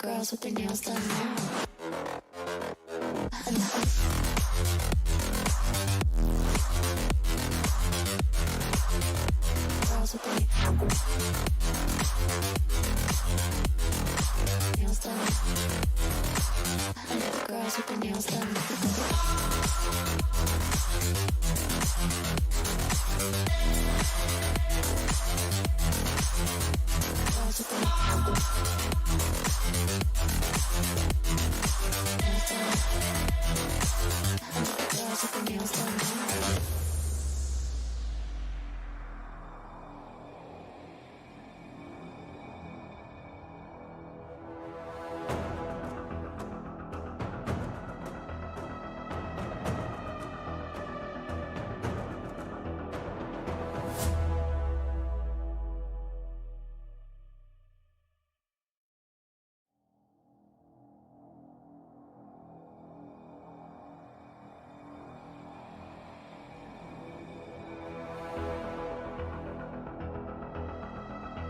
girls with their nails done now. Girls with their nails done. I like the girls with their nails done. Girls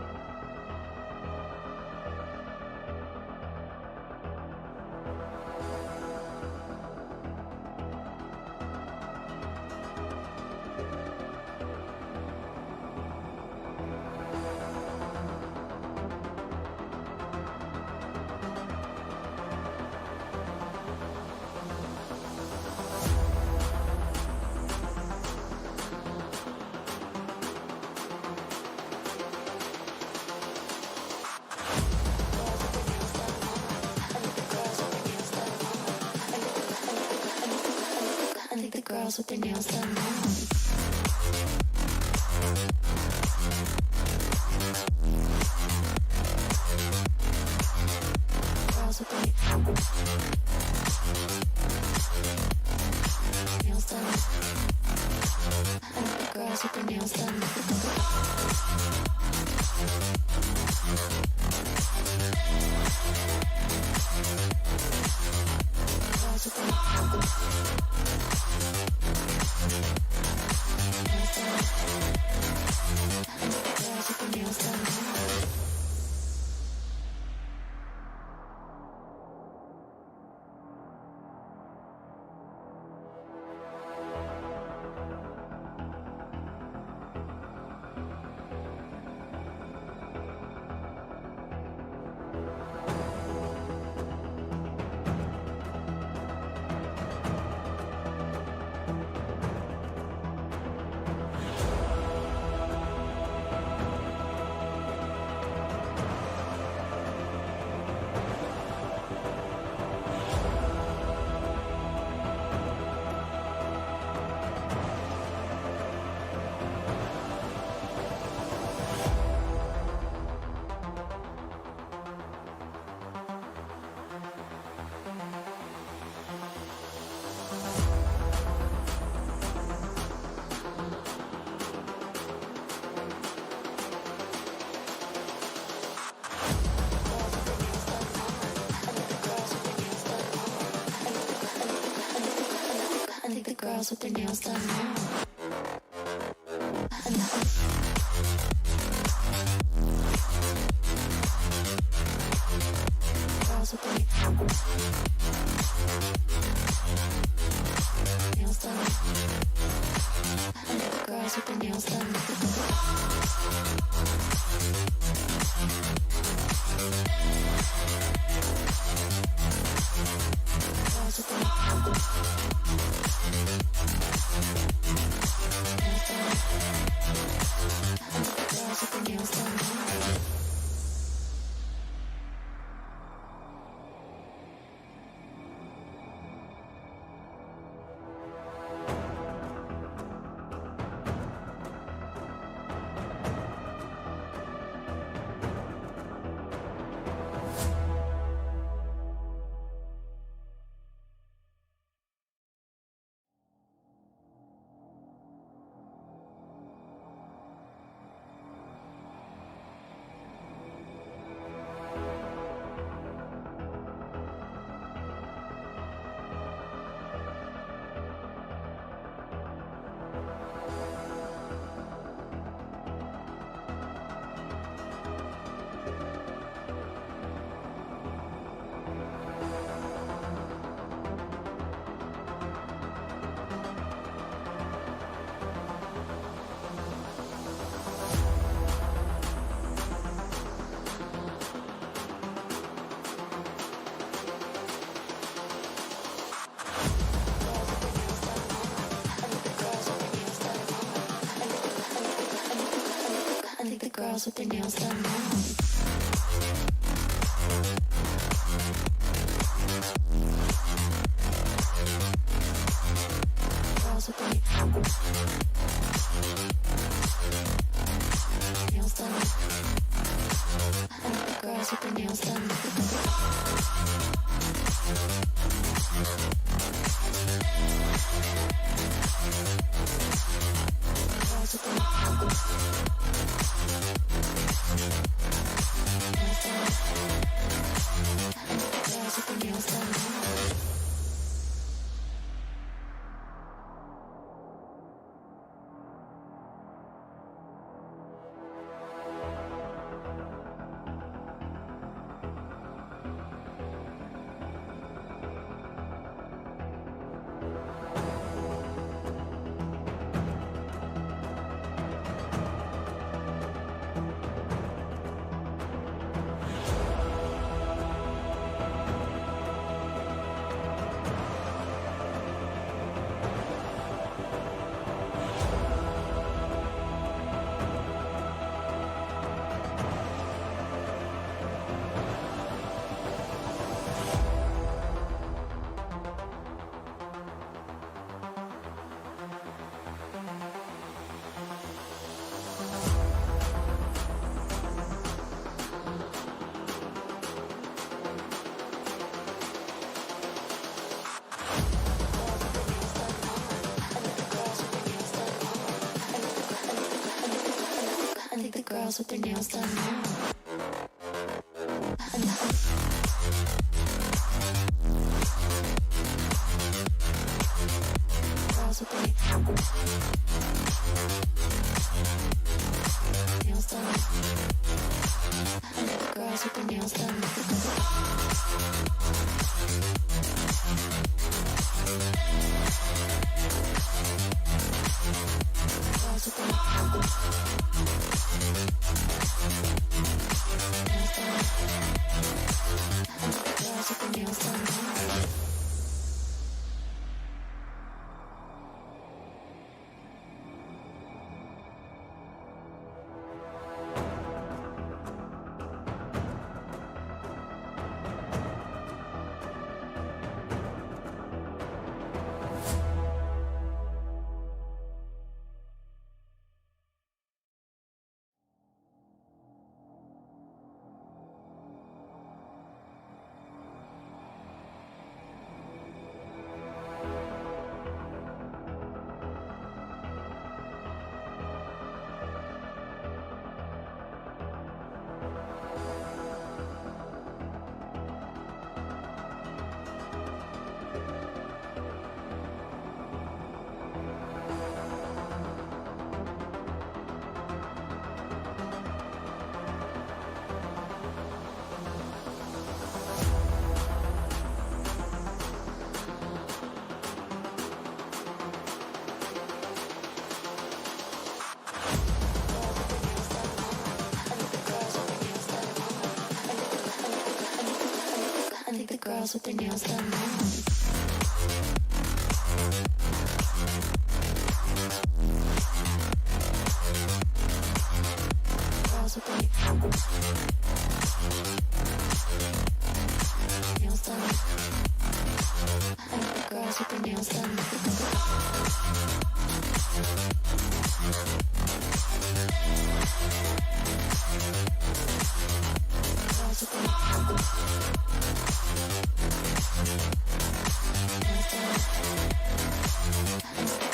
with their nails done. I like the girls with their nails done now. Girls with their nails done. I like the girls with their nails done. Girls with their nails done. I like the girls with their nails done now. Girls with their nails done. I like the girls with their nails done. Girls with their nails done. girls with their nails done now. Girls with their nails done. I like the girls with their nails done. Girls with their nails done. I like the girls with their nails done now. Girls with their nails done. I like the girls with their nails done. Girls with their nails done now. I like the girls with their nails done now. Girls with their nails done. I like the girls with their nails done.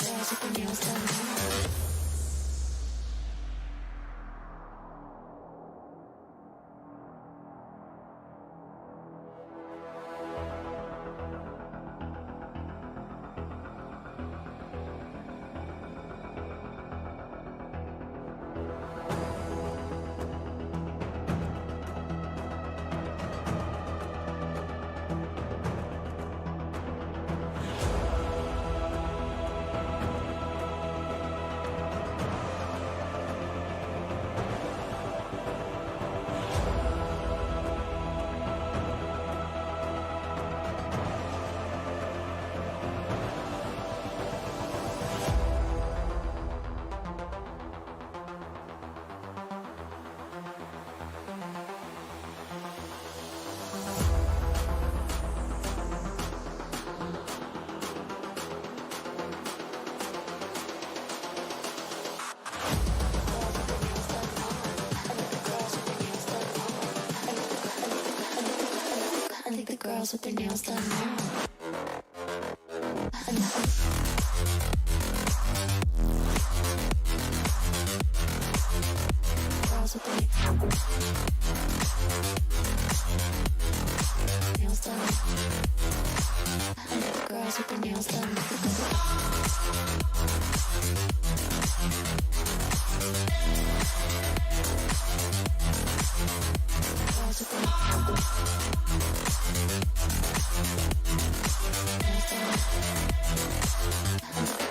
Girls with their nails done now. girls with their nails done now. Girls with their nails done. Girls with their nails done.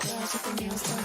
Girls with their nails done.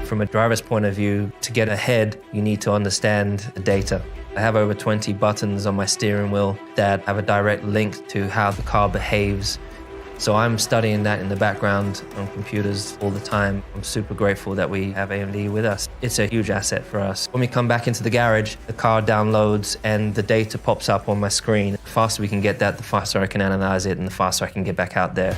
From a driver's point of view, to get ahead, you need to understand the data. I have over 20 buttons on my steering wheel that have a direct link to how the car behaves. So I'm studying that in the background on computers all the time. I'm super grateful that we have AMD with us. It's a huge asset for us. When we come back into the garage, the car downloads and the data pops up on my screen. The faster we can get that, the faster I can analyze it and the faster I can get back out there.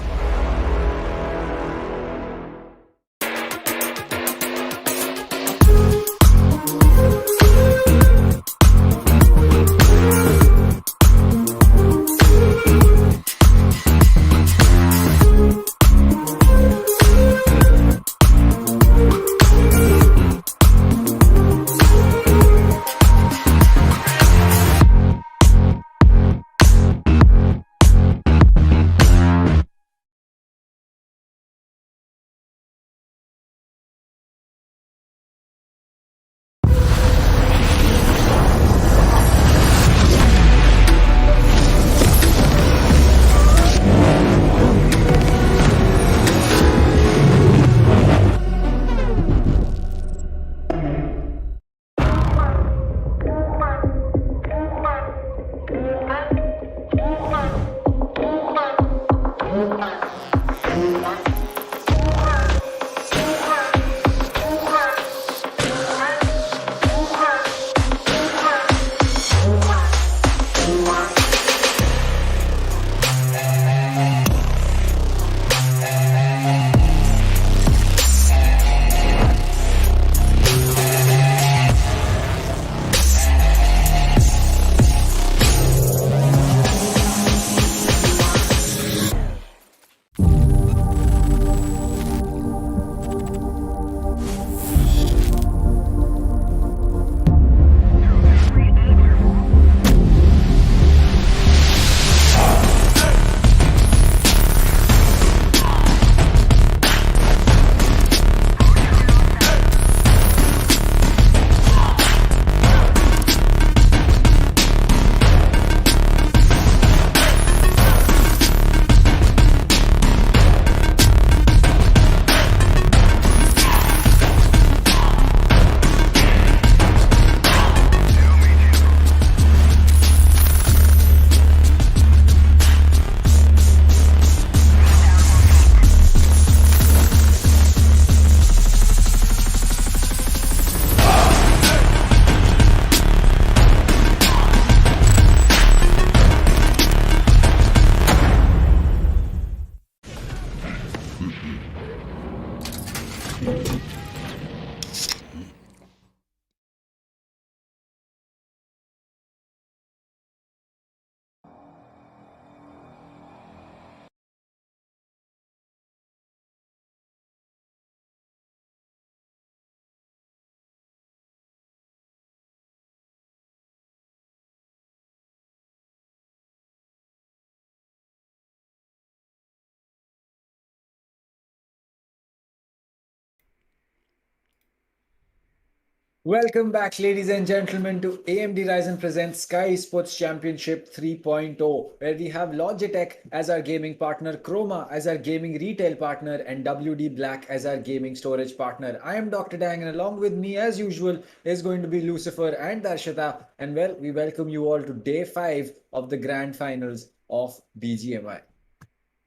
Welcome back, ladies and gentlemen, to AMD Ryzen presents Skyesports Championship 3.0, where we have Logitech as our gaming partner, Croma as our gaming retail partner, and WD Black as our gaming storage partner. I am Dr. Dang, and along with me, as usual, is going to be Lucifer and Darshita. And well, we welcome you all to day 5 of the grand finals of BGMI.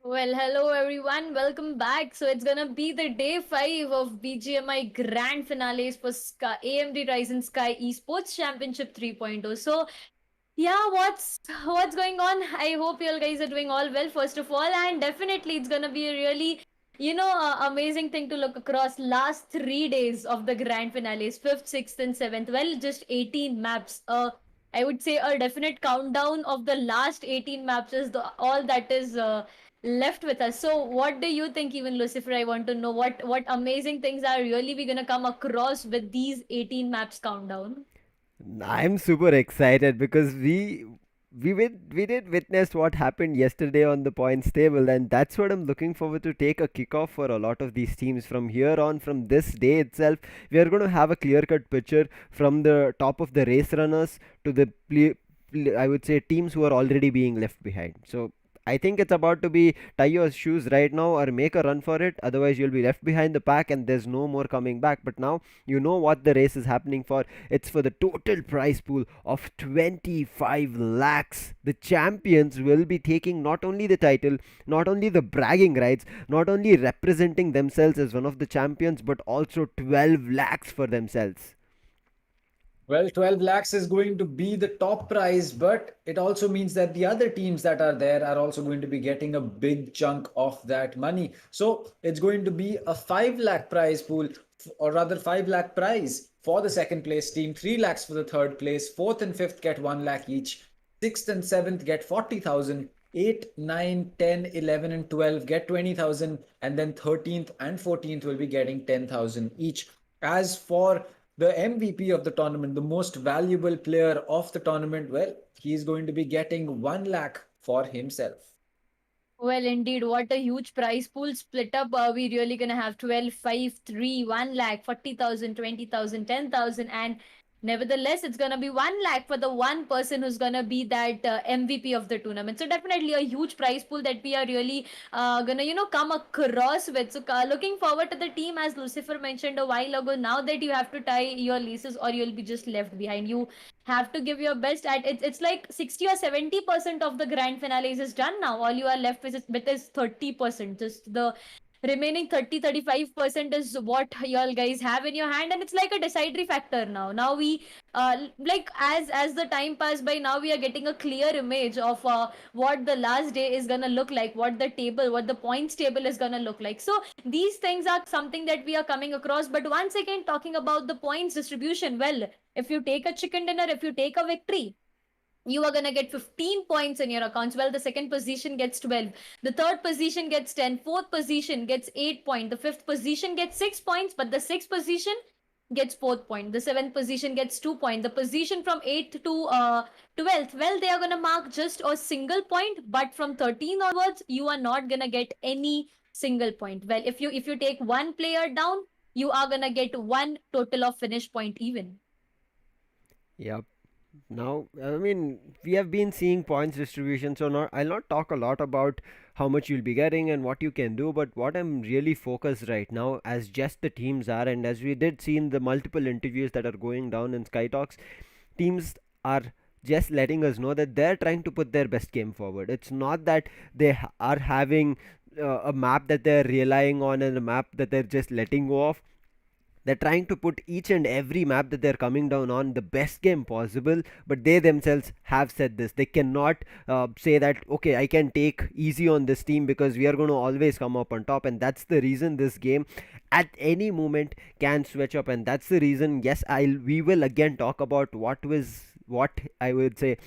Well, hello everyone, welcome back. So it's gonna be the day 5 of BGMI grand finales for AMD Ryzen Skyesports Championship 3.0. So yeah, what's going on? I hope you all guys are doing all well, first of all, and definitely it's gonna be a really amazing thing to look across last 3 days of the grand finales, 5th, 6th, and 7th. Well, just 18 maps. I would say a definite countdown of the last 18 maps is all that is left with us. So what do you think, even Lucifer? I want to know what amazing things are really we gonna come across with these 18 maps countdown. I'm super excited because we did witness what happened yesterday on the points table, and that's what I'm looking forward to take a kickoff for a lot of these teams from here on. From this day itself, we are going to have a clear-cut picture from the top of the race runners to the I would say teams who are already being left behind. So I think it's about to be tie your shoes right now or make a run for it. Otherwise, you'll be left behind the pack and there's no more coming back. But now you know what the race is happening for. It's for the total prize pool of 25 lakhs. The champions will be taking not only the title, not only the bragging rights, not only representing themselves as one of the champions, but also 12 lakhs for themselves. Well, 12 lakhs is going to be the top prize, but it also means that the other teams that are there are also going to be getting a big chunk of that money. So it's going to be a 5 lakh prize pool, or rather 5 lakh prize for the second place team, 3 lakhs for the third place, fourth and fifth get 1 lakh each, sixth and seventh get 40,000. 8, 9, 10, 11, and 12 get 20,000, and then 13th and 14th will be getting 10,000 each. As for the MVP of the tournament, the most valuable player of the tournament, well, he's going to be getting 1 lakh for himself. Well, indeed, what a huge prize pool split up. We really gonna have 12, 5, 3, 1 lakh, 40,000, 20,000, 10,000, and nevertheless, it's gonna be 1 lakh for the one person who's gonna be that MVP of the tournament. So definitely a huge prize pool that we are really gonna come across with. So looking forward to the team, as Lucifer mentioned a while ago. Now that you have to tie your leases or you'll be just left behind. You have to give your best at it. It's like 60 or 70% of the grand finales is done now. All you are left with is 30%. Just the remaining 30-35% is what y'all guys have in your hand, and it's like a decisory factor now we like as the time passed by, now we are getting a clear image of what the last day is gonna look like, what the points table is gonna look like. So these things are something that we are coming across. But once again, talking about the points distribution, well, if you take a chicken dinner, if you take a victory, you are going to get 15 points in your accounts. Well, the second position gets 12, the third position gets 10, fourth position gets 8 points, the fifth position gets 6 points, but the sixth position gets 4th point, the seventh position gets 2 points, the position from 8th to 12th, well, they are going to mark just a single point. But from 13 onwards, you are not going to get any single point. Well, if you take one player down, you are going to get one total of finish point even. Yep. Now, I mean, we have been seeing points distribution, so not, I'll not talk a lot about how much you'll be getting and what you can do, but what I'm really focused right now, as just the teams are, and as we did see in the multiple interviews that are going down in Sky Talks, teams are just letting us know that they're trying to put their best game forward. It's not that they are having a map that they're relying on and a map that they're just letting go of. They're trying to put each and every map that they're coming down on the best game possible, but they themselves have said this. They cannot say that, okay, I can take easy on this team because we are going to always come up on top, and that's the reason this game at any moment can switch up. And that's the reason, yes, we will again talk about what I would say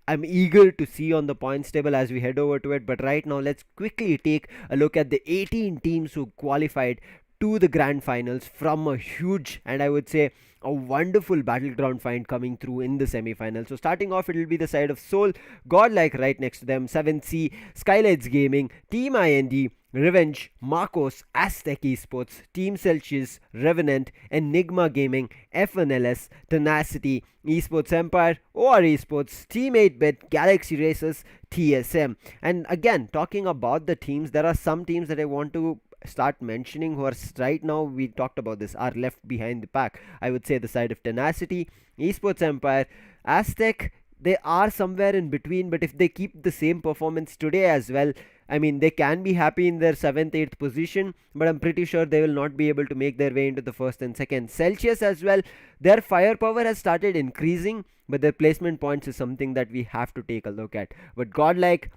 I'm eager to see on the points table as we head over to it. But right now, let's quickly take a look at the 18 teams who qualified to the grand finals from a huge, and I would say a wonderful battleground find coming through in the semi-final. So starting off, it will be the side of Seoul, GodLike right next to them, 7C, SKYLIGHTZ Gaming, Team IND, Revenge, Marcos, AZTEC Esports, Team Celsius, Revenant, Enigma Gaming, F1LS, Tenacity, Esports Empire, OR Esports, Team 8-Bit, Galaxy Racers, TSM. And again, talking about the teams, there are some teams that I want to start mentioning who are right now, we talked about this, are left behind the pack. I would say the side of Tenacity, Esports Empire, AZTEC, they are somewhere in between, but if they keep the same performance today as well, I mean, they can be happy in their 7th, 8th position, but I'm pretty sure they will not be able to make their way into the 1st and 2nd. Celsius as well, their firepower has started increasing, but their placement points is something that we have to take a look at. But GodLike,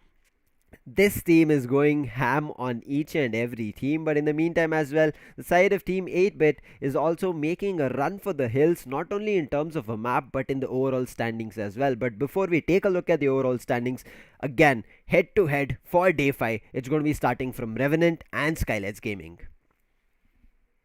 this team is going ham on each and every team, but in the meantime as well, the side of Team 8-Bit is also making a run for the hills, not only in terms of a map but in the overall standings as well. But before we take a look at the overall standings, again, head to head for day 5, it's going to be starting from Revenant and SKYLIGHTZ Gaming.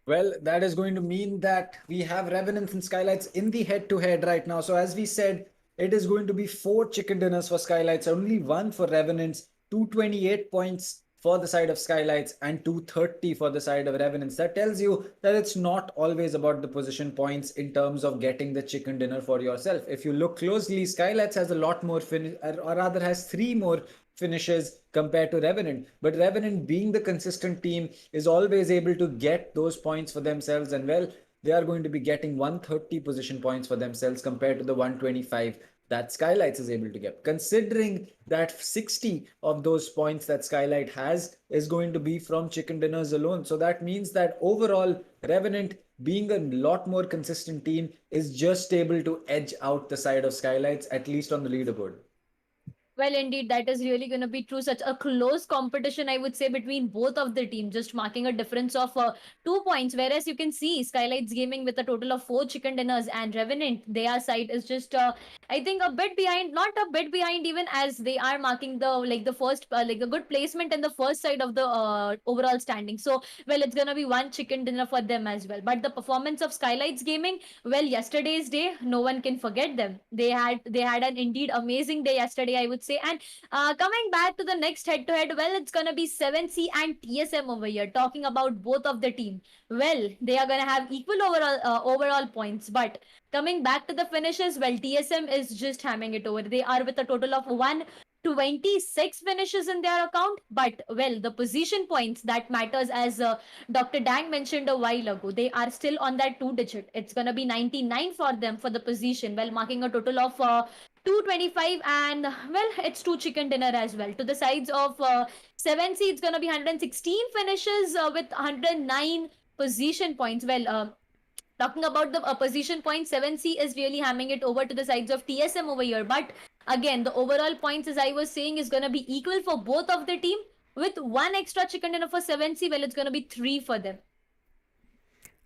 Well, that is going to mean that we have Revenants and SKYLIGHTZ in the head-to-head right now. So as we said, it is going to be 4 chicken dinners for SKYLIGHTZ, only 1 for Revenants. 228 points for the side of SKYLIGHTZ and 230 for the side of Revenants. That tells you that it's not always about the position points in terms of getting the chicken dinner for yourself. If you look closely, SKYLIGHTZ has a lot more or rather has 3 more finishes compared to Revenant. But Revenant, being the consistent team, is always able to get those points for themselves, and well, they are going to be getting 130 position points for themselves compared to the 125 that SKYLIGHTZ is able to get. Considering that 60 of those points that SKYLIGHTZ has is going to be from chicken dinners alone. So that means that overall, Revenant, being a lot more consistent team, is just able to edge out the side of SKYLIGHTZ, at least on the leaderboard. Well, indeed, that is really going to be true. Such a close competition, I would say, between both of the teams, just marking a difference of 2 points. Whereas you can see SKYLIGHTZ Gaming with a total of 4 chicken dinners, and Revenant, their side is just, I think, a bit behind. Not a bit behind, even as they are marking the first, the good placement in the first side of the overall standing. So, well, it's gonna be 1 chicken dinner for them as well. But the performance of SKYLIGHTZ Gaming, well, yesterday's day, no one can forget them. They had an indeed amazing day yesterday, I would say. And coming back to the next head to head, well, it's gonna be 7C and TSM over here. Talking about both of the team, well, they are gonna have equal overall points. But coming back to the finishes, well, TSM is just hamming it over. They are with a total of 126 finishes in their account. But well, the position points that matters, as Dr. Dang mentioned a while ago, they are still on that 2 digit. It's gonna be 99 for them for the position, well, marking a total of 225. And well, it's 2 chicken dinner as well. To the sides of 7C, it's gonna be 116 finishes with 109 position points. Well, talking about the position point, 7C is really hamming it over to the sides of TSM over here. But again, the overall points, as I was saying, is going to be equal for both of the team, with 1 extra chicken dinner for 7C. Well, it's going to be 3 for them.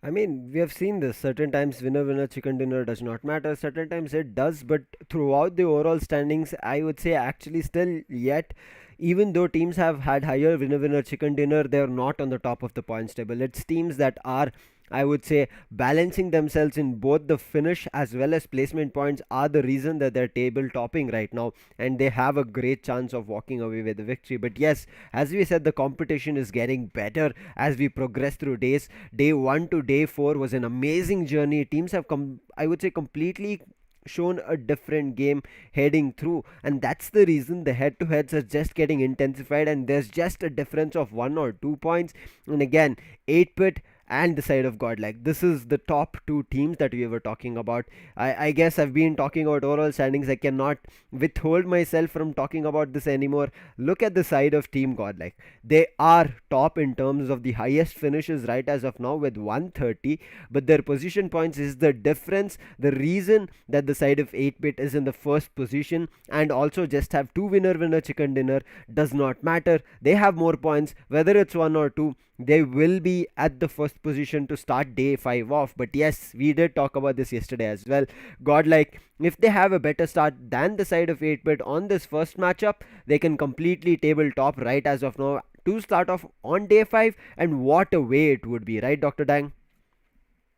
I mean, we have seen this. Certain times winner chicken dinner does not matter. Certain times it does. But throughout the overall standings, I would say actually still yet, even though teams have had higher winner chicken dinner, they are not on the top of the points table. It's teams that are, I would say, balancing themselves in both the finish as well as placement points are the reason that they're table topping right now, and they have a great chance of walking away with the victory. But yes, as we said, the competition is getting better as we progress through days. Day 1 to day 4 was an amazing journey. Teams have I would say, completely shown a different game heading through, and that's the reason the head to heads are just getting intensified, and there's just a difference of 1 or 2 points. And again, 8-bit and the side of GodLike, this is the top 2 teams that we were talking about. I guess I've been talking about overall standings. I cannot withhold myself from talking about this anymore. Look at the side of Team GodLike. They are top in terms of the highest finishes right as of now with 130, but their position points is the difference. The reason that the side of 8-bit is in the first position and also just have 2 winner chicken dinner does not matter. They have more points, whether it's 1 or 2. They will be at the first position to start day 5 off. But yes, we did talk about this yesterday as well. GodLike, if they have a better start than the side of 8-bit on this first matchup, they can completely table top right as of now to start off on day 5. And what a way it would be, right, Dr. Dang?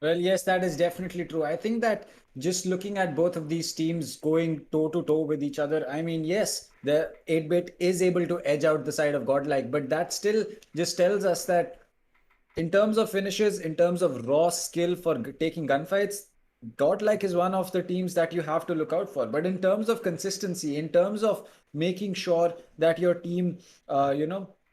Well, yes, that is definitely true. I think that just looking at both of these teams going toe to toe with each other, I mean, yes, the 8-bit is able to edge out the side of Godlike, but that still just tells us that in terms of finishes, in terms of raw skill for taking gunfights, Godlike is one of the teams that you have to look out for. But in terms of consistency, in terms of making sure that your team,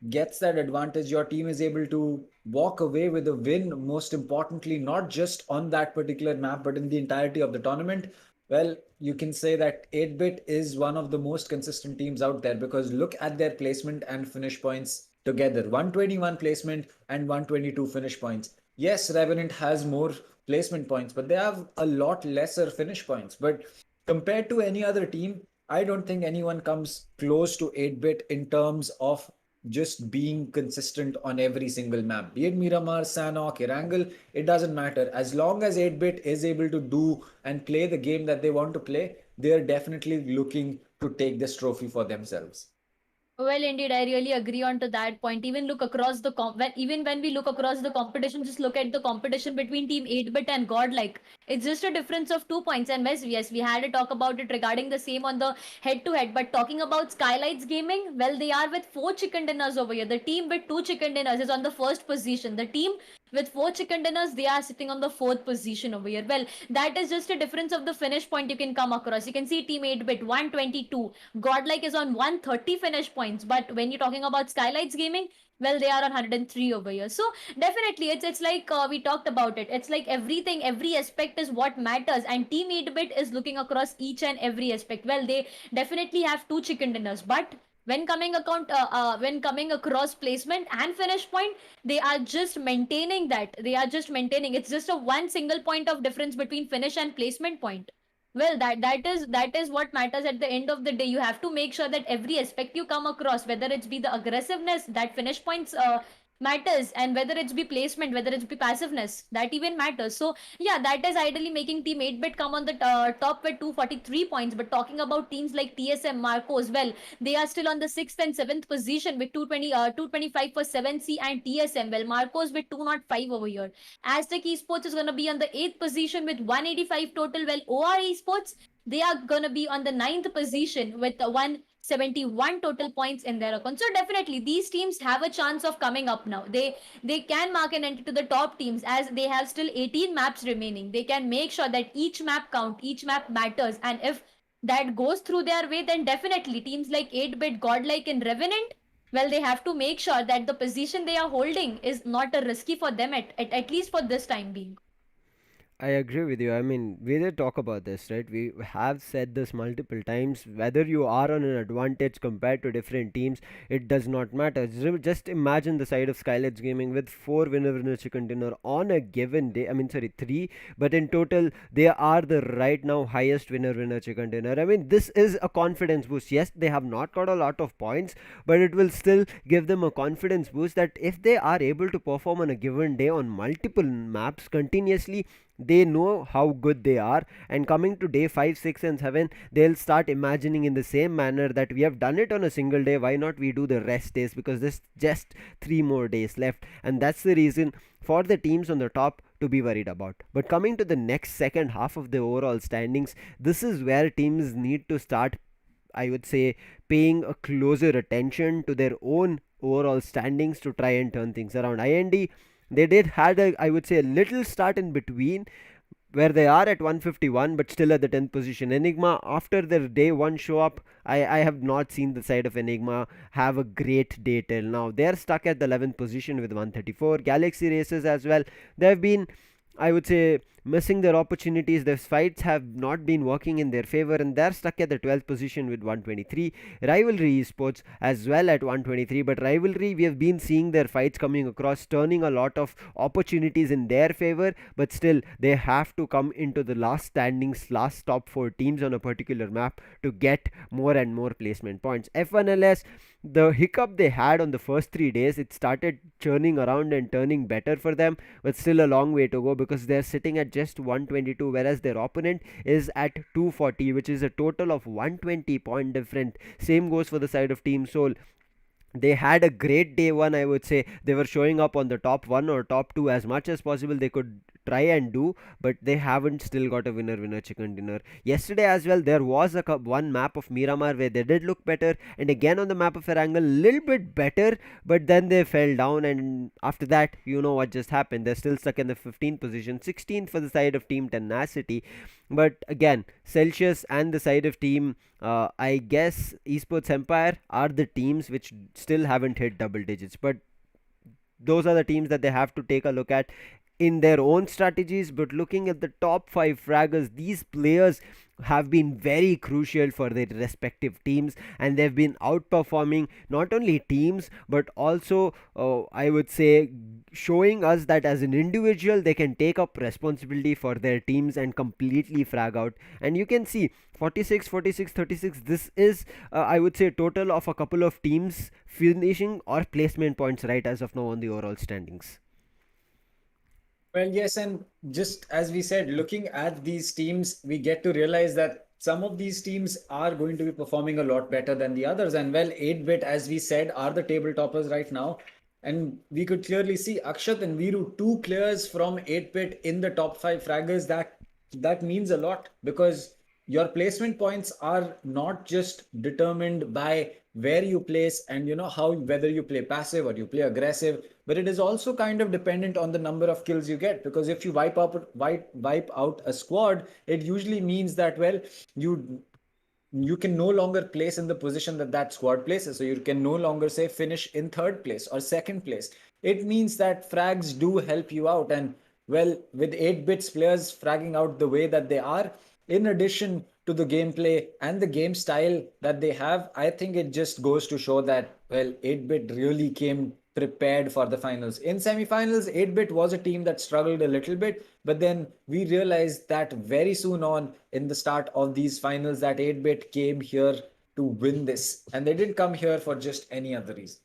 gets that advantage, your team is able to walk away with a win, most importantly, not just on that particular map, but in the entirety of the tournament. Well, you can say that 8-bit is one of the most consistent teams out there because look at their placement and finish points together. 121 placement and 122 finish points. Yes, Revenant has more placement points, but they have a lot lesser finish points. But compared to any other team, I don't think anyone comes close to 8-bit in terms of just being consistent on every single map. Be it Miramar, Sanhok, Erangel, it doesn't matter. As long as 8-bit is able to do and play the game that they want to play, they're definitely looking to take this trophy for themselves. Well, indeed, I really agree on to that point. Even look across the even when we look across the competition, just look at the competition between Team 8-bit and Godlike. It's just a difference of 2 points. And yes, we had a talk about it regarding the same on the head-to-head. But talking about SKYLIGHTZ Gaming, well, they are with 4 chicken dinners over here. The team with 2 chicken dinners is on the first position. The team with 4 chicken dinners, they are sitting on the fourth position over here. Well, that is just a difference of the finish point you can come across. You can see Team 8-bit 122. Godlike is on 130 finish points. But when you're talking about SKYLIGHTZ Gaming, well, they are on 103 over here. So definitely, it's like we talked about it. It's like everything, every aspect is what matters, and Team 8-bit is looking across each and every aspect. Well, they definitely have 2 chicken dinners, but when coming across placement and finish point, they are just maintaining that. They are just maintaining. It's just a one single point of difference between finish and placement point. Well, that is what matters at the end of the day. You have to make sure that every aspect you come across, whether it's be the aggressiveness, that finish points matters, and whether it's be placement, whether it's be passiveness, that even matters. So yeah, that is ideally making Team 8-bit come on the top with 243 points. But talking about teams like TSM, Marcos, well, they are still on the 6th and 7th position with 225 for 7C and TSM. Well, Marcos with 205 over here. AZTEC Esports is going to be on the 8th position with 185 total. Well, OR Esports, they are going to be on the 9th position with 171 total points in their account. So definitely these teams have a chance of coming up now. They can mark an entry to the top teams as they have still 18 maps remaining. They can make sure that each map count, each map matters, and if that goes through their way, then definitely teams like 8-bit, Godlike, and Revenant, well, they have to make sure that the position they are holding is not a risky for them at least for this time being. I agree with you. I mean, we did talk about this, right? We have said this multiple times. Whether you are on an advantage compared to different teams, it does not matter. Just imagine the side of SKYLIGHTZ Gaming with 4 winner chicken dinner on a given day. I mean, sorry, 3, but in total, they are the right now highest winner chicken dinner. I mean, this is a confidence boost. Yes, they have not got a lot of points, but it will still give them a confidence boost that if they are able to perform on a given day on multiple maps continuously, they know how good they are, and coming to day 5, 6 and 7, they'll start imagining in the same manner that we have done it on a single day, why not we do the rest days, because there's just 3 more days left, and that's the reason for the teams on the top to be worried about. But coming to the next second half of the overall standings, this is where teams need to start, I would say, paying a closer attention to their own overall standings to try and turn things around. IND, they did had a, I would say, a little start in between where they are at 151 but still at the 10th position. Enigma, after their day 1 show up, I have not seen the side of Enigma have a great day till now. They're stuck at the 11th position with 134. Galaxy Races as well, they have been, I would say, missing their opportunities. Their fights have not been working in their favor, and they're stuck at the 12th position with 123. Rivalry Esports as well at 123, but Rivalry, we have been seeing their fights coming across, turning a lot of opportunities in their favor, but still they have to come into the last standings, last top 4 teams on a particular map to get more and more placement points. F1LS, the hiccup they had on the first 3 days, it started churning around and turning better for them, but still a long way to go because they're sitting at just 122, whereas their opponent is at 240, which is a total of 120 point different. Same goes for the side of Team Soul. They had a great day one, I would say. They were showing up on the top one or top two as much as possible they could try and do, but they haven't still got a winner chicken dinner. Yesterday as well, there was one map of Miramar where they did look better, and again on the map of Erangel, little bit better, but then they fell down, and after that, you know what just happened. They're still stuck in the 15th position, 16th for the side of Team Tenacity. But again, Celsius and the side of Team, I guess Esports Empire are the teams which still haven't hit double digits. But those are the teams that they have to take a look at in their own strategies. But looking at the top five fraggers, these players have been very crucial for their respective teams, and they've been outperforming not only teams but also, I would say, showing us that as an individual they can take up responsibility for their teams and completely frag out. And you can see 46, 46, 36. This is, I would say, a total of a couple of teams finishing or placement points right as of now on the overall standings. Well, yes, and just as we said, looking at these teams, we get to realize that some of these teams are going to be performing a lot better than the others. And well, 8-bit, as we said, are the table toppers right now. And we could clearly see Akshat and Viru, two players from 8-bit in the top five fraggers. That means a lot, because your placement points are not just determined by where you place and how, whether you play passive or you play aggressive, but it is also kind of dependent on the number of kills you get. Because if you wipe out a squad, it usually means that, well, you can no longer place in the position that that squad places. So you can no longer say finish in third place or second place. It means that frags do help you out. And well, with 8-bits players fragging out the way that they are, in addition to the gameplay and the game style that they have, I think it just goes to show that, well, 8-bit really came prepared for the finals. In semifinals, 8-bit was a team that struggled a little bit, but then we realized that very soon on in the start of these finals that 8-bit came here to win this, and they didn't come here for just any other reason.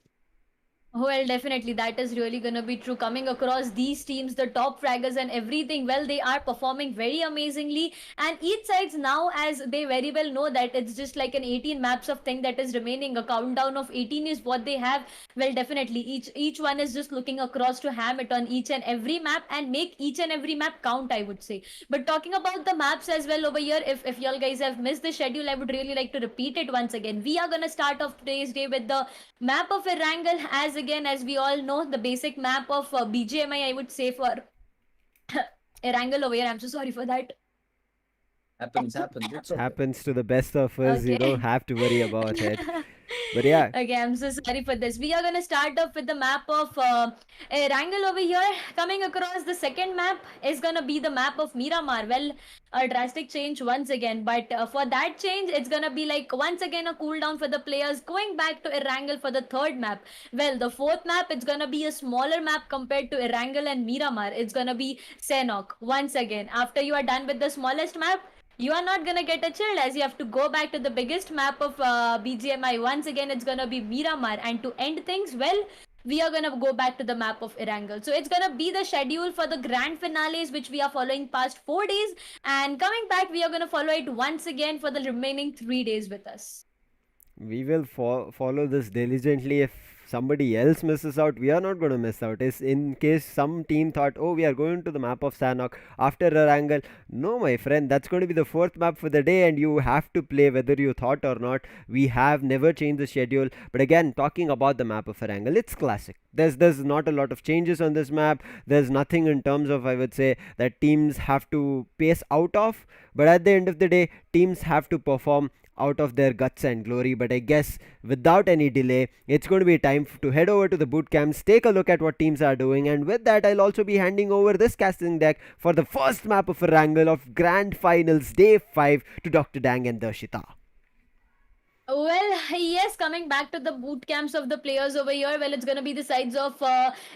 Well, definitely, that is really gonna be true. Coming across these teams, the top fraggers and everything, well, they are performing very amazingly. And each sides now, as they very well know, that it's just like an 18 maps of thing that is remaining. A countdown of 18 is what they have. Well, definitely, each one is just looking across to ham it on each and every map and make each and every map count, I would say. But talking about the maps as well over here, if y'all guys have missed the schedule, I would really like to repeat it once again. We are gonna start off today's day with the map of Erangel, as again, as we all know, the basic map of BGMI, I would say, for Erangel over here. I'm so sorry for that. Happens. It's okay. Happens to the best of us. You Okay. don't have to worry about it. But yeah, Okay, I'm so sorry for this. We are gonna start off with the map of Erangel over here. Coming across the second map is gonna be the map of Miramar. Well, a drastic change once again, but for that change, it's gonna be like once again a cooldown for the players going back to Erangel for the third map. Well, the fourth map, it's gonna be a smaller map compared to Erangel and Miramar. It's gonna be Senok once again. After you are done with the smallest map, you are not gonna get a chill, as you have to go back to the biggest map of BGMI. Once again, it's gonna be Miramar, and to end things, well, we are gonna go back to the map of Erangel. So it's gonna be the schedule for the grand finales, which we are following past 4 days, and coming back, we are gonna follow it once again for the remaining 3 days with us. we will follow this diligently. If somebody else misses out, we are not going to miss out. Is in case some team thought, oh, we are going to the map of Sanok after a angle. No, my friend, that's going to be the fourth map for the day, and you have to play whether you thought or not. We have never changed the schedule. But again, talking about the map of Erangel, it's classic. There's not a lot of changes on this map. There's nothing in terms of, I would say, that teams have to pace out of. But at the end of the day, teams have to perform out of their guts and glory. But I guess without any delay, it's going to be time to head over to the boot camps, take a look at what teams are doing, and with that, I'll also be handing over this casting deck for the first map of Erangel of Grand Finals Day 5 to Dr. Dang and Darshita. Well, yes, coming back to the boot camps of the players over here, well, it's going to be the sides of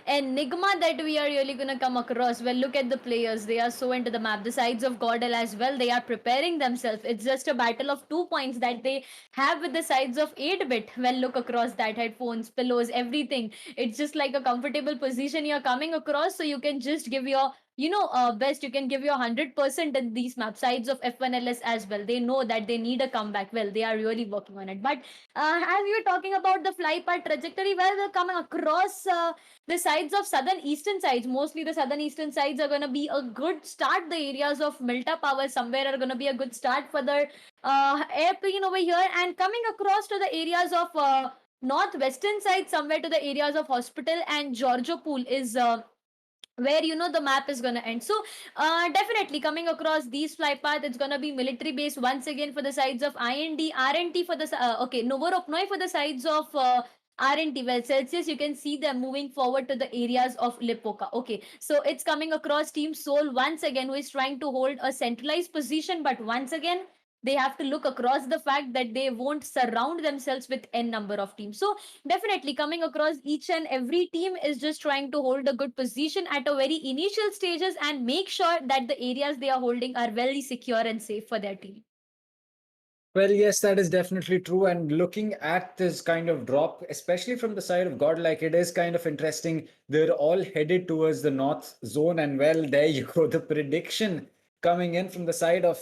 Enigma that we are really going to come across. Well, look at the players. They are so into the map. The sides of Godel as well, they are preparing themselves. It's just a battle of 2 points that they have with the sides of 8-bit. Well, look across that. Headphones, pillows, everything. It's just like a comfortable position you're coming across, so you can just give your best, you can give your 100% in these map sides of F1LS as well. They know that they need a comeback. Well, they are really working on it. But as you were talking about the fly part trajectory, well, they're coming across the sides of southern eastern sides. Mostly the southern eastern sides are going to be a good start. The areas of Milta Power somewhere are going to be a good start for the airplane over here. And coming across to the areas of northwestern side, somewhere to the areas of Hospital and Giorgio Pool is where the map is going to end. So definitely coming across these fly path, it's going to be military base once again for the sides of IND, RNT for the okay, Novoroknoi for the sides of RNT. Well, Celsius, you can see them moving forward to the areas of Lipoka. Okay, so it's coming across Team Soul once again, who is trying to hold a centralized position, but once again they have to look across the fact that they won't surround themselves with n number of teams. So definitely coming across, each and every team is just trying to hold a good position at a very initial stages and make sure that the areas they are holding are very secure and safe for their team. Well, yes, that is definitely true. And looking at this kind of drop, especially from the side of GodLike, it is kind of interesting. They're all headed towards the north zone. And well, there you go. The prediction coming in from the side of,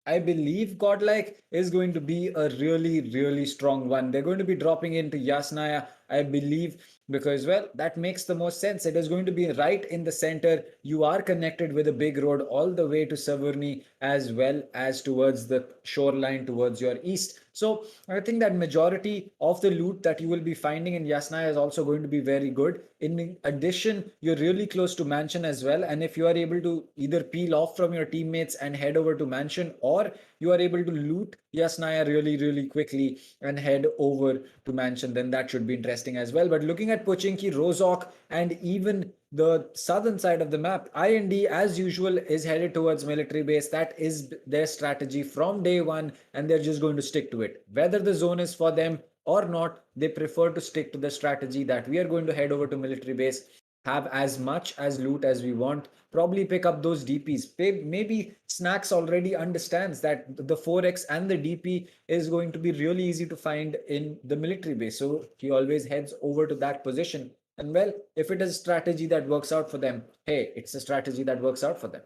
I believe, GodLike is going to be a really, really strong one. They're going to be dropping into Yasnaya, I believe, because, well, that makes the most sense. It is going to be right in the center. You are connected with a big road all the way to Savarni, as well as towards the shoreline towards your east. So I think that majority of the loot that you will be finding in Yasnaya is also going to be very good. In addition, you're really close to Mansion as well. And if you are able to either peel off from your teammates and head over to Mansion, or you are able to loot Yasnaya really, really quickly and head over to Mansion, then that should be interesting as well. But looking at Pochinki, Rozhok, and even the southern side of the map, IND, as usual, is headed towards military base. That is their strategy from day one, and they're just going to stick to it. Whether the zone is for them or not, they prefer to stick to the strategy that we are going to head over to military base, have as much as loot as we want, probably pick up those DPs. Maybe Snacks already understands that the 4x and the DP is going to be really easy to find in the military base. So he always heads over to that position. And well, if it is a strategy that works out for them, hey, it's a strategy that works out for them.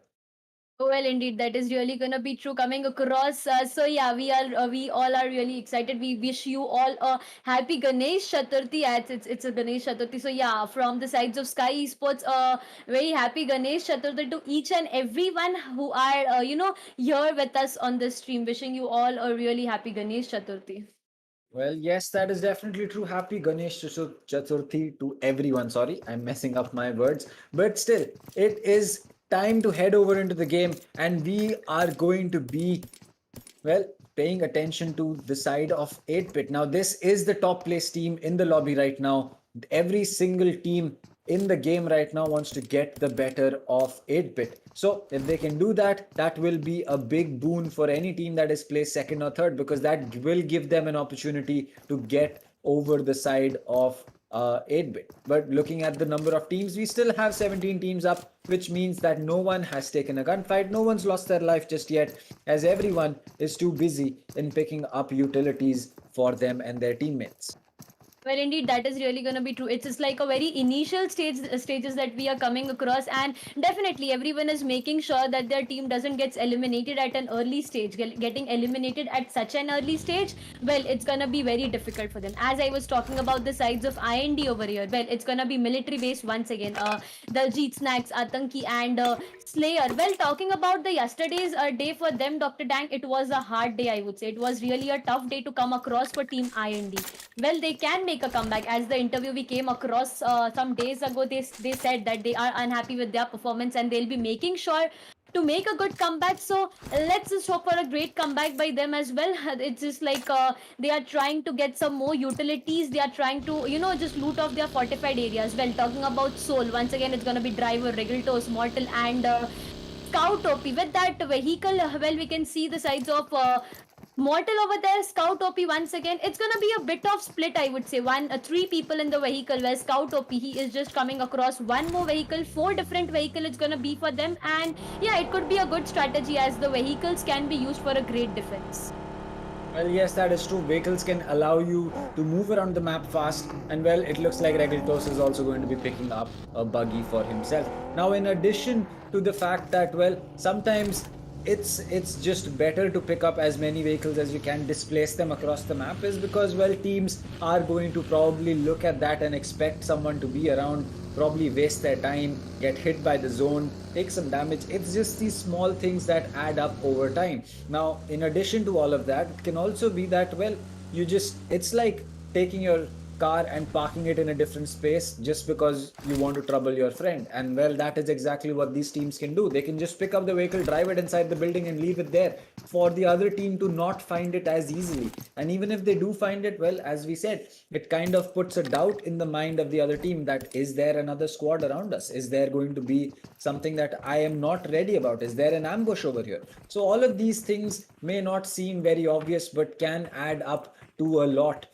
Well, indeed, that is really gonna be true coming across. So yeah, we all are really excited. We wish you all a happy Ganesh Chaturthi. As it's a Ganesh Chaturthi. So yeah, from the sides of Sky Esports, very happy Ganesh Chaturthi to each and everyone who are here with us on the stream. Wishing you all a really happy Ganesh Chaturthi. Well, yes, that is definitely true. Happy Ganesh Chaturthi to everyone. Sorry, I'm messing up my words. But still, it is time to head over into the game, and we are going to be, well, paying attention to the side of 8-bit. Now, this is the top place team in the lobby right now. Every single team in the game right now wants to get the better of 8-bit. So if they can do that, that will be a big boon for any team that is placed second or third, because that will give them an opportunity to get over the side of 8-bit. But looking at the number of teams, we still have 17 teams up, which means that no one has taken a gunfight. No one's lost their life just yet, as everyone is too busy in picking up utilities for them and their teammates. Well, indeed, that is really going to be true. It's just like a very initial stages that we are coming across, and definitely everyone is making sure that their team doesn't get eliminated at an early stage. Getting eliminated at such an early stage, well, it's going to be very difficult for them. As I was talking about the sides of IND over here, well, it's going to be military based once again. Daljit, Snacks, Atanki, and Slayer. Well, talking about the yesterday's day for them, Dr. Dang, it was a hard day, I would say. It was really a tough day to come across for Team IND. Well, they can make a comeback. As the interview we came across some days ago, they said that they are unhappy with their performance and they'll be making sure to make a good comeback. So let's just hope for a great comeback by them as well. It's just like they are trying to get some more utilities. They are trying to just loot off their fortified areas. Well, talking about Soul, once again it's going to be Driver, Regaltos, Mortal, and Scout OP. With that vehicle, well, we can see the sides of Mortal over there, Scout OP once again. It's gonna be a bit of split, I would say. Three people in the vehicle, where Scout OP, he is just coming across one more vehicle. 4 different vehicles it's gonna be for them, and yeah, it could be a good strategy as the vehicles can be used for a great defense. Well, yes, that is true. Vehicles can allow you to move around the map fast, and well, it looks like Regletos is also going to be picking up a buggy for himself. Now, in addition to the fact that, well, sometimes it's just better to pick up as many vehicles as you can, displace them across the map, is because, well, teams are going to probably look at that and expect someone to be around, probably waste their time, get hit by the zone, take some damage. It's just these small things that add up over time. Now, in addition to all of that, it can also be that, well, it's like taking your car and parking it in a different space just because you want to trouble your friend. And well, that is exactly what these teams can do. They can just pick up the vehicle, drive it inside the building, and leave it there for the other team to not find it as easily. And even if they do find it, well, as we said, it kind of puts a doubt in the mind of the other team that, is there another squad around us? Is there going to be something that I am not ready about? Is there an ambush over here? So all of these things may not seem very obvious, but can add up to a lot.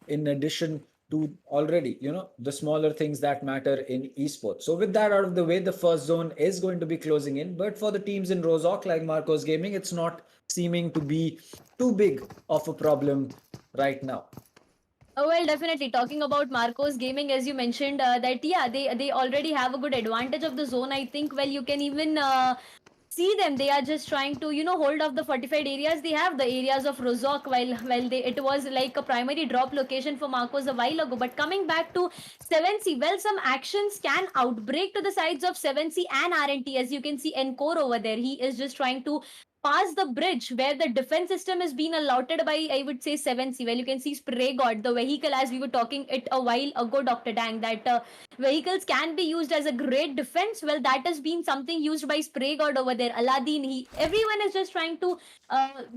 In addition to already, the smaller things that matter in esports. So with that out of the way, the first zone is going to be closing in, but for the teams in Rozhok like Marcos Gaming, it's not seeming to be too big of a problem right now. Oh, well, definitely. Talking about Marcos Gaming, as you mentioned, that yeah, they already have a good advantage of the zone. I think, well, you can even see them. They are just trying to hold off the fortified areas. They have the areas of Rozhok, while it was like a primary drop location for Marcos a while ago. But coming back to 7C, well, some actions can outbreak to the sides of 7C and RNT. As you can see, Encore over there, he is just trying to pass the bridge where the defense system is being allotted by, I would say, 7C. Well, you can see Spray God, the vehicle, as we were talking it a while ago, Dr. Dang, that vehicles can be used as a great defense. Well, that has been something used by Spray God over there. Aladdin, everyone is just trying to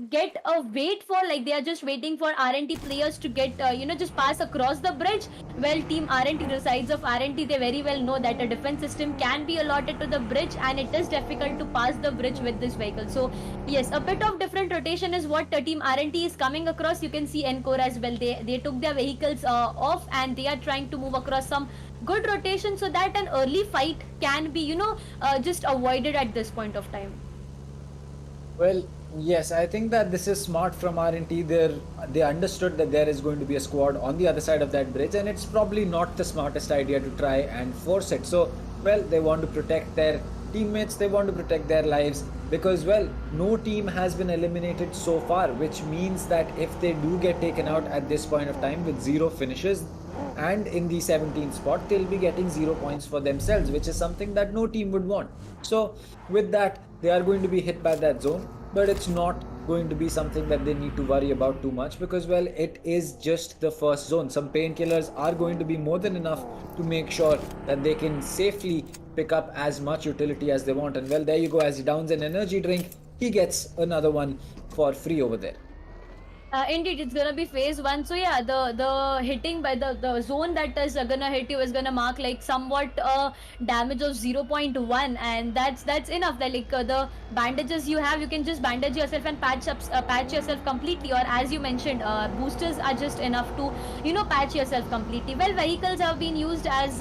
get a wait for, like, they are just waiting for RNT players to get just pass across the bridge. Well, team RNT, the sides of RNT, they very well know that a defense system can be allotted to the bridge, and it is difficult to pass the bridge with this vehicle. So yes, a bit of different rotation is what team RNT is coming across. You can see Encore as well. They took their vehicles off, and they are trying to move across some good rotation so that an early fight can be just avoided at this point of time. Well, yes, I think that this is smart from RNT. They understood that there is going to be a squad on the other side of that bridge, and it's probably not the smartest idea to try and force it. So, well, they want to protect their teammates, they want to protect their lives, because, well, no team has been eliminated so far, which means that if they do get taken out at this point of time with 0 finishes and in the 17th spot, they'll be getting 0 points for themselves, which is something that no team would want. So with that, they are going to be hit by that zone, but it's not going to be something that they need to worry about too much, because, well, it is just the first zone. Some painkillers are going to be more than enough to make sure that they can safely pick up as much utility as they want. And well, there you go, as he downs an energy drink, he gets another one for free over there. Indeed, it's gonna be phase 1. So yeah, the hitting by the zone that is gonna hit you is gonna mark like somewhat damage of 0.1, and that's enough. That like the bandages you have, you can just bandage yourself and patch yourself completely. Or as you mentioned, boosters are just enough to patch yourself completely. Well, vehicles have been used as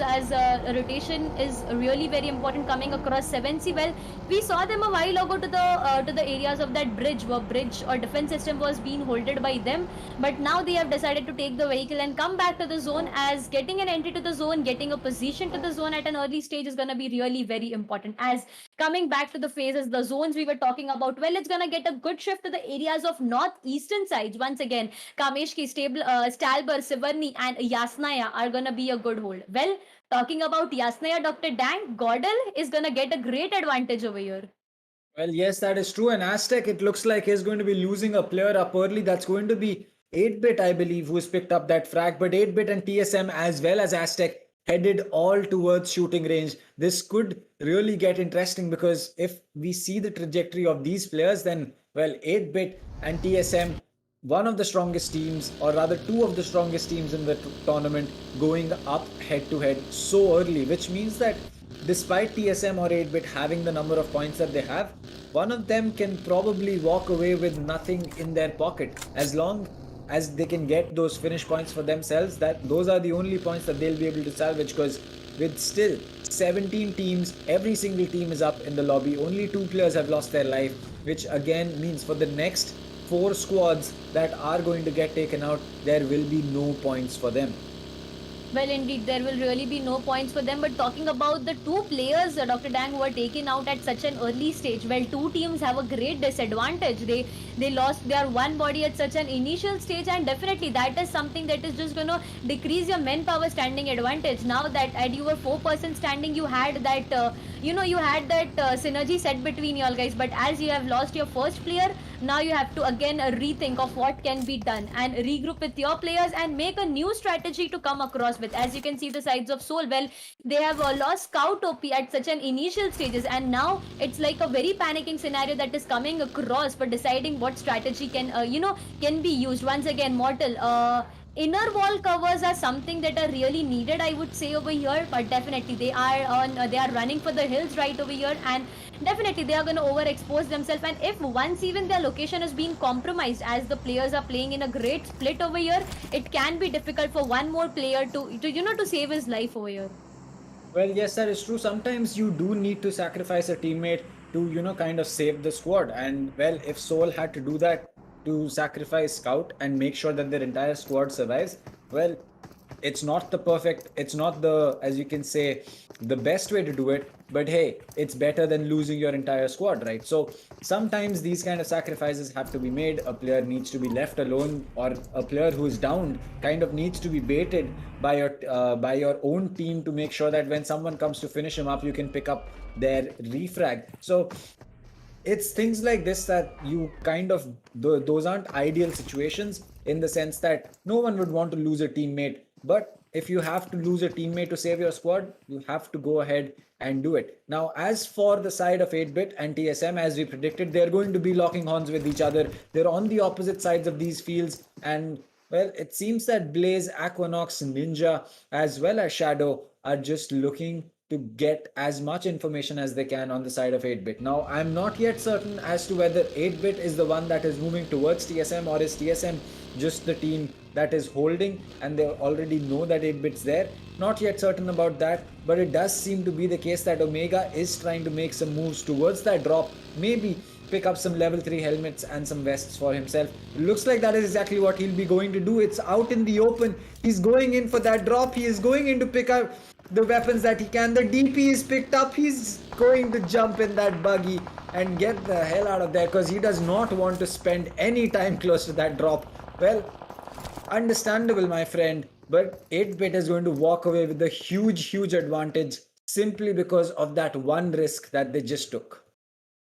rotation is really very important coming across 7C. Well, we saw them a while ago to the areas of that bridge, where bridge or defense system was being holded by them, but now they have decided to take the vehicle and come back to the zone, as getting an entry to the zone, getting a position to the zone at an early stage is going to be really very important. As coming back to the phases, the zones we were talking about, well, it's going to get a good shift to the areas of northeastern sides. Once again, Kameshki, Stalber, Sivarni and Yasnaya are going to be a good hold. Well, talking about Yasnaya, Dr. Dang, GodLike is going to get a great advantage over here. Well, yes, that is true. And AZTEC, it looks like he's going to be losing a player up early. That's going to be 8-bit, I believe, who's picked up that frag. But 8-bit and TSM as well as AZTEC headed all towards shooting range. This could really get interesting, because if we see the trajectory of these players, then, well, 8-bit and TSM, one of the strongest teams, or rather 2 of the strongest teams in the tournament, going up head to head so early, which means that despite TSM or 8-bit having the number of points that they have, one of them can probably walk away with nothing in their pocket, as long as they can get those finish points for themselves. That those are the only points that they'll be able to salvage, because with still 17 teams, every single team is up in the lobby. Only 2 players have lost their life, which again means for the next 4 squads that are going to get taken out, there will be no points for them. Well, indeed, there will really be no points for them. But talking about the two players, Dr. Dang, who were taken out at such an early stage, well, two teams have a great disadvantage. They lost their one body at such an initial stage, and definitely that is something that is just going to decrease your manpower standing advantage. Now that at your 4% standing, you had that synergy set between you all guys. But as you have lost your first player, now you have to again rethink of what can be done and regroup with your players and make a new strategy to come across with. As you can see, the sides of Seoul, well, they have lost Scout OP at such an initial stages, and now it's like a very panicking scenario that is coming across for deciding what strategy can be used. Once again, Mortal, inner wall covers are something that are really needed, I would say, over here. But definitely they are running for the hills right over here, and definitely they are going to overexpose themselves. And if once even their location is being compromised, as the players are playing in a great split over here, it can be difficult for one more player to save his life over here. Well, yes, that is true. Sometimes you do need to sacrifice a teammate to kind of save the squad. And well, if Seoul had to do that, to sacrifice Scout and make sure that their entire squad survives, well, it's not the, as you can say, the best way to do it, but hey, it's better than losing your entire squad, right? So sometimes these kind of sacrifices have to be made. A player needs to be left alone, or a player who is downed kind of needs to be baited by your own team to make sure that when someone comes to finish him up, you can pick up their refrag. So it's things like this that you kind of, those aren't ideal situations, in the sense that no one would want to lose a teammate. But if you have to lose a teammate to save your squad, you have to go ahead and do it. Now, as for the side of 8-bit and TSM, as we predicted, they're going to be locking horns with each other. They're on the opposite sides of these fields, and well, it seems that Blaze, Aquanox, Ninja, as well as Shadow are just looking to get as much information as they can on the side of 8-bit. Now, I'm not yet certain as to whether 8-bit is the one that is moving towards TSM, or is TSM just the team that is holding and they already know that 8-bit's there. Not yet certain about that, but it does seem to be the case that Omega is trying to make some moves towards that drop, maybe pick up some level 3 helmets and some vests for himself. Looks like that is exactly what he'll be going to do. It's out in the open. He's going in for that drop. He is going in to pick up the weapons that he can. The DP is picked up. He's going to jump in that buggy and get the hell out of there, because he does not want to spend any time close to that drop. Well, understandable, my friend, but 8-bit is going to walk away with a huge advantage simply because of that one risk that they just took.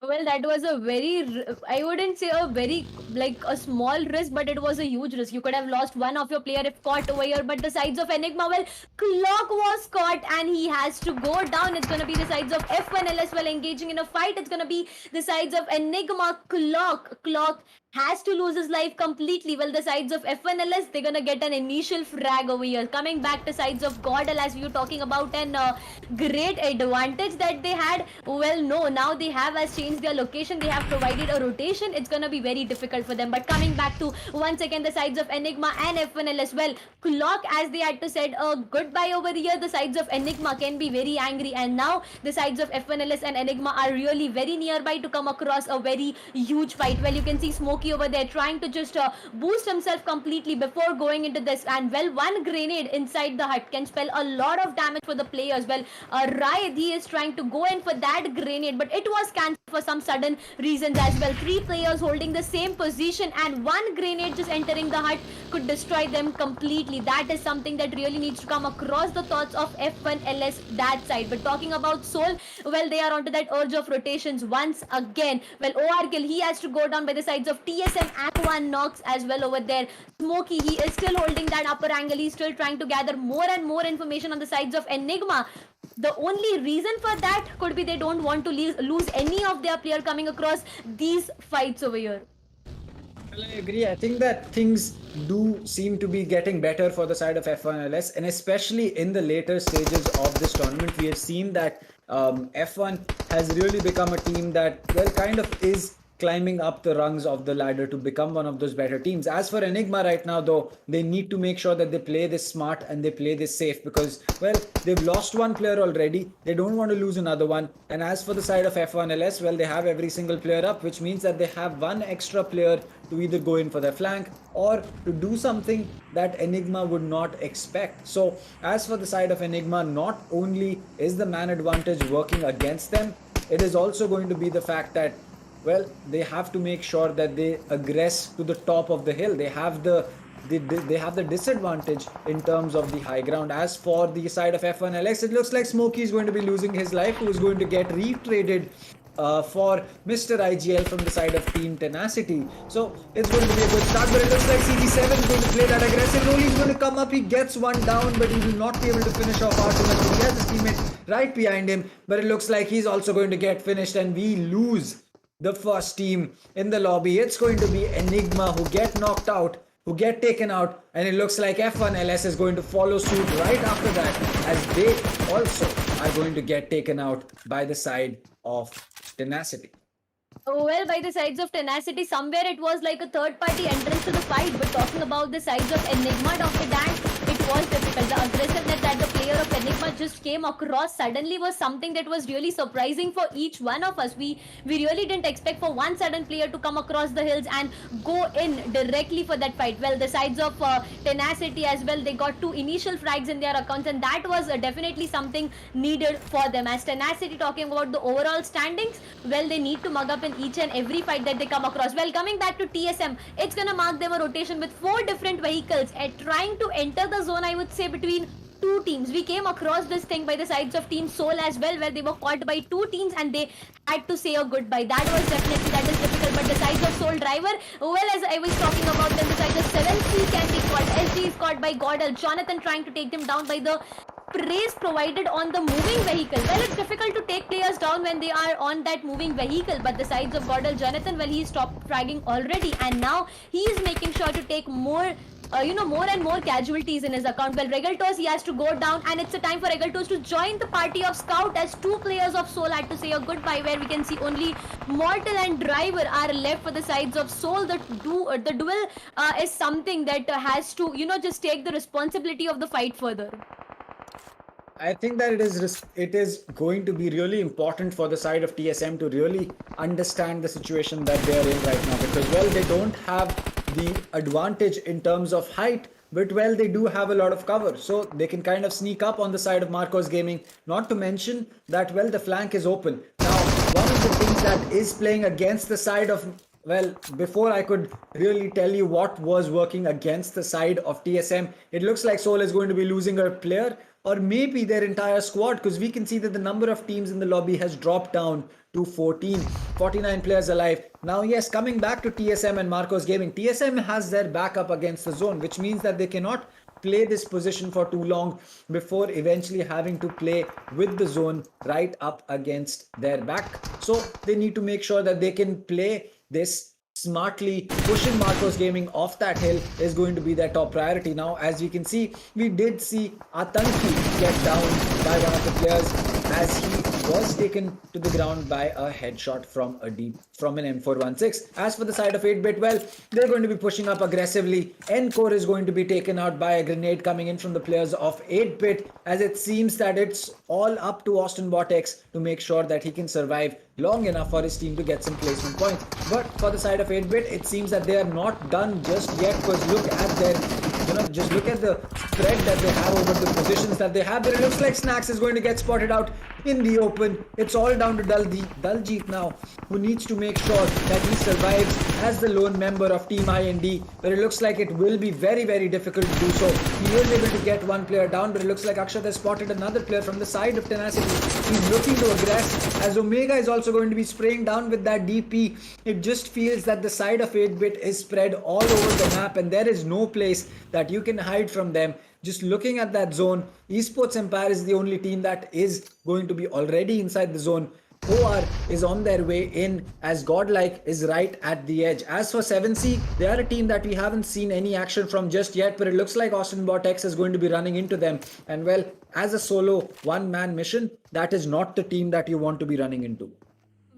Well, that was a very, I wouldn't say a very, like a small risk, but it was a huge risk. You could have lost one of your player if caught over here, but the sides of ENIGMA, well, Clock was caught and he has to go down. It's going to be the sides of F1LS while engaging in a fight. It's going to be the sides of ENIGMA. Clock has to lose his life completely. Well, the sides of F1LS, they're gonna get an initial frag over here. Coming back to sides of GodLike, as we were talking about, an great advantage that they had. Well, no, now they have changed their location. They have provided a rotation. It's gonna be very difficult for them. But coming back to once again the sides of ENIGMA and F1LS, well, Clock, as they had to said goodbye over here, the sides of ENIGMA can be very angry, and now the sides of F1LS and ENIGMA are really very nearby to come across a very huge fight. Well, you can see Smoke over there trying to just boost himself completely before going into this, and well, one grenade inside the hut can spell a lot of damage for the players. Well, Riot, he is trying to go in for that grenade, but it was cancelled for some sudden reasons as well. 3 players holding the same position, and one grenade just entering the hut could destroy them completely. That is something that really needs to come across the thoughts of F1LS that side. But talking about Seoul, well, they are onto that urge of rotations once again. Well, Orkill, he has to go down by the sides of TSM and one Nox as well over there. Smokey, he is still holding that upper angle. He's still trying to gather more and more information on the sides of ENIGMA. The only reason for that could be they don't want to lose any of their player coming across these fights over here. Well, I agree. I think that things do seem to be getting better for the side of F1LS, and especially in the later stages of this tournament, we have seen that F1 has really become a team that, well, kind of is climbing up the rungs of the ladder to become one of those better teams. As for ENIGMA right now, though, they need to make sure that they play this smart and they play this safe, because, well, they've lost one player already. They don't want to lose another one. And as for the side of F1LS, well, they have every single player up, which means that they have one extra player to either go in for their flank or to do something that Enigma would not expect. So as for the side of Enigma, not only is the man advantage working against them, it is also going to be the fact that, well, they have to make sure that they aggress to the top of the hill. They have the disadvantage in terms of the high ground. As for the side of F1LX, it looks like Smokey is going to be losing his life, who is going to get retraded for Mr. IGL from the side of Team Tenacity. So it's going to be a good start, but it looks like CG7 is going to play that aggressive role. He's going to come up, he gets one down, but he will not be able to finish off Artemis. He has his teammate right behind him, but it looks like he's also going to get finished, and we lose the first team in the lobby. It's going to be Enigma who get knocked out, who get taken out, and it looks like F1LS is going to follow suit right after that, as they also are going to get taken out by the side of Tenacity. Well, by the sides of Tenacity, somewhere it was like a third-party entrance to the fight. But talking about the sides of Enigma, Dr. Dan, it was difficult. The aggressiveness that the player of Enigma just came across suddenly was something that was really surprising for each one of us. We really didn't expect for one sudden player to come across the hills and go in directly for that fight. Well, the sides of Tenacity as well, they got 2 initial frags in their accounts, and that was definitely something needed for them. As Tenacity, talking about the overall standings, well, they need to mug up in each and every fight that they come across. Well, coming back to TSM, it's gonna mark them a rotation with 4 different vehicles trying to enter the zone, I would say, between 2 teams. We came across this thing by the sides of Team Soul as well, where they were caught by 2 teams and they had to say a goodbye. That is difficult. But the sides of Soul Driver, well, as I was talking about them, the sides of 7C can be caught. SG is caught by GodLike. Jonathan trying to take them down by the praise provided on the moving vehicle. Well, it's difficult to take players down when they are on that moving vehicle, but the sides of GodLike, Jonathan, well, he stopped fragging already, and now he is making sure to take more more and more casualties in his account. Well, Regaltos, he has to go down, and it's a time for Regaltos to join the party of Scout, as 2 players of Soul had to say a goodbye, where we can see only Mortal and Driver are left for the sides of Soul. The duel is something that has to, just take the responsibility of the fight further. I think that it is going to be really important for the side of TSM to really understand the situation that they are in right now, because, well, they don't have the advantage in terms of height, but, well, they do have a lot of cover, so they can kind of sneak up on the side of Marcos Gaming. Not to mention that, well, the flank is open. Now, one of the things that is playing against the side of, well, before I could really tell you what was working against the side of TSM, it looks like Soul is going to be losing a player, or maybe their entire squad, because we can see that the number of teams in the lobby has dropped down to 49 players alive. Now, yes, coming back to TSM and Marcos Gaming, TSM has their backup against the zone, which means that they cannot play this position for too long before eventually having to play with the zone right up against their back. So they need to make sure that they can play this smartly. Pushing Marcos Gaming off that hill is going to be their top priority. Now, as you can see, we did see Atanki get down by one of the players, as he was taken to the ground by a headshot from an M416. As for the side of 8-bit, well, they're going to be pushing up aggressively. Encore is going to be taken out by a grenade coming in from the players of 8-bit, as it seems that it's all up to AustinBotX to make sure that he can survive long enough for his team to get some placement points. But for the side of 8-bit, it seems that they are not done just yet, because look at their, just look at the spread that they have over the positions that they have there. It looks like Snacks is going to get spotted out in the open. It's all down to Daljeet now, who needs to make sure that he survives as the lone member of Team IND, but it looks like it will be very, very difficult to do so. He is able to get 1 player down, but it looks like Akshat has spotted another player from the side of Tenacity. He's looking to aggress, as Omega is also going to be spraying down with that DP. It just feels that the side of 8-bit is spread all over the map, and there is no place that you can hide from them. Just looking at that zone, Esports Empire is the only team that is going to be already inside the zone. OR is on their way in, as GodLike is right at the edge. As for 7C, they are a team that we haven't seen any action from just yet, but it looks like AustinBotX is going to be running into them. And, well, as a solo one-man mission, that is not the team that you want to be running into.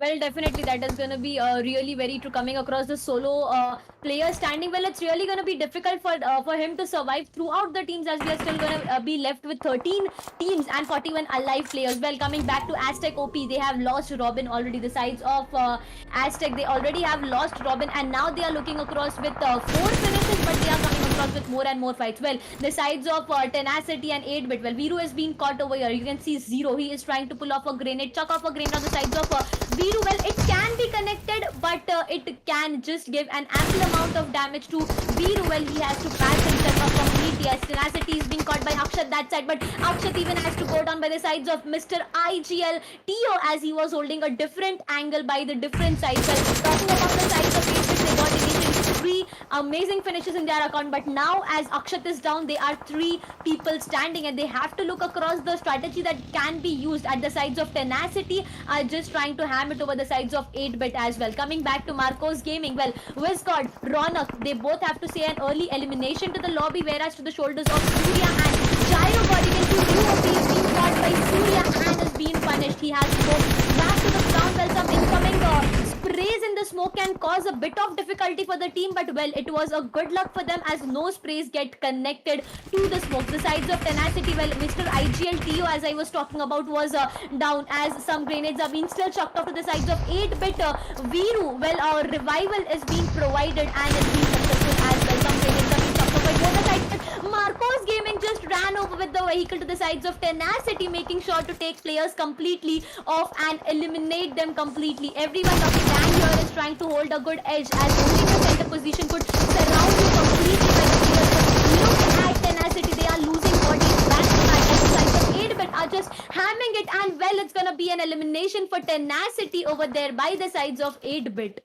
Well, definitely that is going to be really very true coming across the solo player standing. Well, it's really going to be difficult for him to survive throughout the teams, as we are still going to be left with 13 teams and 41 alive players. Well, coming back to AZTEC OP, they have lost Robin already. The sides of AZTEC, they already have lost Robin, and now they are looking across with 4 finishes, but they are coming across with more and more fights. Well, the sides of Tenacity and 8-bit. Well, Viru is being caught over here. You can see Zero. He is trying to pull off a grenade, chuck off a grenade on the sides of Viru. Well, it can be connected, but it can just give an ample amount of damage to Viru. Well, he has to patch himself up completely as Tenacity is being caught by Akshat that side, but Akshat even has to go down by the sides of Mr. IGL Tio, as he was holding a different angle by the different sides. Well, talking about the sides of 8-bit, they got initially 3 amazing finishes in their account, but now as Akshat is down, there are 3 people standing, and they have to look across the strategy that can be used at the sides of Tenacity, just trying to ham it over the sides of 8-bit as well. Coming back to Marcos Gaming, well, Wizgod, Ronak, they both have to say an early elimination to the lobby, whereas to the shoulders of Surya and Gyro God, you can see UOP is being shot by Surya and is being punished. He has to go back to the ground. Well, some incoming sprays in the smoke can cause a bit of difficulty for the team, but well, it was a good luck for them as no sprays get connected to the smoke. The sides of Tenacity, well, Mr. IGL TO, as I was talking about, was down as some grenades are being still chucked off to the sides of 8-bit Viru. Well, our revival is being provided and is being successful as well. Some grenades are being chucked off by both the sides, but Marcos Gaming just ran over with the vehicle to the sides of Tenacity, making sure to take players completely off and eliminate them completely. Everyone of the gang here is trying to hold a good edge, as only the center position could surround you completely by the players. But look at Tenacity, they are losing bodies back to back, and the sides of 8-bit are just hamming it, and well, it's gonna be an elimination for Tenacity over there by the sides of 8-bit.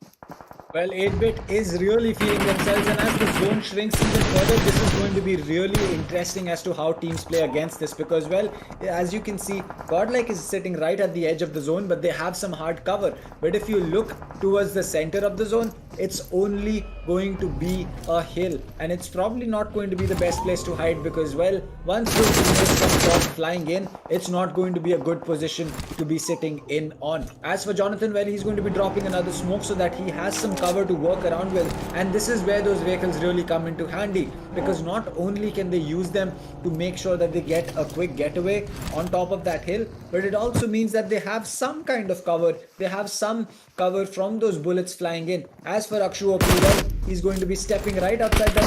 Well, 8-bit is really feeling themselves, and as the zone shrinks even further, this is going to be really interesting as to how teams play against this, because, well, as you can see, GodLike is sitting right at the edge of the zone, but they have some hard cover. But if you look towards the center of the zone, it's only going to be a hill, and it's probably not going to be the best place to hide, because, well, once those teammates come flying in, it's not going to be a good position to be sitting in on. As for Jonathan, well, he's going to be dropping another smoke so that he has some cover to work around with, and this is where those vehicles really come into handy, because not only can they use them to make sure that they get a quick getaway on top of that hill, but it also means that they have some kind of cover. They have some cover from those bullets flying in. As for Akshu OP, well, he's going to be stepping right outside that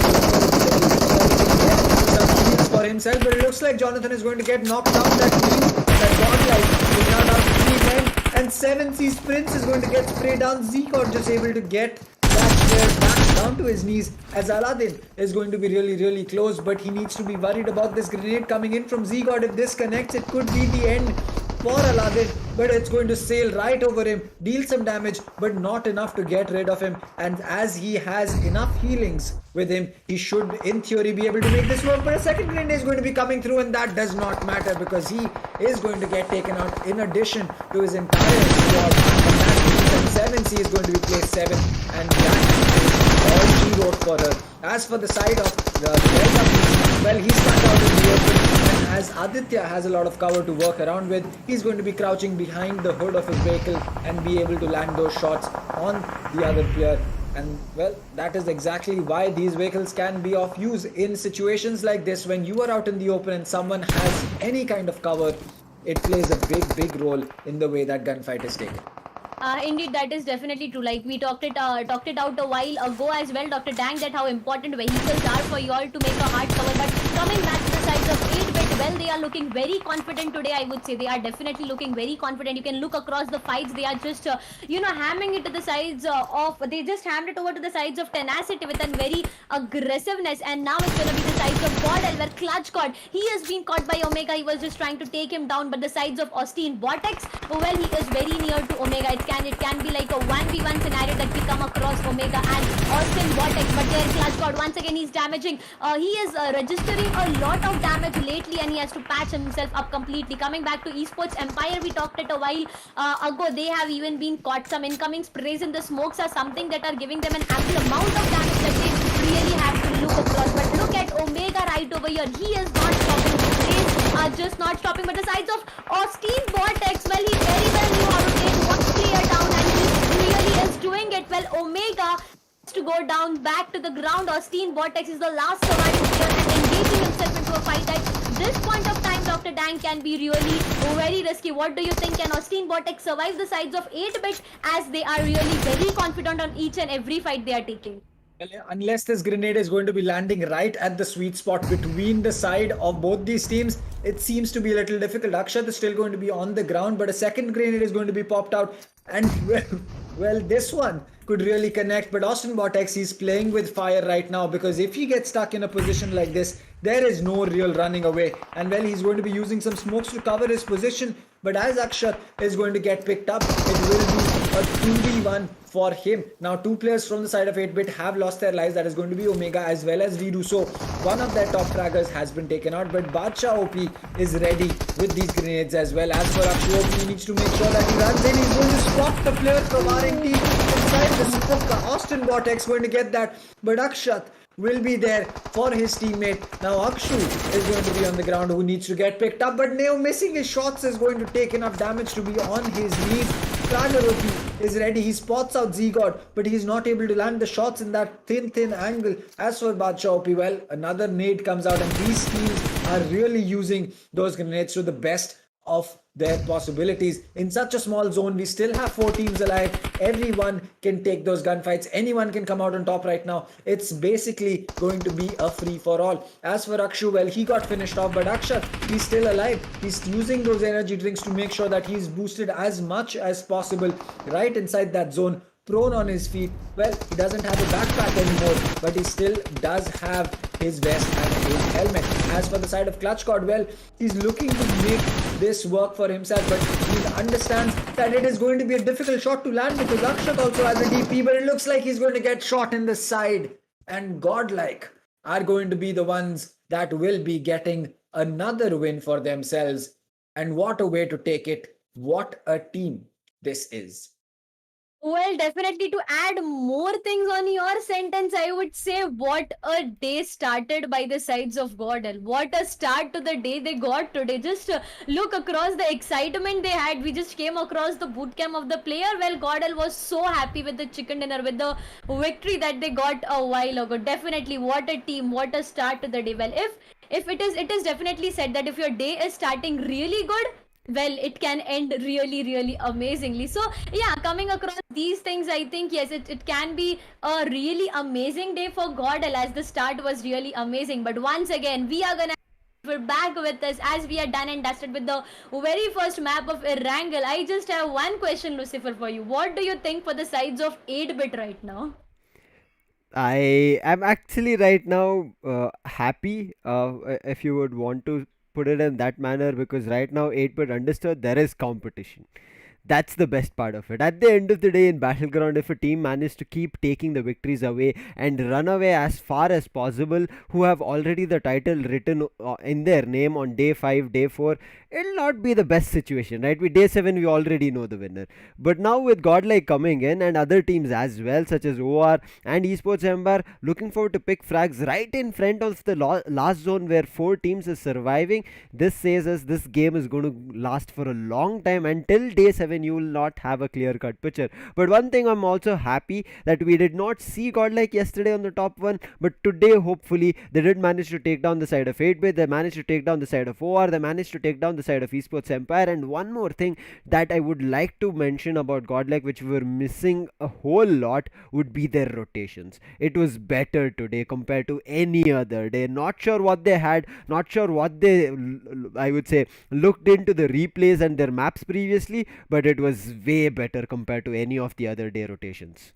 for himself, but it looks like Jonathan is going to get knocked down. That GodLike is now down to 3 men, and 7C's Prince is going to get sprayed down. Zekor just able to get that player back down to his knees, as Aladdin is going to be really close, but he needs to be worried about this grenade coming in from Zegod. If this connects, it could be the end for Aladdin, but it's going to sail right over him, deal some damage, but not enough to get rid of him. And as he has enough healings with him, he should in theory be able to make this work. But a second grenade is going to be coming through, and that does not matter, because he is going to get taken out in addition to his entire squad. And that means that 7C is going to be placed 7, and that all she wrote for her. As for the side of the Delta, well, he's stuck out in the open, and as Aditya has a lot of cover to work around with, he's going to be crouching behind the hood of his vehicle and be able to land those shots on the other player. And well, that is exactly why these vehicles can be of use in situations like this. When you are out in the open and someone has any kind of cover, it plays a big role in the way that gunfight is taken. Indeed, that is definitely true. Like we talked it out a while ago as well, Dr. Dang, that how important vehicles are for you all to make a hard cover. But coming back to the sides of 8-bit, well, they are looking very confident today. I would say they are definitely looking very confident. You can look across the fights. They are just hamming it to the sides they just hammed it over to the sides of Tenacity with a very aggressiveness. And now it's gonna be the sides of GodLike, where Clutch God, he has been caught by Omega. He was just trying to take him down, but the sides of Austin Vortex, well, he is very near to Omega. It can be like a 1v1 scenario that we come across Omega and Austin Vortex, but there Clutch God, once again he's damaging. He is registering a lot of damage lately, and he has to patch himself up completely. Coming back to Esports Empire, we talked it a while ago. They have even been caught. Some incoming sprays in the smokes are something that are giving them an ample amount of damage that they really have to look across. But look at Omega right over here. He is not stopping. The sprays are just not stopping. But the sides of Austin Vortex, well, he very well knew how to take one player down, and go down back to the ground. Austin Vortex is the last surviving player and engaging himself into a fight at this point of time. Dr. Dang can be really very risky. What do you think? Can Austin Vortex survive the sides of 8-bit, as they are really very confident on each and every fight they are taking? Well, yeah, unless this grenade is going to be landing right at the sweet spot between the side of both these teams, it seems to be a little difficult. Akshat is still going to be on the ground, but a second grenade is going to be popped out. And well, this one could really connect. But Austin Vortex, he's playing with fire right now, because if he gets stuck in a position like this, there is no real running away. And well, he's going to be using some smokes to cover his position. But as Akshat is going to get picked up, it will be a 2v1 for him. Now, two players from the side of 8-bit have lost their lives. That is going to be Omega as well as Redo. So one of their top fraggers has been taken out, but Badshah OP is ready with these grenades as well. As for Akshu OP, he needs to make sure that he runs in. He's going to spot the player from RNT inside the smoke. Austin Vortex going to get that, but Akshat will be there for his teammate. Now Akshu is going to be on the ground, who needs to get picked up, but Neo missing his shots is going to take enough damage to be on his lead. Fragger OP is ready. He spots out Z-God, but he's not able to land the shots in that thin angle. As for Badshah OP, well, another nade comes out, and these teams are really using those grenades to the best of their possibilities. In such a small zone, we still have 4 teams alive. Everyone can take those gunfights. Anyone can come out on top right now. It's basically going to be a free-for-all. As for Akshu, well, he got finished off, but Akshat, he's still alive. He's using those energy drinks to make sure that he's boosted as much as possible right inside that zone, prone on his feet. Well, he doesn't have a backpack anymore, but he still does have his vest and his helmet. As for the side of ClutchCord, well, he's looking to make this work for himself, but he understands that it is going to be a difficult shot to land, because Akshat also has a DP, but it looks like he's going to get shot in the side. And GodLike are going to be the ones that will be getting another win for themselves. And what a way to take it. What a team this is. Well, definitely, to add more things on your sentence, I would say what a day started by the sides of Godel. What a start to the day they got today. Just look across the excitement they had. We just came across the bootcamp of the player. Well, Godel was so happy with the chicken dinner, with the victory that they got a while ago. Definitely, what a team, what a start to the day. Well, if it is definitely said that if your day is starting really good, well, it can end really amazingly. So yeah, coming across these things, I think yes, it can be a really amazing day for Godel, as the start was really amazing. But once again, we're back with us, as we are done and dusted with the very first map of Erangel. I just have one question, Lucifer, for you. What do you think for the sides of 8-bit right now? I am actually right now happy, if you would want to put it in that manner, because right now 8-bit understood there is competition. That's the best part of it. At the end of the day, in Battleground, if a team managed to keep taking the victories away and run away as far as possible, who have already the title written in their name on day 5, day 4, it'll not be the best situation, right? With day 7, we already know the winner. But now with GodLike coming in and other teams as well, such as OR and Esports Empire, looking forward to pick frags right in front of the last zone where 4 teams is surviving, this says us this game is going to last for a long time. Until day 7, you will not have a clear-cut picture. But one thing, I'm also happy that we did not see GodLike yesterday on the top 1, but today hopefully they did manage to take down the side of 8-bit, they managed to take down the side of OR, they managed to take down the side of Esports Empire. And one more thing that I would like to mention about GodLike, which we were missing a whole lot, would be their rotations. It was better today compared to any other day. Not sure what they had, not sure what they, I would say, looked into the replays and their maps previously, but it was way better compared to any of the other day rotations.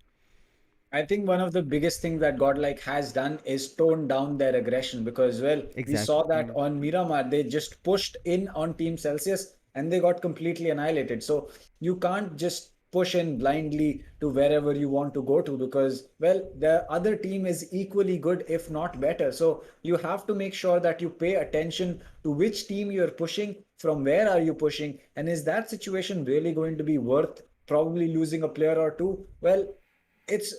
I think one of the biggest things that GodLike has done is tone down their aggression, because, well, we saw that on Miramar. They just pushed in on Team Celsius and they got completely annihilated. So you can't just push in blindly to wherever you want to go to, because, well, the other team is equally good, if not better. So you have to make sure that you pay attention to which team you're pushing, from where are you pushing, and is that situation really going to be worth probably losing a player or two? Well,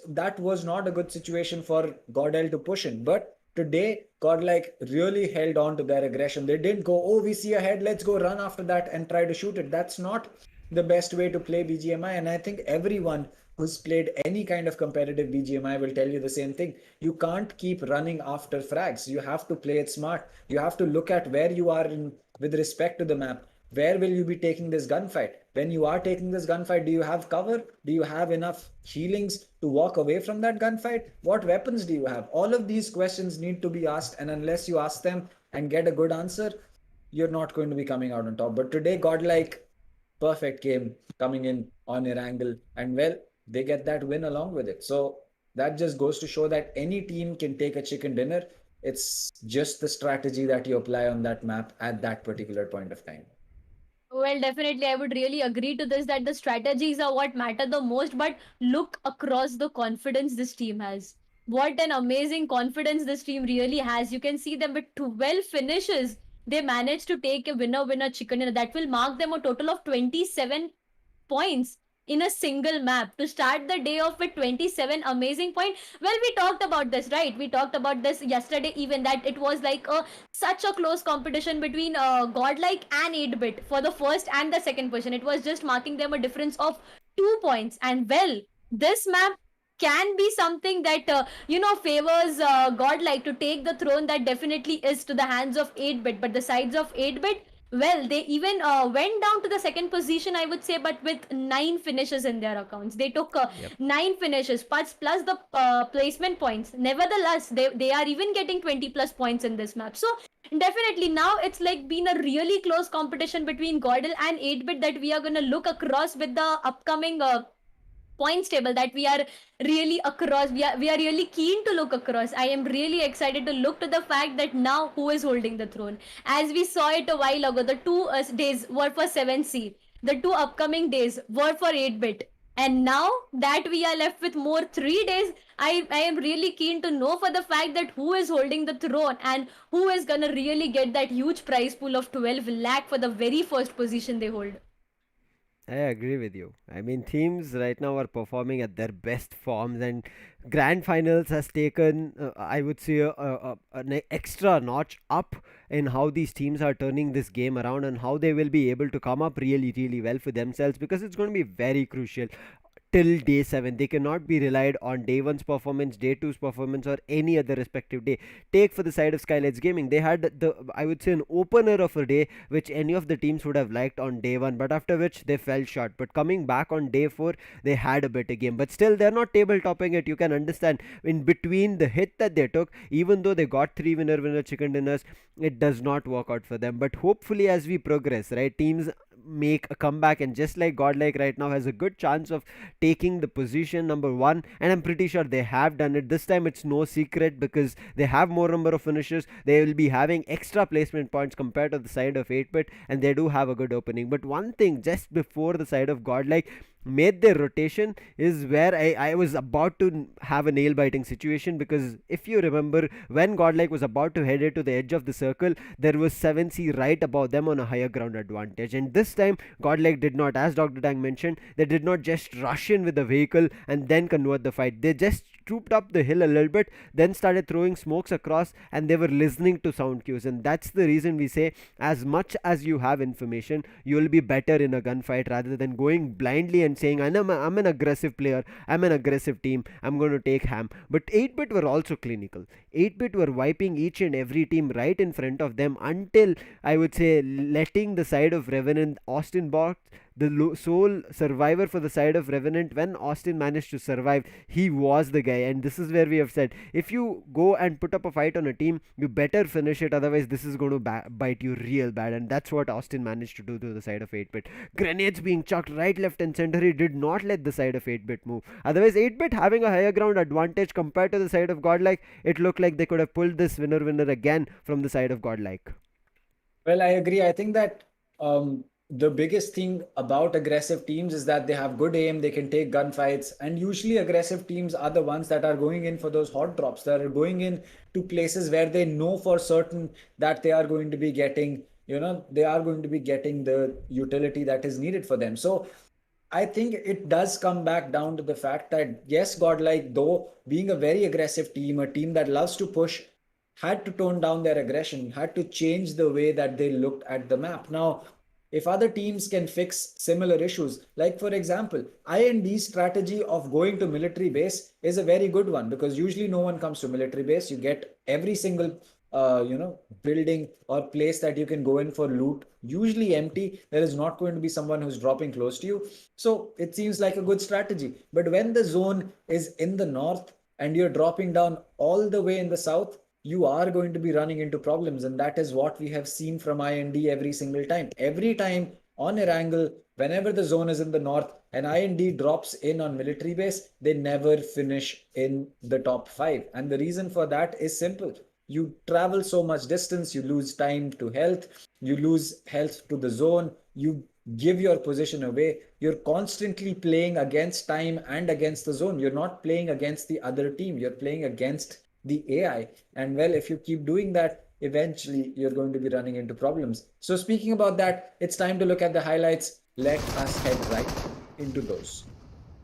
that was not a good situation for Godel to push in. But today, GodLike really held on to their aggression. They didn't go, oh, we see a head, let's go run after that and try to shoot it. That's not the best way to play BGMI. And I think everyone who's played any kind of competitive BGMI will tell you the same thing. You can't keep running after frags. You have to play it smart. You have to look at where you are in with respect to the map. Where will you be taking this gunfight? When you are taking this gunfight, do you have cover? Do you have enough healings to walk away from that gunfight? What weapons do you have? All of these questions need to be asked, and unless you ask them and get a good answer, you're not going to be coming out on top. But today, GodLike, perfect game coming in on Erangel, and well, they get that win along with it. So that just goes to show that any team can take a chicken dinner. It's just the strategy that you apply on that map at that particular point of time. Well, definitely, I would really agree to this that the strategies are what matter the most. But look across the confidence this team has. What an amazing confidence this team really has. You can see them with 12 finishes. They managed to take a winner chicken dinner. That will mark them a total of 27 points in a single map to start the day off with 27 amazing points. Well, we talked about this, right? We talked about this yesterday even, that it was like a such a close competition between GodLike and 8-bit for the first and the second position. It was just marking them a difference of 2 points. And well, this map can be something that favors GodLike to take the throne that definitely is to the hands of 8-bit. But the sides of 8-bit, well, they even went down to the second position, I would say, but with 9 finishes in their accounts. They took Yep. 9 finishes plus the placement points. Nevertheless, they are even getting 20 plus points in this map. So definitely now it's like been a really close competition between Gordel and 8-bit that we are going to look across with the upcoming points table that we are really across. We are really keen to look across. I am really excited to look to the fact that now who is holding the throne. As we saw it a while ago, the two days were for 7C, the two upcoming days were for 8-bit, and now that we are left with more 3 days, I am really keen to know for the fact that who is holding the throne and who is gonna really get that huge prize pool of 12 lakh for the very first position they hold. I agree with you. I mean, teams right now are performing at their best forms, and grand finals has taken, I would say, an extra notch up in how these teams are turning this game around and how they will be able to come up really, really well for themselves, because it's going to be very crucial till day 7. They cannot be relied on day 1's performance, day 2's performance, or any other respective day. Take for the side of SKYLIGHTZ Gaming, they had the, I would say, an opener of a day which any of the teams would have liked on day 1, but after which they fell short. But coming back on day 4, they had a better game, but still they're not table topping it. You can understand, in between the hit that they took, even though they got 3 winner chicken dinners, it does not work out for them. But hopefully as we progress, right, teams make a comeback, and just like GodLike right now has a good chance of taking the position number 1, and I'm pretty sure they have done it this time. It's no secret, because they have more number of finishers, they will be having extra placement points compared to the side of 8-bit, and they do have a good opening. But one thing just before the side of GodLike made their rotation is where I was about to have a nail biting situation, because if you remember, when GodLike was about to head it to the edge of the circle, there was 7C right above them on a higher ground advantage, and this time GodLike did not, as Dr. Dang mentioned, they did not just rush in with the vehicle and then convert the fight. They just trooped up the hill a little bit, then started throwing smokes across, and they were listening to sound cues. And that's the reason we say, as much as you have information, you will be better in a gunfight rather than going blindly and saying, I'm an aggressive player, I'm an aggressive team, I'm going to take ham. But 8-bit were also clinical. 8-bit were wiping each and every team right in front of them, until, I would say, letting the side of Revenant, Austin Box, the sole survivor for the side of Revenant. When Austin managed to survive, he was the guy. And this is where we have said, if you go and put up a fight on a team, you better finish it, otherwise this is going to bite you real bad. And that's what Austin managed to do to the side of 8-bit. Grenades being chucked right, left and center, he did not let the side of 8-bit move. Otherwise, 8-bit having a higher ground advantage compared to the side of GodLike, it looked like they could have pulled this winner again from the side of GodLike. Well, I agree. I think that the biggest thing about aggressive teams is that they have good aim, they can take gunfights, and usually aggressive teams are the ones that are going in for those hot drops, that are going in to places where they know for certain that they are going to be getting, they are going to be getting the utility that is needed for them. So I think it does come back down to the fact that, yes, GodLike, though being a very aggressive team, a team that loves to push, had to tone down their aggression, had to change the way that they looked at the map. Now, if other teams can fix similar issues, like for example, IND's strategy of going to military base is a very good one, because usually no one comes to military base. You get every single building or place that you can go in for loot usually empty. There is not going to be someone who's dropping close to you, so it seems like a good strategy. But when the zone is in the north and you're dropping down all the way in the south, you are going to be running into problems. And that is what we have seen from IND every single time. Every time on Erangel, whenever the zone is in the north and IND drops in on military base, they never finish in the top 5. And the reason for that is simple. You travel so much distance, you lose time to health, you lose health to the zone, you give your position away. You're constantly playing against time and against the zone. You're not playing against the other team, you're playing against the AI. And well, if you keep doing that, eventually you're going to be running into problems. So speaking about that, it's time to look at the highlights. Let us head right into those.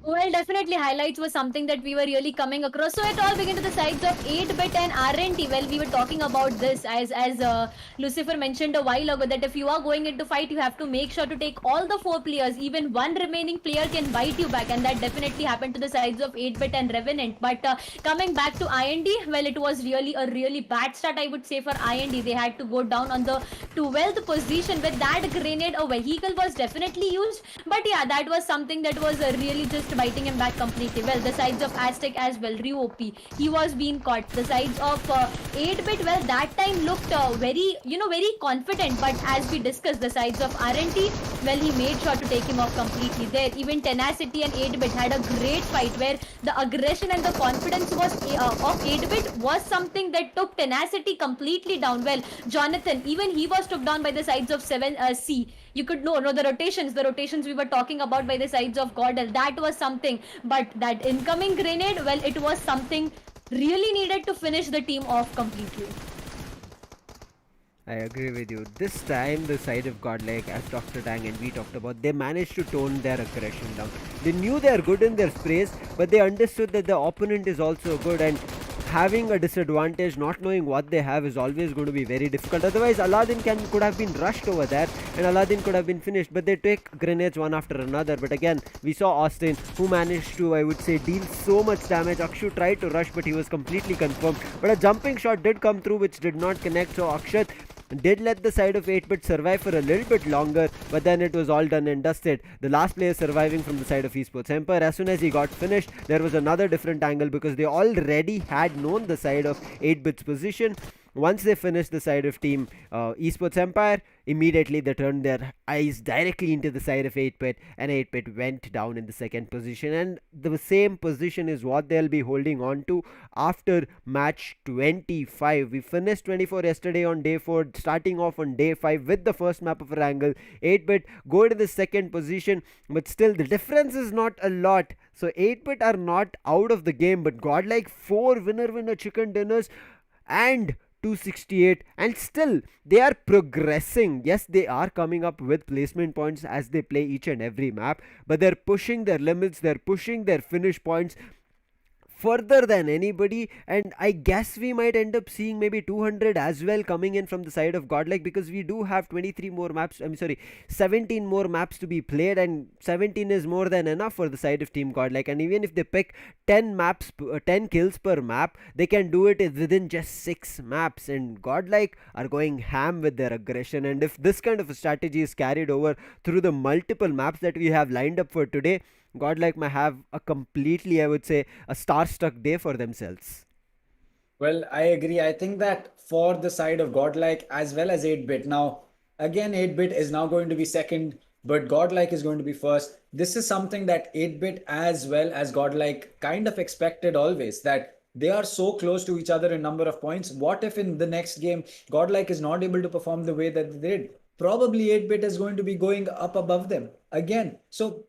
Well, definitely highlights was something that we were really coming across. So it all began to the sides of 8-bit and RNT. Well, we were talking about this as Lucifer mentioned a while ago, that if you are going into fight, you have to make sure to take all the 4 players. Even one remaining player can bite you back, and that definitely happened to the sides of 8-bit and Revenant. But coming back to IND, well, it was really a really bad start, I would say, for IND. They had to go down on the 12th position. With that grenade, a vehicle was definitely used. But yeah, that was something that was really just biting him back completely. Well, the sides of AZTEC as well, OP, he was being caught. The sides of 8-bit, well, that time looked very confident. But as we discussed, the sides of RNT, well, he made sure to take him off completely there. Even TENACITY and 8-bit had a great fight where the aggression and the confidence was of 8-bit was something that took TENACITY completely down. Well, Jonathan, even he was took down by the sides of 7C. You could know the rotations we were talking about by the sides of GodLike, that was something. But that incoming grenade, well, it was something really needed to finish the team off completely. I agree with you. This time, the side of GodLike, as Dr. Tang and we talked about, they managed to tone their aggression down. They knew they are good in their sprays, but they understood that the opponent is also good, and having a disadvantage, not knowing what they have, is always going to be very difficult. Otherwise, Aladdin could have been rushed over there, and Aladdin could have been finished. But they take grenades one after another. But again, we saw Austin, who managed to, I would say, deal so much damage. Akshu tried to rush, but he was completely confirmed. But a jumping shot did come through, which did not connect. So Akshat did let the side of 8-bit survive for a little bit longer, but then it was all done and dusted. The last player surviving from the side of Esports Empire, as soon as he got finished, there was another different angle, because they already had known the side of 8-bit's position. Once they finished the side of team Esports Empire, immediately they turned their eyes directly into the side of 8-bit, and 8-bit went down in the second position, and the same position is what they'll be holding on to after match 25. We finished 24 yesterday on day 4, starting off on day 5 with the first map of Erangel. 8-bit go to the second position, but still the difference is not a lot. So 8-bit are not out of the game, but GodLike 4 winner chicken dinners and 268, and still they are progressing. Yes, they are coming up with placement points as they play each and every map, but they're pushing their limits, they're pushing their finish points further than anybody, and I guess we might end up seeing maybe 200 as well coming in from the side of GodLike, because we do have 17 more maps to be played, and 17 is more than enough for the side of Team GodLike. And even if they pick 10 kills per map, they can do it within just 6 maps, and GodLike are going ham with their aggression. And if this kind of a strategy is carried over through the multiple maps that we have lined up for today, GodLike may have a completely, I would say, a star-struck day for themselves. Well, I agree. I think that for the side of GodLike as well as 8-bit, now, again, 8-bit is now going to be second, but GodLike is going to be first. This is something that 8-bit as well as GodLike kind of expected always, that they are so close to each other in number of points. What if in the next game, GodLike is not able to perform the way that they did? Probably 8-bit is going to be going up above them again. So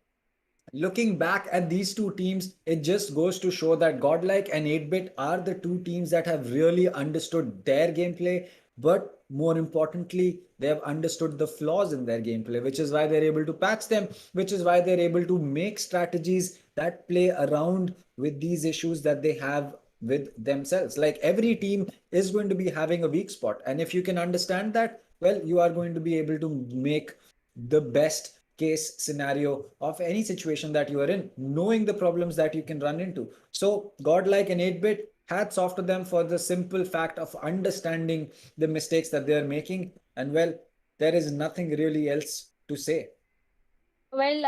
looking back at these two teams, it just goes to show that GodLike and 8-bit are the two teams that have really understood their gameplay, but more importantly, they have understood the flaws in their gameplay, which is why they're able to patch them, which is why they're able to make strategies that play around with these issues that they have with themselves. Like, every team is going to be having a weak spot, and if you can understand that, well, you are going to be able to make the best case scenario of any situation that you are in, knowing the problems that you can run into. So GodLike and 8-bit, hats off to them for the simple fact of understanding the mistakes that they are making. And well, there is nothing really else to say. Well,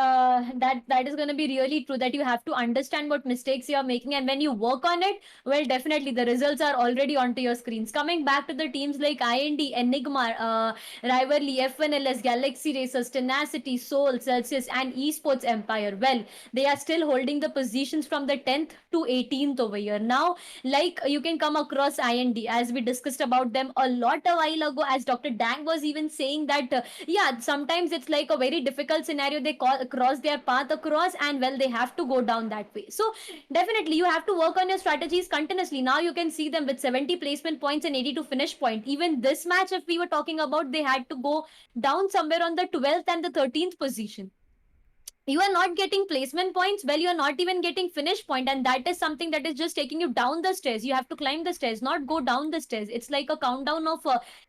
that is going to be really true, that you have to understand what mistakes you are making, and when you work on it, well, definitely the results are already onto your screens. Coming back to the teams like IND, Enigma, Rivalry, FNLS, Galaxy Racers, Tenacity, Soul, Celsius, and Esports Empire. Well, they are still holding the positions from the 10th to 18th over here. Now, like you can come across IND, as we discussed about them a lot a while ago, as Dr. Dang was even saying that yeah, sometimes it's like a very difficult scenario they cross their path across, and well, they have to go down that way. So definitely you have to work on your strategies continuously. Now you can see them with 70 placement points and 82 finish point. Even this match, if we were talking about, they had to go down somewhere on the 12th and the 13th position. You are not getting placement points, well, you are not even getting finish point, and that is something that is just taking you down the stairs. You have to climb the stairs, not go down the stairs. It's like a countdown of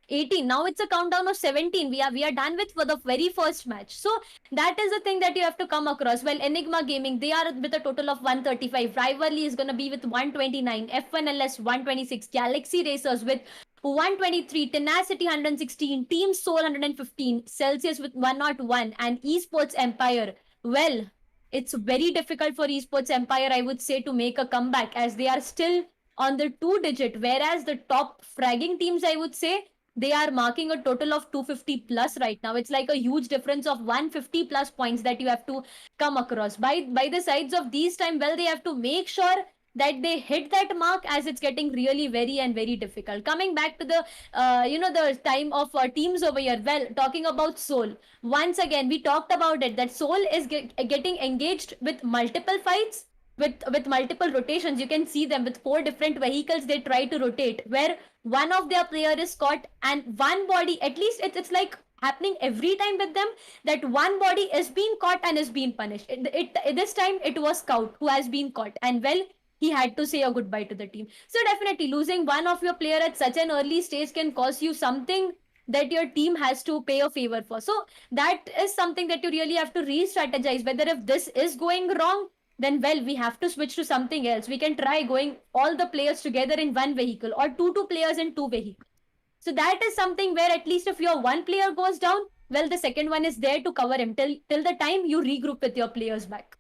18. Now it's a countdown of 17. We are done with for the very first match. So that is the thing that you have to come across. Well, Enigma Gaming, they are with a total of 135. Rivalry is going to be with 129. FNLS 126. Galaxy Racers with 123, Tenacity 116, Team Soul 115, Celsius with 101, and Esports Empire, well, it's very difficult for Esports Empire, I would say, to make a comeback, as they are still on the 2 digit, whereas the top fragging teams, I would say, they are marking a total of 250 plus right now. It's like a huge difference of 150 plus points that you have to come across. By the sides of these time, well, they have to make sure that they hit that mark, as it's getting really very and very difficult. Coming back to the the time of teams over here, well, talking about Soul, once again we talked about it, that Soul is getting engaged with multiple fights, with multiple rotations. You can see them with 4 different vehicles they try to rotate, where one of their player is caught, and one body, at least it's like happening every time with them, that one body is being caught and is being punished. This time it was Scout who has been caught, and well, he had to say a goodbye to the team. So definitely losing one of your player at such an early stage can cost you something that your team has to pay a favor for. So that is something that you really have to re-strategize. Whether if this is going wrong, then well, we have to switch to something else. We can try going all the players together in one vehicle, or two players in two vehicles. So that is something where at least if your one player goes down, well, the second one is there to cover him till the time you regroup with your players back.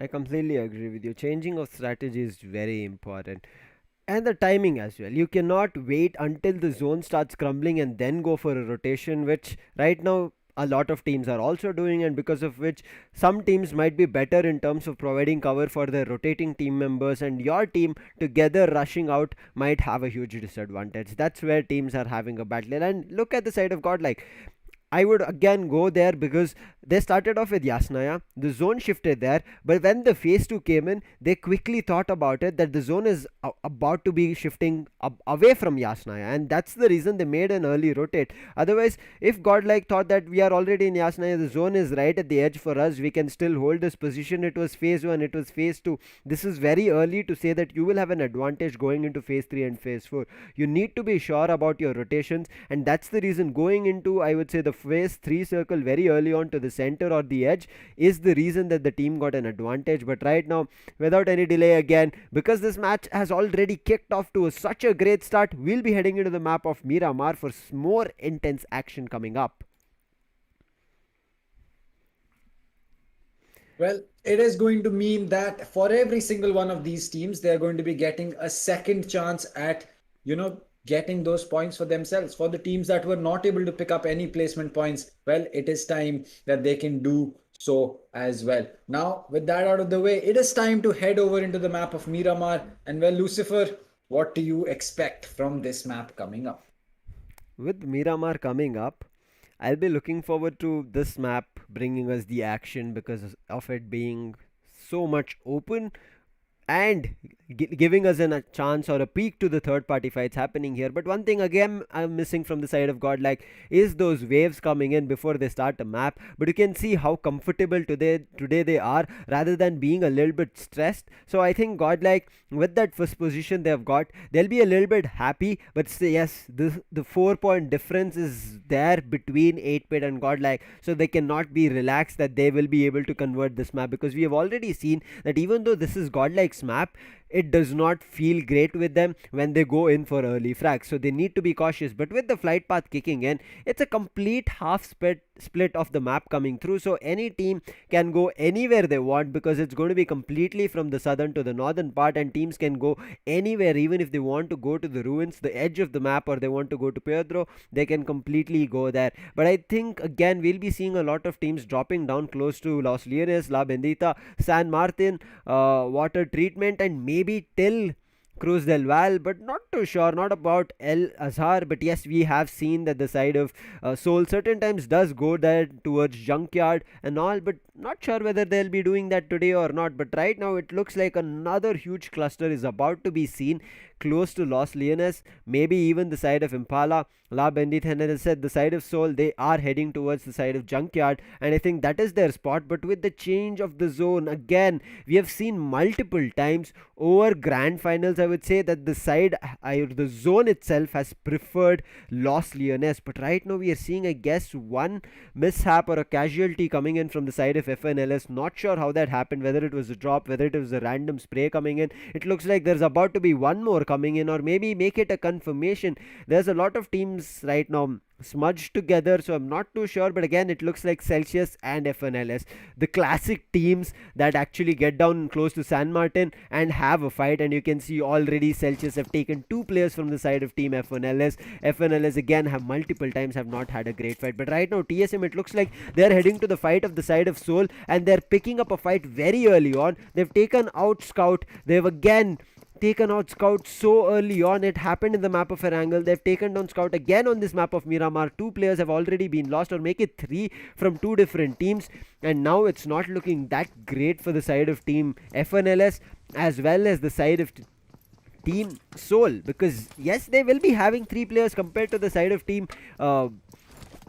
I completely agree with you. Changing of strategy is very important. And the timing as well. You cannot wait until the zone starts crumbling and then go for a rotation, which right now a lot of teams are also doing, and because of which some teams might be better in terms of providing cover for their rotating team members, and your team together rushing out might have a huge disadvantage. That's where teams are having a battle. And look at the side of GodLike. I would again go there because they started off with Yasnaya, the zone shifted there, but when the phase 2 came in, they quickly thought about it that the zone is about to be shifting away from Yasnaya, and that's the reason they made an early rotate. Otherwise, if Godlike thought that we are already in Yasnaya, the zone is right at the edge for us, we can still hold this position. It was phase 1, it was phase 2. This is very early to say that you will have an advantage going into phase 3 and phase 4. You need to be sure about your rotations, and that's the reason going into, I would say, the phase 3 circle very early on to the center or the edge is the reason that the team got an advantage. But right now, without any delay again, because this match has already kicked off to such a great start, we'll be heading into the map of Miramar for more intense action coming up. Well, it is going to mean that for every single one of these teams, they're going to be getting a second chance at, getting those points for themselves. For the teams that were not able to pick up any placement points, well, it is time that they can do so as well. Now, with that out of the way, it is time to head over into the map of Miramar. And well, Lucifer, what do you expect from this map coming up? With Miramar coming up, I'll be looking forward to this map bringing us the action because of it being so much open. and giving us a chance or a peek to the third party fights happening here. But one thing again I'm missing from the side of GodLike is those waves coming in before they start a map. But you can see how comfortable today they are, rather than being a little bit stressed. So I think GodLike, with that first position they've got, they'll be a little bit happy. But yes, the 4 point difference is there between 8-bit and GodLike, so they cannot be relaxed that they will be able to convert this map, because we have already seen that even though this is GodLike's map, it does not feel great with them when they go in for early frags, so they need to be cautious. But with the flight path kicking in, it's a complete half split of the map coming through, so any team can go anywhere they want, because it's going to be completely from the southern to the northern part, and teams can go anywhere. Even if they want to go to the ruins, the edge of the map, or they want to go to Pedro, they can completely go there. But I think again we'll be seeing a lot of teams dropping down close to Los Leones, La Bendita, San Martin, water treatment, and maybe till Cruz del Val, but not too sure, not about El Azhar. But yes, we have seen that the side of Seoul certain times does go there towards Junkyard and all, but not sure whether they'll be doing that today or not. But right now it looks like another huge cluster is about to be seen close to Los Leones, maybe even the side of Impala, La Bendita, and as I said, the side of Seoul, they are heading towards the side of Junkyard, and I think that is their spot. But with the change of the zone, again, we have seen multiple times over grand finals, I would say that the zone itself has preferred Los Leones. But right now we are seeing, I guess, one mishap or a casualty coming in from the side of FNLS. Not sure how that happened, whether it was a drop, whether it was a random spray coming in. It looks like there's about to be one more coming in, or maybe make it a confirmation. There's a lot of teams right now smudged together, so I'm not too sure. But again, it looks like Celsius and FNLS, the classic teams that actually get down close to San Martin and have a fight. And you can see already Celsius have taken 2 players from the side of team FNLS. FNLS again have multiple times have not had a great fight, but right now TSM, it looks like they're heading to the fight of the side of Seoul, and they're picking up a fight very early on. They've taken out Scout, they've again taken out Scout so early on. It happened in the map of Erangel. They've taken down Scout again on this map of Miramar. 2 players have already been lost, or make it 3 from 2 different teams. And now it's not looking that great for the side of team FNLS as well as the side of team Seoul, because yes, they will be having 3 players compared to the side of team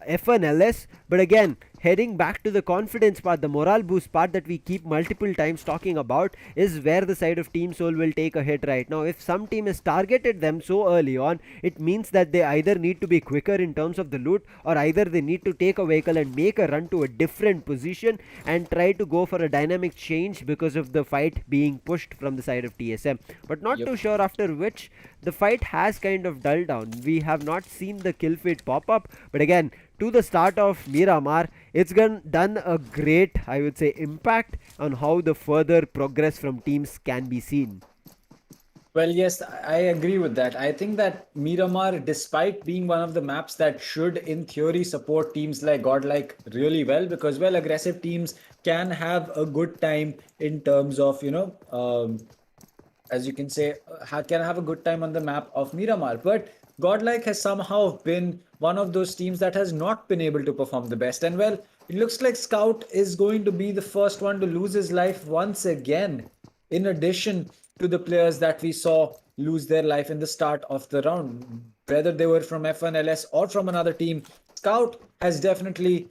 FNLS. But again, heading back to the confidence part, the morale boost part that we keep multiple times talking about, is where the side of Team Seoul will take a hit right now. If some team has targeted them so early on, it means that they either need to be quicker in terms of the loot, or either they need to take a vehicle and make a run to a different position and try to go for a dynamic change because of the fight being pushed from the side of TSM. But not too sure, after which the fight has kind of dulled down. We have not seen the kill feed pop up, but again, to the start of Miramar, it's done a great, I would say, impact on how the further progress from teams can be seen. Well, yes, I agree with that. I think that Miramar, despite being one of the maps that should, in theory, support teams like GodLike really well, because, well, aggressive teams can have a good time in terms of, as you can say, can have a good time on the map of Miramar. But GodLike has somehow been one of those teams that has not been able to perform the best. And well, it looks like Scout is going to be the first one to lose his life once again, in addition to the players that we saw lose their life in the start of the round. Whether they were from FNLS or from another team, Scout has definitely,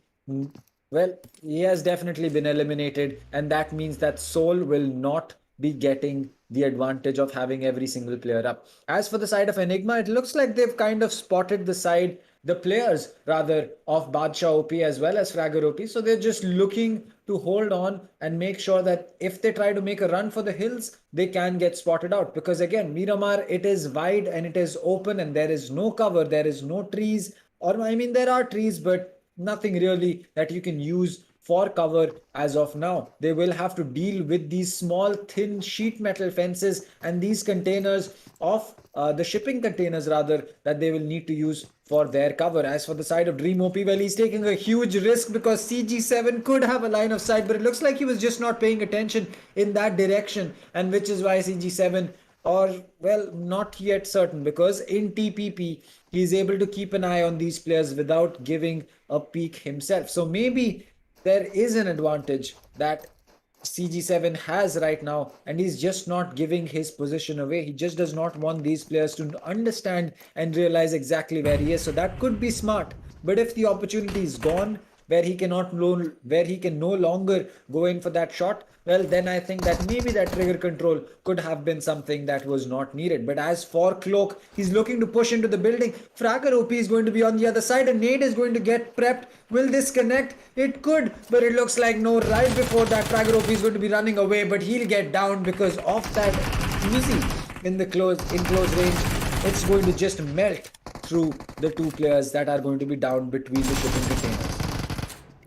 well, he has definitely been eliminated. And that means that Seoul will not be getting the advantage of having every single player up. As for the side of Enigma, it looks like they've kind of spotted the players rather of Badshah OP as well as Fragger OP. So they're just looking to hold on and make sure that if they try to make a run for the hills, they can get spotted out. Because again, Miramar, it is wide and it is open and there is no cover, there is no trees, or I mean, there are trees, but nothing really that you can use for cover as of now. They will have to deal with these small thin sheet metal fences and these containers of the shipping containers rather, that they will need to use for their cover. As for the side of Dream OP, well, he's taking a huge risk because CG7 could have a line of sight, but it looks like he was just not paying attention in that direction, and which is why CG7, or well, not yet certain, because in TPP he is able to keep an eye on these players without giving a peek himself. So maybe there is an advantage that CG7 has right now, and he's just not giving his position away. He just does not want these players to understand and realize exactly where he is. So that could be smart. But if the opportunity is gone, where he can no longer go in for that shot, well, then I think that maybe that trigger control could have been something that was not needed. But as for Cloak, he's looking to push into the building. Fragger OP is going to be on the other side, and Nade is going to get prepped. Will this connect? It could, but it looks like no. Right before that, Fragger OP is going to be running away, but he'll get down because of that easy in close range. It's going to just melt through the two players that are going to be down between the shipping containers.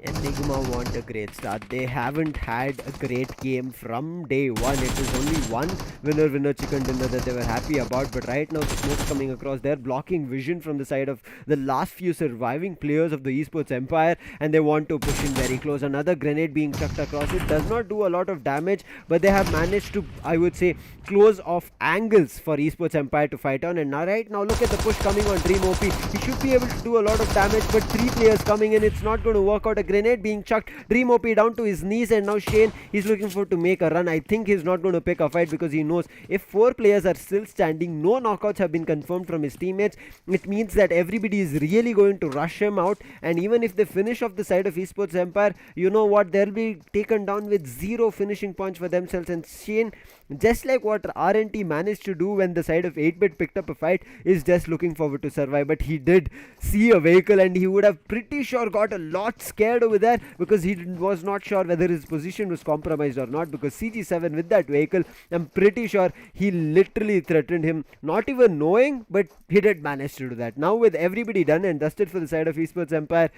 Enigma want a great start. They haven't had a great game from day one. It is only one winner chicken dinner that they were happy about. But right now, smoke's coming across. They're blocking vision from the side of the last few surviving players of the esports empire, and they want to push in very close. Another grenade being chucked across. It does not do a lot of damage, but they have managed to, I would say, close off angles for esports empire to fight on. And now, right now, look at the push coming on Dream OP. He should be able to do a lot of damage, but 3 players coming in. It's not going to work out. A grenade being chucked. Dream OP down to his knees, and now Shane, he's looking for to make a run. I think he's not going to pick a fight because he knows if 4 players are still standing, no knockouts have been confirmed from his teammates. It means that everybody is really going to rush him out, and even if they finish off the side of esports empire, you know what, they'll be taken down with 0 finishing points for themselves. And Shane, just like what RNT managed to do when the side of 8-bit picked up a fight, is just looking forward to survive. But he did see a vehicle, and he would have pretty sure got a lot scared over there because he was not sure whether his position was compromised or not, because CG7 with that vehicle, I'm pretty sure he literally threatened him, not even knowing, but he did manage to do that. Now with everybody done and dusted for the side of esports empire,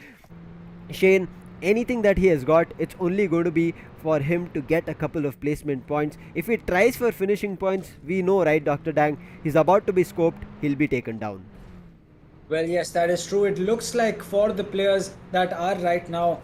Shane, anything that he has got, it's only going to be for him to get a couple of placement points. If he tries for finishing points, we know, right, Dr. Dang, he's about to be scoped, he'll be taken down. Well, yes, that is true. It looks like for the players that are right now,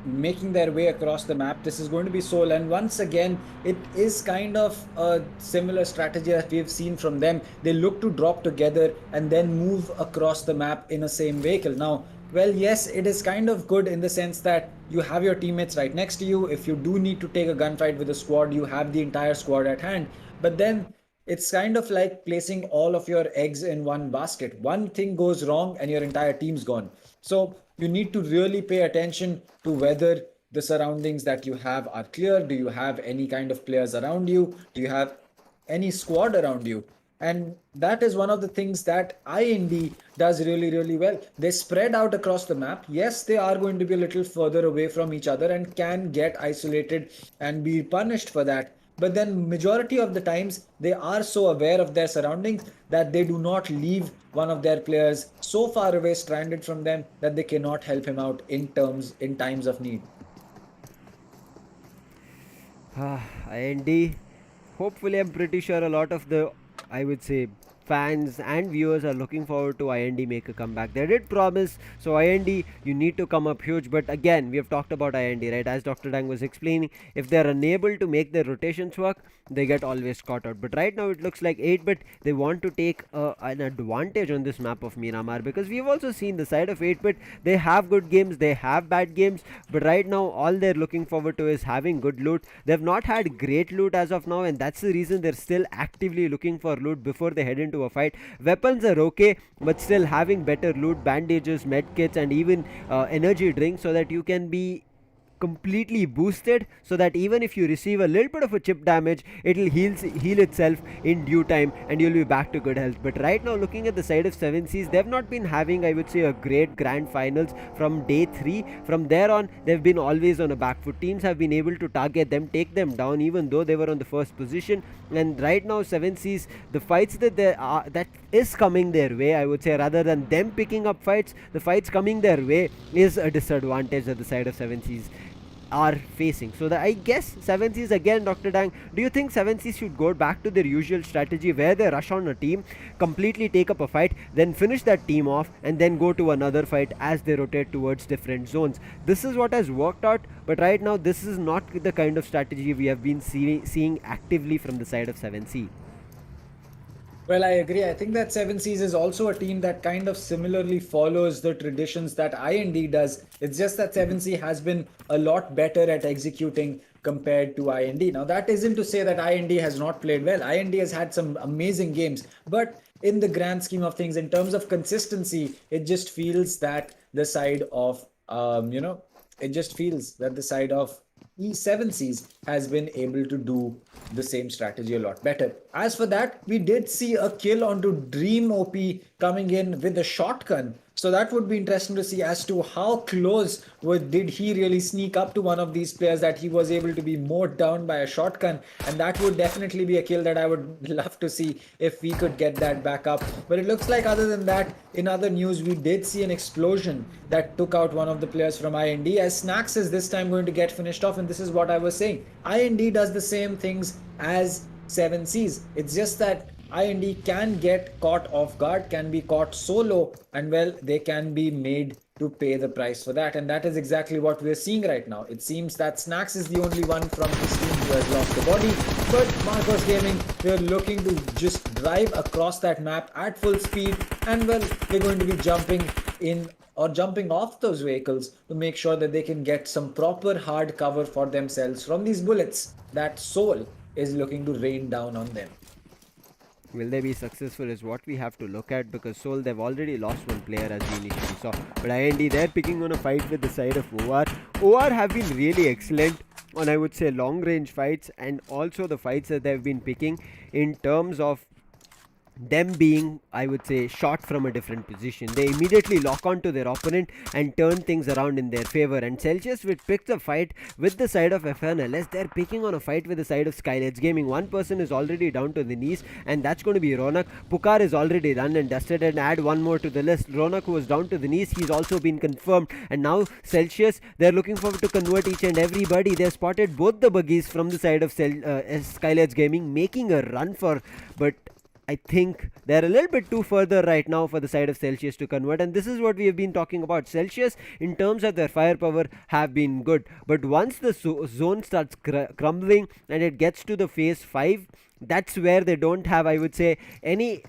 making their way across the map, this is going to be Soul. And once again, it is kind of a similar strategy that we've seen from them. They look to drop together and then move across the map in a same vehicle. Now, well, yes, it is kind of good in the sense that you have your teammates right next to you. If you do need to take a gunfight with a squad, you have the entire squad at hand. But then it's kind of like placing all of your eggs in one basket. One thing goes wrong and your entire team's gone. So you need to really pay attention to whether the surroundings that you have are clear. Do you have any kind of players around you? Do you have any squad around you? And that is one of the things that IND does really, really well. They spread out across the map. Yes, they are going to be a little further away from each other and can get isolated and be punished for that. But then majority of the times, they are so aware of their surroundings that they do not leave one of their players so far away, stranded from them, that they cannot help him out in times of need. IND, hopefully I'm pretty sure a lot of the, I would say, fans and viewers are looking forward to IND make a comeback. They did promise, so IND, you need to come up huge. But again, we have talked about IND, right? As Dr. Dang was explaining, if they're unable to make their rotations work, they get always caught out. But right now it looks like 8-bit, they want to take an advantage on this map of Miramar, because we've also seen the side of 8-bit, they have good games, they have bad games, but right now all they're looking forward to is having good loot. They've not had great loot as of now, and that's the reason they're still actively looking for loot before they head into a fight. Weapons are okay, but still having better loot, bandages, medkits, and even energy drinks, so that you can be completely boosted, so that even if you receive a little bit of a chip damage, it'll heal itself in due time and you'll be back to good health. But right now, looking at the side of 7Cs, they've not been having, I would say, a great grand finals from day 3. From there on, they've been always on a back foot. Teams have been able to target them, take them down, even though they were on the first position. And right now, 7Cs, the fights that is coming their way, I would say, rather than them picking up fights, the fights coming their way is a disadvantage that the side of 7Cs are facing. So that, I guess, 7Cs again, Dr. Dang, do you think 7Cs should go back to their usual strategy where they rush on a team, completely take up a fight, then finish that team off, and then go to another fight as they rotate towards different zones? This is what has worked out, but right now this is not the kind of strategy we have been seeing actively from the side of 7C. Well, I agree. I think that Seven Seas is also a team that kind of similarly follows the traditions that IND does. It's just that Seven Sea has been a lot better at executing compared to IND. Now, that isn't to say that IND has not played well. IND has had some amazing games, but in the grand scheme of things, in terms of consistency, it just feels that the side of, it just feels that the side of E7 Seas has been able to do the same strategy a lot better. As for that, we did see a kill onto Dream OP coming in with a shotgun. So that would be interesting to see as to how close did he really sneak up to one of these players that he was able to be mowed down by a shotgun. And that would definitely be a kill that I would love to see if we could get that back up. But it looks like other than that, in other news, we did see an explosion that took out one of the players from IND, as Snacks is this time going to get finished off. And this is what I was saying. IND does the same things as Seven Seas. It's just that IND can get caught off guard, can be caught solo, and well, they can be made to pay the price for that. And that is exactly what we're seeing right now. It seems that Snacks is the only one from this team who has lost the body, but Marcos Gaming, they're looking to just drive across that map at full speed, and well, they're going to be jumping in or jumping off those vehicles to make sure that they can get some proper hard cover for themselves from these bullets that Soul is looking to rain down on them. Will they be successful is what we have to look at, because Seoul, they've already lost one player as we initially saw. But IND, they're picking on a fight with the side of OR. OR have been really excellent on, I would say, long range fights, and also the fights that they've been picking in terms of them being, I would say, shot from a different position. They immediately lock onto their opponent and turn things around in their favor. And Celsius will pick the fight with the side of FNLS. They're picking on a fight with the side of SKYLIGHTZ Gaming. One person is already down to the knees, and that's going to be Ronak. Pukar is already done and dusted, and add one more to the list. Ronak, who was down to the knees, he's also been confirmed. And now Celsius, they're looking forward to convert each and everybody. They've spotted both the buggies from the side of SKYLIGHTZ Gaming, making a run for, but I think they're a little bit too further right now for the side of Celsius to convert, and this is what we have been talking about. Celsius, in terms of their firepower, have been good, but once the zone starts crumbling and it gets to the phase 5, that's where they don't have, I would say, any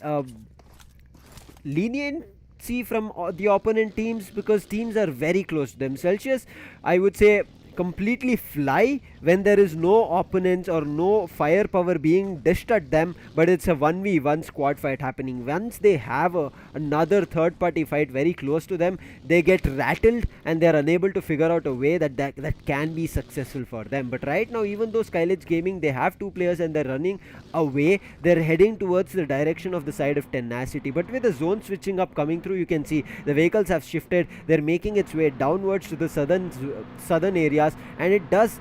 leniency from the opponent teams, because teams are very close to them. Celsius, I would say, completely fly when there is no opponents or no firepower being dished at them, but it's a 1v1 squad fight happening. Once they have another third party fight very close to them, they get rattled and they're unable to figure out a way that can be successful for them. But right now, even though SKYLIGHTZ Gaming, they have two players and they're running away, they're heading towards the direction of the side of Tenacity. But with the zone switching up coming through, you can see the vehicles have shifted. They're making its way downwards to the southern areas, and it does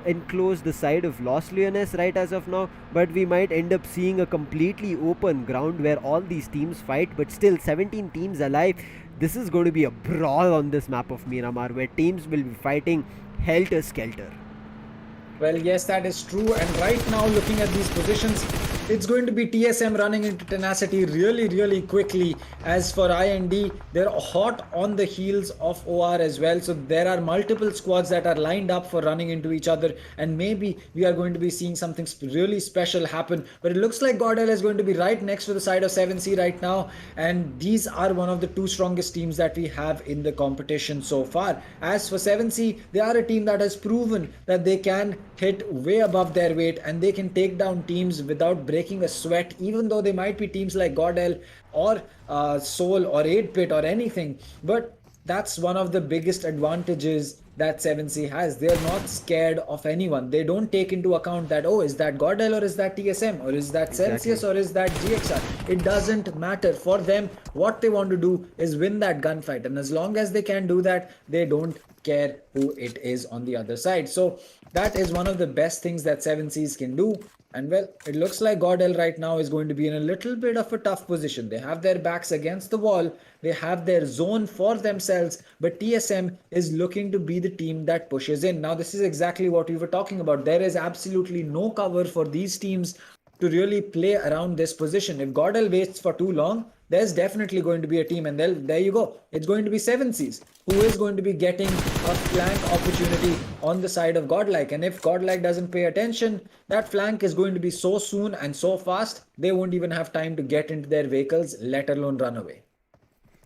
enclose the side of Los Leones right as of now, but we might end up seeing a completely open ground where all these teams fight. But still, 17 teams alive. This is going to be a brawl on this map of Miramar, where teams will be fighting helter-skelter. Well, yes, that is true. And right now, looking at these positions, it's going to be TSM running into Tenacity really quickly. As for IND, they're hot on the heels of OR as well. So there are multiple squads that are lined up for running into each other. And maybe we are going to be seeing something really special happen. But it looks like GodLike is going to be right next to the side of 7C right now. And these are one of the two strongest teams that we have in the competition so far. As for 7C, they are a team that has proven that they can hit way above their weight and they can take down teams without breaking a sweat, even though they might be teams like GodLike or Soul or 8-Bit or anything. But that's one of the biggest advantages that 7C has. They're not scared of anyone. They don't take into account that, oh, is that GodLike or is that TSM or is that Celsius or is that GXR? It doesn't matter. For them, what they want to do is win that gunfight, and as long as they can do that, they don't care who it is on the other side. So that is one of the best things that 7Cs can do. And well, it looks like GodLike right now is going to be in a little bit of a tough position. They have their backs against the wall. They have their zone for themselves. But TSM is looking to be the team that pushes in. Now, this is exactly what we were talking about. There is absolutely no cover for these teams to really play around this position. If GodLike waits for too long, there's definitely going to be a team, and there you go. It's going to be 7Cs who is going to be getting a flank opportunity on the side of GodLike. And if GodLike doesn't pay attention, that flank is going to be so soon and so fast, they won't even have time to get into their vehicles, let alone run away.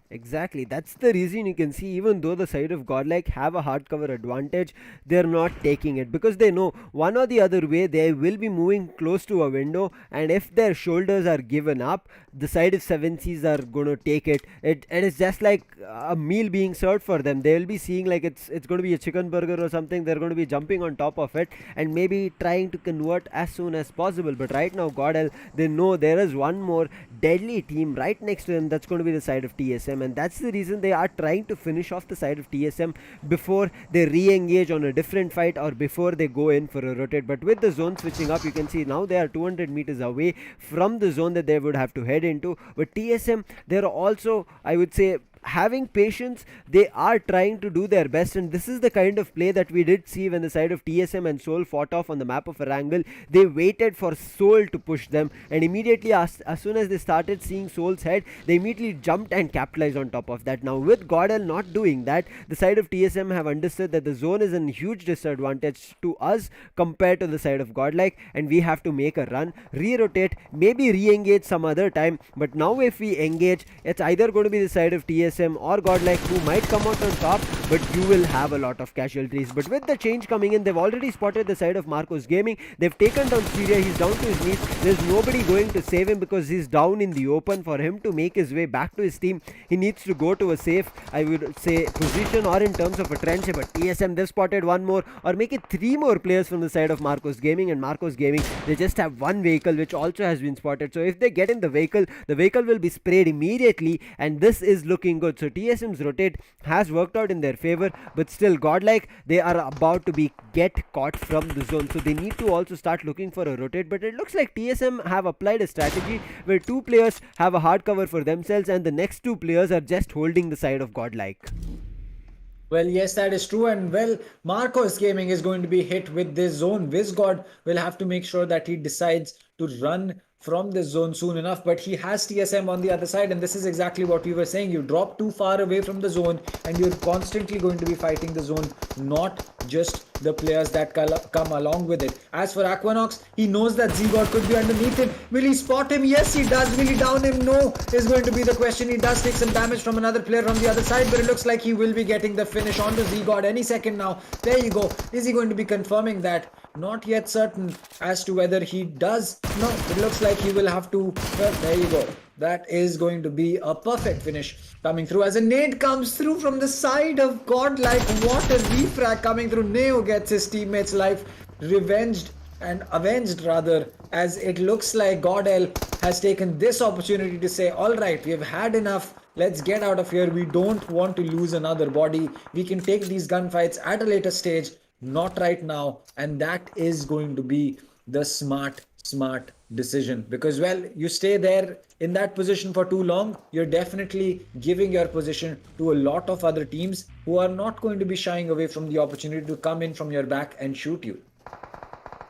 Exactly, that's the reason you can see, even though the side of GodLike have a hardcover advantage, they're not taking it because they know one or the other way they will be moving close to a window, and if their shoulders are given up, the side of 7Cs are going to take it. It is just like a meal being served for them. They will be seeing like it's going to be a chicken burger or something. They're going to be jumping on top of it and maybe trying to convert as soon as possible. But right now, GodL, they know there is one more deadly team right next to them. That's going to be the side of TSM, and that's the reason they are trying to finish off the side of TSM before they re-engage on a different fight or before they go in for a rotate. But with the zone switching up, you can see now they are 200 meters away from the zone that they would have to head into. But TSM, they're also, I would say, having patience. They are trying to do their best, and this is the kind of play that we did see when the side of TSM and Seoul fought off on the map of Erangel. They waited for Seoul to push them, and immediately as soon as they started seeing Seoul's head, they immediately jumped and capitalized on top of that. Now with GodL not doing that, the side of TSM have understood that the zone is a huge disadvantage to us compared to the side of GodLike, and we have to make a run, re-rotate, maybe re-engage some other time. But now if we engage, it's either going to be the side of TSM or GodLike who might come out on top, but you will have a lot of casualties. But with the change coming in, they've already spotted the side of Marcos Gaming. They've taken down Syria. He's down to his knees. There's nobody going to save him because he's down in the open. For him to make his way back to his team, he needs to go to a safe, I would say, position, or in terms of a trench. But TSM, they've spotted one more, or make it 3 more players from the side of Marcos Gaming. And Marcos Gaming, they just have one vehicle which also has been spotted. So if they get in the vehicle will be sprayed immediately, and this is looking good. So TSM's rotate has worked out in their favor, but still GodLike, they are about to get caught from the zone, so they need to also start looking for a rotate. But it looks like TSM have applied a strategy where 2 players have a hard cover for themselves and the next 2 players are just holding the side of GodLike. Well, yes, that is true. And well, Marcos Gaming is going to be hit with this zone. Vizgod will have to make sure that he decides to run from this zone soon enough, but he has TSM on the other side, and this is exactly what we were saying. You drop too far away from the zone and you're constantly going to be fighting the zone, not just the players that come along with it. As for Aquanox, he knows that Z-God could be underneath him. Will he spot him? Yes, he does. Will he down him? No, is going to be the question. He does take some damage from another player from the other side, but it looks like he will be getting the finish on the Z-God any second now. There you go. Is he going to be confirming that? Not yet certain as to whether he does. No, it looks like he will have to. Well, there you go. That is going to be a perfect finish coming through as a nade comes through from the side of GodLike. What a refrag coming through. Neo gets his teammate's life avenged rather, as it looks like GodL has taken this opportunity to say, all right, we have had enough. Let's get out of here. We don't want to lose another body. We can take these gunfights at a later stage, not right now. And that is going to be the smart decision, because well, you stay there in that position for too long, you're definitely giving your position to a lot of other teams who are not going to be shying away from the opportunity to come in from your back and shoot you.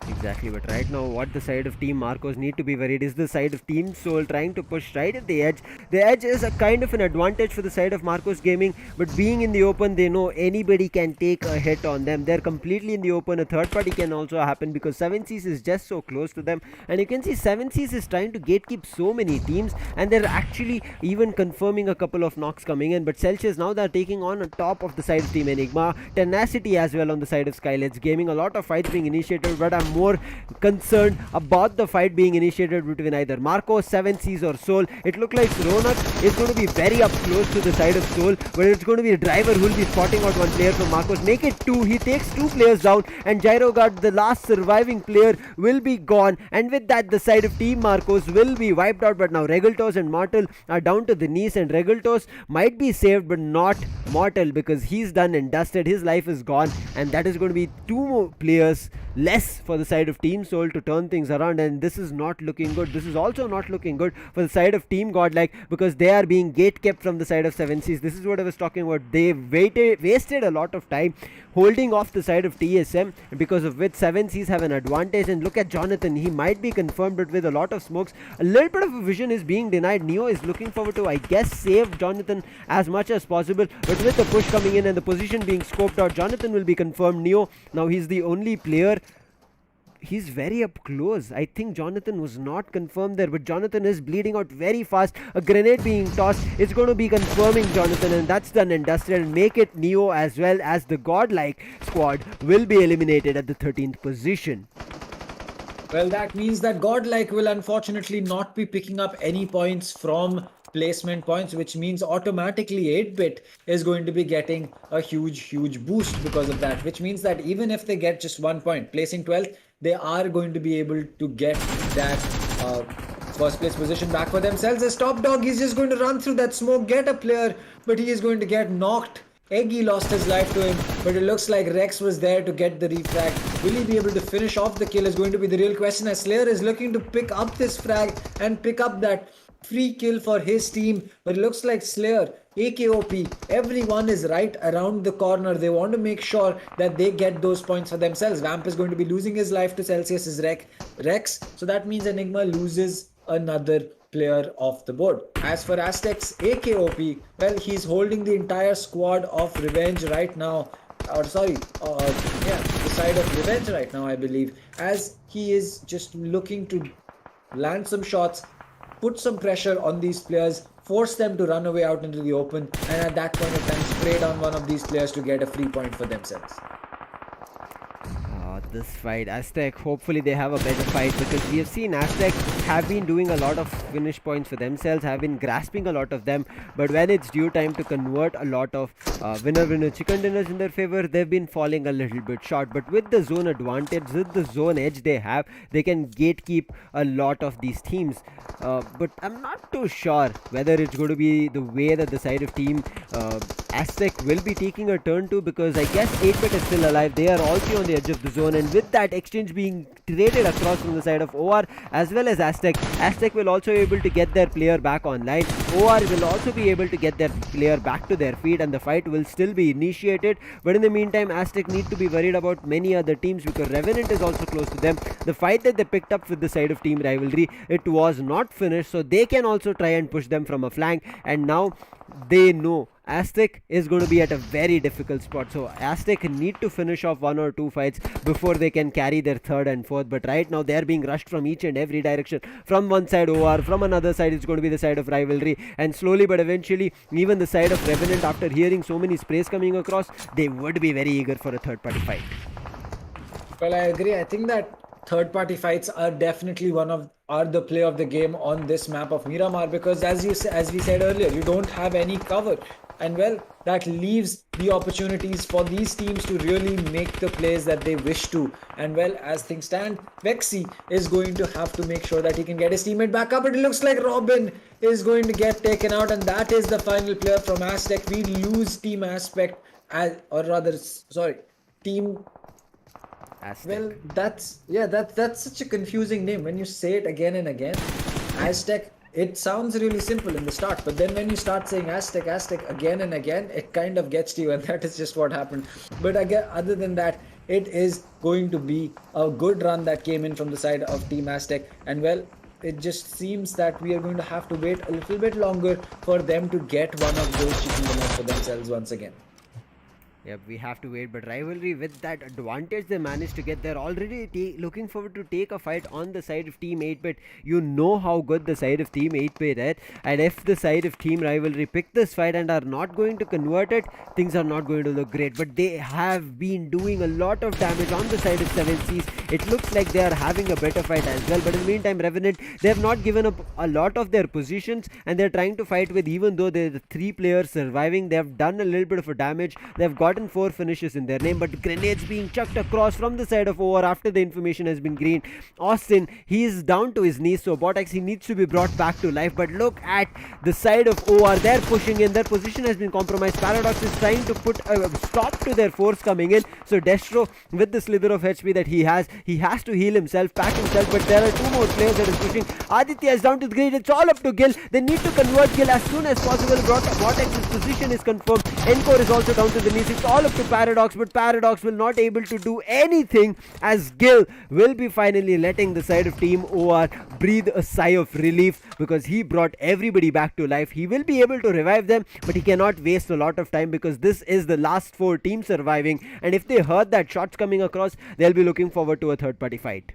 Exactly, but right now what the side of Team Marcos need to be worried is the side of Team Seoul trying to push right at the edge. The edge is a kind of an advantage for the side of Marcos Gaming, but being in the open, they know anybody can take a hit on them. They're completely in the open. A third party can also happen because 7Cs is just so close to them, and you can see 7Cs is trying to gatekeep so many teams, and they're actually even confirming a couple of knocks coming in. But Celsius now they're taking on top of the side of Team Enigma, TENACITY as well on the side of SKYLIGHTZ Gaming. A lot of fights being initiated, but I'm more concerned about the fight being initiated between either Marcos, 7Cs or Seoul. It looked like Ronak is going to be very up close to the side of Seoul, but it's going to be a driver who will be spotting out one player from Marcos. Make it 2. He takes 2 players down, and Gyrogard, the last surviving player, will be gone. And with that, the side of Team Marcos will be wiped out. But now Regaltos and Mortal are down to the knees, and Regaltos might be saved, but not Mortal, because he's done and dusted. His life is gone, and that is going to be 2 more players less for the side of Team Soul to turn things around, and this is not looking good. This is also not looking good for the side of Team GodLike, because they are being gate kept from the side of 7Cs. This is what I was talking about. They wasted a lot of time holding off the side of TSM, because of which 7Cs have an advantage. And look at Jonathan, he might be confirmed, but with a lot of smokes, a little bit of a vision is being denied. Neo is looking forward to, I guess, save Jonathan as much as possible, but with the push coming in and the position being scoped out, Jonathan will be confirmed. Neo, now he's the only player. He's very up close. I think Jonathan was not confirmed there, but Jonathan is bleeding out very fast. A grenade being tossed. It's going to be confirming Jonathan, and that's done and dusted, and make it Neo as well as the GodLike squad will be eliminated at the 13th position. Well, that means that GodLike will unfortunately not be picking up any points from placement points, which means automatically 8-bit is going to be getting a huge boost because of that, which means that even if they get just 1 point, placing 12th, they are going to be able to get that first place position back for themselves. As top dog, he's just going to run through that smoke, get a player, but he is going to get knocked. Eggy lost his life to him, but it looks like Rex was there to get the refrag. Will he be able to finish off the kill is going to be the real question, as Slayer is looking to pick up this frag and pick up that free kill for his team. But it looks like Slayer, AKOP, everyone is right around the corner. They want to make sure that they get those points for themselves. Vamp is going to be losing his life to Celsius's Rex, so that means Enigma loses another player off the board. As for AZTEC's AKOP, well, he's holding the entire squad of Revenge right now, or sorry, the side of Revenge right now, I believe, as he is just looking to land some shots, put some pressure on these players, force them to run away out into the open, and at that point of time spray down one of these players to get a free point for themselves. This fight, AZTEC, hopefully they have a better fight, because we have seen AZTEC have been doing a lot of finish points for themselves, have been grasping a lot of them, but when it's due time to convert a lot of winner chicken dinners in their favor, they've been falling a little bit short. But with the zone advantage, with the zone edge they have, they can gatekeep a lot of these teams. But I'm not too sure whether it's going to be the way that the side of team AZTEC will be taking a turn to, because I guess 8-bit is still alive. They are also on the edge of the zone, and with that exchange being traded across from the side of OR as well as AZTEC will also be able to get their player back online. OR will also be able to get their player back to their feet, and the fight will still be initiated. But in the meantime, AZTEC need to be worried about many other teams, because Revenant is also close to them. The fight that they picked up with the side of Team Rivalry, it was not finished, so they can also try and push them from a flank, and now they know AZTEC is going to be at a very difficult spot. So AZTEC need to finish off 1 or 2 fights before they can carry their 3rd and 4th. But right now they are being rushed from each and every direction. From one side OR, from another side it's going to be the side of Rivalry, and slowly but eventually even the side of Revenant, after hearing so many sprays coming across, they would be very eager for a 3rd-party fight. Well, I agree. I think that third-party fights are definitely the play of the game on this map of Miramar, because as we said earlier, you don't have any cover, and well, that leaves the opportunities for these teams to really make the plays that they wish to. And well, as things stand, Vexy is going to have to make sure that he can get his teammate back up, but it looks like Robin is going to get taken out, and that is the final player from AZTEC. We lose Team Aspect, Team AZTEC. Well, that's such a confusing name when you say it again and again. AZTEC, it sounds really simple in the start, but then when you start saying AZTEC again and again, it kind of gets to you, and that is just what happened. But again, other than that, it is going to be a good run that came in from the side of Team AZTEC, and well, it just seems that we are going to have to wait a little bit longer for them to get one of those chicken dinners for themselves once again. Yep, we have to wait, but Rivalry, with that advantage they managed to get, they're already looking forward to take a fight on the side of Team 8-bit. You know how good the side of Team 8-bit is, and if the side of Team Rivalry pick this fight and are not going to convert it, things are not going to look great. But they have been doing a lot of damage on the side of 7Cs. It looks like they are having a better fight as well, but in the meantime, Revenant, they have not given up a lot of their positions, and they're trying to fight with, even though they're the 3 players surviving, they have done a little bit of a damage. They've got gotten 4 finishes in their name, but grenades being chucked across from the side of OR after the information has been green. Austin, he is down to his knees, so Botex, he needs to be brought back to life. But look at the side of OR, they're pushing in, their position has been compromised. Paradox is trying to put a stop to their force coming in, so Destro, with the slither of HP that he has to heal himself, pack himself, but there are 2 more players that is pushing. Aditya is down to the grid, it's all up to Gil. They need to convert Gil as soon as possible. Vortex's position is confirmed. Encore is also down to the knees. It's all up to Paradox, but Paradox will not able to do anything as Gil will be finally letting the side of Team OR breathe a sigh of relief because he brought everybody back to life. He will be able to revive them, but he cannot waste a lot of time because this is the last 4 teams surviving, and if they heard that shots coming across, they'll be looking forward to a third party fight.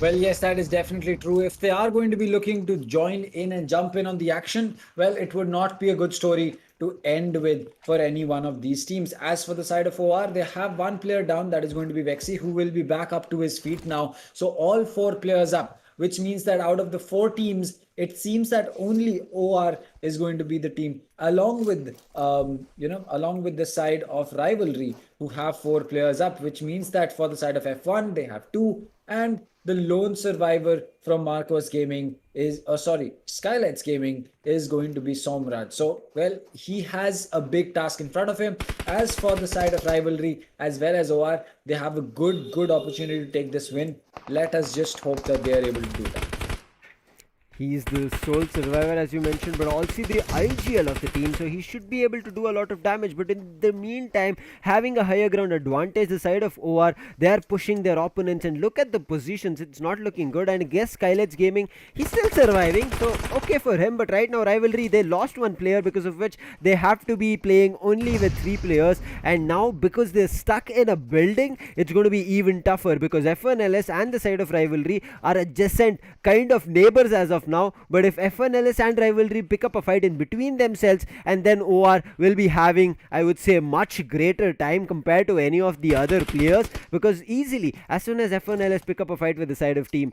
Well, yes, that is definitely true. If they are going to be looking to join in and jump in on the action, well, it would not be a good story to end with for any one of these teams. As for the side of OR, they have 1 player down, that is going to be Vexy, who will be back up to his feet now. So all 4 players up, which means that out of the 4 teams, it seems that only OR is going to be the team, along with along with the side of Rivalry, who have 4 players up, which means that for the side of F1 they have 2, and the lone survivor from Marcos Gaming is SKYLIGHTZ Gaming is going to be Somraj. So, well, he has a big task in front of him. As for the side of Rivalry as well as OR, they have a good opportunity to take this win. Let us just hope that they are able to do that. He's the sole survivor, as you mentioned, but also the IGL of the team, so he should be able to do a lot of damage. But in the meantime, having a higher ground advantage, the side of OR, they are pushing their opponents, and look at the positions, it's not looking good. And I guess SKYLIGHTZ Gaming, he's still surviving, so okay for him. But right now, Rivalry, they lost 1 player, because of which they have to be playing only with 3 players. And now, because they're stuck in a building, it's going to be even tougher, because F1LS and the side of Rivalry are adjacent kind of neighbors as of now. But if F1LS and Rivalry pick up a fight in between themselves, and then OR will be having, I would say, much greater time compared to any of the other players, because easily as soon as F1LS pick up a fight with the side of Team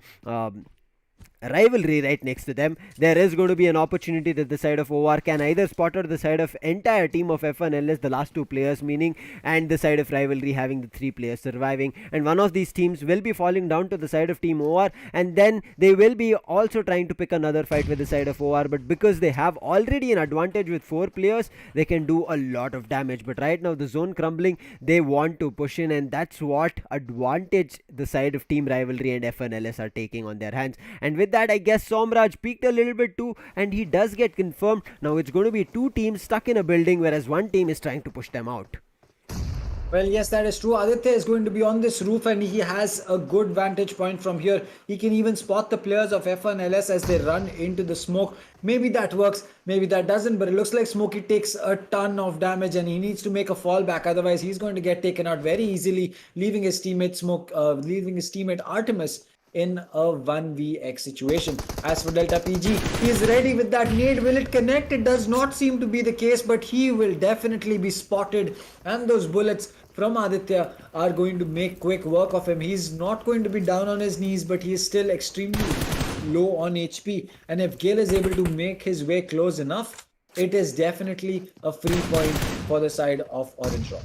Rivalry right next to them, there is going to be an opportunity that the side of OR can either spot or the side of entire team of F1LS, the last 2 players meaning, and the side of Rivalry having the 3 players surviving, and one of these teams will be falling down to the side of Team OR, and then they will be also trying to pick another fight with the side of OR. But because they have already an advantage with 4 players, they can do a lot of damage. But right now the zone crumbling, they want to push in, and that's what advantage the side of Team Rivalry and F1LS are taking on their hands. And with that, I guess Somraj peaked a little bit too, and he does get confirmed. Now it's going to be 2 teams stuck in a building, whereas 1 team is trying to push them out. Well, yes, that is true. Aditya is going to be on this roof, and he has a good vantage point from here. He can even spot the players of F1LS as they run into the smoke. Maybe that works, maybe that doesn't, but it looks like Smokey takes a ton of damage and he needs to make a fallback. Otherwise, he's going to get taken out very easily, leaving his teammate Artemis in a 1vx situation. As for Delta PG, he is ready with that nade. Will it connect? It does not seem to be the case, but he will definitely be spotted, and those bullets from Aditya are going to make quick work of him. He's not going to be down on his knees, but he is still extremely low on HP, and if Gale is able to make his way close enough, it is definitely a free point for the side of Orange Rock.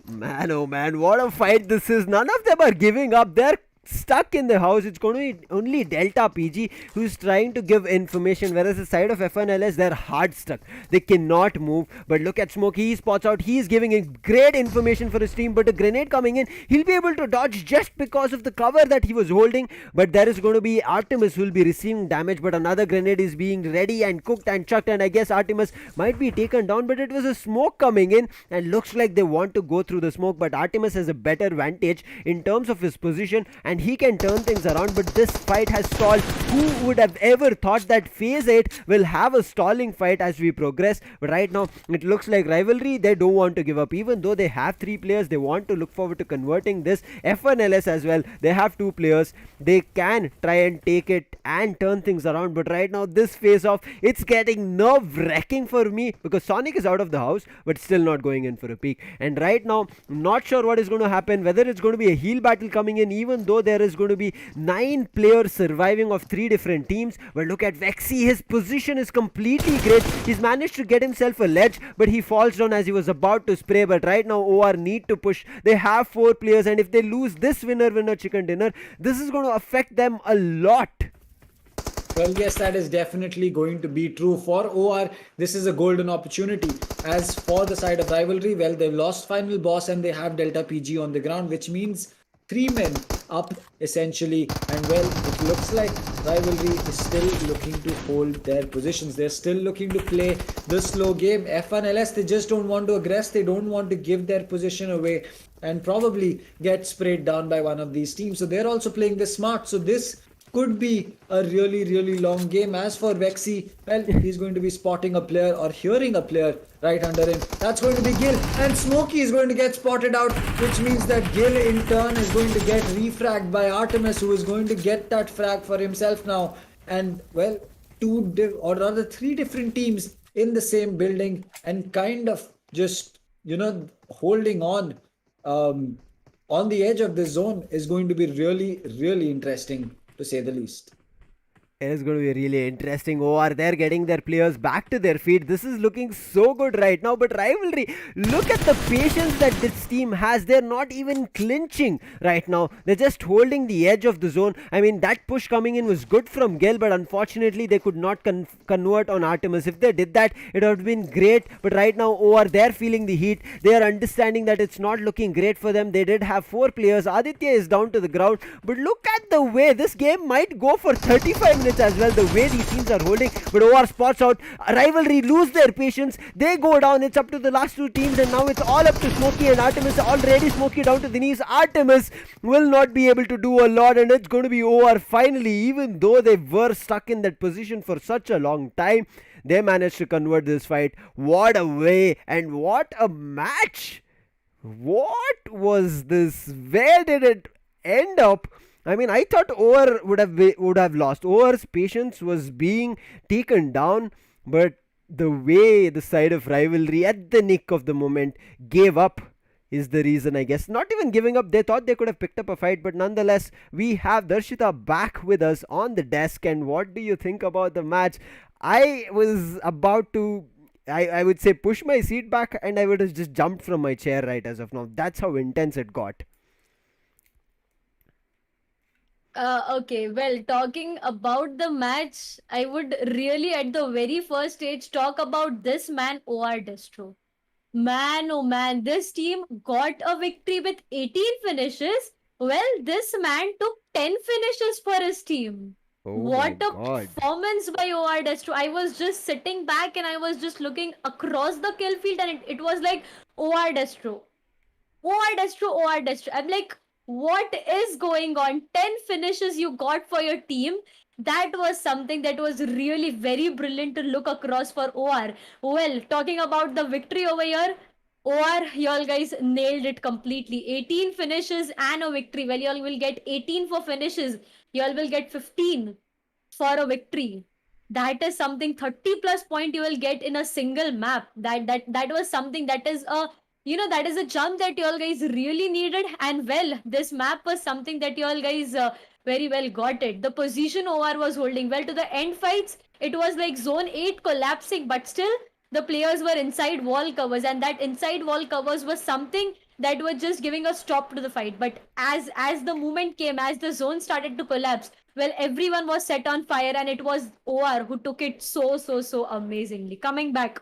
Man, oh man, what a fight this is. None of them are giving up. They're stuck in the house. It's going to be only Delta PG who's trying to give information, whereas the side of F1LS, they're hard stuck. They cannot move. But look at Smoke, he spots out, he's giving a great information for his team, but a grenade coming in, he'll be able to dodge just because of the cover that he was holding. But there is going to be Artemis who will be receiving damage, but another grenade is being ready and cooked and chucked, and I guess Artemis might be taken down, but it was a smoke coming in, and looks like they want to go through the smoke. But Artemis has a better vantage in terms of his position, and he can turn things around. But this fight has stalled. Who would have ever thought that phase 8 will have a stalling fight as we progress? But right now it looks like Rivalry, they don't want to give up. Even though they have 3 players, they want to look forward to converting this. F1LS as well, they have 2 players, they can try and take it and turn things around. But right now this face off, it's getting nerve-wracking for me, because Sonic is out of the house but still not going in for a peek. And right now, not sure what is going to happen, whether it's going to be a heal battle coming in, even though there is going to be 9 players surviving of 3 different teams. But look at Vexy, his position is completely great. He's managed to get himself a ledge, but he falls down as he was about to spray. But right now OR need to push. They have 4 players, and if they lose this winner chicken dinner, this is going to affect them a lot. Well, yes, that is definitely going to be true for OR. This is a golden opportunity. As for the side of Rivalry, well, they've lost final boss and they have Delta PG on the ground, which means 3 men up essentially. And well, it looks like Rivalry is still looking to hold their positions. They're still looking to play the slow game. F1LS, they just don't want to aggress. They don't want to give their position away and probably get sprayed down by one of these teams. So they're also playing this smart. So this could be a really long game. As for Vexy, well, he's going to be spotting a player or hearing a player right under him. That's going to be Gil, and Smokey is going to get spotted out, which means that Gil in turn is going to get refragged by Artemis, who is going to get that frag for himself now. And well, 3 different teams in the same building and kind of just, holding on the edge of the zone is going to be really interesting, to say the least. It is going to be really interesting. OR, they're getting their players back to their feet. This is looking so good right now. But Rivalry, look at the patience that this team has. They're not even clinching right now. They're just holding the edge of the zone. I mean, that push coming in was good from Gale, but unfortunately they could not convert on Artemis. If they did that, it would have been great. But right now, OR, they're feeling the heat. They are understanding that it's not looking great for them. They did have 4 players. Aditya is down to the ground. But look at the way this game might go for 35 minutes as well, the way these teams are holding. But OR spots out. Rivalry lose their patience. They go down. It's up to the last 2 teams, and now it's all up to Smokey and Artemis. Already Smokey down to the knees. Artemis will not be able to do a lot, and it's going to be OR finally. Even though they were stuck in that position for such a long time, they managed to convert this fight. What a way, and what a match. What was this? Where did it end up? I mean, I thought OR would have lost. OR's patience was being taken down, but the way the side of Rivalry at the nick of the moment gave up is the reason, I guess. Not even giving up, they thought they could have picked up a fight, but nonetheless, we have Darshita back with us on the desk. And what do you think about the match? I was about to, I would say, push my seat back, and I would have just jumped from my chair right as of now. That's how intense it got. Okay, well, talking about the match, I would really at the very first stage talk about this man, OR Destro. Man, oh man, this team got a victory with 18 finishes. Well, this man took 10 finishes for his team. Oh What a God. performance by OR Destro. I was just sitting back and I was just looking across the kill field, and it was like OR Destro. OR Destro, OR Destro. I'm like, what is going on? 10 finishes you got for your team. That was something that was really very brilliant to look across for OR. Well, talking about the victory over here, OR, y'all guys nailed it completely. 18 finishes and a victory. Well, y'all will get 18 for finishes. Y'all will get 15 for a victory. That is something 30 plus point you will get in a single map. That was something that is a that is a jump that y'all guys really needed. And well, this map was something that y'all guys very well got it. The position OR was holding well to the end fights. It was like zone 8 collapsing, but still the players were inside wall covers, and that inside wall covers was something that was just giving a stop to the fight. But as the moment came, as the zone started to collapse, well, everyone was set on fire, and it was OR who took it so amazingly. Coming back,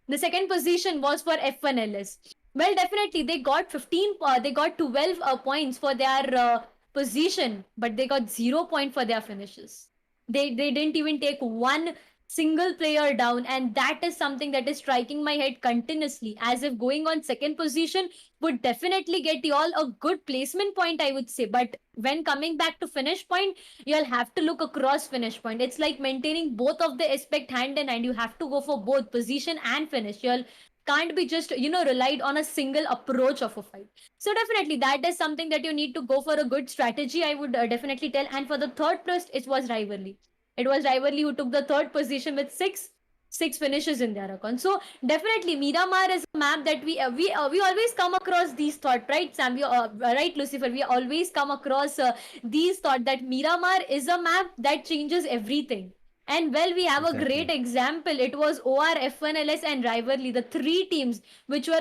the second position was for F1LS. Well, definitely they got 12 points for their position, but they got 0 point for their finishes. They didn't even take one single player down, and that is something that is striking my head continuously, as if going on second position would definitely get you all a good placement point, I would say. But when coming back to finish point, you'll have to look across finish point. It's like maintaining both of the aspect hand in hand. You have to go for both position and finish. You'll can't be just relied on a single approach of a fight. So definitely that is something that you need to go for a good strategy, I would definitely tell. And for the third place, it was Rivalry. It was Rivalry who took the third position with 6. 6 finishes in their account. So definitely Miramar is a map that we always come across these thought, right, Sam? Right, Lucifer, we always come across these thought that Miramar is a map that changes everything. And well, we have a great Exactly. example. It was OR, F1LS, and Rivalry, the three teams which were,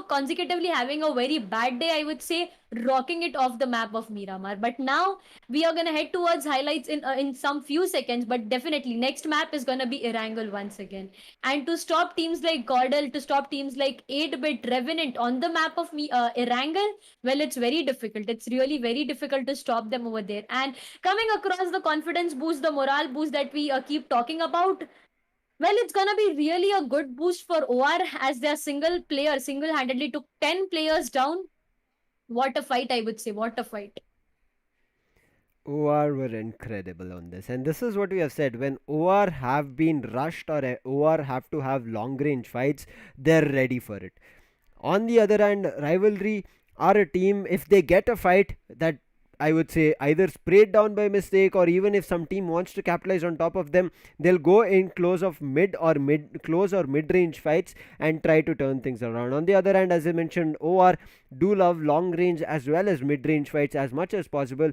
consecutively having a very bad day, I would say, rocking it off the map of Miramar. But now we are gonna head towards highlights in some few seconds. But definitely, next map is gonna be Erangel once again. And to stop teams like Gordel, to stop teams like 8-bit Revenant on the map of Erangel, well, it's very difficult. It's really very difficult to stop them over there. And coming across the confidence boost, the morale boost that we keep talking about, well, it's gonna be really a good boost for OR as their single player single-handedly took 10 players down. What a fight, I would say. What a fight. OR were incredible on this, and this is what we have said. When OR have been rushed or OR have to have long range fights, they're ready for it. On the other hand, Rivalry are a team, if they get a fight that, I would say, either sprayed down by mistake, or even if some team wants to capitalize on top of them, they'll go in close or mid range fights and try to turn things around. On the other hand, as I mentioned, OR do love long range as well as mid range fights as much as possible,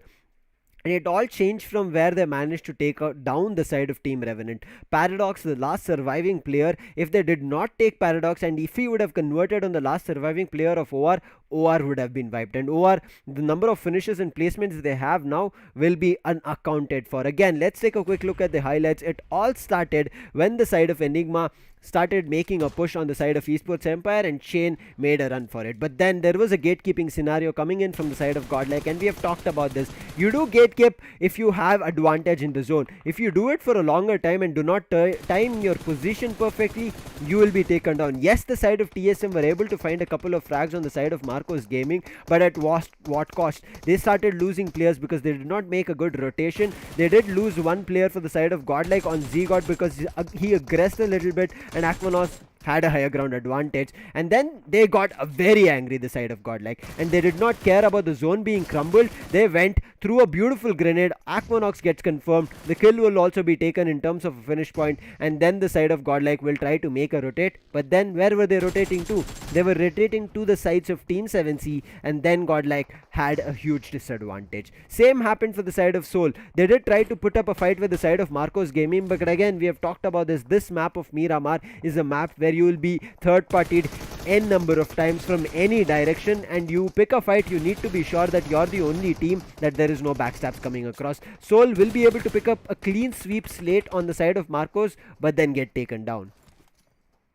and it all changed from where they managed to take down the side of Team Revenant. Paradox, the last surviving player, if they did not take Paradox and if he would have converted on the last surviving player of OR would have been wiped. And OR, the number of finishes and placements they have now will be unaccounted for. Again, let's take a quick look at the highlights. It all started when the side of Enigma started making a push on the side of Esports Empire, and Shane made a run for it. But then there was a gatekeeping scenario coming in from the side of GodLike, and we have talked about this. You do gatekeep if you have advantage in the zone. If you do it for a longer time and do not time your position perfectly, you will be taken down. Yes, the side of TSM were able to find a couple of frags on the side of Marcos Gaming, but at what cost? They started losing players because they did not make a good rotation. They did lose one player for the side of GodLike on Z-God because he aggressed a little bit, and Aquanos had a higher ground advantage, and then they got very angry, the side of GodLike, and they did not care about the zone being crumbled. They went through a beautiful grenade. Aquanox gets confirmed. The kill will also be taken in terms of a finish point, and then the side of GodLike will try to make a rotate. But then where were they rotating to? They were rotating to the sides of Team 7C, and then GodLike had a huge disadvantage. Same happened for the side of Soul. They did try to put up a fight with the side of Marcos Gaming, but again, we have talked about this. This map of Miramar is a map where you will be third partied n number of times from any direction, and you pick a fight, you need to be sure that you're the only team, that there is no backstabs coming across. Soul will be able to pick up a clean sweep slate on the side of Marcos, but then get taken down.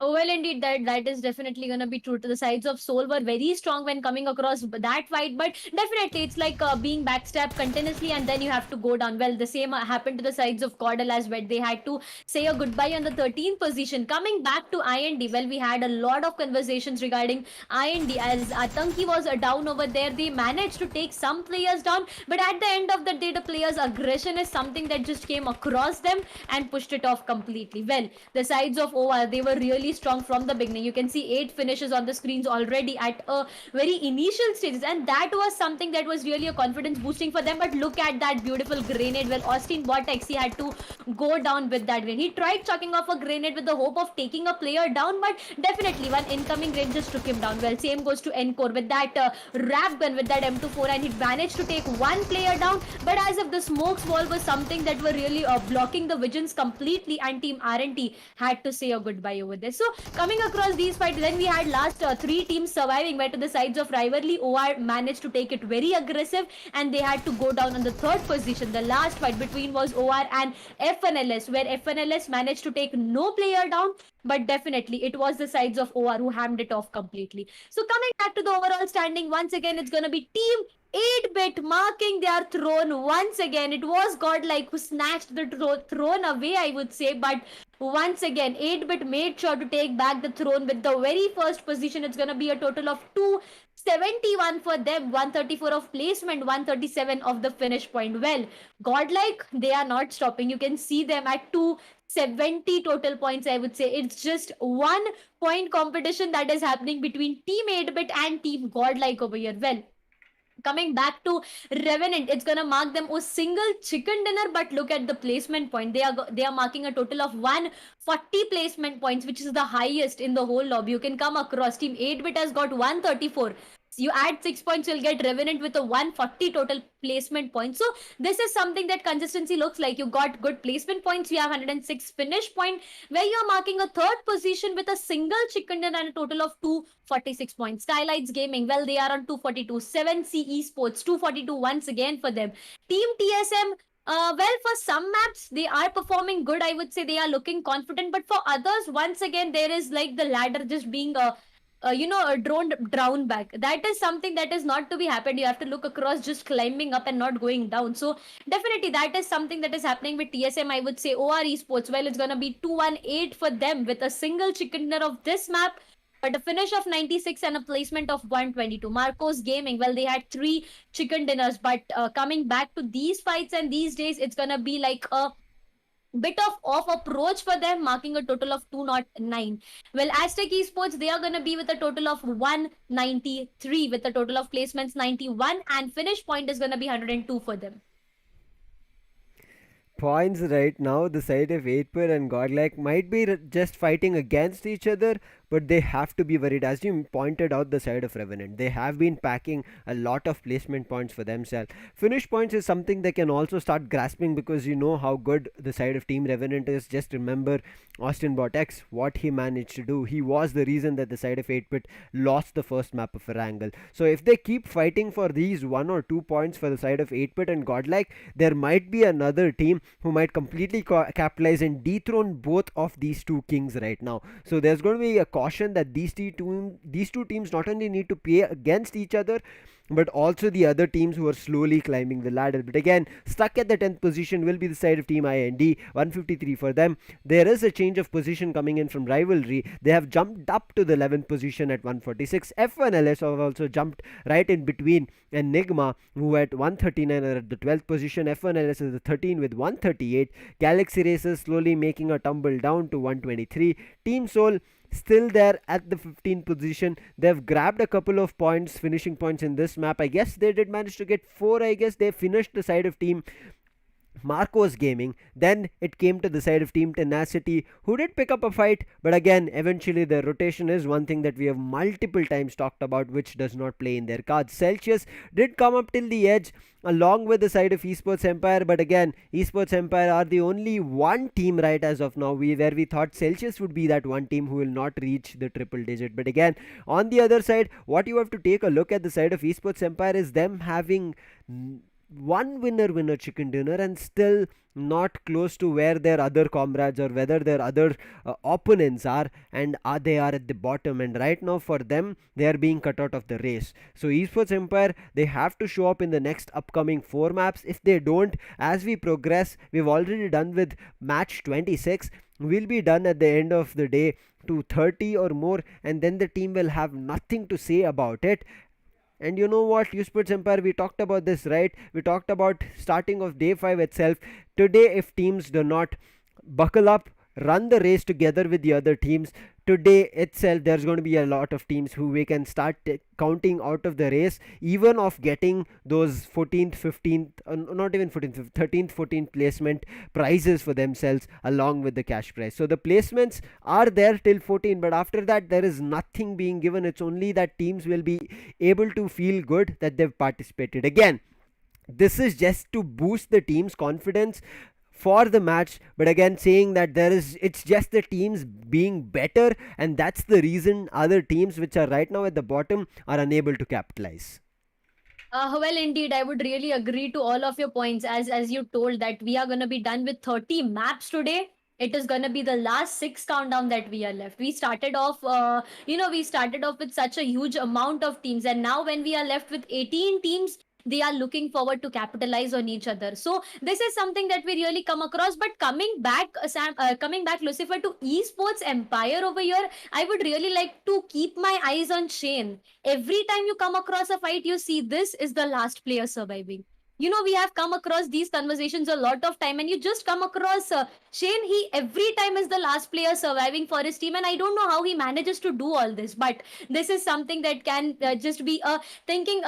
Oh, well, indeed, that is definitely gonna be true. To the sides of Soul were very strong when coming across that fight, but definitely it's like being backstabbed continuously, and then you have to go down. Well, the same happened to the sides of Cordal as well. They had to say a goodbye on the 13th position. Coming back to IND, well, we had a lot of conversations regarding IND as Atanki was down over there. They managed to take some players down, but at the end of the day, the players' aggression is something that just came across them and pushed it off completely. Well, the sides of OR, they were really strong from the beginning. You can see 8 finishes on the screens already at a very initial stages, and that was something that was really a confidence boosting for them. But look at that beautiful grenade. Well, Austin Vortex, he had to go down with that grenade. He tried chucking off a grenade with the hope of taking a player down, but definitely one incoming grenade just took him down. Well, same goes to Encore with that wrap gun with that M24, and he managed to take one player down, but as if the smokes wall was something that were really blocking the visions completely, and Team RNT had to say a goodbye over this. So coming across these fights, then we had last 3 teams surviving, where to the sides of Rivalry, OR managed to take it very aggressive, and they had to go down on the 3rd position. The last fight between was OR and FNLS, where FNLS managed to take no player down, but definitely it was the sides of OR who hammed it off completely. So coming back to the overall standing, once again it's gonna be Team 8-bit marking their throne once again. It was GodLike who snatched the throne away, I would say, but once again 8-bit made sure to take back the throne with the very first position. It's gonna be a total of 271 for them, 134 of placement, 137 of the finish point. Well, GodLike, they are not stopping. You can see them at 270 total points, I would say. It's just 1 point competition that is happening between Team 8-bit and Team GodLike over here. Well, Coming back to Revenant, it's gonna mark them a single chicken dinner, but look at the placement point. They are marking a total of 140 placement points, which is the highest in the whole lobby. You can come across. Team 8-bit has got 134. You add 6 points, you'll get Revenant with a 140 total placement points. So this is something that consistency looks like. You got good placement points. You have 106 finish point, where you are marking a third position with a single chicken dinner and a total of 246 points. SKYLIGHTZ Gaming, well, they are on 242. 7C Esports, 242 once again for them. Team TSM, well, for some maps, they are performing good. I would say they are looking confident. But for others, once again, there is like the ladder just being drowned back. That is something that is not to be happened. You have to look across, just climbing up and not going down. So definitely that is something that is happening with TSM. I would say OR Esports, well, it's gonna be 218 for them with a single chicken dinner of this map, but a finish of 96 and a placement of 122. Marcos Gaming, well, they had 3 chicken dinners, but coming back to these fights and these days, it's gonna be like a bit of off approach for them, marking a total of 209. Well, AZTEC Esports, they are going to be with a total of 193, with a total of placements 91, and finish point is going to be 102 for them. Points right now, the side of 8-bit and GodLike might be just fighting against each other, but they have to be worried. As you pointed out, the side of Revenant, they have been packing a lot of placement points for themselves. Finish points is something they can also start grasping, because you know how good the side of Team Revenant is. Just remember AustinBotX, what he managed to do. He was the reason that the side of 8-bit lost the first map of Erangel. So if they keep fighting for these 1 or 2 points for the side of 8-bit and GodLike, there might be another team who might completely capitalize and dethrone both of these two kings right now. So there's going to be a caution that these two teams not only need to play against each other, but also the other teams who are slowly climbing the ladder. But again, stuck at the 10th position will be the side of Team IND, 153 for them. There is a change of position coming in from Rivalry. They have jumped up to the 11th position at 146. F1LS have also jumped right in between ENIGMA, who at 139 are at the 12th position. F1LS is the 13 with 138. Galaxy Racers slowly making a tumble down to 123. Team Soul still there at the 15th position. They've grabbed a couple of points, finishing points in this map. I guess they did manage to get 4. I guess they finished the side of Team Marcos Gaming. Then it came to the side of Team Tenacity, who did pick up a fight, but again, eventually the rotation is one thing that we have multiple times talked about, which does not play in their cards. Celsius did come up till the edge along with the side of Esports Empire, but again, Esports Empire are the only one team right as of now, where we thought Celsius would be that one team who will not reach the triple digit. But again, on the other side, what you have to take a look at the side of Esports Empire is them having one winner chicken dinner and still not close to where their other comrades or whether their other opponents are, and they are at the bottom, and right now for them they are being cut out of the race. So Esports Empire, they have to show up in the next upcoming 4 maps. If they don't, as we progress, we've already done with match 26, we'll be done at the end of the day to 30 or more, and then the team will have nothing to say about it. And you know what, Esports Empire, we talked about this, right? We talked about starting of day 5 itself. Today, if teams do not buckle up, run the race together with the other teams, today itself there's going to be a lot of teams who we can start counting out of the race, even of getting those 14th, 15th, not even 14th, 13th, 14th placement prizes for themselves along with the cash prize. So the placements are there till 14, but after that there is nothing being given. It's only that teams will be able to feel good that they've participated. Again, this is just to boost the team's confidence for the match, but again, saying that it's just the teams being better, and that's the reason other teams which are right now at the bottom are unable to capitalize. Well, indeed, I would really agree to all of your points. As you told that we are going to be done with 30 maps today. It is going to be the last 6 countdown that we are left. We started off, with such a huge amount of teams, and now when we are left with 18 teams, they are looking forward to capitalize on each other. So this is something that we really come across. But coming back, Lucifer, to Esports Empire over here, I would really like to keep my eyes on Shane. Every time you come across a fight, you see this is the last player surviving. we have come across these conversations a lot of time, and you just come across Shane. He every time is the last player surviving for his team, and I don't know how he manages to do all this. But this is something that can just be a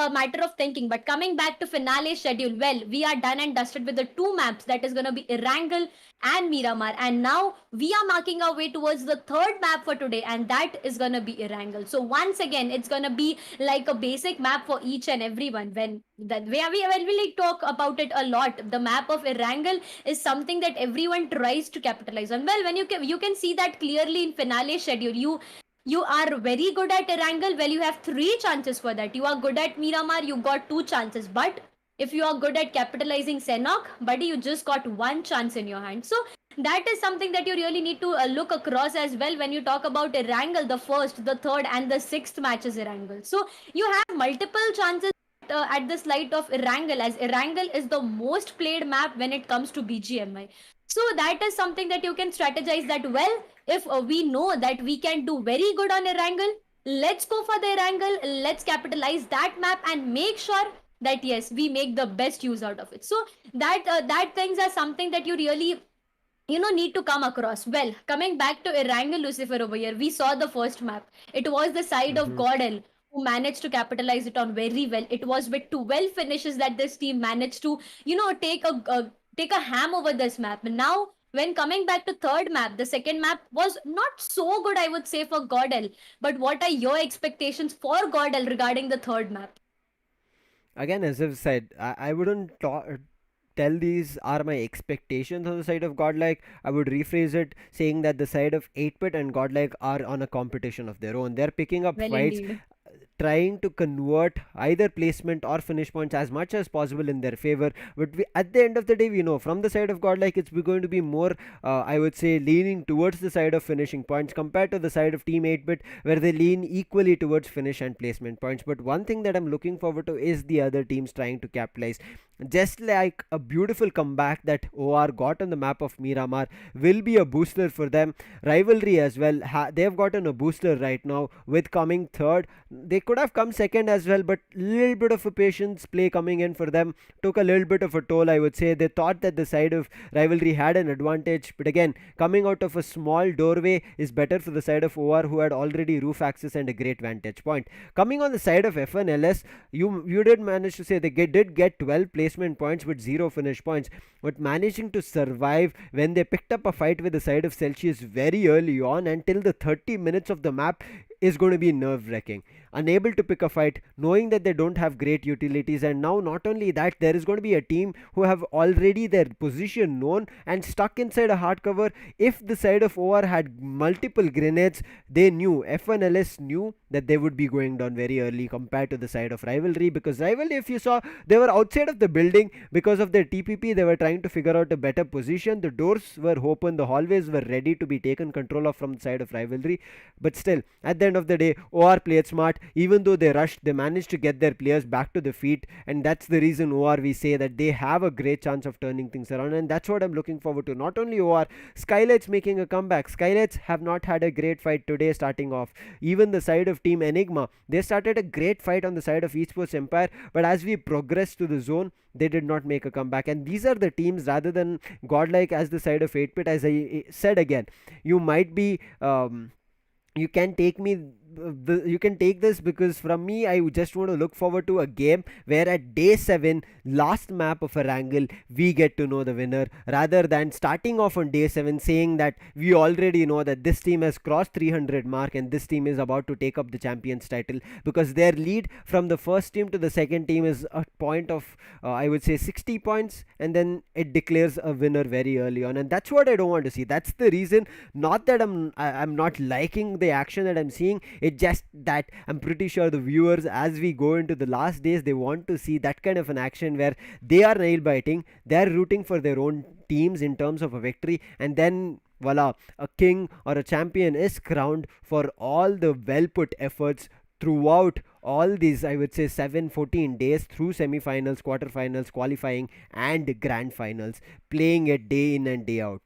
matter of thinking. But coming back to finale schedule, well, we are done and dusted with the two maps that is going to be Erangel and Miramar, and now we are marking our way towards the third map for today, and that is going to be Erangel. So once again, it's going to be like a basic map for each and everyone. When we talk about it a lot, the map of Erangel is something that everyone tries to capitalize on. Well, when you can see that clearly in finale schedule. You are very good at Erangel. Well, you have 3 chances for that. You are good at Miramar, you got 2 chances. But if you are good at capitalizing Senok, buddy, you just got 1 chance in your hand. So that is something that you really need to look across as well when you talk about Erangel. The first, the third, and the sixth matches Erangel. So you have multiple chances at the slide of Erangel, as Erangel is the most played map when it comes to BGMI. So that is something that you can strategize that, well, if we know that we can do very good on Erangel, let's go for the Erangel, let's capitalize that map and make sure that yes, we make the best use out of it. So that things are something that you really need to come across. Well, coming back to Erangel, Lucifer, over here, we saw the first map. It was the side of Godel who managed to capitalize it on very well. It was with 12 finishes that this team managed to take a ham over this map. Now when coming back to third map, the second map was not so good, I would say, for Godel. But what are your expectations for Godel regarding the third map? Again, as I've said, I wouldn't tell these are my expectations on the side of GodLike. I would rephrase it saying that the side of 8-bit and GodLike are on a competition of their own. They're picking up Well, fights, indeed. trying to convert either placement or finish points as much as possible in their favor. But at the end of the day, we know from the side of Godlike, it's going to be more, I would say, leaning towards the side of finishing points compared to the side of Team 8-bit, where they lean equally towards finish and placement points. But one thing that I'm looking forward to is the other teams trying to capitalize. Just like a beautiful comeback that OR got on the map of Miramar will be a booster for them. Rivalry as well, they've gotten a booster right now with coming third. They could have come second as well, but little bit of a patience play coming in for them took a little bit of a toll, I would say. They thought that the side of Rivalry had an advantage, but again, coming out of a small doorway is better for the side of OR, who had already roof access and a great vantage point. Coming on the side of FNLS, you did manage to say they did get 12 placement points with 0 finish points, but managing to survive when they picked up a fight with the side of Celsius very early on until the 30 minutes of the map is going to be nerve-wracking. Unable to pick a fight, knowing that they don't have great utilities, and now not only that, there is going to be a team who have already their position known and stuck inside a hard cover. If the side of OR had multiple grenades, they knew, FNLS knew that they would be going down very early compared to the side of Rivalry, because Rivalry, if you saw, they were outside of the building because of their TPP. They were trying to figure out a better position. The doors were open, the hallways were ready to be taken control of from the side of Rivalry, but still, at the end of the day, OR played smart. Even though they rushed, they managed to get their players back to the feet, and that's the reason OR, we say that they have a great chance of turning things around, and that's what I'm looking forward to. Not only OR, SKYLIGHTZ making a comeback. SKYLIGHTZ have not had a great fight today starting off. Even the side of Team ENIGMA, they started a great fight on the side of Esports Empire, but as we progressed to the zone, they did not make a comeback. And these are the teams, rather than GodLike as the side of 8-bit. As I said again, you might be you can take this, because from me, I just want to look forward to a game where at day 7, last map of Erangel, we get to know the winner, rather than starting off on day 7 saying that we already know that this team has crossed 300 mark and this team is about to take up the champions title, because their lead from the first team to the second team is a point of I would say 60 points, and then it declares a winner very early on, and that's what I don't want to see. That's the reason, not that I'm not liking the action that I'm seeing. It's just that I'm pretty sure the viewers, as we go into the last days, they want to see that kind of an action where they are nail biting, they're rooting for their own teams in terms of a victory, and then voila, a king or a champion is crowned for all the well put efforts throughout all these, I would say, 14 days, through semi-finals, quarterfinals, qualifying and grand finals, playing it day in and day out.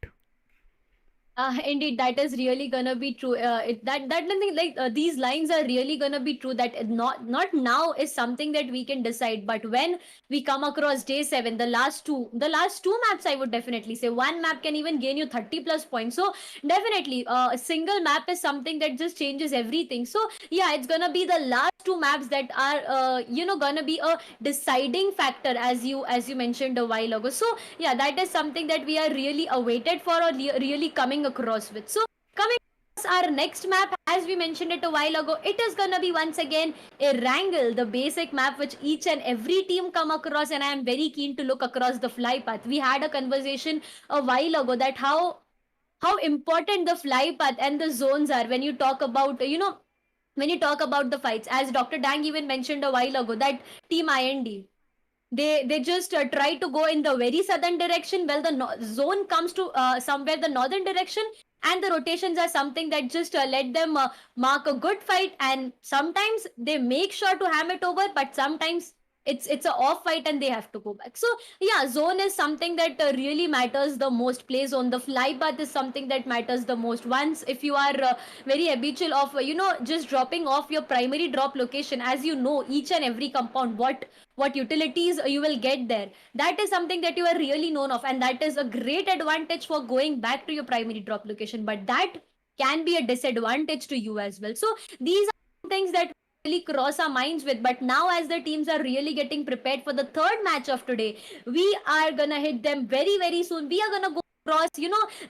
Indeed, that is really gonna be true. That thing, like these lines are really gonna be true. That not now is something that we can decide, but when we come across day 7, the last two maps, I would definitely say one map can even gain you 30 plus points. So definitely, a single map is something that just changes everything. So yeah, it's gonna be the last two maps that are gonna be a deciding factor, as you mentioned a while ago. So yeah, that is something that we are really awaited for, or really coming across with. So coming across our next map, as we mentioned it a while ago, it is gonna be once again a wrangle, the basic map which each and every team come across, and I am very keen to look across the fly path. We had a conversation a while ago that how important the fly path and the zones are when you talk about when you talk about the fights, as Dr. Dang even mentioned a while ago, that team IND, they just try to go in the very southern direction, while the zone comes to somewhere the northern direction, and the rotations are something that just let them mark a good fight, and sometimes they make sure to ham it over, but sometimes it's a off fight and they have to go back. So yeah, zone is something that really matters the most. Play zone, the fly path is something that matters the most. Once, if you are very habitual of just dropping off your primary drop location, as you know each and every compound, what utilities you will get there, that is something that you are really known of, and that is a great advantage for going back to your primary drop location, but that can be a disadvantage to you as well. So these are things that really cross our minds with. But now, as the teams are really getting prepared for the third match of today, we are gonna hit them very very soon. We are gonna go across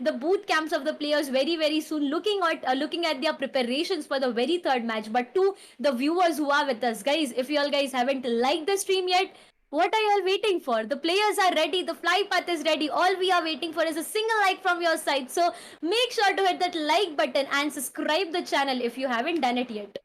the boot camps of the players very very soon, looking at their preparations for the very third match. But to the viewers who are with us, guys, if you all guys haven't liked the stream yet, what are you all waiting for? The players are ready, the fly path is ready, all we are waiting for is a single like from your side. So make sure to hit that like button and subscribe the channel if you haven't done it yet.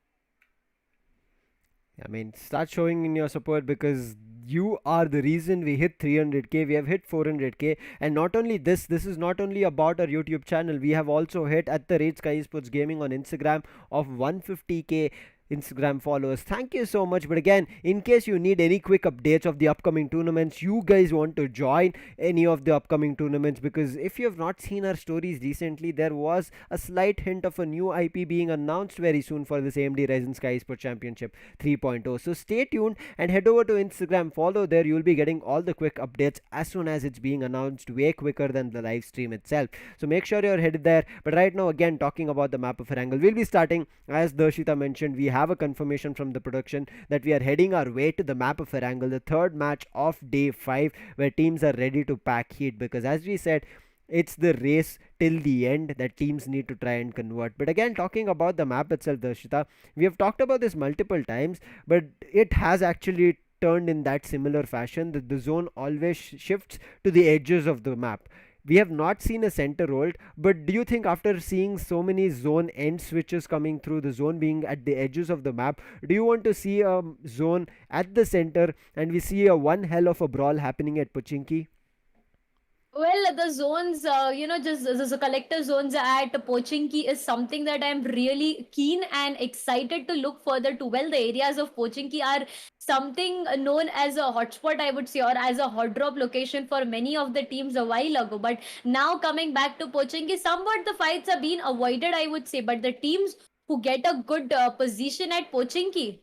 I mean, start showing in your support, because you are the reason we hit 300k. We have hit 400k, and not only this is not only about our YouTube channel. We have also hit at the rate Skyesports Gaming on Instagram of 150k Instagram followers. Thank you so much. But again, in case you need any quick updates of the upcoming tournaments, you guys want to join any of the upcoming tournaments, because if you have not seen our stories recently, there was a slight hint of a new IP being announced very soon for this AMD Ryzen Skyesports Championship 3.0. So stay tuned and head over to Instagram, follow there. You'll be getting all the quick updates as soon as it's being announced, way quicker than the live stream itself. So make sure you're headed there. But right now, again, talking about the map of Erangel, we'll be starting, as Darshita mentioned, we have a confirmation from the production that we are heading our way to the map of Erangel, the third match of day 5, where teams are ready to pack heat, because as we said, it's the race till the end that teams need to try and convert. But again, talking about the map itself, Darshita, we have talked about this multiple times, but it has actually turned in that similar fashion, that the zone always shifts to the edges of the map. We have not seen a center hold, but do you think, after seeing so many zone end switches coming through, the zone being at the edges of the map, do you want to see a zone at the center and we see a one hell of a brawl happening at Pochinki? Well, the zones, just the collector zones at Pochinki is something that I'm really keen and excited to look further to. Well, the areas of Pochinki are something known as a hotspot, I would say, or as a hot drop location for many of the teams a while ago. But now coming back to Pochinki, somewhat the fights are being avoided, I would say. But the teams who get a good position at Pochinki,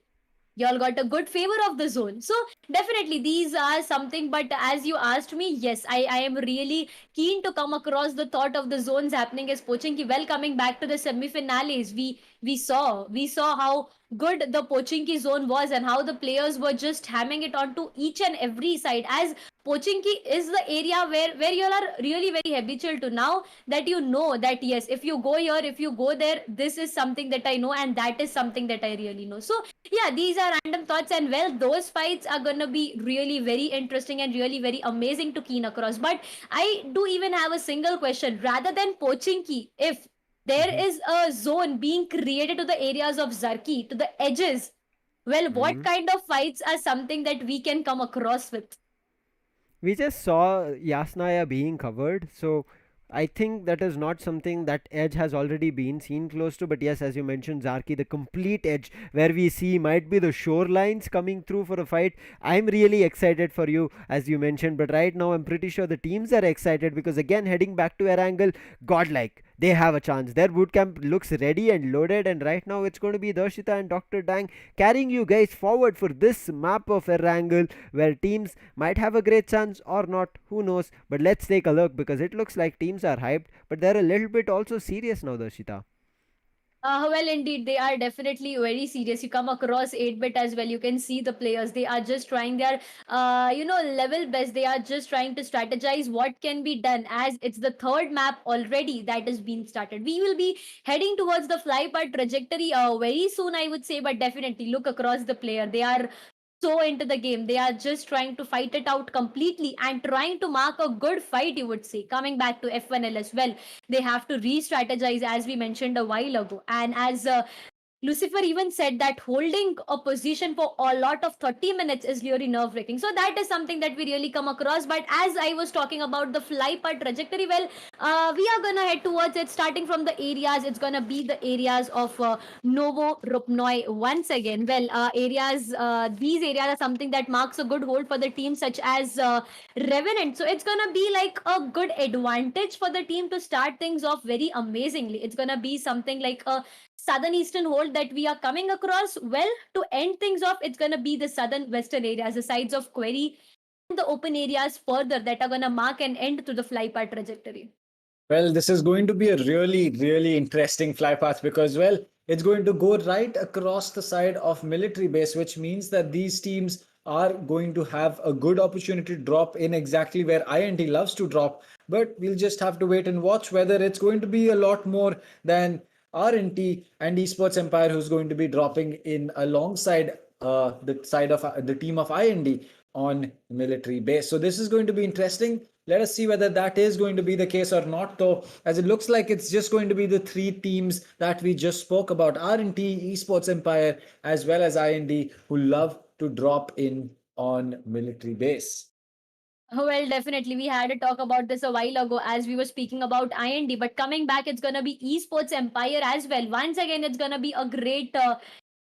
y'all got a good favor of the zone. So definitely these are something. But as you asked me, yes, I am really keen to come across the thought of the zones happening as Pochinki. Well, coming back to the semi-finales, we saw how good the Pochinki zone was, and how the players were just hamming it onto each and every side, as Pochinki is the area where you are really very habitual to. Now that you know that, yes, if you go here, if you go there, this is something that I know, and that is something that I really know. So yeah, these are random thoughts, and well, those fights are gonna be really very interesting and really very amazing to keen across. But I do even have a single question. Rather than Pochinki, if there is a zone being created to the areas of Zarki, to the edges, well, what kind of fights are something that we can come across with? We just saw Yasnaya being covered, so I think that is not something that edge has already been seen close to. But yes, as you mentioned, Zarki, the complete edge where we see might be the shorelines coming through for a fight. I'm really excited for you, as you mentioned, but right now I'm pretty sure the teams are excited, because again, heading back to Erangel, GodLike, they have a chance. Their bootcamp looks ready and loaded, and right now it's going to be Darshita and Dr. Dang carrying you guys forward for this map of Erangel, where teams might have a great chance or not, who knows. But let's take a look, because it looks like teams are hyped, but they're a little bit also serious now, Darshita. Well, indeed, they are definitely very serious. You come across 8-bit as well. You can see the players. They are just trying their, level best. They are just trying to strategize what can be done, as it's the third map already that is being started. We will be heading towards the fly part trajectory very soon, I would say, but definitely look across the player. They are so into the game. They are just trying to fight it out completely and trying to mark a good fight, you would say. Coming back to F1L as well, they have to re strategize, as we mentioned a while ago. And as Lucifer even said that holding a position for a lot of 30 minutes is really nerve wracking. So that is something that we really come across. But as I was talking about the fly part trajectory, well, we are gonna head towards it, starting from the areas. It's gonna be the areas of Novo Rupnoi once again. Well, these areas are something that marks a good hold for the team, such as Revenant. So it's gonna be like a good advantage for the team to start things off very amazingly. It's gonna be something like a southern eastern hold that we are coming across. Well, to end things off, it's going to be the southern western areas, the sides of Query, and the open areas further that are going to mark an end to the fly path trajectory. Well, this is going to be a really, really interesting fly path because, well, it's going to go right across the side of military base, which means that these teams are going to have a good opportunity to drop in exactly where IND loves to drop. But we'll just have to wait and watch whether it's going to be a lot more than RNT and Esports Empire, who's going to be dropping in alongside the side of the team of IND on military base. So this is going to be interesting. Let us see whether that is going to be the case or not, though, as it looks like it's just going to be the three teams that we just spoke about, RNT, Esports Empire, as well as IND, who love to drop in on military base. Well, definitely. We had a talk about this a while ago as we were speaking about IND, but coming back, it's going to be Esports Empire as well. Once again, it's going to be a great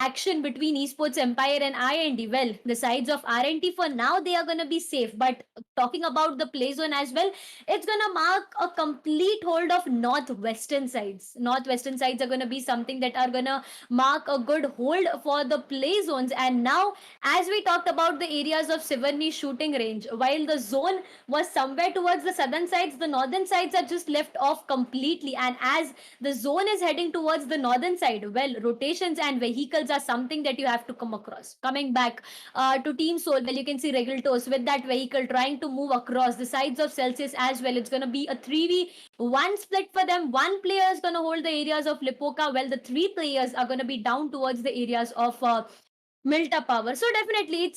action between Esports Empire and IND. Well, the sides of RNT for now, they are going to be safe. But talking about the play zone as well, it's going to mark a complete hold of northwestern sides. Northwestern sides are going to be something that are going to mark a good hold for the play zones. And now, as we talked about the areas of Sivarni shooting range, while the zone was somewhere towards the southern sides, the northern sides are just left off completely. And as the zone is heading towards the northern side, well, rotations and vehicles are something that you have to come across. Coming back to Team Soul, well, you can see Regaltos with that vehicle trying to move across the sides of Celsius as well. It's going to be a 3v1 split for them. One player is going to hold the areas of Lipoka, while the three players are going to be down towards the areas of Milta Power. So definitely,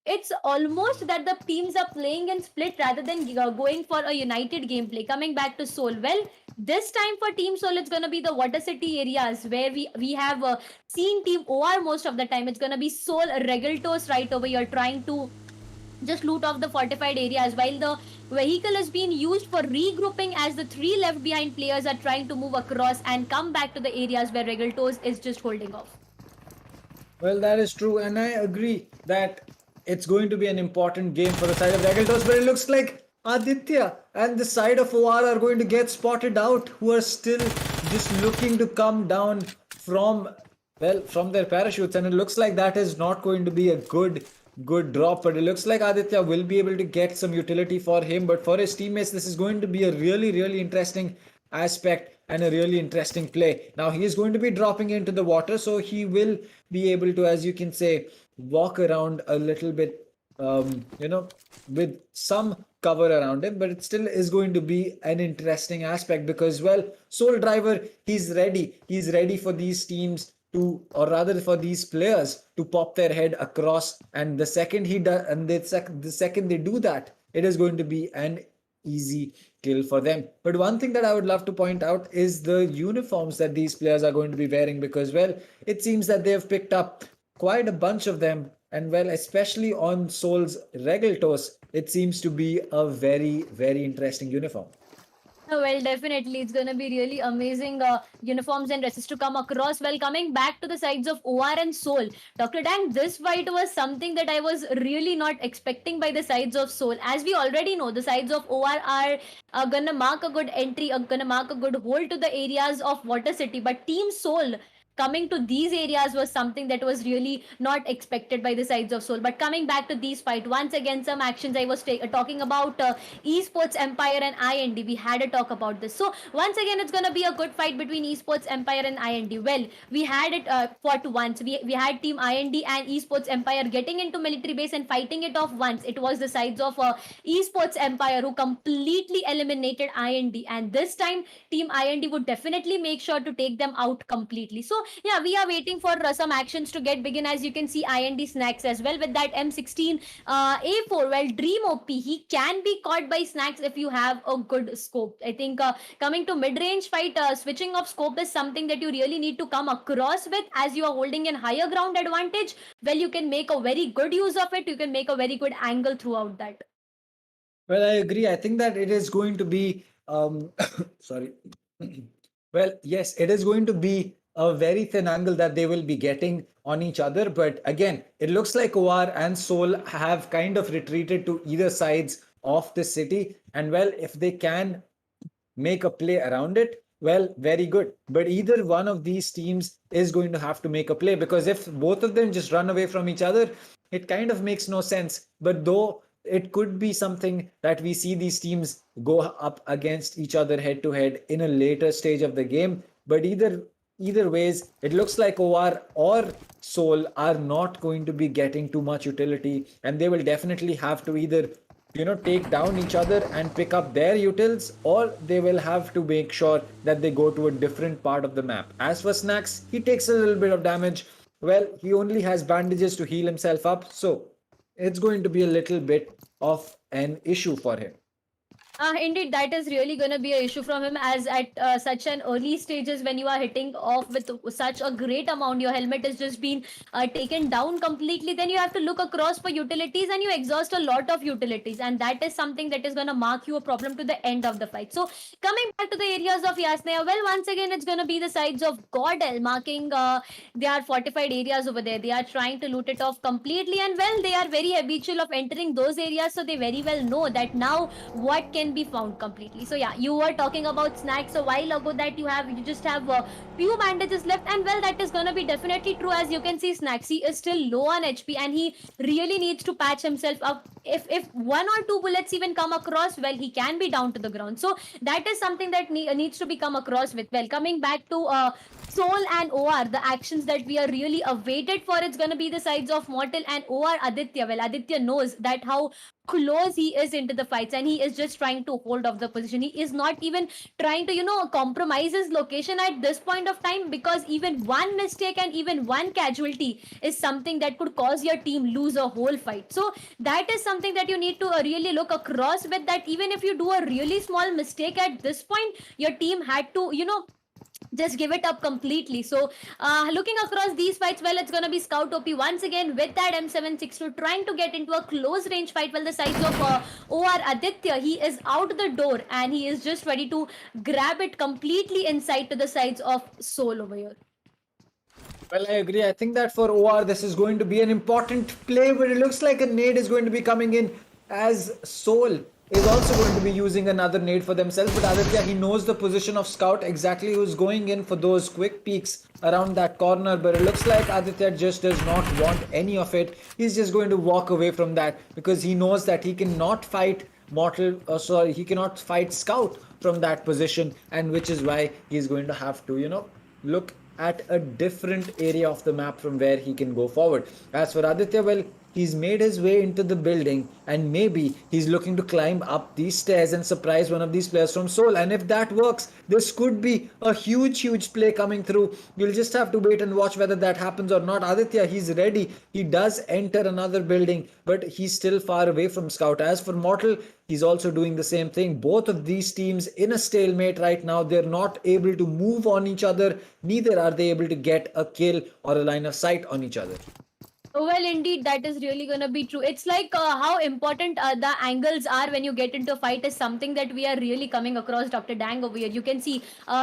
it's almost that the teams are playing in split rather than going for a united gameplay. Coming back to Soul, well, this time for Team Soul, it's gonna be the Water City areas where we have seen Team OR most of the time. It's gonna be Soul Regaltos right over here trying to just loot off the fortified areas, while the vehicle is being used for regrouping as the three left behind players are trying to move across and come back to the areas where Regaltos is just holding off. Well, that is true, and I agree that it's going to be an important game for the side of Regaltos, but it looks like Aditya and the side of OR are going to get spotted out, who are still just looking to come down from their parachutes, and it looks like that is not going to be a good drop, but it looks like Aditya will be able to get some utility for him, but for his teammates, this is going to be a really interesting aspect and a really interesting play. Now he is going to be dropping into the water, so he will be able to, as you can say, walk around a little bit, with some cover around him, but it still is going to be an interesting aspect because, well, Soul Driver, he's ready for these teams to, or rather for these players to pop their head across, and the second he does, and the second they do that, it is going to be an easy kill for them. But one thing that I would love to point out is the uniforms that these players are going to be wearing because, well, it seems that they have picked up quite a bunch of them, and well, especially on Soul's Regaltos, it seems to be a very interesting uniform. Well, definitely, it's gonna be really amazing uniforms and dresses to come across. Well, coming back to the sides of OR and Soul, Dr. Dang, this fight was something that I was really not expecting by the sides of Soul. As we already know, the sides of OR are gonna mark a good entry, gonna mark a good hold to the areas of Water City. But Team Soul coming to these areas was something that was really not expected by the sides of Soul. But coming back to these fight, once again, some actions I was talking about. Esports Empire and IND. We had a talk about this. So once again, it's gonna be a good fight between Esports Empire and IND. Well, we had it fought once. We had Team IND and Esports Empire getting into military base and fighting it off once. It was the sides of Esports Empire who completely eliminated IND, and this time Team IND would definitely make sure to take them out completely. So yeah, we are waiting for some actions to get begin. As you can see, IND snacks as well with that M16 A4. Well, Dream OP, he can be caught by snacks if you have a good scope. I think coming to mid-range fight, switching of scope is something that you really need to come across with, as you are holding a higher ground advantage. Well, you can make a very good use of it. You can make a very good angle throughout that. Well, I agree. I think that it is going to be sorry. Well, yes, it is going to be a very thin angle that they will be getting on each other. But again, it looks like OR and Seoul have kind of retreated to either sides of the city. And well, if they can make a play around it, well, very good. But either one of these teams is going to have to make a play, because if both of them just run away from each other, it kind of makes no sense. But though it could be something that we see these teams go up against each other head to head in a later stage of the game. But either ways, it looks like OR or Seoul are not going to be getting too much utility, and they will definitely have to either take down each other and pick up their utils, or they will have to make sure that they go to a different part of the map. As for Snacks, he takes a little bit of damage. Well, he only has bandages to heal himself up, so it's going to be a little bit of an issue for him. Indeed, that is really going to be an issue from him, as at such an early stages, when you are hitting off with such a great amount, your helmet has just been taken down completely. Then you have to look across for utilities, and you exhaust a lot of utilities, and that is something that is going to mark you a problem to the end of the fight. So coming back to the areas of Yasnaya, well, once again, it's going to be the sides of Godel marking their fortified areas over there. They are trying to loot it off completely, and well, they are very habitual of entering those areas, so they very well know that now what can be found completely. So yeah, you were talking about snacks a while ago, that you just have few bandages left, and well, that is gonna be definitely true. As you can see, Snacksy is still low on HP, and he really needs to patch himself up. If one or two bullets even come across, well, he can be down to the ground. So that is something that needs to be come across with. Well, coming back to Soul and OR, the actions that we are really awaited for, it's gonna be the sides of Mortal and OR Aditya. Well, Aditya knows that how close he is into the fights, and he is just trying to hold off the position. He is not even trying to compromise his location at this point of time, because even one mistake and even one casualty is something that could cause your team lose a whole fight. So that is something that you need to really look across with, that even if you do a really small mistake at this point, your team had to just give it up completely. So looking across these fights, well, it's gonna be Scout OP once again with that M762 trying to get into a close range fight. Well, the size of OR Aditya, he is out the door, and he is just ready to grab it completely inside to the sides of Soul over here. Well, I agree. I think that for OR, this is going to be an important play, but it looks like a nade is going to be coming in, as Soul is also going to be using another nade for themselves. But Aditya, he knows the position of Scout, exactly who's going in for those quick peeks around that corner. But it looks like Aditya just does not want any of it. He's just going to walk away from that, because he knows that he cannot fight he cannot fight Scout from that position, and which is why he's going to have to, look at a different area of the map from where he can go forward. As for Aditya, well, he's made his way into the building, and maybe he's looking to climb up these stairs and surprise one of these players from Seoul. And if that works, this could be a huge play coming through. You'll just have to wait and watch whether that happens or not. Aditya, he's ready. He does enter another building, but he's still far away from Scout. As for Mortal, he's also doing the same thing. Both of these teams in a stalemate right now. They're not able to move on each other. Neither are they able to get a kill or a line of sight on each other. Well, indeed, that is really going to be true. It's like how important the angles are when you get into a fight is something that we are really coming across, Dr. Dang, over here. You can see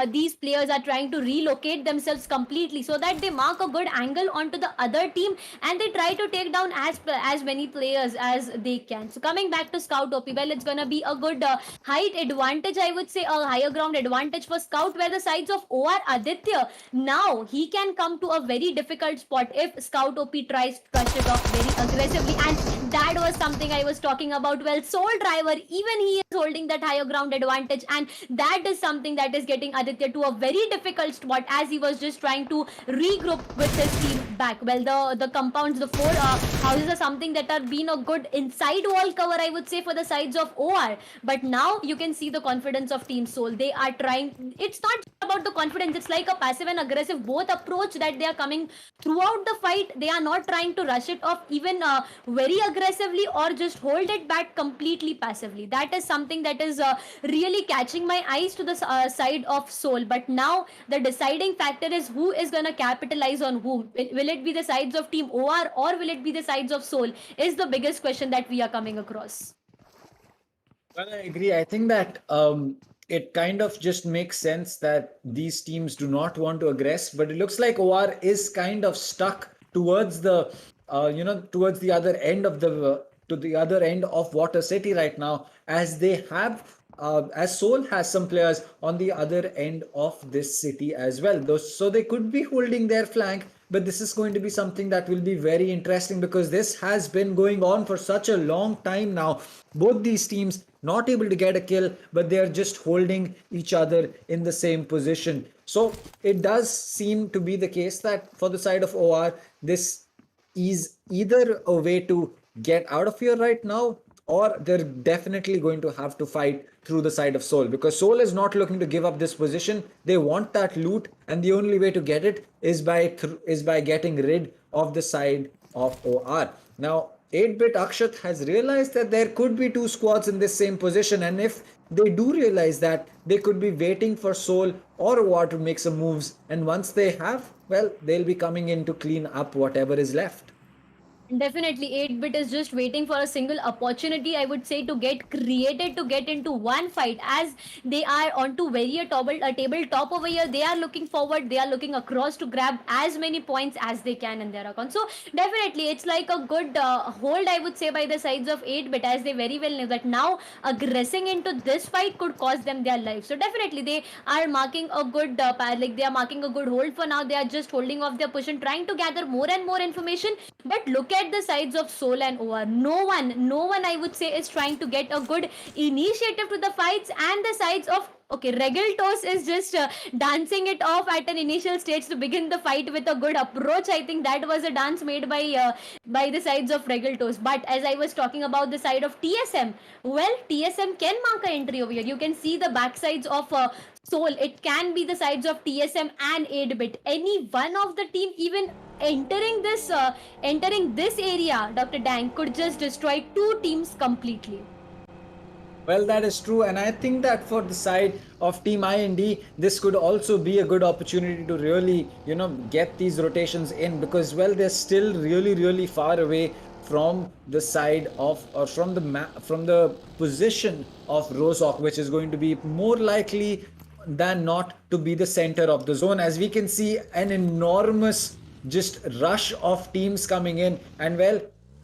these players are trying to relocate themselves completely so that they mark a good angle onto the other team and they try to take down as many players as they can. So coming back to Scout OP, well, it's going to be a good height advantage, I would say, a higher ground advantage for Scout, where the sides of OR Aditya, now he can come to a very difficult spot if Scout OP tries to rush it off very aggressively. And that was something I was talking about. Well, Soul Driver, even he is holding that higher ground advantage, and that is something that is getting Aditya to a very difficult spot as he was just trying to regroup with his team back. Well, the compounds, the four houses are something that are being a good inside wall cover, I would say, for the sides of OR. But now you can see the confidence of Team Soul. They are trying. It's not just about the confidence. It's like a passive and aggressive both approach that they are coming throughout the fight. They are not trying to rush it off even very aggressively or just hold it back completely passively. That is something that is really catching my eyes to the side of Soul. But now the deciding factor is who is going to capitalize on whom. Will it be the sides of Team OR or will it be the sides of Soul? Is the biggest question that we are coming across. Well, I agree. I think that it kind of just makes sense that these teams do not want to aggress, but it looks like OR is kind of stuck towards the, towards the other end of to the other end of Water City right now, as they have, as Seoul has some players on the other end of this city as well. So they could be holding their flank, but this is going to be something that will be very interesting because this has been going on for such a long time now. Both these teams not able to get a kill, but they are just holding each other in the same position. So it does seem to be the case that for the side of OR, this is either a way to get out of here right now, or they're definitely going to have to fight through the side of Soul, because Soul is not looking to give up this position. They want that loot, and the only way to get it is by getting rid of the side of OR. Now 8-bit Akshat has realized that there could be two squads in this same position, and if they do realize that, they could be waiting for Soul or OR to make some moves, and once they have, well, they'll be coming in to clean up whatever is left. Definitely, 8-bit is just waiting for a single opportunity, I would say, to get created, to get into one fight, as they are onto very a tabletop over here. They are looking forward, they are looking across to grab as many points as they can in their account. So definitely, it's like a good hold, I would say, by the sides of 8-bit, as they very well know that now aggressing into this fight could cost them their life. So definitely, they are marking a good they are marking a good hold for now. They are just holding off their position, trying to gather more and more information. But look at the sides of Soul and OR. No one, I would say, is trying to get a good initiative to the fights, and the sides of Regeltos is just dancing it off at an initial stage to begin the fight with a good approach. I think that was a dance made by the sides of Regeltos. But as I was talking about the side of TSM, well, TSM can mark an entry over here. You can see the backsides of Soul. It can be the sides of TSM and 8-bit. Any one of the team even entering this area, Dr. Dang, could just destroy two teams completely. Well, that is true, and I think that for the side of Team IND, this could also be a good opportunity to really, get these rotations in, because, well, they're still really, really far away from the side of, or from the position of Rozok, which is going to be more likely than not to be the center of the zone. As we can see, an enormous just rush of teams coming in, and well,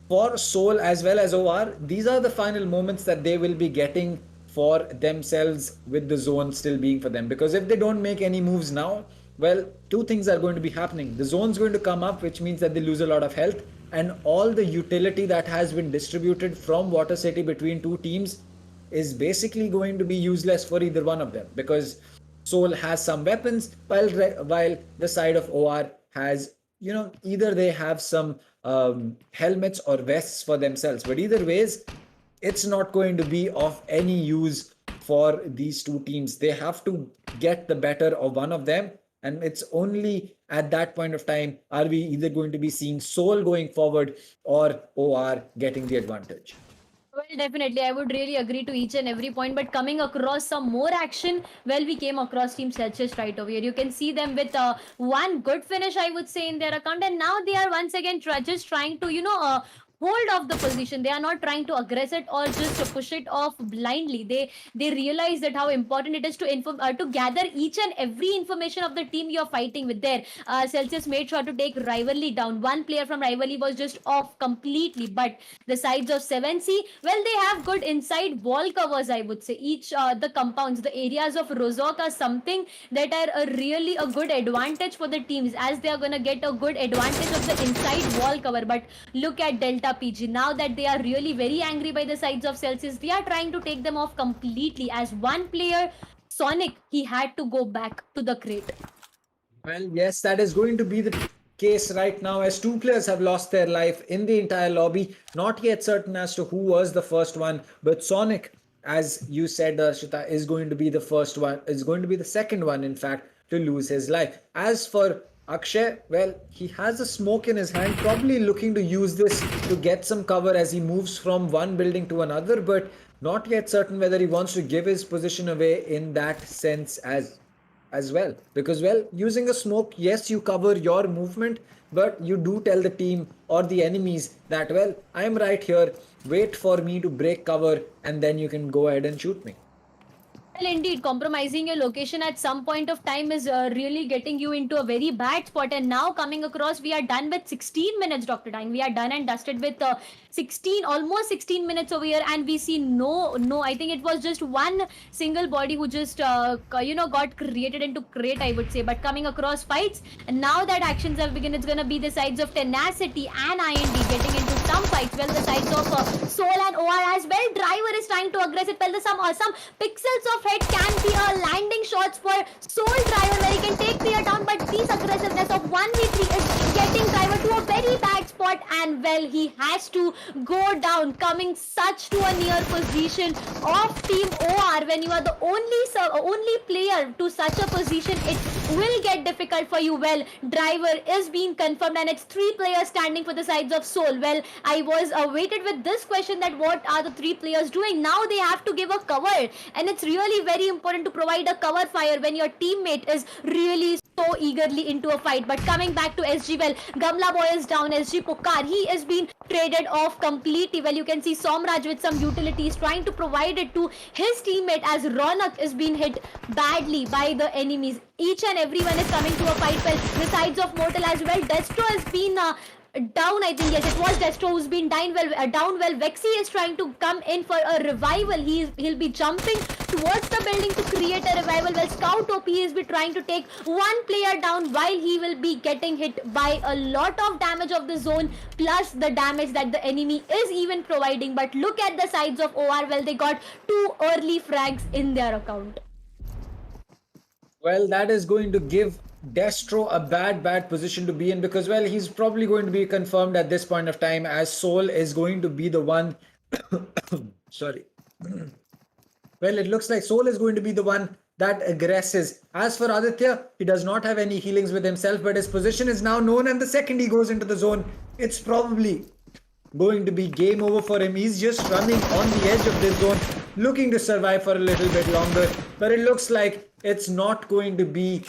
for Soul as well as OR, these are the final moments that they will be getting for themselves, with the zone still being for them. Because if they don't make any moves now, well, two things are going to be happening. The zone's going to come up, which means that they lose a lot of health, and all the utility that has been distributed from Water City between two teams is basically going to be useless for either one of them, because Soul has some weapons, while the side of OR has, either they have some helmets or vests for themselves, but either ways, it's not going to be of any use for these two teams. They have to get the better of one of them, and it's only at that point of time are we either going to be seeing Soul going forward or OR getting the advantage. Well, definitely, I would really agree to each and every point. But coming across some more action, well, we came across Team Celsius right over here. You can see them with one good finish, I would say, in their account, and now they are once again just trying to, hold off the position. They are not trying to aggress it or just to push it off blindly. They realize that how important it is to to gather each and every information of the team you're fighting with. There, Celsius made sure to take Rivalry down. One player from Rivalry was just off completely, but the sides of 7C, well, they have good inside wall covers, I would say. Each the compounds, the areas of Rozok are something that are really a good advantage for the teams, as they are going to get a good advantage of the inside wall cover. But look at Delta PG. Now that they are really very angry by the sides of Celsius, they are trying to take them off completely. As one player, Sonic, he had to go back to the crate. Well, yes, that is going to be the case right now, as two players have lost their life in the entire lobby. Not yet certain as to who was the first one, but Sonic, as you said, Darshita, is going to be the first one, is going to be the second one, in fact, to lose his life. As for Akshay, well, he has a smoke in his hand, probably looking to use this to get some cover as he moves from one building to another, but not yet certain whether he wants to give his position away in that sense as well, because well, using a smoke, yes, you cover your movement, but you do tell the team or the enemies that, well, I am right here, wait for me to break cover, and then you can go ahead and shoot me. Well, indeed, compromising your location at some point of time is really getting you into a very bad spot. And now coming across, we are done with 16 minutes, Dr. Dine. We are done and dusted with 16, almost 16 minutes over here, and we see no, I think it was just one single body who just, got created into crate, I would say. But coming across fights, and now that actions have begun, it's going to be the sides of Tenacity and IND getting into some fights. Well, the sides of Soul and OR as well. Driver is trying to aggress it. Well, some pixels of head can be landing shots for Soul Driver, where he can take Fear down, but this aggressiveness of 1v3 is getting Driver to a very bad spot, and well, he has to go down, coming such to a near position of Team OR. When you are the only player to such a position, it will get difficult for you. Well, Driver is being confirmed, and it's 3 players standing for the sides of Soul. Well, I was awaited with this question, that what are the 3 players doing? Now they have to give a cover, and it's really very important to provide a cover fire when your teammate is really so eagerly into a fight. But coming back to SG, well, Gamla Boy is down. SG Pokar, he is being traded off completely. Well, you can see Somraj with some utilities trying to provide it to his teammate, as Ronak is being hit badly by the enemies. Each and everyone is coming to a fight. Well, the sides of Mortal as well. Destro has been down, I think. Yes, it was Destro who's been down. Well, Vexy is trying to come in for a revival. He'll be jumping towards the building to create a revival. Well, Scout OP is be trying to take one player down, while he will be getting hit by a lot of damage of the zone, plus the damage that the enemy is even providing. But look at the sides of OR. Well, they got 2 early frags in their account. Well, that is going to give Destro a bad position to be in, because well, he's probably going to be confirmed at this point of time, as Soul is going to be the one sorry well, it looks like Soul is going to be the one that aggresses. As for Aditya, he does not have any healings with himself, but his position is now known, and the second he goes into the zone, it's probably going to be game over for him. He's just running on the edge of this zone, looking to survive for a little bit longer, but it looks like it's not going to be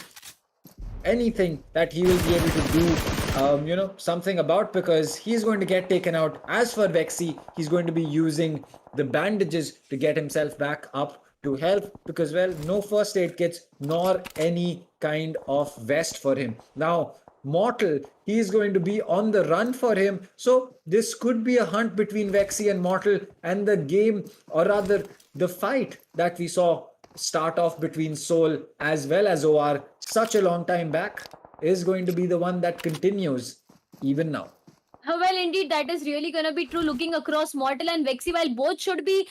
anything that he will be able to do something about, because he's going to get taken out. As for Vexy, he's going to be using the bandages to get himself back up to health, because well, no first aid kits nor any kind of vest for him. Now Mortal, he is going to be on the run for him, so this could be a hunt between Vexy and Mortal, and the game, or rather the fight that we saw start off between Soul as well as OR such a long time back is going to be the one that continues even now. Well, indeed, that is really going to be true. Looking across Mortal and Vexy, while both should be,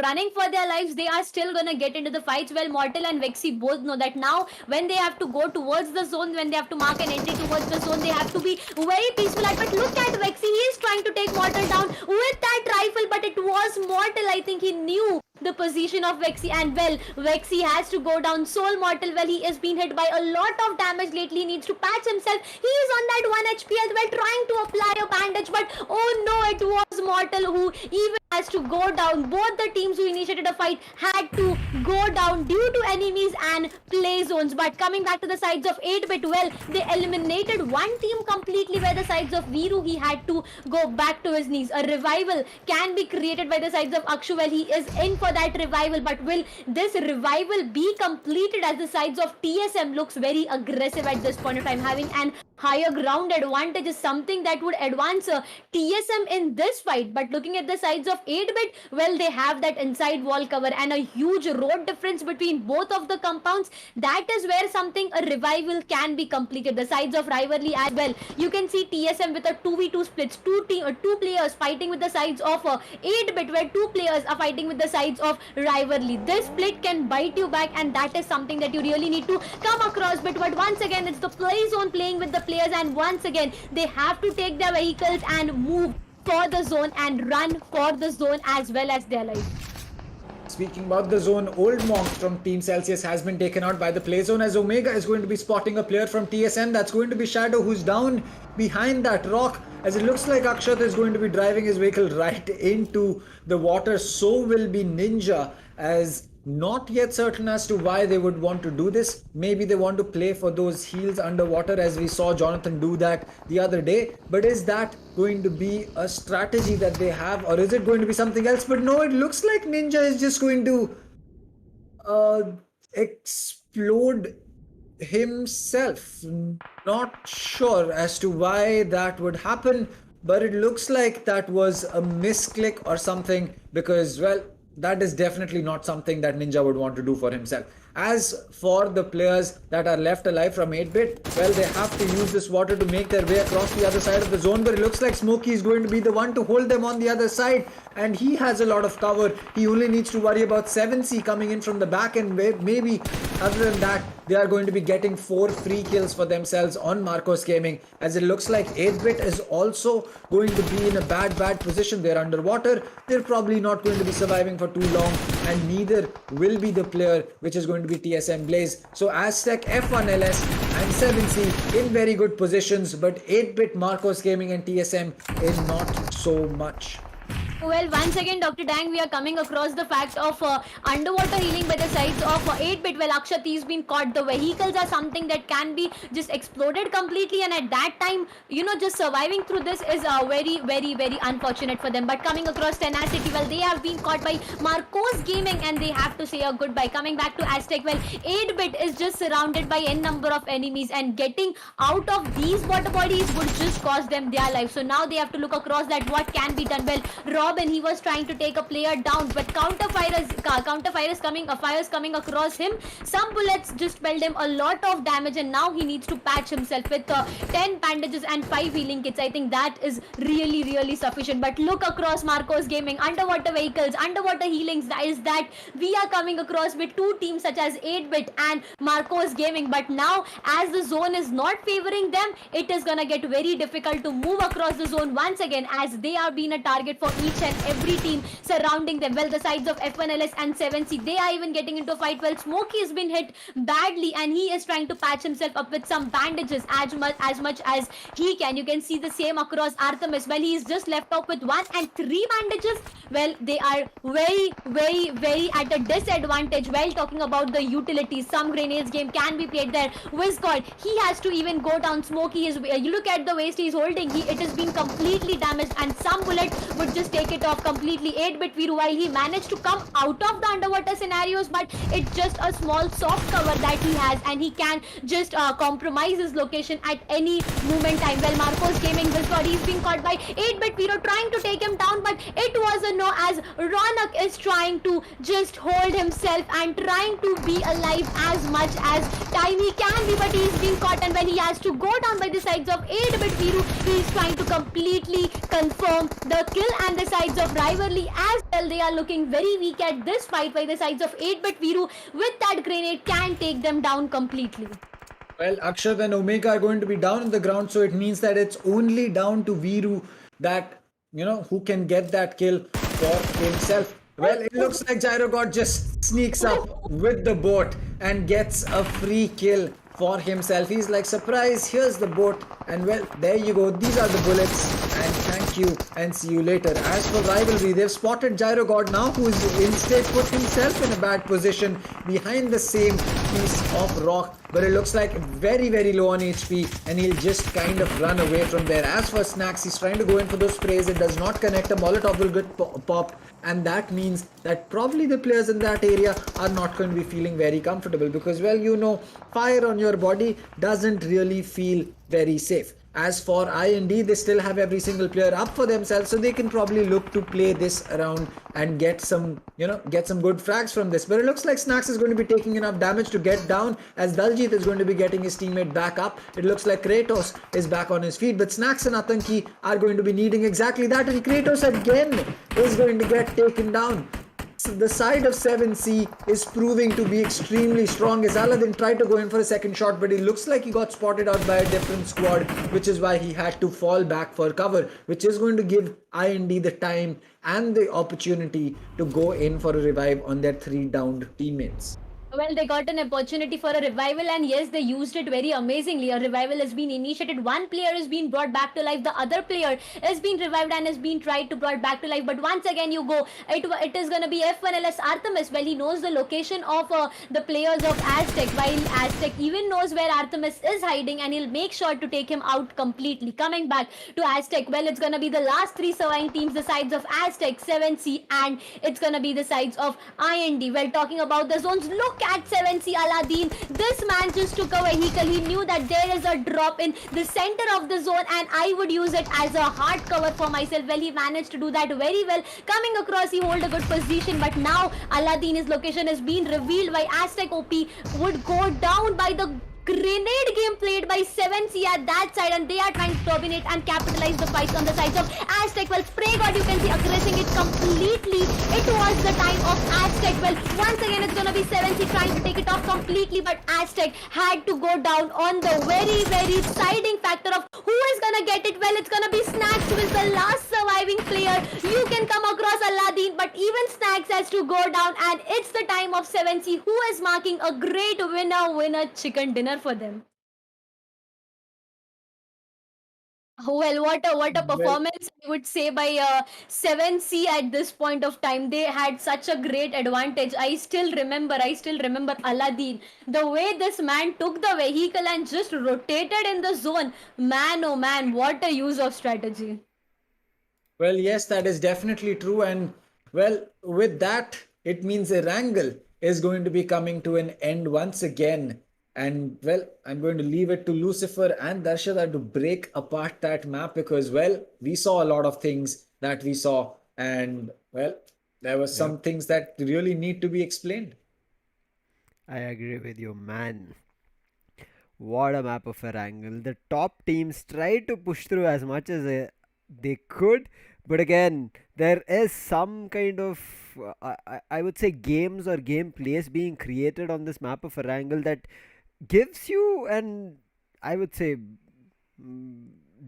running for their lives, they are still going to get into the fights. Well, Mortal and Vexy both know that now when they have to go towards the zone, when they have to mark an entry towards the zone, they have to be very peaceful. But look at Vexy, he is trying to take Mortal down with that rifle, but it was Mortal. I think he knew the position of Vexy, and well, Vexy has to go down. Soul Mortal, well, he is being hit by a lot of damage lately. He needs to patch himself. He is on that 1 HP as well, trying to apply a bandage, but oh no, it was Mortal who, even has to go down. Both the teams who initiated a fight had to go down due to enemies and play zones. But coming back to the sides of 8-bit, well, they eliminated one team completely by the sides of Viru. He had to go back to his knees. A revival can be created by the sides of Akshu. Well, he is in for that revival, but will this revival be completed, as the sides of TSM looks very aggressive at this point of time? Having an higher ground advantage is something that would advance TSM in this fight. But looking at the sides of 8-bit, well, they have that inside wall cover and a huge road difference between both of the compounds. That is where a revival can be completed. The sides of rivalry as well, you can see TSM with a 2v2 splits, two players fighting with the sides of 8-bit, where 2 players are fighting with the sides of rivalry. This split can bite you back, and that is something that you really need to come across. But once again, it's the play zone playing with the players, and once again they have to take their vehicles and move for the zone and run for the zone as well as their life. Speaking about the zone, Old Monks from Team Celsius has been taken out by the play zone, as Omega is going to be spotting a player from TSM. That's going to be Shadow, who's down behind that rock, as it looks like Akshat is going to be driving his vehicle right into the water. So will be Ninja, as not yet certain as to why they would want to do this. Maybe they want to play for those heals underwater, as we saw Jonathan do that the other day. But is that going to be a strategy that they have, or is it going to be something else? But no, it looks like Ninja is just going to explode himself. Not sure as to why that would happen, but it looks like that was a misclick or something, because, well, that is definitely not something that Ninja would want to do for himself. As for the players that are left alive from 8-bit, well, they have to use this water to make their way across the other side of the zone, but it looks like Smokey is going to be the one to hold them on the other side, and he has a lot of cover. He only needs to worry about 7C coming in from the back, and maybe other than that, they are going to be getting 4 free kills for themselves on Marcos Gaming, as it looks like 8-bit is also going to be in a bad position. They're underwater. They're probably not going to be surviving for too long, and neither will be the player, which is going to be TSM Blaze. So AZTEC, F1LS and 7C in very good positions, but 8-bit, Marcos Gaming and TSM is not so much. Well, once again, Dr. Dang, we are coming across the fact of underwater healing by the sides of 8-bit. Well, Akshat, he's been caught. The vehicles are something that can be just exploded completely, and at that time, you know, just surviving through this is very, very, very unfortunate for them. But coming across TENACITY, well, they have been caught by Marcos Gaming, and they have to say a goodbye. Coming back to AZTEC, well, 8-bit is just surrounded by n number of enemies, and getting out of these water bodies would just cost them their life. So now they have to look across that what can be done. Well, Robin, he was trying to take a player down, but fires coming across him. Some bullets just spelled him a lot of damage, and now he needs to patch himself with 10 bandages and 5 healing kits. I think that is really, really sufficient. But look across Marcos Gaming, underwater vehicles, underwater healings, that we are coming across with 2 teams such as 8-bit and Marcos Gaming. But now, as the zone is not favoring them, it is gonna get very difficult to move across the zone once again, as they are being a target for each and every team surrounding them. Well, the sides of F1LS and 7C, they are even getting into a fight. Well, Smokey has been hit badly, and he is trying to patch himself up with some bandages as much as he can. You can see the same across Artemis. Well, he is just left off with 1 and 3 bandages. Well, they are very, very, very at a disadvantage. Well, talking about the utilities, some grenades game can be played there. Wizgod, he has to even go down. Smokey is, you look at the waist he's holding, it has been completely damaged, and some bullet would just take it off completely. 8-bit Viru, while he managed to come out of the underwater scenarios, but it's just a small soft cover that he has, and he can just compromise his location at any moment time. Well, Marcos Gaming, this body is being caught by 8-bit Viru, trying to take him down, but it was a no, as Ronak is trying to just hold himself and trying to be alive as much as time he can be, but he's being caught, and when he has to go down by the sides of 8-bit Viru, he's trying to completely confirm the kill, and the sides of rivalry as well, they are looking very weak at this fight, by the sides of 8-bit Viru with that grenade can take them down completely. Well, Akshat and Omega are going to be down on the ground, so it means that it's only down to Viru that, you know, who can get that kill for himself. Well, it looks like GyroGod just sneaks up with the boat and gets a free kill for himself. He's like, surprise, here's the boat, and well, there you go, these are the bullets, and thanks Thank you and see you later. As for rivalry, they've spotted Gyro God now, who is instead put himself in a bad position behind the same piece of rock. But it looks like very, very low on HP, and he'll just kind of run away from there. As for Snacks, he's trying to go in for those sprays. It does not connect. A Molotov will get popped, and that means that probably the players in that area are not going to be feeling very comfortable because, well, you know, fire on your body doesn't really feel very safe. As for IND, they still have every single player up for themselves, so they can probably look to play this around and get some, get some good frags from this. But it looks like Snacks is going to be taking enough damage to get down, as Daljit is going to be getting his teammate back up. It looks like Kratos is back on his feet, but Snacks and Atanki are going to be needing exactly that, and Kratos again is going to get taken down. The side of 7C is proving to be extremely strong, as Aladdin tried to go in for a second shot, but it looks like he got spotted out by a different squad, which is why he had to fall back for cover, which is going to give IND the time and the opportunity to go in for a revive on their 3 downed teammates. Well, they got an opportunity for a revival, and yes, they used it very amazingly. A revival has been initiated. One player is being brought back to life. The other player is being revived and has been tried to brought back to life. But once again, you go. It is going to be F1LS Artemis. Well, he knows the location of the players of AZTEC, while AZTEC even knows where Artemis is hiding, and he'll make sure to take him out completely. Coming back to AZTEC, well, it's going to be the last 3 surviving teams, the sides of AZTEC, 7C, and it's going to be the sides of IND. Well, talking about the zones, look at 7C Aladdin. This man just took a vehicle. He knew that there is a drop in the center of the zone, and I would use it as a hard cover for myself. Well, he managed to do that very well. Coming across, he hold a good position, but now Aladdin's location has been revealed by AZTEC. OP would go down by the grenade game played by 7C at that side, and they are trying to dominate and capitalize the fights on the sides of AZTEC. Well, Spray God, you can see aggressing it completely. It was the time of AZTEC. Well, once again, it's going to be 7C trying to take it off completely, but AZTEC had to go down on the very, very deciding factor of who is going to get it. Well, it's going to be Snacks, who is the last surviving player. You can come across Aladdin, but even Snacks has to go down, and it's the time of 7C, who is marking a great winner chicken dinner for them. Well, what a performance, I would say, by 7C at this point of time. They had such a great advantage. I still remember Aladdin. The way this man took the vehicle and just rotated in the zone. Man, oh man, what a use of strategy. Well, yes, that is definitely true. And well, with that, it means Erangel is going to be coming to an end once again. And well, I'm going to leave it to Lucifer and Darshada to break apart that map because, well, we saw a lot of things that we saw. And well, there were some things that really need to be explained. I agree with you, man. What a map of Erangel. The top teams tried to push through as much as they could. But again, there is some kind of, I would say, games or gameplays being created on this map of Erangel that gives you an, I would say,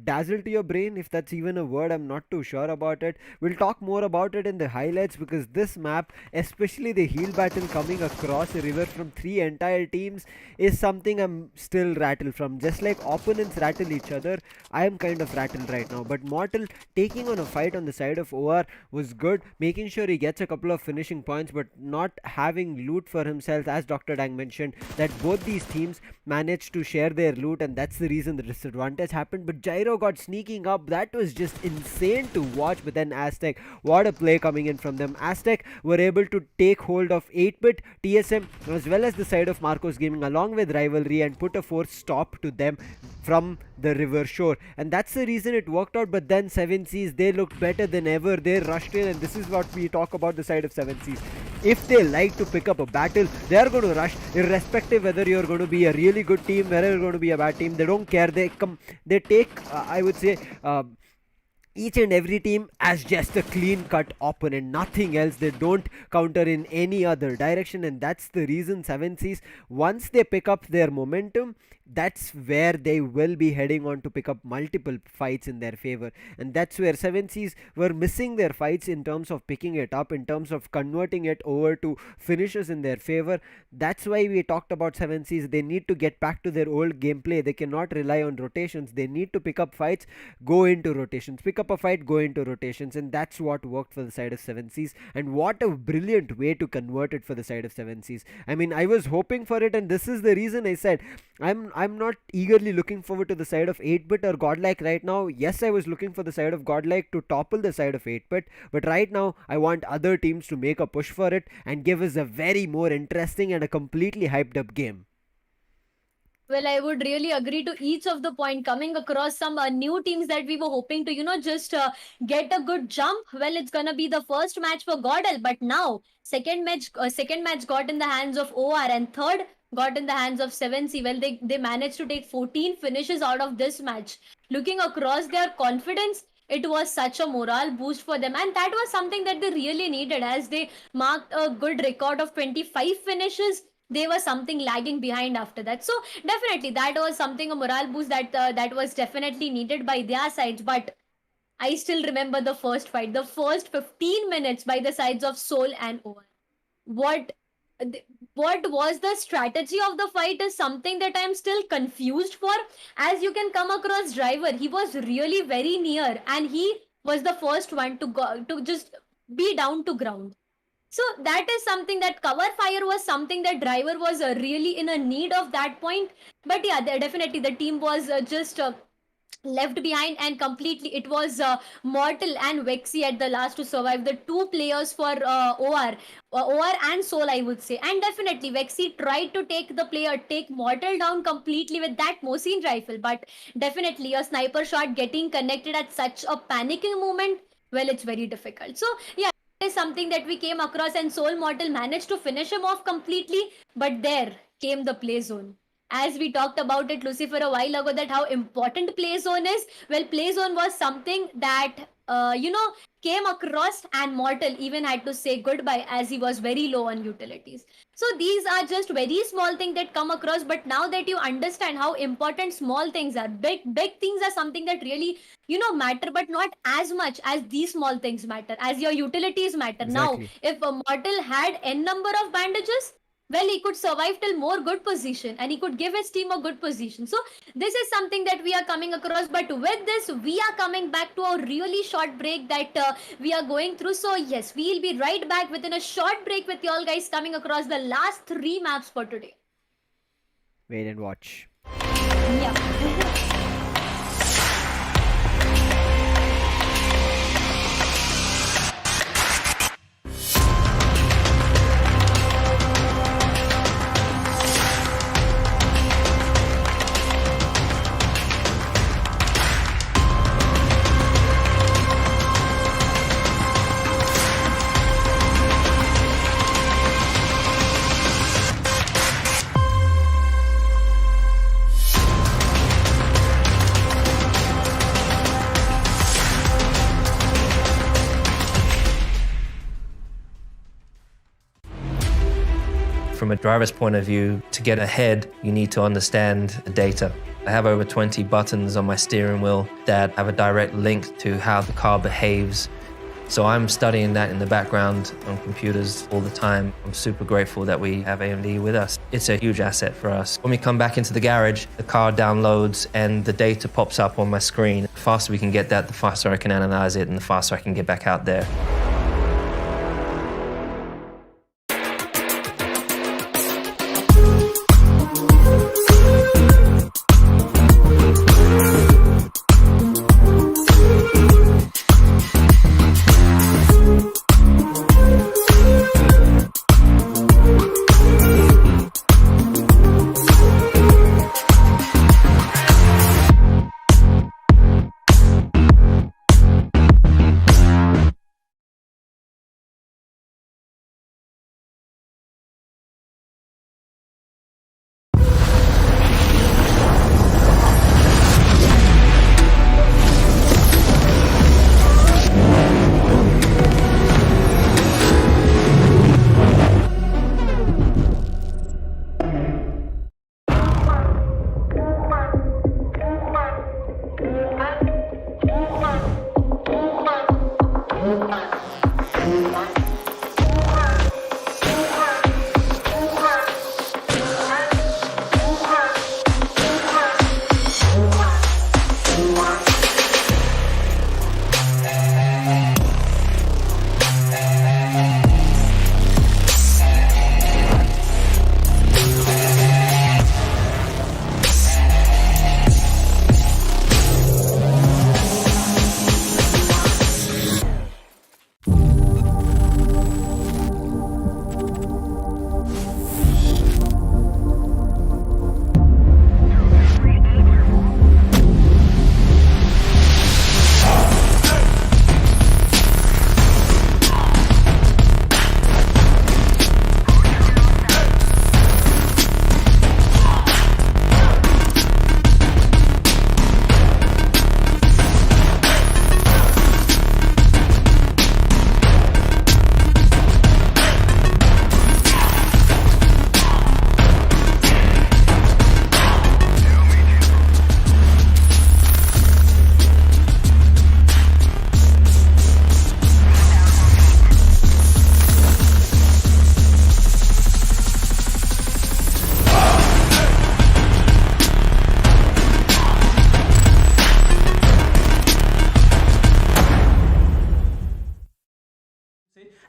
dazzle to your brain, if that's even a word. I'm not too sure about it. We'll talk more about it in the highlights, because this map, especially the heal battle coming across a river from 3 entire teams, is something I'm still rattled from. Just like opponents rattle each other, I am kind of rattled right now. But Mortal taking on a fight on the side of OR was good, making sure he gets a couple of finishing points, but not having loot for himself. As Dr. Dang mentioned, that both these teams managed to share their loot, and that's the reason the disadvantage happened. But Gyro got sneaking up. That was just insane to watch. But then AZTEC, what a play coming in from them. AZTEC were able to take hold of 8-bit, TSM, as well as the side of Marcos Gaming, along with Rivalry, and put a forced stop to them from the river shore, and that's the reason it worked out. But then 7Cs, they looked better than ever. They rushed in, and this is what we talk about the side of 7Cs. If they like to pick up a battle, they are going to rush, irrespective whether you're going to be a really good team, whether you're going to be a bad team. They don't care. They take, I would say, each and every team as just a clean-cut opponent, nothing else. They don't counter in any other direction, and that's the reason 7Cs, once they pick up their momentum, that's where they will be heading on to pick up multiple fights in their favor. And that's where 7 Seas were missing their fights in terms of picking it up, in terms of converting it over to finishes in their favor. That's why we talked about 7 Seas. They need to get back to their old gameplay. They cannot rely on rotations. They need to pick up fights, go into rotations, pick up a fight, go into rotations. And that's what worked for the side of 7 Seas. And what a brilliant way to convert it for the side of 7 Seas. I mean, I was hoping for it, and this is the reason I said I'm not eagerly looking forward to the side of 8-bit or GodLike right now. Yes, I was looking for the side of GodLike to topple the side of 8-bit, but right now I want other teams to make a push for it and give us a very more interesting and a completely hyped up game. Well, I would really agree to each of the point. Coming across some new teams that we were hoping to, just get a good jump. Well, it's gonna be the first match for Godel, but now second match got in the hands of OR, and third got in the hands of 7C. Well, they managed to take 14 finishes out of this match. Looking across their confidence, it was such a morale boost for them, and that was something that they really needed, as they marked a good record of 25 finishes. They were something lagging behind after that, so definitely that was something, a morale boost that was definitely needed by their sides. But I still remember the first fight, the first 15 minutes by the sides of Soul and OR. What was the strategy of the fight is something that I'm still confused for. As you can come across Driver, he was really very near, and he was the first one to go to just be down to ground. So that is something, that cover fire was something that Driver was really in a need of that point. But yeah, definitely the team was just left behind, and completely it was Mortal and Vexy at the last to survive, the two players for OR and Soul, I would say. And definitely Vexy tried to take Mortal down completely with that Mosin rifle, but definitely a sniper shot getting connected at such a panicking moment, well, it's very difficult. So yeah, is something that we came across, and Soul Mortal managed to finish him off completely. But there came the play zone. As we talked about it, Lucifer, a while ago, that how important play zone is. Well, play zone was something that came across, and Mortal even had to say goodbye as he was very low on utilities. So these are just very small things that come across, but now that you understand how important small things are, big things are something that really matter, but not as much as these small things matter, as your utilities matter. Exactly. Now, if a Mortal had n number of bandages, well, he could survive till more good position, and he could give his team a good position. So this is something that we are coming across. But with this, we are coming back to a really short break that we are going through. So yes, we'll be right back within a short break with y'all guys, coming across the last 3 maps for today. Wait and watch. Yeah. From a driver's point of view, to get ahead, you need to understand the data. I have over 20 buttons on my steering wheel that have a direct link to how the car behaves. So I'm studying that in the background on computers all the time. I'm super grateful that we have AMD with us. It's a huge asset for us. When we come back into the garage, the car downloads and the data pops up on my screen. The faster we can get that, the faster I can analyze it, and the faster I can get back out there.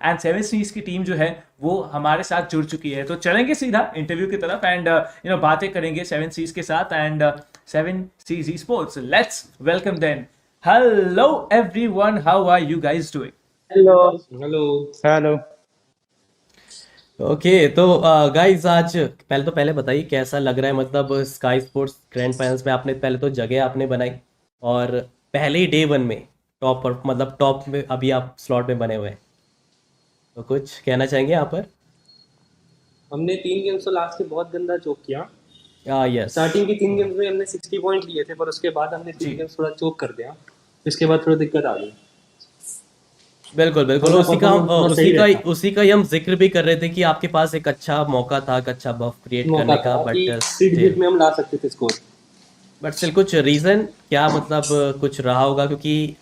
And 7 seas की team जो है वो हमारे साथ जुड़ चुकी है। तो चलेंगे सीधा इंटरव्यू की तरफ एंड बातें करेंगे 7 सीज के साथ and 7 seas sports, let's welcome them. Hello everyone, how are you guys doing? Hello. Okay तो गाइस आज पहले बताइए कैसा लग रहा है, मतलब स्काई स्पोर्ट्स ग्रैंड फाइनल्स में आपने पहले तो जगह आपने बनाई और पहले ही डे 1 में टॉप पर, मतलब टॉप में अभी आप स्लॉट में बने हुए हैं, तो कुछ कहना चाहेंगे यहाँ पर? हमने 3 गेम्स तो लास्ट के बहुत गंदा चोक किया। यस, स्टार्टिंग की 3 गेम्स में हमने 60 पॉइंट लिए थे, पर उसके बाद हमने 3 गेम्स थोड़ा चोक कर दिया, इसके बाद थोड़ा दिक्कत आ गई। बिल्कुल बिल्कुल, थोड़ा उसी का performance थोड़ा सही रहता। उसी का ही हम जिक्र भी कर रहे थे कि आपके पास एक अच्छा मौका था, एक अच्छा बफ क्रिएट मौका करने का, था कि बट स्ट्रीट में हम ला सकते थे स्कोर। स्टिल कुछ रीजन क्या, मतलब कुछ रहा होगा? क्योंकि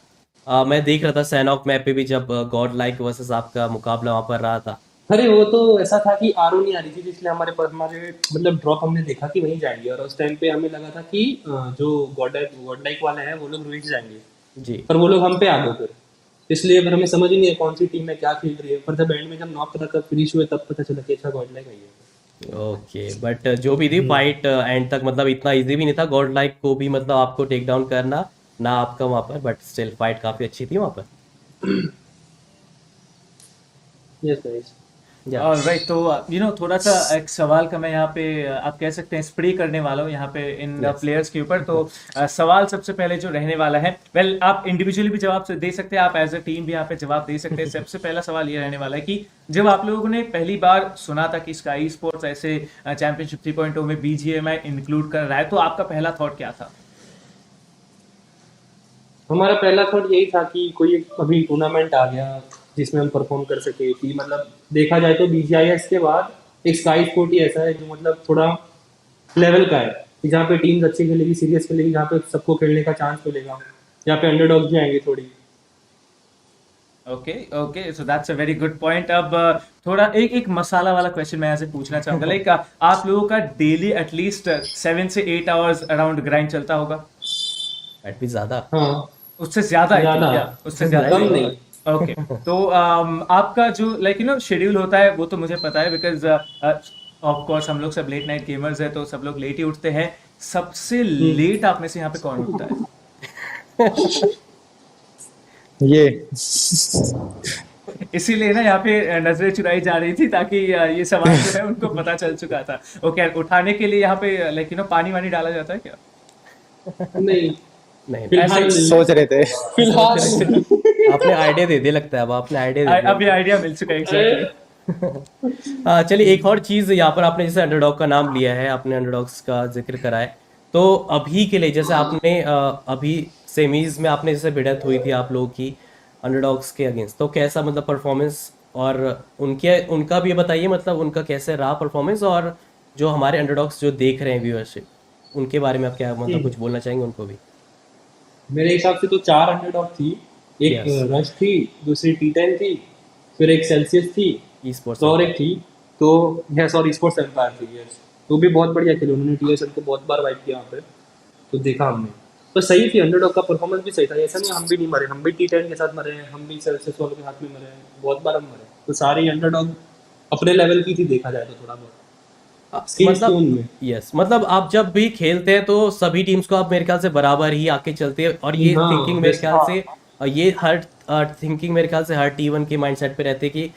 मैं देख रहा था सैनॉक मैप पे भी जब गॉड लाइक वर्सेस आपका मुकाबला वहां पर रहा था। अरे वो तो ऐसा था कि आरओ नहीं आ रही थी, इसलिए हमारे पास मतलब ड्रॉप हमने देखा कि वहीं जाएंगे, और उस टाइम पे हमें लगा था कि जो गॉडलाइक वाले हैं वो लोग रुइंस जाएंगे, जी, पर वो लोग हम पे आ गए फिर, इसलिए फिर हमें समझ ही नहीं है कौन सी टीम में क्या खेल रही है। पर जब एंड में जब नॉक तक फिनिश हुए तब पता चला कि अच्छा गॉडलाइक आई है। ओके, बट जो भी थी फाइट एंड तक, मतलब इतना इजी भी नहीं था गॉड लाइक को भी, मतलब आपको टेक डाउन करना ना आपका वहां पर, बट स्टिल फाइट काफी अच्छी थी वहां पर। Yes guys. या ऑलराइट, तो थोड़ा सा एक सवाल का मैं यहाँ पे आप कह सकते हैं स्प्रे करने वाला हूँ यहाँ पे इन Yes. प्लेयर्स के ऊपर। तो सवाल सबसे पहले जो रहने वाला है, वेल आप इंडिविजुअली भी जवाब दे सकते हैं, आप एज अ टीम भी यहाँ पे जवाब दे सकते हैं। सबसे पहला सवाल ये रहने वाला है कि जब आप लोगों ने पहली बार सुना था कि स्काई स्पोर्ट्स ऐसे चैंपियनशिप 3.0 में BGMI इंक्लूड कर रहा है, तो आपका पहला थॉट क्या था? हमारा पहला थॉट यही था कि कोई एक अभी टूर्नामेंट आ गया जिसमें हम परफॉर्म कर सके, कि मतलब देखा जाए तो BGIS के बाद एक स्काई स्पोर्ट ही ऐसा है जो मतलब थोड़ा लेवल का है, कि जहाँ पे टीम्स अच्छी खेलेगी, सीरियस खेलेगी, जहाँ पे सबको खेलने का चांस मिलेगा, जहाँ पे अंडरडॉग्स भी आएंगे थोड़ी। Okay okay, so that's a very good point. अब थोड़ा एक मसाला वाला क्वेश्चन मैं यहाँ से पूछना चाहूंगा, लाइक आप लोगों का डेली एटलीस्ट 7 से 8 आवर्स अराउंड ग्राइंड चलता होगा? फाइट भी ज्यादा। हाँ, उससे ज्यादा आई थिंक, ज्यादा, या उससे ज्यादा कम नहीं। ओके, तो आपका जो शेड्यूल होता है वो तो मुझे पता है, बिकॉज ऑफ कोर्स हम लोग सब लेट नाइट गेमर्स है, तो सब लोग लेट ही उठते हैं। सबसे लेट आप में से यहाँ पे कौन उठता है? ये इसीलिए ना यहाँ पे नजरें चुराई जा रही थी, ताकि ये सवाल जो है उनको पता चल चुका था। ओके, उठाने के लिए यहाँ पे पानी वानी डाला जाता है क्या? नहीं, नहीं, फिलहाल नहीं। सोच रहे थे। फिलहाल आपने आइडिया दे दिया लगता है, अब आपने आइडिया दे अब ये आइडिया मिल चुका है एग्जैक्टली। दिया। चलिए एक और चीज यहाँ पर, आपने जैसे अंडरडॉग का नाम लिया है, आपने अंडरडॉग्स का जिक्र करा है, तो अभी के लिए जैसे आपने अभी सेमीज में आपने जैसे भिड़ंत हुई थी आप लोगों की अंडरडॉग्स के अगेंस्ट, तो कैसा मतलब परफॉर्मेंस, और उनका भी बताइए, मतलब उनका कैसे रहा परफॉर्मेंस, और जो हमारे अंडरडॉग्स जो देख रहे हैं व्यूअरशिप, उनके बारे में आप क्या मतलब कुछ बोलना चाहेंगे उनको भी? मेरे हिसाब से तो 4 अंडरडॉग थी, एक Yes. रश थी, दूसरी T10 थी, फिर एक सेल्सियस थी, ई स्पोर्ट्स तो और एक थी, तो सॉरी स्पोर्ट्स एम्पायर थी। यस, तो भी बहुत बढ़िया खेले उन्होंने, TSM को बहुत बार वाइप किया यहाँ पे, तो देखा हमने, तो सही थी, अंडरडॉग का परफॉर्मेंस भी सही था। ऐसा नहीं हम भी नहीं मरे, हम भी T10 के साथ मरे हैं, हम भी सेल्सियस वालों के हाथ में मरे हैं, बहुत बार हम मरे, तो सारे अंडरडॉग अपने लेवल की थी देखा जाए तो, थोड़ा बहुत skills थी मतलब उनमें। यस, मतलब आप जब भी खेलते हैं तो सभी टीम्स को आप मेरे ख्याल से बराबर ही आके चलते हैं, और ये हाँ, थिंकिंग मेरे बस ख्याल से ये हर थिंकिंग मेरे ख्याल से हर T1 के माइंडसेट पे रहते हैं कि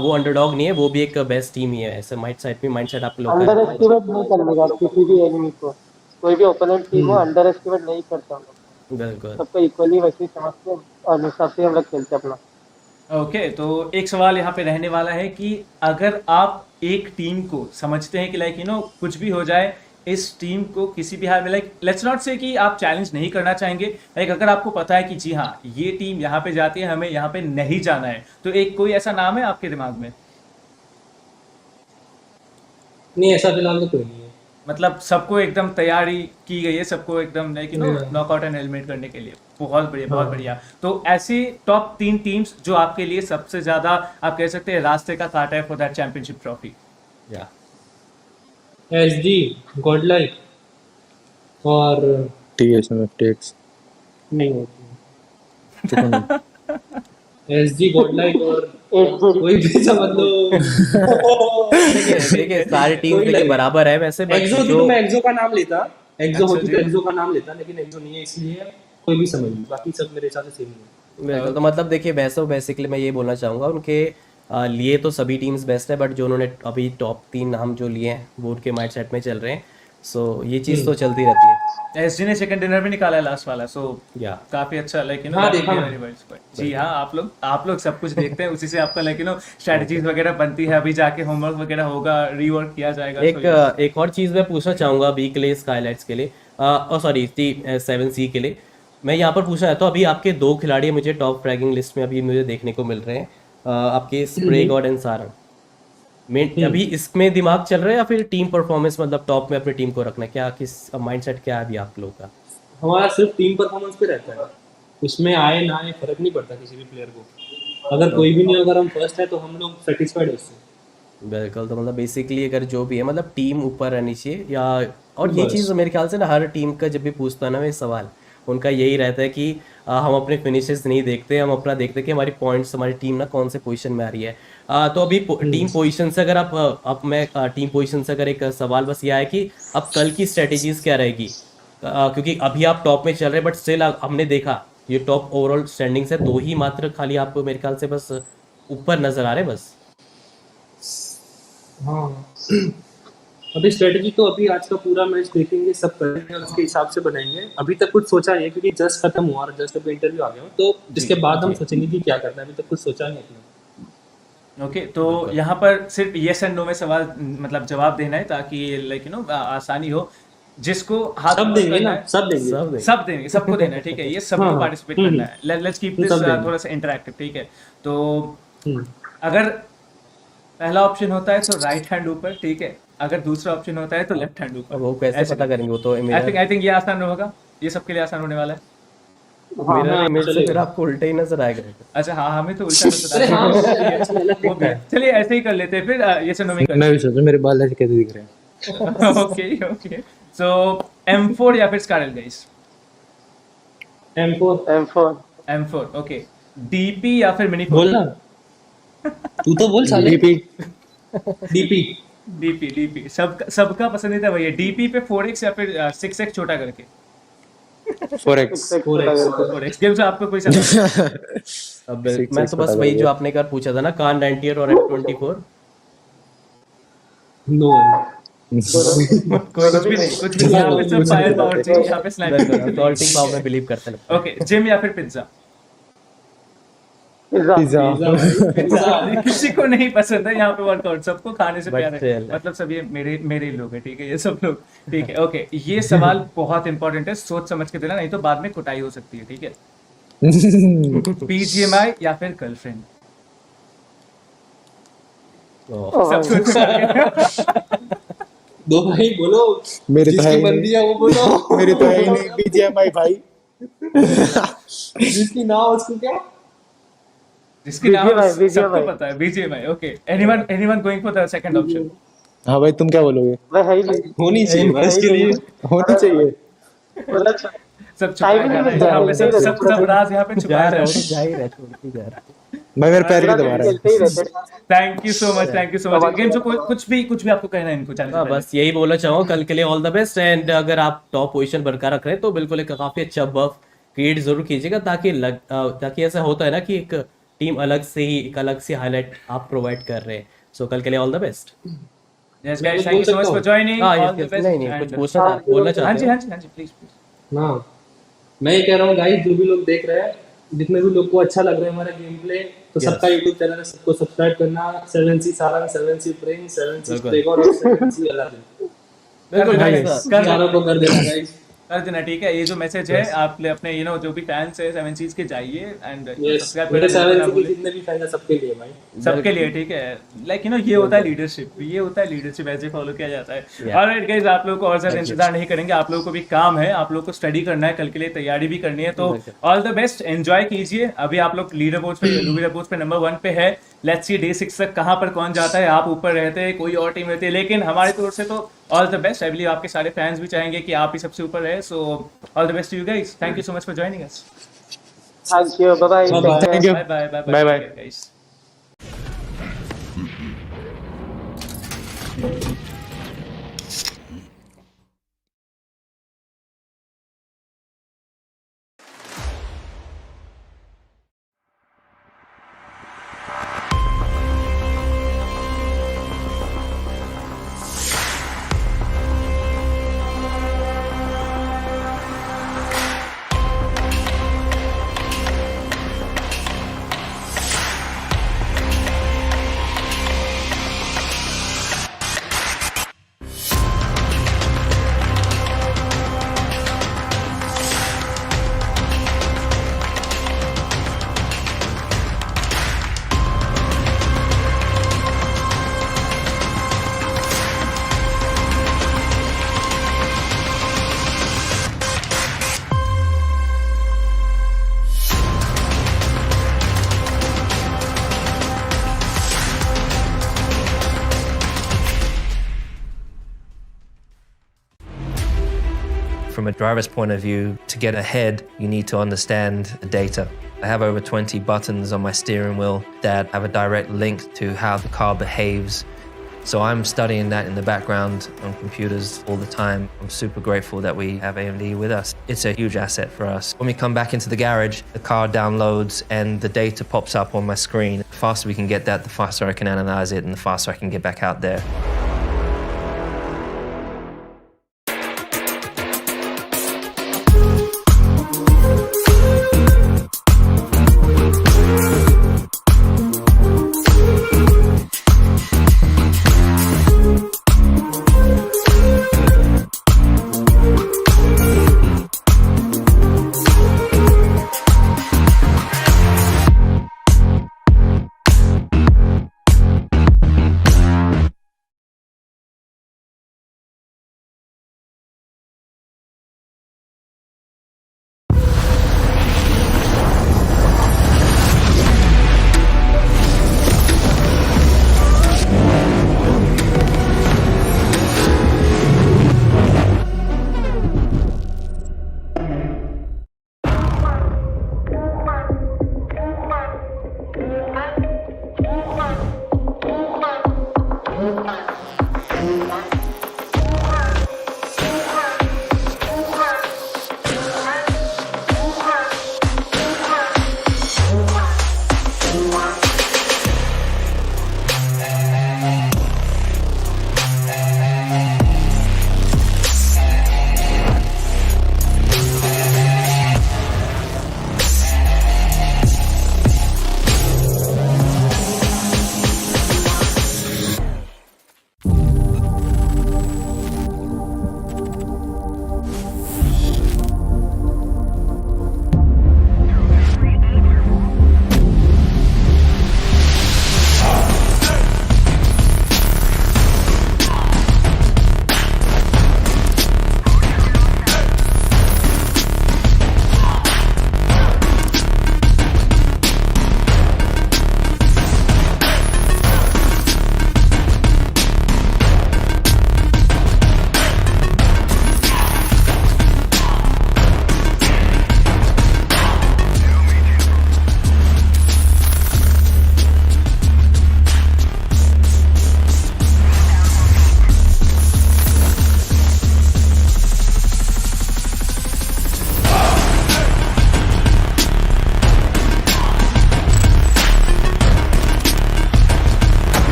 वो अंडरडॉग नहीं है, वो भी एक बेस्ट टीम ही है, ऐसे माइंडसेट आप लोग अंडर का। एस्टिमेट नहीं करने का किसी भी एनिमी को, कोई भी ओपोनेंट टीम हो अंडर एस्टिमेट नहीं करता हम लोग, बिल्कुल। सबको इक्वली वैसे ही समझते हैं और हिसाब से हम लोग खेलते हैं अपना। ओके, तो एक सवाल यहाँ पे रहने वाला है कि अगर आप एक टीम को समझते हैं कि कुछ भी हो जाए, इस टीम को किसी भी हाल में, लेट्स नॉट से कि आप चैलेंज नहीं करना चाहेंगे, अगर आपको पता है कि जी हाँ ये टीम यहाँ पे जाती है, हमें यहाँ पे नहीं जाना है, तो एक कोई ऐसा नाम है आपके दिमाग में? नहीं, ऐसा फिलहाल तो कोई नहीं है। मतलब सबको एकदम तैयारी की गई है, सबको एकदम नॉकआउट एंड एलिमिनेट करने के लिए। बहुत बढ़िया, बहुत बढ़िया। तो ऐसी टॉप 3 टीम्स जो आपके लिए सबसे ज्यादा आप कह सकते हैं रास्ते का काटा है फॉर दैट चैंपियनशिप ट्रॉफी। या SG, गॉडलाइक और TSM-FTX नहीं होती। एसजी गॉडलाइक और 8 कोई भी समझ लो। देखिए सारी टीम कोई देखिए लगे। बराबर है वैसे, बट एक्सो थी जो तो मैं एक्सो का नाम लेता, एक्सो अच्छा होती जी। तो एक्सो का नाम लेता, लेकिन एक्सो नहीं है इसलिए कोई भी समझ लो, बाकी सब मेरे हिसाब से सेम है। बिल्कुल, तो मतलब देखिए वैसे बेसिकली मैं ये बोलना चाहूँगा उनके लिए तो सभी टीम्स बेस्ट है, बट जो उन्होंने अभी टॉप 3 नाम जो लिए हैं वो उनके माइंड सेट में चल रहे हैं, सो ये चीज़ तो चलती रहती है। एसजी ने सेकंड डिनर भी निकाला है लास्ट वाला, सो या काफी अच्छा लाइक यू नो। हाँ, देखा ना। जी हाँ, आप लोग सब कुछ देखते हैं, उसी से आपका लाइक यू नो स्ट्रेटजीज वगैरह बनती है। अभी जाके होमवर्क वगैरह होगा, रीवर्क किया जाएगा। एक और चीज़ मैं पूछना चाहूँगा अभी के लिए स्काईलाइट्स के लिए, सॉरी T7C के लिए मैं यहाँ पर पूछना चाहता हूँ। अभी आपके 2 खिलाड़ी मुझे टॉप फ्रैगिंग लिस्ट में अभी मुझे देखने को मिल रहे हैं, आपके स्प्रे गॉड एंड सारंग। अभी इसमें दिमाग चल रहा है या फिर टीम परफॉर्मेंस, मतलब टॉप में अपनी टीम को रखना, क्या किस माइंडसेट क्या है अभी आप लोगों का? हमारा सिर्फ टीम परफॉर्मेंस पे रहता है, उसमें आए ना आए फर्क नहीं पड़ता किसी भी प्लेयर को। अगर कोई भी नहीं, अगर हम फर्स्ट है तो हम लोग सेटिस्फाइड है उससे। बिल्कुल, तो मतलब बेसिकली अगर जो भी है मतलब टीम ऊपर रहनी चाहिए या, और ये बस। चीज़ मेरे ख्याल से ना हर टीम का जब भी पूछता है ना मैं सवाल, उनका यही रहता है कि हम अपने फिनिशेस नहीं देखते, हम अपना देखते कि हमारी पॉइंट्स, हमारी टीम ना कौन से पोजीशन में आ रही है। तो अभी टीम पोजीशन से अगर अब मैं टीम पोजीशन से अगर एक सवाल बस ये है कि अब कल की स्ट्रेटेजीज क्या रहेगी, क्योंकि अभी आप टॉप में चल रहे हैं बट स्टिल हमने देखा ये टॉप ओवरऑल स्टैंडिंग से 2 ही मात्र खाली आपको मेरे ख्याल से बस ऊपर नजर आ रहे हैं बस। हाँ, अभी स्ट्रेटजी तो अभी आज का पूरा मैच देखेंगे, सब करेंगे और उसके हिसाब से बनाएंगे। अभी तक कुछ सोचा नहीं है क्योंकि जस्ट खत्म हुआ और जस्ट अभी इंटरव्यू आ गया हूँ, तो इसके बाद हम सोचेंगे कि क्या करना है। अभी तक कुछ सोचा नहीं अपना। ओके, तो यहाँ पर सिर्फ यस एंड नो में सवाल मतलब जवाब देना है ताकि लाइक यू नो आसानी हो। जिसको हाथ सब ऊपर देंगे करना ना, है, सब देंगे। सब देंगे, सबको देना है, ठीक है। ये सबको हाँ, पार्टिसिपेट करना है। लेट्स कीप दिस सब देंगे। थोड़ा सा इंटरैक्टिव, ठीक है। तो हम्म, अगर पहला ऑप्शन होता है तो राइट हैंड ऊपर, ठीक है। अगर दूसरा ऑप्शन होता है तो लेफ्ट हैंड ऊपर। अब वो कैसे ऐसे पता करेंगे, वो तो आई थिंक ये आसान होगा, ये सबके लिए आसान होने वाला है। मिरर हाँ, इमेज से चलेगा। फिर आपको उल्टा ही नजर आएगा। अच्छा हाँ, हमें तो उल्टा नजर अरे आ हाँ, रहा है। वो भी है। चलिए ऐसे ही कर लेते हैं फिर, ये से नो में मैं भी सोचूं मेरे बाल ऐसे कैसे दिख रहे हैं। ओके ओके, सो M4 या फिर स्कारल guys? M4 M4 okay. DP या फिर मिनी बोल ना, तू तो बोल साले। डीपी डीपी DP सबका पसंदीदा वही है। DP पे 4x या फिर 6x छोटा करके। 4x 4x गेम से आपको कोई सवाल? अब मैं तो बस वही जो आपने कर पूछा था ना, कान 90 और F24। नो। कुछ भी नहीं, यहाँ पे सब फायर पावर चाहिए, यहाँ पे स्नाइपर। सॉल्टिंग पावर में बिलीव करते हैं। ओके, जिम या फिर पिज्जा? पिज्जा किसी को नहीं पसंद है यहाँ पे वर्कआउट, सबको खाने से But प्यार है। still. मतलब सब ये मेरे ही लोग हैं, ठीक है, ये सब लोग, ठीक है। ओके, ये सवाल बहुत इंपॉर्टेंट है, सोच समझ के देना, नहीं तो बाद में कुटाई हो सकती है, ठीक है। BGMI या फिर गर्लफ्रेंड? सब कुछ दो भाई बोलो, मेरे तो है जिसकी ही बंदी नहीं, है वो बोलो। मेरी तो है ही नहीं बीजीएमआई भाई। जिसकी ना हो उसको क्या? जिसकी नाम BGMI, सबको BGMI। पता है, BGMI। Okay, anyone going for the second option? हाँ भाई तुम क्या बोलोगे? वह है ही नहीं। होनी चाहिए भाई इसके लिए। होनी चाहिए। मतलब सब छुपाया जा रहा है यहाँ पे, सब राज यहाँ पे जा छुपाया जा रहे रहा हो है। तो जा ही रहे, छोड़ के जा रहे। भाई मेरे पैर की दबा रहा है। खेलते ही रहते हैं। Thank you so much. Game से कुछ भी आपको कहना है इनको चैलेंज हाँ, बस यही बोलना चाहूँगा कल के लिए ऑल द बेस्ट। एंड अगर आप टॉप पोजीशन बरकरार रख रहे हैं तो बिल्कुल एक काफी अच्छा बफ क्रिएट जरूर कीजिएगा, ताकि ऐसा होता है ना कि एक टीम अलग से ही एक अलग से हाईलाइट आप प्रोवाइड कर रहे हैं। सो कल के लिए all the best. Yes guys, thank you so much for joining. हाँ, ऑल द yes, बेस्ट। नहीं कुछ पूछना था, बोलना हाँ चाहते जी हैं? हाँ जी प्लीज। हाँ, मैं ये कह रहा हूँ गाइस, जो भी लोग देख रहे हैं, जितने भी लोग को अच्छा लग रहा है हमारा गेम प्ले, तो सबका यूट्यूब चैनल है, सबको सब्सक्राइब करना। 7C सारंग, 7C प्रिंग, 7C स्प्रेगॉन और 7C अलग। बिल्कुल भाई, चारों को कर देना गाइस। कर देना, ठीक है। ये जो मैसेज है आप अपने जो भी फैंस है 7Cs के जाइए एंड यस, सब्सक्राइब मेरे करना 7C के भूलें। जितने भी फैन है सबके लिए भाई। सबके लिए, ठीक है। लाइक ये होता है लीडरशिप, ऐसे फॉलो किया जाता है। ऑलराइट गाइस, आप लोगों को और ज्यादा इंतजार नहीं करेंगे, आप लोगों को भी काम है, आप लोगों को स्टडी करना है, कल के लिए तैयारी भी करनी है। तो ऑल द बेस्ट, एंजॉय कीजिए। अभी आप लोग लीडर बोर्ड पे नंबर 1 पे है। लेट्स सी डे 6 तक कहां पर कौन जाता है। आप ऊपर रहते हैं, कोई और टीम रहती है, लेकिन हमारी तरफ से तो all the best. I believe आपके सारे फैंस भी चाहेंगे कि आप ही सबसे ऊपर रहे। So all the best to you guys, thank you so much for joining us. Thank you. Bye bye. Bye-bye. Take care. Thank you. Bye bye. Bye bye. Bye-bye. Take care, guys. From a driver's point of view, to get ahead, you need to understand the data. I have over 20 buttons on my steering wheel that have a direct link to how the car behaves. So I'm studying that in the background on computers all the time. I'm super grateful that we have AMD with us. It's a huge asset for us. When we come back into the garage, the car downloads and the data pops up on my screen. The faster we can get that, the faster I can analyze it and the faster I can get back out there.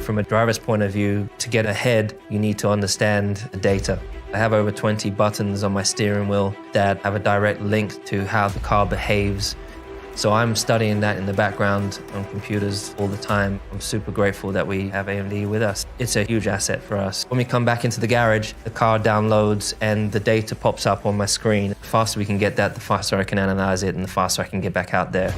From a driver's point of view, to get ahead, you need to understand the data. I have over 20 buttons on my steering wheel that have a direct link to how the car behaves. So I'm studying that in the background on computers all the time. I'm super grateful that we have AMD with us. It's a huge asset for us. When we come back into the garage, the car downloads and the data pops up on my screen. The faster we can get that, the faster I can analyze it and the faster I can get back out there.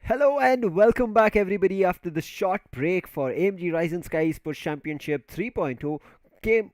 Hello and welcome back everybody after the short break for AMD Ryzen Skyesports Championship 3.0.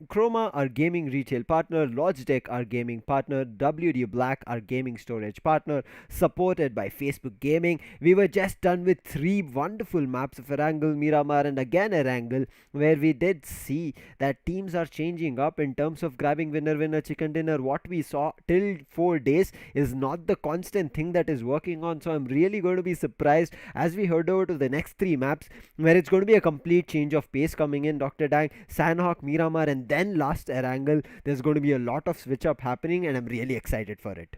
Croma, our gaming retail partner, Logitech, our gaming partner, WD Black, our gaming storage partner, supported by Facebook Gaming. We were just done with 3 wonderful maps of Erangel, Miramar, and again Erangel, where we did see that teams are changing up in terms of grabbing winner, chicken dinner. What we saw till 4 days is not the constant thing that is working on. So I'm really going to be surprised as we head over to the next 3 maps, where it's going to be a complete change of pace coming in. Dr. Dang, Sandhawk, Miramar, and then last Erangel. There's going to be a lot of switch up happening and I'm really excited for it.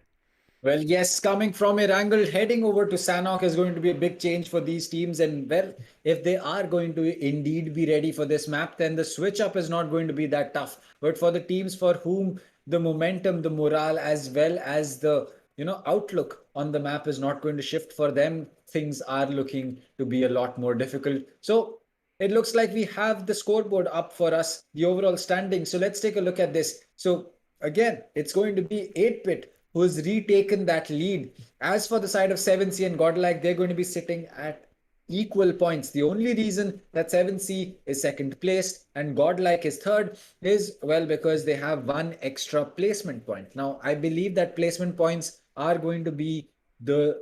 Well, yes, coming from Erangel, heading over to Sanhok is going to be a big change for these teams. And well, if they are going to indeed be ready for this map, then the switch up is not going to be that tough. But for the teams for whom the momentum, the morale, as well as the outlook on the map is not going to shift for them, things are looking to be a lot more difficult. So it looks like we have the scoreboard up for us, the overall standing. So let's take a look at this. So again, it's going to be 8-Bit who has retaken that lead. As for the side of 7C and GodLike, they're going to be sitting at equal points. The only reason that 7C is second placed and GodLike is third is, well, because they have 1 extra placement point. Now, I believe that placement points are going to be the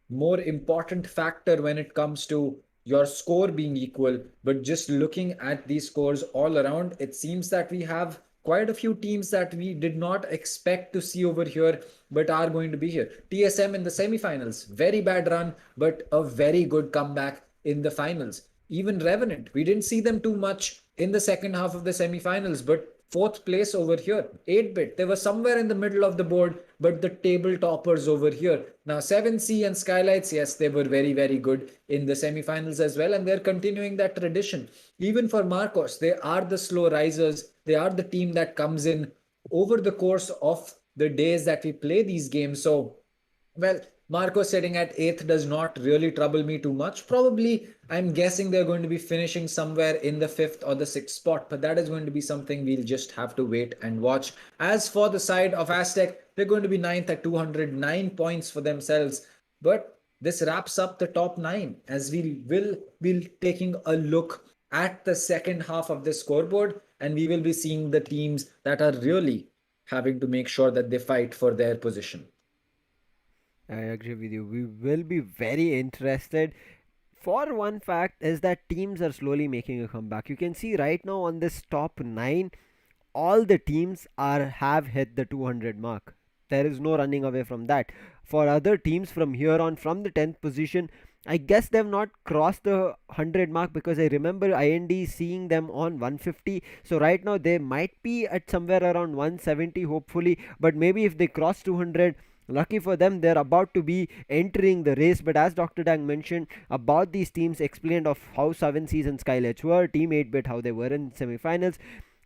more important factor when it comes to your score being equal. But just looking at these scores all around, it seems that we have quite a few teams that we did not expect to see over here, but are going to be here. TSM in the semifinals, very bad run, but a very good comeback in the finals. Even Revenant, we didn't see them too much in the second half of the semifinals, but 4th place over here. 8-Bit, they were somewhere in the middle of the board, but the table toppers over here. Now 7C and SKYLIGHTZ, yes, they were very, very good in the semifinals as well, and they're continuing that tradition. Even for Marcos, they are the slow risers. They are the team that comes in over the course of the days that we play these games. So, well, Marco sitting at 8th does not really trouble me too much. Probably, I'm guessing they're going to be finishing somewhere in the 5th or the 6th spot, but that is going to be something we'll just have to wait and watch. As for the side of AZTEC, they're going to be 9th at 209 points for themselves. But this wraps up the top 9 as we will be taking a look at the second half of the scoreboard, and we will be seeing the teams that are really having to make sure that they fight for their position. I agree with you. We will be very interested. For one fact is that teams are slowly making a comeback. You can see right now on this top 9, all the teams have hit the 200 mark. There is no running away from that. For other teams from here on, from the 10th position, I guess they've not crossed the 100 mark, because I remember IND seeing them on 150. So right now they might be at somewhere around 170, hopefully. But maybe if they cross 200, lucky for them, they're about to be entering the race. But as Dr. Dang mentioned about these teams, explained of how 7Cs and SKYLIGHTZ were, Team 8-bit, how they were in semifinals,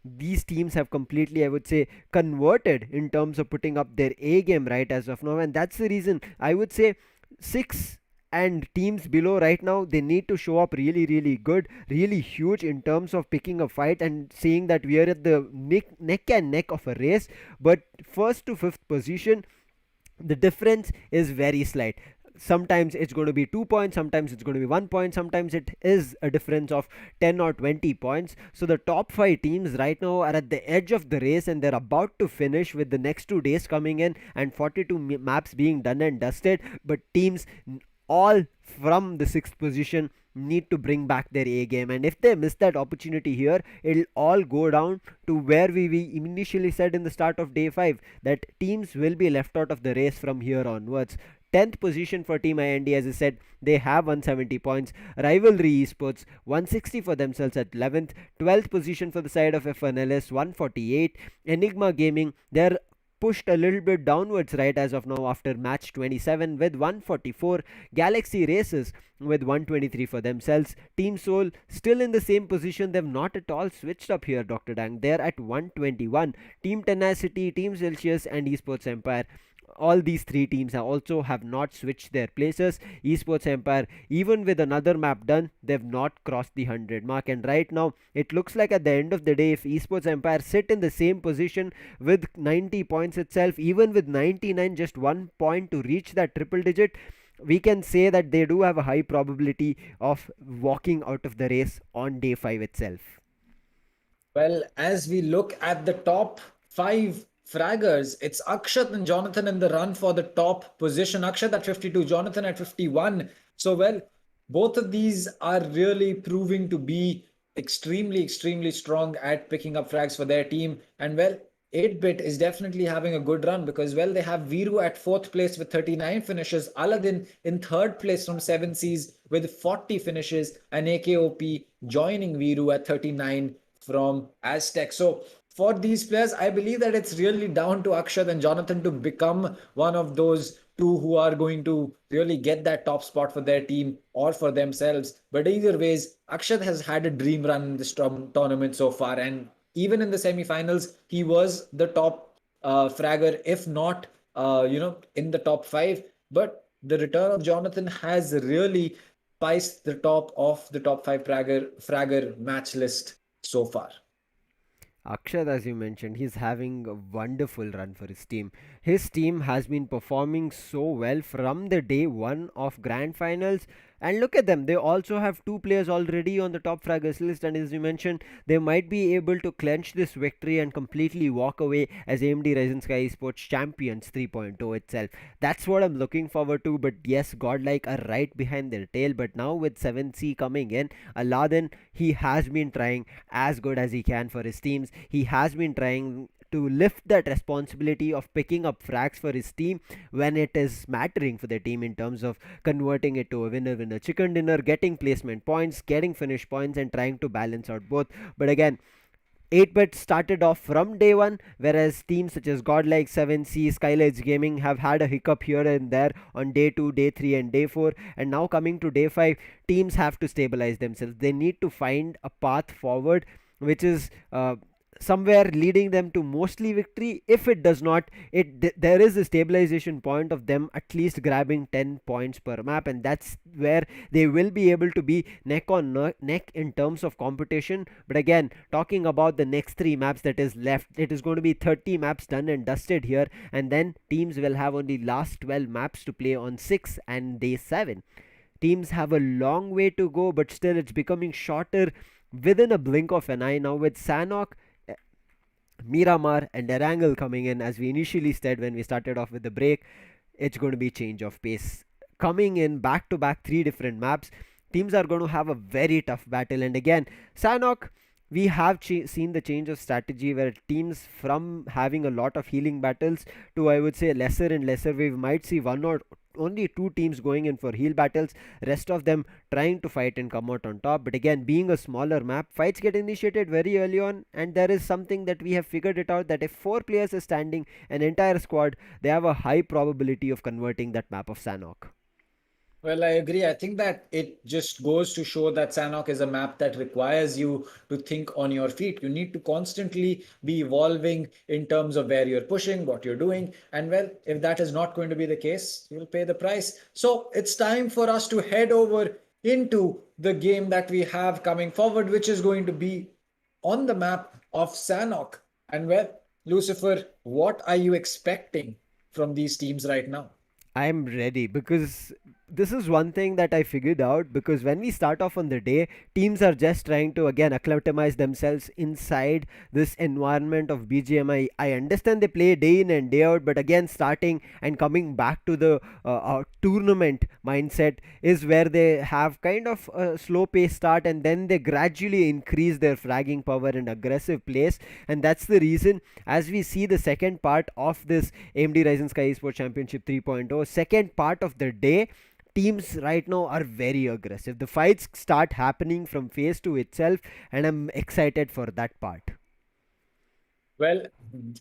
these teams have completely, I would say, converted in terms of putting up their A game right as of now. And that's the reason I would say 6 and teams below right now, they need to show up really good, really huge in terms of picking a fight and saying that we are at the neck and neck of a race. But first to fifth position, the difference is very slight. Sometimes it's going to be 2 points, sometimes it's going to be 1 point, sometimes it is a difference of 10 or 20 points. So the top 5 teams right now are at the edge of the race, and they're about to finish with the next 2 days coming in and 42 maps being done and dusted. But teams all from the 6th position need to bring back their A game, and if they miss that opportunity here, it'll all go down to where we initially said in the start of day 5, that teams will be left out of the race from here onwards. 10th position for Team IND, as I said, they have 170 points. Rivalry Esports 160 for themselves at 11th. 12th position for the side of F1LS 148. Enigma Gaming, they're pushed a little bit downwards right as of now after match 27 with 144. Galaxy Races with 123 for themselves. Team Soul still in the same position, they've not at all switched up here, Dr. Dang. They're at 121. Team Tenacity, Team Celsius and Esports Empire, all these 3 teams also have not switched their places. Esports Empire, even with another map done, they've not crossed the 100 mark. And right now, it looks like at the end of the day, if Esports Empire sit in the same position with 90 points itself, even with 99, just 1 point to reach that triple digit, we can say that they do have a high probability of walking out of the race on day 5 itself. Well, as we look at the top 5 fraggers, it's Akshat and Jonathan in the run for the top position. Akshat at 52, Jonathan at 51. So, well, both of these are really proving to be extremely strong at picking up frags for their team. And well, 8-bit is definitely having a good run, because well, they have Viru at 4th place with 39 finishes, Aladdin in 3rd place from 7Cs with 40 finishes, and AKOP joining Viru at 39 from AZTEC. So for these players, I believe that it's really down to Akshat and Jonathan to become one of those 2 who are going to really get that top spot for their team or for themselves. But either ways, Akshat has had a dream run in this tournament so far, and even in the semi-finals, he was the top fragger, if not in the top 5. But the return of Jonathan has really spiced the top of the top 5 fragger match list so far. Akshat, as you mentioned, he's having a wonderful run for his team. His team has been performing so well from the day 1 of Grand Finals. And look at them, they also have 2 players already on the top fraggers list, and as you mentioned, they might be able to clench this victory and completely walk away as AMD Ryzen Skyesports Champions 3.0 itself. That's what I'm looking forward to. But yes, GodLike are right behind their tail. But now with 7C coming in, Aladdin, he has been trying as good as he can for his teams. He has been trying to lift that responsibility of picking up frags for his team when it is mattering for the team, in terms of converting it to a winner chicken dinner, getting placement points, getting finish points, and trying to balance out both. But again, 8-bit started off from day 1, whereas teams such as GodLike, 7C, SKYLIGHTZ Gaming have had a hiccup here and there on day 2, day 3 and day 4. And now coming to day 5, teams have to stabilize themselves. They need to find a path forward which is somewhere leading them to mostly victory. If it does not, there is a stabilization point of them at least grabbing 10 points per map, and that's where they will be able to be neck on neck in terms of competition. But again, talking about the next 3 maps that is left, it is going to be 30 maps done and dusted here, and then teams will have only last 12 maps to play on 6 and day 7. Teams have a long way to go, but still it's becoming shorter within a blink of an eye now, with Sanhok, Miramar and Erangel coming in. As we initially said when we started off with the break, it's going to be change of pace. Coming in back to back 3 different maps, teams are going to have a very tough battle. And again, Sanhok, we have seen the change of strategy where teams from having a lot of healing battles to, I would say, lesser and lesser, we might see 1 or only 2 teams going in for heal battles, rest of them trying to fight and come out on top. But again, being a smaller map, fights get initiated very early on, and there is something that we have figured it out, that if 4 players are standing an entire squad, they have a high probability of converting that map of Sanhok. Well, I agree. I think that it just goes to show that Sanhok is a map that requires you to think on your feet. You need to constantly be evolving in terms of where you're pushing, what you're doing. And well, if that is not going to be the case, you'll pay the price. So it's time for us to head over into the game that we have coming forward, which is going to be on the map of Sanhok. And well, Lucifer, what are you expecting from these teams right now? I'm ready, because this is one thing that I figured out, because when we start off on the day, teams are just trying to again acclimatize themselves inside this environment of BGMI. I understand they play day in and day out, but again, starting and coming back to the tournament mindset is where they have kind of a slow pace start, and then they gradually increase their fragging power and aggressive plays. And that's the reason, as we see the second part of this AMD Ryzen Skyesports Championship 3.0, second part of the day, teams right now are very aggressive. The fights start happening from phase 2 itself, and I'm excited for that part. Well,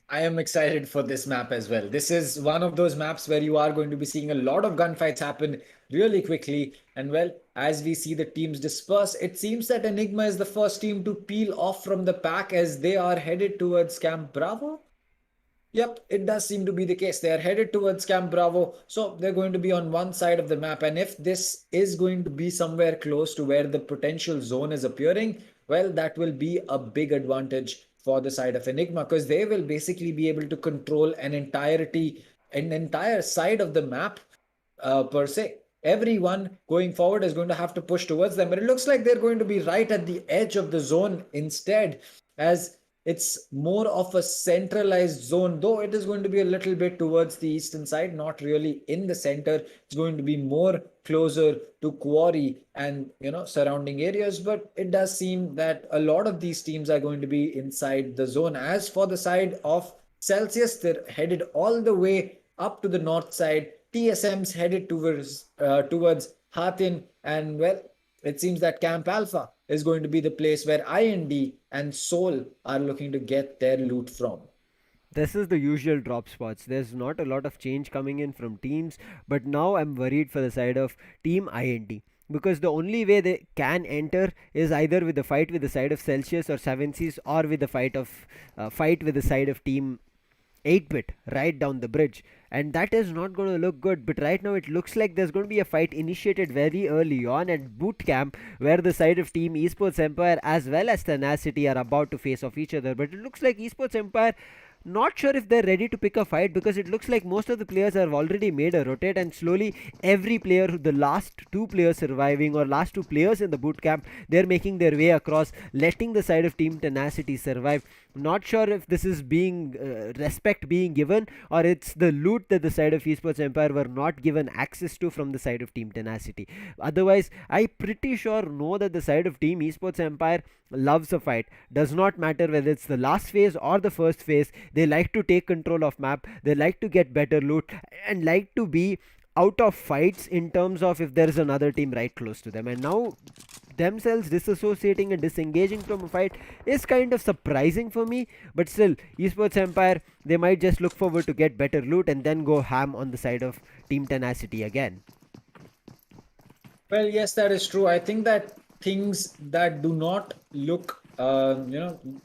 I am excited for this map as well. This is one of those maps where you are going to be seeing a lot of gunfights happen really quickly. And well, as we see the teams disperse, it seems that ENIGMA is the first team to peel off from the pack as they are headed towards Camp Bravo. Yep, it does seem to be the case. They are headed towards Camp Bravo. So they're going to be on one side of the map. And if this is going to be somewhere close to where the potential zone is appearing, well, that will be a big advantage for the side of ENIGMA, because they will basically be able to control an entire side of the map per se. Everyone going forward is going to have to push towards them. But it looks like they're going to be right at the edge of the zone instead, as it's more of a centralized zone, though it is going to be a little bit towards the eastern side, not really in the center. It's going to be more closer to Quarry and, surrounding areas. But it does seem that a lot of these teams are going to be inside the zone. As for the side of Celsius, they're headed all the way up to the north side. TSM's headed towards Hatin, and well, it seems that Camp Alpha is going to be the place where IND and Soul are looking to get their loot from. This is the usual drop spots. There's not a lot of change coming in from teams, but now I'm worried for the side of Team IND, because the only way they can enter is either with the fight with the side of Celsius or 7Cs, or with the fight with the side of Team 8-bit right down the bridge, and that is not going to look good. But right now it looks like there's going to be a fight initiated very early on at boot camp, where the side of Team Esports Empire as well as Tenacity are about to face off each other. But it looks like Esports Empire, not sure if they're ready to pick a fight, because it looks like most of the players have already made a rotate, and slowly every player, the last 2 players surviving or last 2 players in the boot camp, they're making their way across, letting the side of Team Tenacity survive. Not sure if this is being respect being given, or it's the loot that the side of Esports Empire were not given access to from the side of Team Tenacity. Otherwise, I pretty sure know that the side of Team Esports Empire loves a fight. Does not matter whether it's the last phase or the first phase. They like to take control of map. They like to get better loot and like to be out of fights in terms of if there is another team right close to them. And now themselves disassociating and disengaging from a fight is kind of surprising for me. But still, Esports Empire, they might just look forward to get better loot and then go ham on the side of Team Tenacity again. Well, yes, that is true. I think that things that do not look,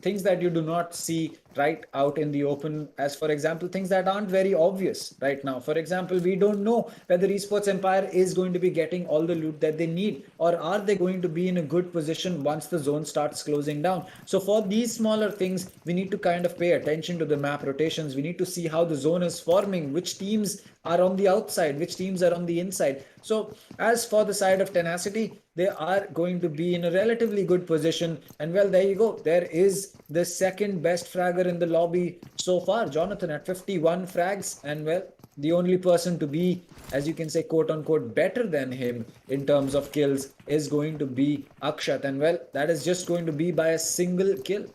things that you do not see right out in the open, as for example, things that aren't very obvious right now. For example, we don't know whether Esports Empire is going to be getting all the loot that they need, or are they going to be in a good position once the zone starts closing down. So for these smaller things, we need to kind of pay attention to the map rotations. We need to see how the zone is forming, which teams are on the outside, which teams are on the inside. So as for the side of Tenacity, they are going to be in a relatively good position. And well, there you go. There is the second best fragger in the lobby so far, Jonathan, at 51 frags. And well, the only person to be, as you can say, quote unquote, better than him in terms of kills is going to be Akshat. And well, that is just going to be by a single kill.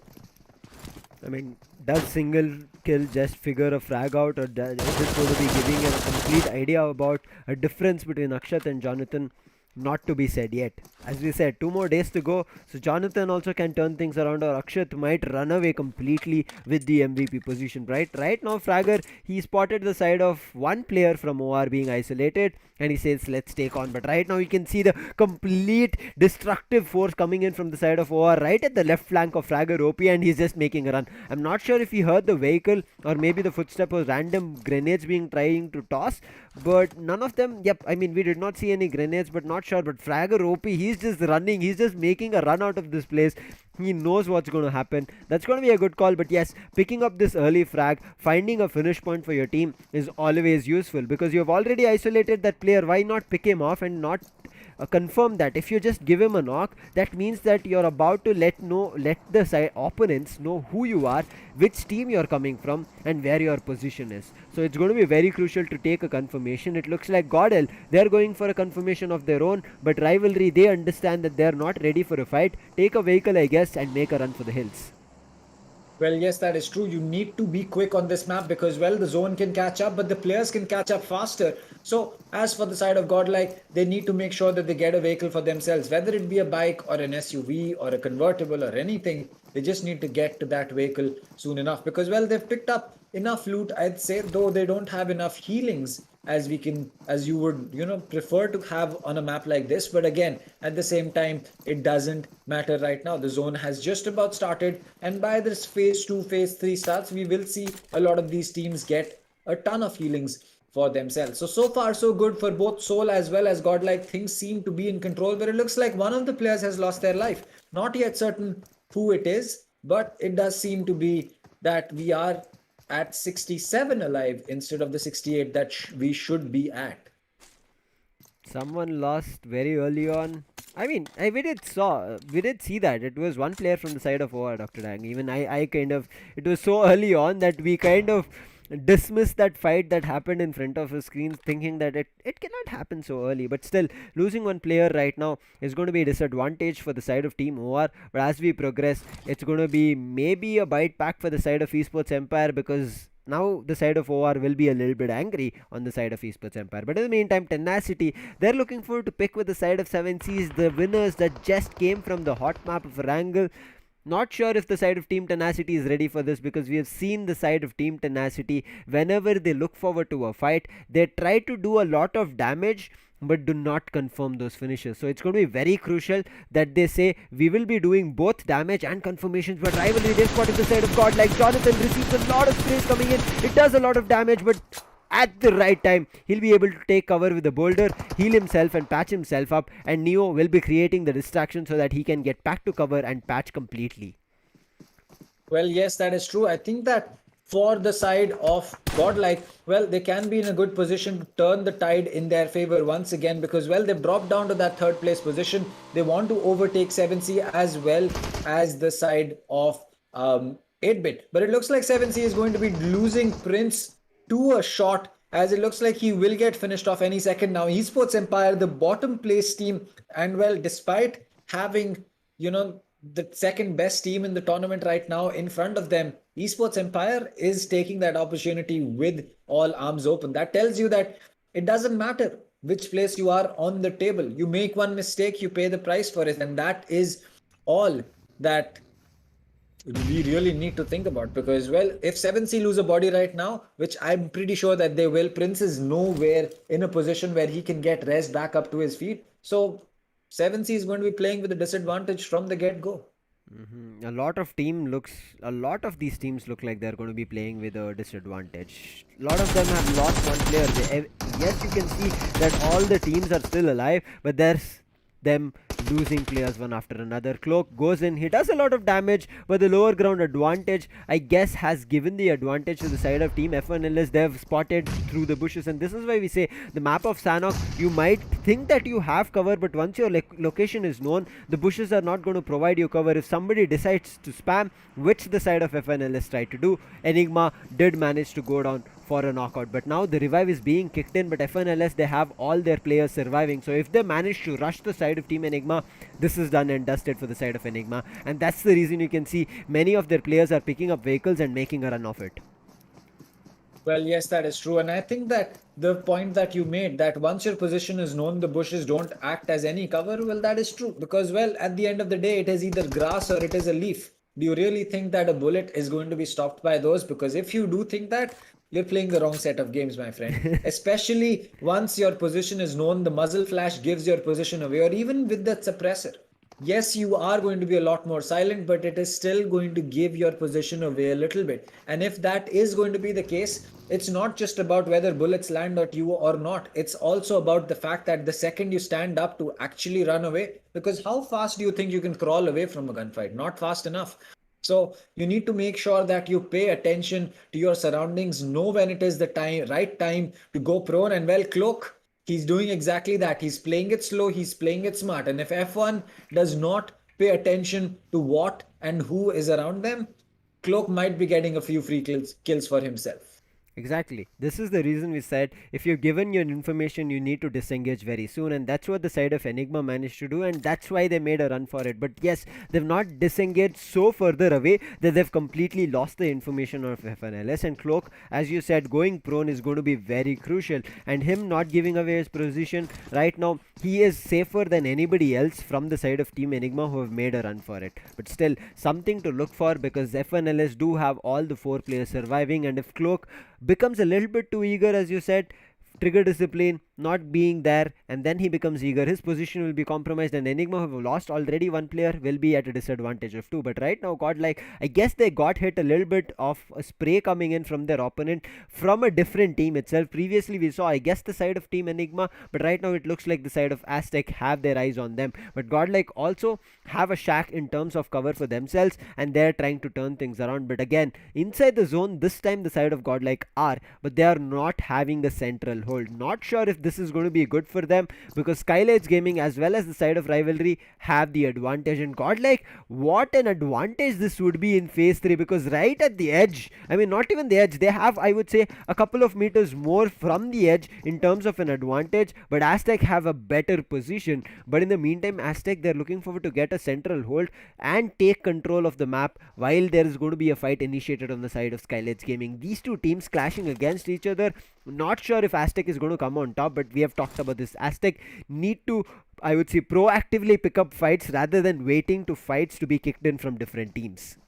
I mean, does single kill just figure a frag out, or is it going to be giving a complete idea about a difference between Akshat and Jonathan? Not to be said yet. As we said, 2 more days to go, so Jonathan also can turn things around, or Akshat might run away completely with the MVP position. Right now, Fragger, he spotted the side of one player from OR being isolated, and he says, let's take on. But right now, you can see the complete destructive force coming in from the side of OR, right at the left flank of Fragger OP, and he's just making a run. I'm not sure if he heard the vehicle, or maybe the footstep was random grenades being trying to toss, but none of them. Yep, I mean, we did not see any grenades, but not sure. But Fragger OP, he's just running, he's just making a run out of this place. He knows what's going to happen. That's going to be a good call. But yes, picking up this early frag, finding a finish point for your team is always useful, because you have already isolated that player. Why not pick him off and not confirm that? If you just give him a knock, that means that you're about to let the opponents know who you are, which team you're coming from, and where your position is. So it's going to be very crucial to take a confirmation. It looks like GodL, they're going for a confirmation of their own, but Rivalry, they understand that they're not ready for a fight. Take a vehicle, I guess, and make a run for the hills. Well, yes, that is true. You need to be quick on this map because, well, the zone can catch up, but the players can catch up faster. So, as for the side of GodLike, they need to make sure that they get a vehicle for themselves, whether it be a bike or an SUV or a convertible or anything. They just need to get to that vehicle soon enough because, well, they've picked up enough loot, I'd say, though they don't have enough healings as you would, prefer to have on a map like this. But again, at the same time, it doesn't matter right now. The zone has just about started, and by this phase 2, phase 3 starts, we will see a lot of these teams get a ton of healings for themselves. So far so good for both Soul as well as GodLike. Things seem to be in control, but it looks like one of the players has lost their life. Not yet certain who it is, but it does seem to be that we are at 67 alive instead of the 68 that we should be at. Someone lost very early on. I mean, we did see that it was one player from the side of OR, Dr. Dang. Even I kind of, it was so early on that we kind of dismiss that fight that happened in front of our screens, thinking that it cannot happen so early. But still, losing one player right now is going to be a disadvantage for the side of Team OR. But as we progress, it's going to be maybe a bite back for the side of Esports Empire, because now the side of OR will be a little bit angry on the side of Esports Empire. But in the meantime, Tenacity, they're looking forward to pick with the side of 7Cs, the winners that just came from the hot map of Wrangle. Not sure if the side of Team Tenacity is ready for this, because we have seen the side of Team Tenacity, whenever they look forward to a fight, they try to do a lot of damage but do not confirm those finishes. So it's going to be very crucial that they say we will be doing both damage and confirmations. But Rivalry, they've spotted the side of GodLike. Jonathan receives a lot of sprays coming in. It does a lot of damage, but at the right time, he'll be able to take cover with the boulder, heal himself and patch himself up, and Neo will be creating the distraction so that he can get back to cover and patch completely. Well, yes, that is true. I think that for the side of GodLike, well, they can be in a good position to turn the tide in their favor once again, because, well, they've dropped down to that third place position. They want to overtake 7C as well as the side of 8-bit. But it looks like 7C is going to be losing Prince to a shot, as it looks like he will get finished off any second now. Esports Empire, the bottom place team, and, well, despite having, the second best team in the tournament right now in front of them, Esports Empire is taking that opportunity with all arms open. That tells you that it doesn't matter which place you are on the table. You make one mistake, you pay the price for it, and that is all that we really need to think about. Because, well, if 7C lose a body right now, which I'm pretty sure that they will, Prince is nowhere in a position where he can get rest back up to his feet. So 7C is going to be playing with a disadvantage from the get-go. A lot of these teams look like they're going to be playing with a disadvantage. A lot of them have lost one player. Yes, you can see that all the teams are still alive, but there's them losing players one after another. Cloak goes in, he does a lot of damage, but the lower ground advantage, I guess, has given the advantage to the side of Team F1LS. They've spotted through the bushes, and this is why we say the map of Sanok, you might think that you have cover, but once your location is known, the bushes are not going to provide you cover if somebody decides to spam, which the side of F1LS tried to do. Enigma did manage to go down for a knockout. But now the revive is being kicked in, but FNLS, they have all their players surviving. So if they manage to rush the side of Team Enigma, this is done and dusted for the side of Enigma. And that's the reason you can see many of their players are picking up vehicles and making a run of it. Well, yes, that is true. And I think that the point that you made, that once your position is known, the bushes don't act as any cover, well, that is true. Because, well, at the end of the day, it is either grass or it is a leaf. Do you really think that a bullet is going to be stopped by those? Because if you do think that, you're playing the wrong set of games, my friend. Especially once your position is known, the muzzle flash gives your position away, or even with the suppressor. Yes, you are going to be a lot more silent, but it is still going to give your position away a little bit. And if that is going to be the case, it's not just about whether bullets land at you or not. It's also about the fact that the second you stand up to actually run away, because how fast do you think you can crawl away from a gunfight? Not fast enough. So you need to make sure that you pay attention to your surroundings, know when it is the right time to go prone. And well, Cloak, he's doing exactly that. He's playing it slow, he's playing it smart. And if F1 does not pay attention to what and who is around them, Cloak might be getting a few free kills for himself. Exactly. This is the reason we said if you're given your information, you need to disengage very soon, and that's what the side of Enigma managed to do, and that's why they made a run for it. But yes, they've not disengaged so further away that they've completely lost the information of FNLS. And Cloak, as you said, going prone is going to be very crucial, and him not giving away his position right now, he is safer than anybody else from the side of Team Enigma who have made a run for it. But still, something to look for, because FNLS do have all the 4 players surviving, and if Cloak becomes a little bit too eager, as you said, trigger discipline not being there, and then he becomes eager, his position will be compromised, and Enigma, who have lost already one player, will be at a disadvantage of 2. But right now, GodLike, I guess they got hit a little bit of a spray coming in from their opponent from a different team itself. Previously we saw, I guess, the side of Team Enigma, but right now it looks like the side of AZTEC have their eyes on them. But GodLike also have a shack in terms of cover for themselves, and they're trying to turn things around. But again, inside the zone, this time the side of GodLike are, but they are not having a central hold. Not sure if this is going to be good for them, because SKYLIGHTZ Gaming as well as the side of Rivalry have the advantage. And GodLike, what an advantage this would be in phase 3, because right at the edge, I mean not even the edge, they have, I would say, a couple of meters more from the edge in terms of an advantage, but AZTEC have a better position. But in the meantime, AZTEC, they're looking forward to get a central hold and take control of the map while there is going to be a fight initiated on the side of SKYLIGHTZ Gaming. These two teams clashing against each other. Not sure if AZTEC is going to come on top, but we have talked about this. AZTEC need to, I would say, proactively pick up fights rather than waiting to fights to be kicked in from different teams.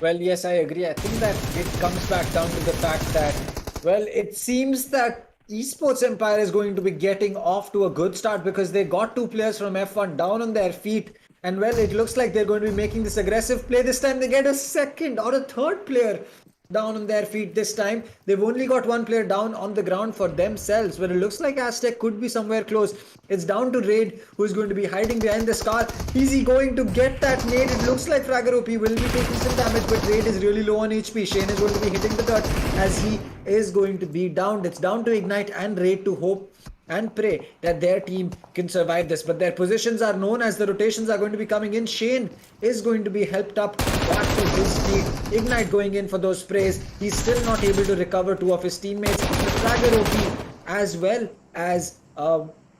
Well, yes, I agree. I think that it comes back down to the fact that, well, it seems that Esports Empire is going to be getting off to a good start, because they got 2 players from F1 down on their feet. And well, it looks like they're going to be making this aggressive play. This time they get a second or a third player down on their feet. This time they've only got 1 player down on the ground for themselves, but it looks like AZTEC could be somewhere close. It's down to Raid, who's going to be hiding behind this car. Is he going to get that nade? It looks like Fragger OP will be taking some damage, but Raid is really low on HP. Shane is going to be hitting the dirt as he is going to be downed. It's down to Ignite and Raid to hope and pray that their team can survive this, but their positions are known as the rotations are going to be coming in. Shane is going to be helped up back to his speed. Ignite going in for those sprays. He's still not able to recover 2 of his teammates. The Fragger OP as well as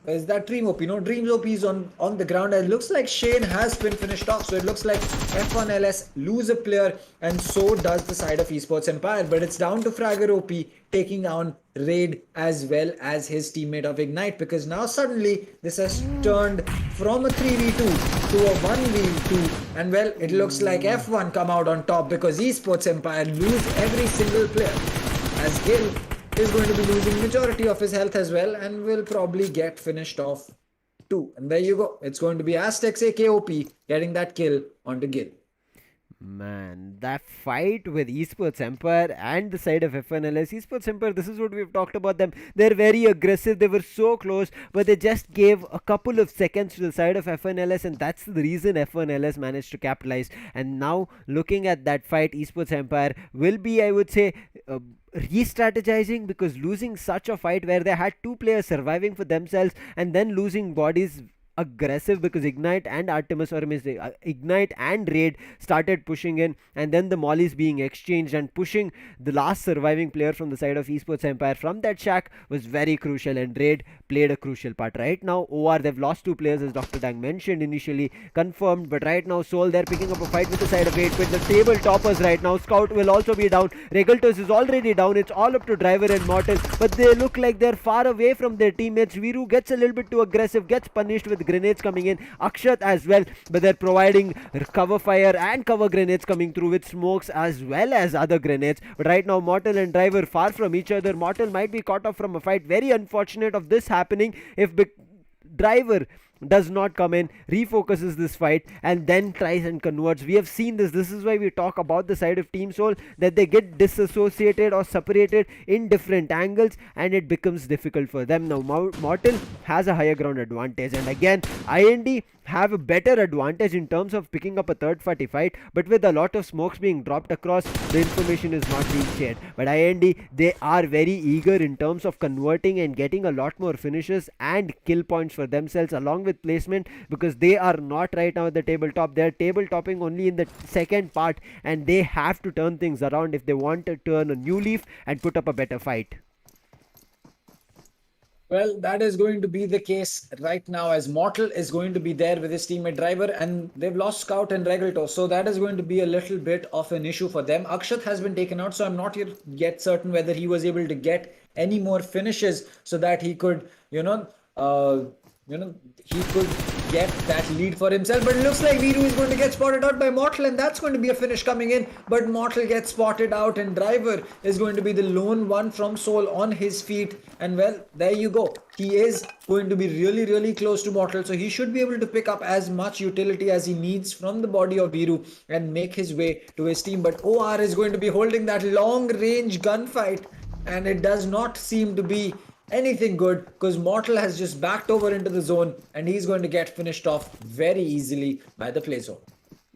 is that Dream OP? No, Dream OP is on the ground, and it looks like Shane has been finished off. So it looks like F1LS lose a player, and so does the side of Esports Empire. But it's down to Fragger OP taking down Raid as well as his teammate of Ignite, because now suddenly this has turned from a 3v2 to a 1v2, and well, it looks like F1 come out on top, because Esports Empire lose every single player, as Gil is going to be losing majority of his health as well, and will probably get finished off too. And there you go. It's going to be AZTEC's AKOP getting that kill onto Gil. Man, that fight with Esports Empire and the side of FNLS. Esports Empire, this is what we've talked about them. They're very aggressive. They were so close, but they just gave a couple of seconds to the side of FNLS, and that's the reason FNLS managed to capitalize. And now, looking at that fight, Esports Empire will be, I would say, re-strategizing, because losing such a fight where they had 2 players surviving for themselves and then losing bodies aggressive because Ignite and Artemis, or Ignite and Raid started pushing in, and then the mollies being exchanged and pushing the last surviving player from the side of Esports Empire from that shack was very crucial, and Raid played a crucial part. Right now, OR, they've lost 2 players as Dr. Dang mentioned initially, confirmed, but right now Soul, they're picking up a fight with the side of 8-bit. The table toppers right now. Scout will also be down. Regaltos is already down. It's all up to Driver and Mortal, but they look like they're far away from their teammates. Viru gets a little bit too aggressive, gets punished with grenades coming in. Akshat as well, but they're providing cover fire and cover grenades coming through with smokes as well as other grenades. But right now, Mortal and Driver far from each other. Mortal might be caught off from a fight. Very unfortunate of this happening. If Driver does not come in, refocuses this fight, and then tries and converts. We have seen this. This is why we talk about the side of Team Soul, that they get disassociated or separated in different angles, and it becomes difficult for them. Now, Mortal has a higher ground advantage, and again, IND have a better advantage in terms of picking up a third-party fight, but with a lot of smokes being dropped across, the information is not being shared. But IND, they are very eager in terms of converting and getting a lot more finishes and kill points for themselves along with placement, because they are not right now at the tabletop. They are tabletopping only in the second part, and they have to turn things around if they want to turn a new leaf and put up a better fight. Well, that is going to be the case right now, as Mortal is going to be there with his teammate Driver, and they've lost Scout and Regalto, so that is going to be a little bit of an issue for them. Akshat has been taken out, so I'm not yet certain whether he was able to get any more finishes so that he could, he could get that lead for himself. But it looks like Viru is going to get spotted out by Mortal, and that's going to be a finish coming in. But Mortal gets spotted out, and Driver is going to be the lone one from Soul on his feet. And well, there you go. He is going to be really, really close to Mortal, so he should be able to pick up as much utility as he needs from the body of Viru and make his way to his team. But OR is going to be holding that long range gunfight, and it does not seem to be anything good, because Mortal has just backed over into the zone, and he's going to get finished off very easily by the play zone.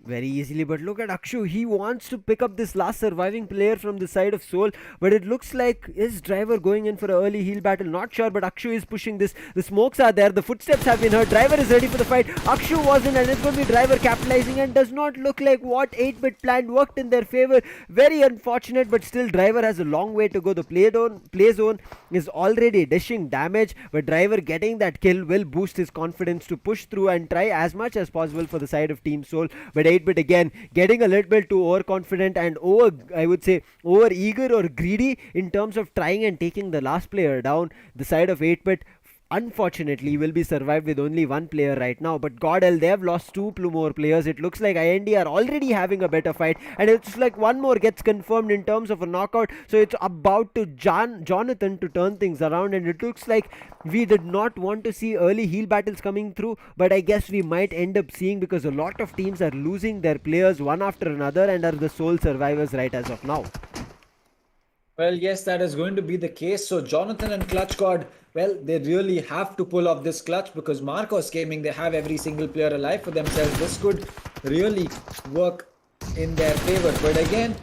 Very easily, but look at Akshu. He wants to pick up this last surviving player from the side of Soul, but it looks like his Driver going in for an early heal battle. Not sure, but Akshu is pushing this. The smokes are there, the footsteps have been heard. Driver is ready for the fight. Akshu wasn't, and it's going to be Driver capitalizing, and does not look like what 8-bit planned worked in their favor. Very unfortunate, but still Driver has a long way to go. The play zone is already dishing damage, but Driver getting that kill will boost his confidence to push through and try as much as possible for the side of Team Soul. But 8-bit again getting a little bit too overconfident and over eager or greedy in terms of trying and taking the last player down. The side of 8-bit unfortunately will be survived with only one player right now, but GodLike, they have lost 2 more players. It looks like IND are already having a better fight, and it's like one more gets confirmed in terms of a knockout, so it's about to Jonathan to turn things around. And it looks like we did not want to see early heal battles coming through, but I guess we might end up seeing, because a lot of teams are losing their players one after another and are the sole survivors right as of now. Well, yes, that is going to be the case. So Jonathan and Clutch God, well, they really have to pull off this clutch, because Marcos Gaming, they have every single player alive for themselves. This could really work in their favor. But again,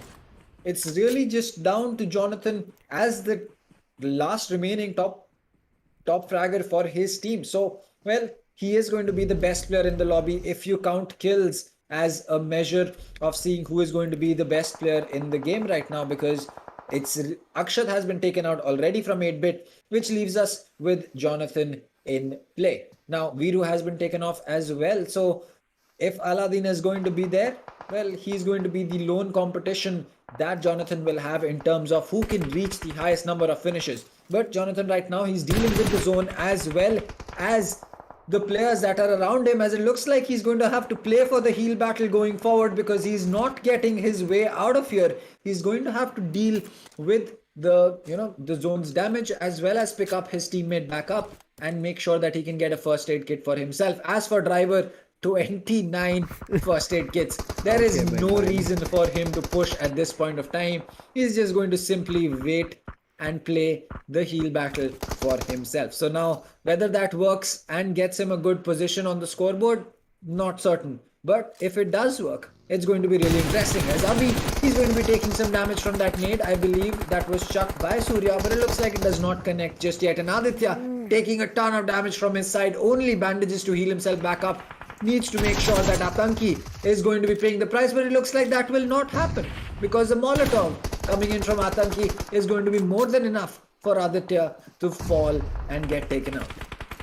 it's really just down to Jonathan as the last remaining top fragger for his team. So, well, he is going to be the best player in the lobby if you count kills as a measure of seeing who is going to be the best player in the game right now, because Akshat has been taken out already from 8-bit, which leaves us with Jonathan in play. Now, Viru has been taken off as well. So if Aladdin is going to be there, well, he's going to be the lone competition that Jonathan will have in terms of who can reach the highest number of finishes. But Jonathan right now, he's dealing with the zone as well as the players that are around him, as it looks like he's going to have to play for the heal battle going forward, because he's not getting his way out of here. He's going to have to deal with the zone's damage, as well as pick up his teammate back up and make sure that he can get a first aid kit for himself. As for Driver, 29 first aid kits. There is no reason for him to push at this point of time. He's just going to simply wait and play the heal battle for himself. So now, whether that works and gets him a good position on the scoreboard, not certain. But if it does work, it's going to be really interesting. As Abhi, he's going to be taking some damage from that nade. I believe that was chucked by Surya, but it looks like it does not connect just yet. And Aditya, taking a ton of damage from his side. Only bandages to heal himself back up. Needs to make sure that Atanki is going to be paying the price, but it looks like that will not happen because the Molotov coming in from Atanki is going to be more than enough for Aditya to fall and get taken out.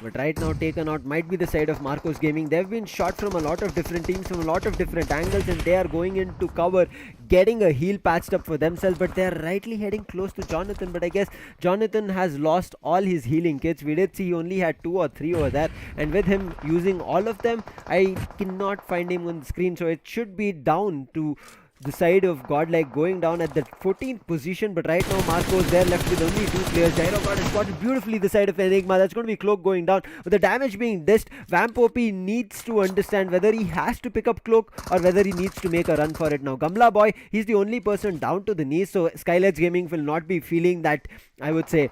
But right now, taken out might be the side of Marcos Gaming. They've been shot from a lot of different teams, from a lot of different angles, and they are going into cover, getting a heal patched up for themselves. But they're rightly heading close to Jonathan. But I guess Jonathan has lost all his healing kits. We did see he only had 2 or 3 over there. And with him using all of them, I cannot find him on the screen. So it should be down to the side of GodLike, going down at the 14th position. But right now Marcos, they're left with only 2 players. Gyro God has spotted beautifully the side of Enigma. That's going to be Cloak going down. With the damage being dished, Vampopi needs to understand whether he has to pick up Cloak or whether he needs to make a run for it now. Gamla Boy, he's the only person down to the knees, so SKYLIGHTZ Gaming will not be feeling that, I would say,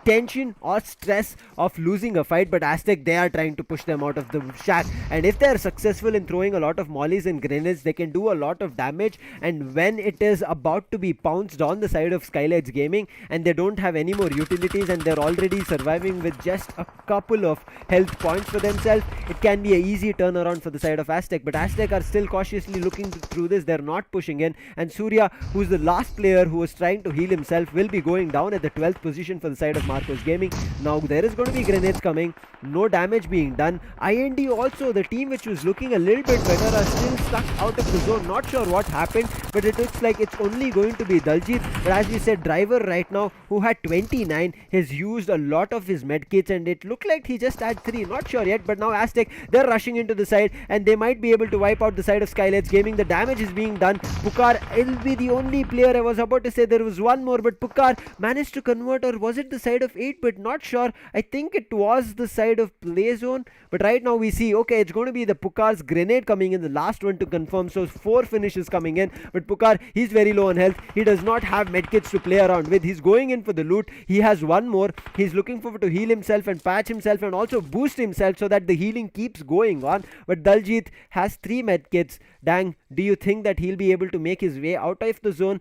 tension or stress of losing a fight. But AZTEC, they are trying to push them out of the shack, and if they are successful in throwing a lot of mollies and grenades, they can do a lot of damage. And when it is about to be pounced on the side of SKYLIGHTZ Gaming and they don't have any more utilities and they're already surviving with just a couple of health points for themselves, it can be an easy turnaround for the side of AZTEC. But AZTEC are still cautiously looking through this. They're not pushing in, and Surya, who's the last player who was trying to heal himself, will be going down at the 12th position for the side of Marcos Gaming. Now there is going to be grenades coming, no damage being done. IND also, the team which was looking a little bit better, are still stuck out of the zone. Not sure what happened, but it looks like it's only going to be Daljit. But as we said, Driver right now, who had 29, has used a lot of his medkits, and it looked like he just had 3. Not sure yet, but now AZTEC, they're rushing into the side and they might be able to wipe out the side of SKYLIGHTZ Gaming. The damage is being done. Pukar will be the only player. I was about to say there was one more, but Pukar managed to convert, or was it the side of 8? But not sure. I think it was the side of play zone. But right now we see, okay, it's going to be the Pukar's grenade coming in, the last one to confirm. So 4 finishes coming in. But Pukar, he's very low on health. He does not have medkits to play around with. He's going in for the loot. He has one more. He's looking forward to heal himself and patch himself and also boost himself so that the healing keeps going on. But Daljit has 3 medkits. Dang, do you think that he'll be able to make his way out of the zone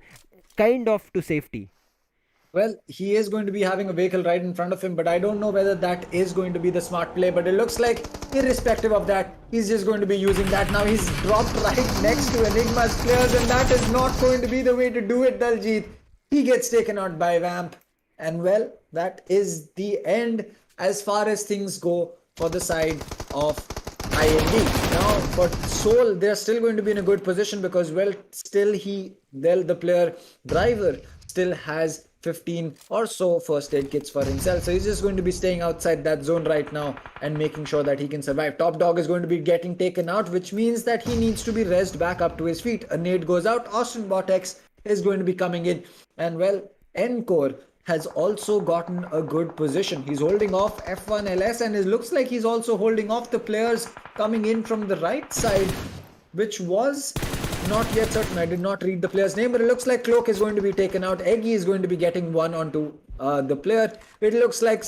kind of to safety? Well, he is going to be having a vehicle right in front of him, but I don't know whether that is going to be the smart play. But it looks like, irrespective of that, he's just going to be using that. Now he's dropped right next to Enigma's players, and that is not going to be the way to do it, Daljit. He gets taken out by Vamp. And well, that is the end as far as things go for the side of IND. Now for Soul, they're still going to be in a good position because, well, still the player Driver still has 15 or so first aid kits for himself, so he's just going to be staying outside that zone right now and making sure that he can survive. Top Dog is going to be getting taken out, which means that he needs to be rezzed back up to his feet. A nade goes out. Austin Vortex is going to be coming in, and well, Encore has also gotten a good position. He's holding off F1LS, and it looks like he's also holding off the players coming in from the right side, which was not yet certain. I did not read the player's name, but it looks like Cloak is going to be taken out. Eggy is going to be getting one onto the player. It looks like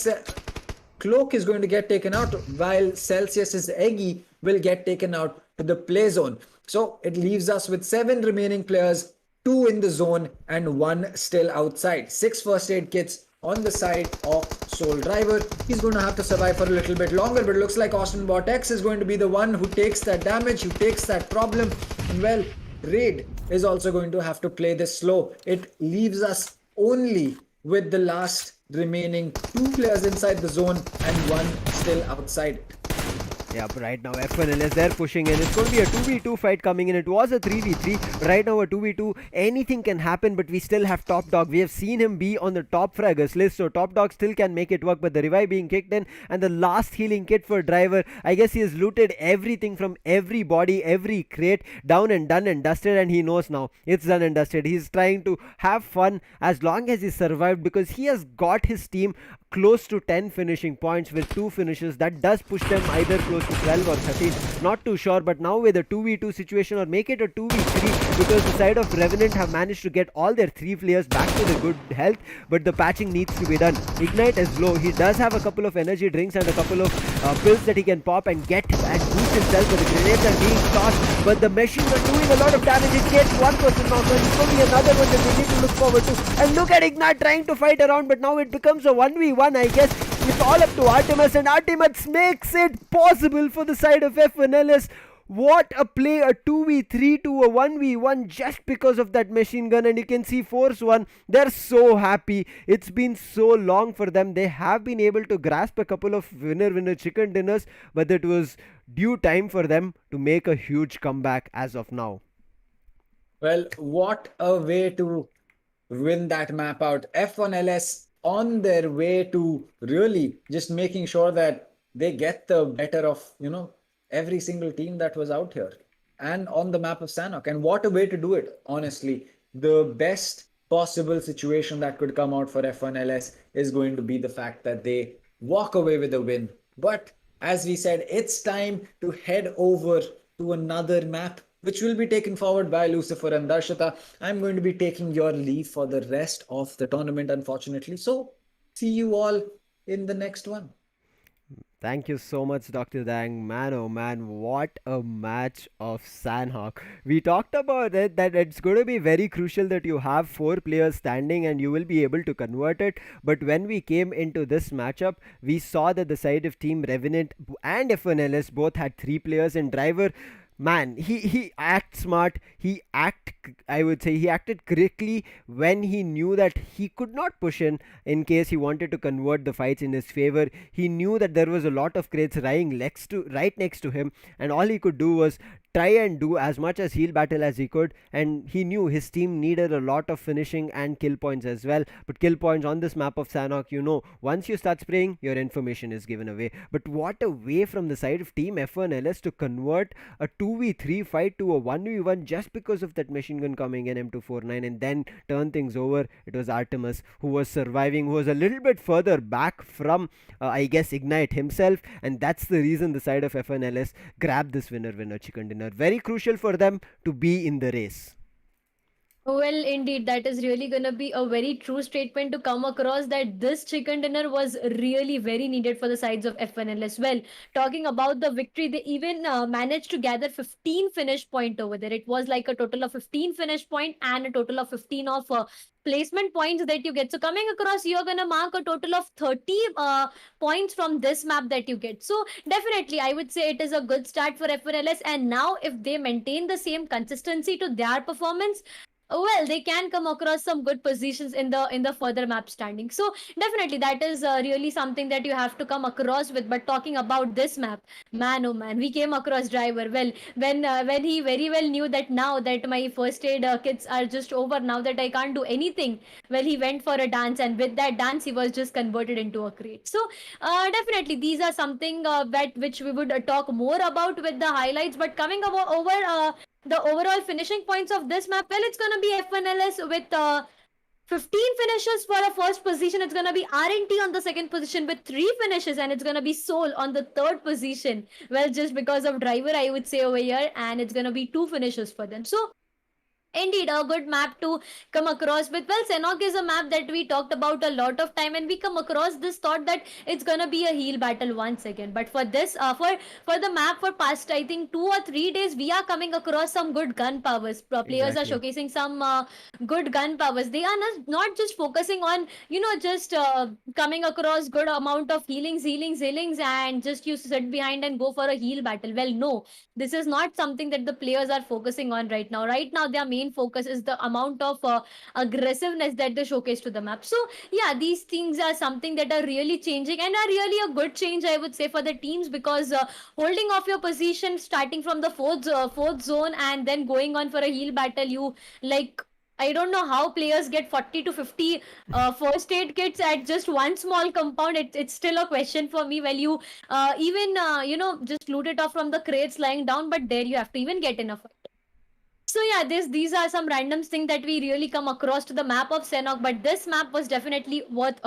Cloak is going to get taken out, while Celsius's Eggy will get taken out to the play zone. So it leaves us with 7 remaining players, 2 in the zone and 1 still outside. 6 first aid kits on the side of Soul Driver. He's going to have to survive for a little bit longer, but it looks like Austin Vortex is going to be the one who takes that damage, who takes that problem. And well, Raid is also going to have to play this slow. It leaves us only with the last remaining 2 players inside the zone and 1 still outside it. Yeah, but right now F1LS, they're pushing in. It's going to be a 2v2 fight coming in. It was a 3v3, but right now a 2v2. Anything can happen, but we still have Top Dog. We have seen him be on the top fraggers list, so Top Dog still can make it work, but the revive being kicked in and the last healing kit for Driver. I guess he has looted everything from every body, every crate, down and done and dusted, and he knows now it's done and dusted. He's trying to have fun as long as he survived, because he has got his team close to 10 finishing points with 2 finishes. That does push them either close to 12 or 13, not too sure. But now with a 2v2 situation, or make it a 2v3, because the side of Revenant have managed to get all their 3 players back to the good health, but the patching needs to be done. Ignite is low. He does have a couple of energy drinks and a couple of pills that he can pop and get and boost himself, but the grenades are being tossed, but the machines are doing a lot of damage. It gets one person knocked, and it's going to be another one that we need to look forward to. And look at Ignite trying to fight around, but now it becomes a 1v1. I guess It's all up to Artemis, and Artemis makes it possible for the side of F1LS. What a play, a 2v3 to a 1v1 just because of that machine gun. And you can see Force 1, they're so happy. It's been so long for them. They have been able to grasp a couple of winner chicken dinners, but it was due time for them to make a huge comeback as of now. Well, what a way to win that map out. F1LS on their way to really just making sure that they get the better of, every single team that was out here and on the map of Sanhok. And what a way to do it, honestly. The best possible situation that could come out for F1LS is going to be the fact that they walk away with a win. But as we said, it's time to head over to another map, which will be taken forward by Lucifer and Darshita. I'm going to be taking your leave for the rest of the tournament, unfortunately. So see you all in the next one. Thank you so much, Dr. Dang. Man, oh man, what a match of Sanhok. We talked about it, that it's going to be very crucial that you have 4 players standing and you will be able to convert it. But when we came into this matchup, we saw that the side of Team Revenant and F1LS both had 3 players, and Driver, man, he acted smart. I would say he acted correctly when he knew that he could not push in case he wanted to convert the fights in his favor. He knew that there was a lot of crates lying right next to him, and all he could do was try and do as much as heal battle as he could. And he knew his team needed a lot of finishing and kill points as well. But kill points on this map of Sanhok, once you start spraying, your information is given away. But what a way from the side of Team F1LS to convert a 2v3 fight to a 1v1 just because of that machine gun coming in M249 and then turn things over. It was Artemis who was surviving, who was a little bit further back from I guess Ignite himself, and that's the reason the side of F1LS grabbed this winner chicken dinner. Very crucial for them to be in the race. Well, indeed, that is really going to be a very true statement to come across, that this chicken dinner was really very needed for the sides of F1LS. Well, talking about the victory, they even managed to gather 15 finish point over there. It was like a total of 15 finish point and a total of 15 of placement points that you get. So coming across, you're going to mark a total of 30 points from this map that you get. So definitely, I would say it is a good start for F1LS. And now if they maintain the same consistency to their performance, well, they can come across some good positions in the further map standing. So definitely that is really something that you have to come across with. But talking about this map, man, oh man, we came across Driver. Well, when he very well knew that now that my first aid kits are just over, now that I can't do anything, well, he went for a dance, and with that dance he was just converted into a crate. So definitely these are something that which we would talk more about with the highlights. But coming over the overall finishing points of this map, well, it's going to be F1LS with 15 finishes for a first position. It's going to be RNT on the second position with 3 finishes, and it's going to be Soul on the third position. Well, just because of Driver, I would say over here, and it's going to be 2 finishes for them. So indeed, a good map to come across with. Well, Sanhok is a map that we talked about a lot of time, and we come across this thought that it's gonna be a heal battle once again. But for this, for the map for past, I think 2 or 3 days, we are coming across some good gun powers. Players are showcasing some good gun powers. They are not just focusing on just coming across good amount of healings, and just you sit behind and go for a heal battle. Well, no, this is not something that the players are focusing on right now. Right now, their main focus is the amount of aggressiveness that they showcase to the map. So yeah, these things are something that are really changing and are really a good change, I would say, for the teams, because holding off your position starting from the fourth zone and then going on for a heal battle, I don't know how players get 40 to 50 first aid kits at just one small compound. It's still a question for me. Well, you just loot it off from the crates lying down, but there you have to even get enough. So yeah, these are some random things that we really come across to the map of Sanhok. But this map was definitely worth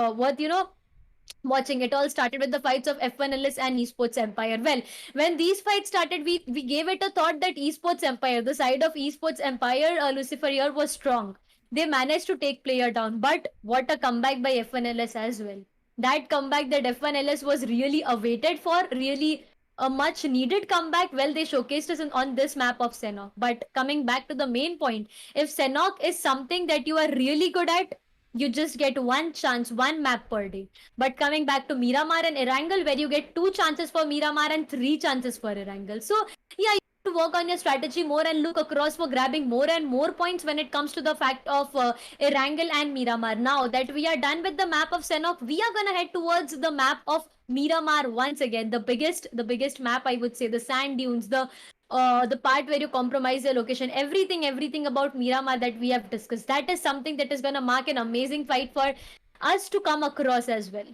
watching. It all started with the fights of F1LS and Esports Empire. Well, when these fights started, we gave it a thought that Esports Empire, the side of Esports Empire, Lucifer here, was strong. They managed to take player down, but what a comeback by F1LS as well. That comeback that F1LS was really awaited for, really a much needed comeback. Well, they showcased us on this map of Sanhok. But coming back to the main point, if Sanhok is something that you are really good at, You just get one chance, one map per day. But coming back to Miramar and Erangel, where you get 2 chances for Miramar and 3 chances for Erangel. So yeah, you have to work on your strategy more and look across for grabbing more and more points when it comes to the fact of Erangel and Miramar. Now that we are done with the map of Senok, we are gonna head towards the map of Miramar once again. The biggest map, I would say, the sand dunes, the part where you compromise your location, everything about Miramar that we have discussed, that is something that is going to mark an amazing fight for us to come across as well.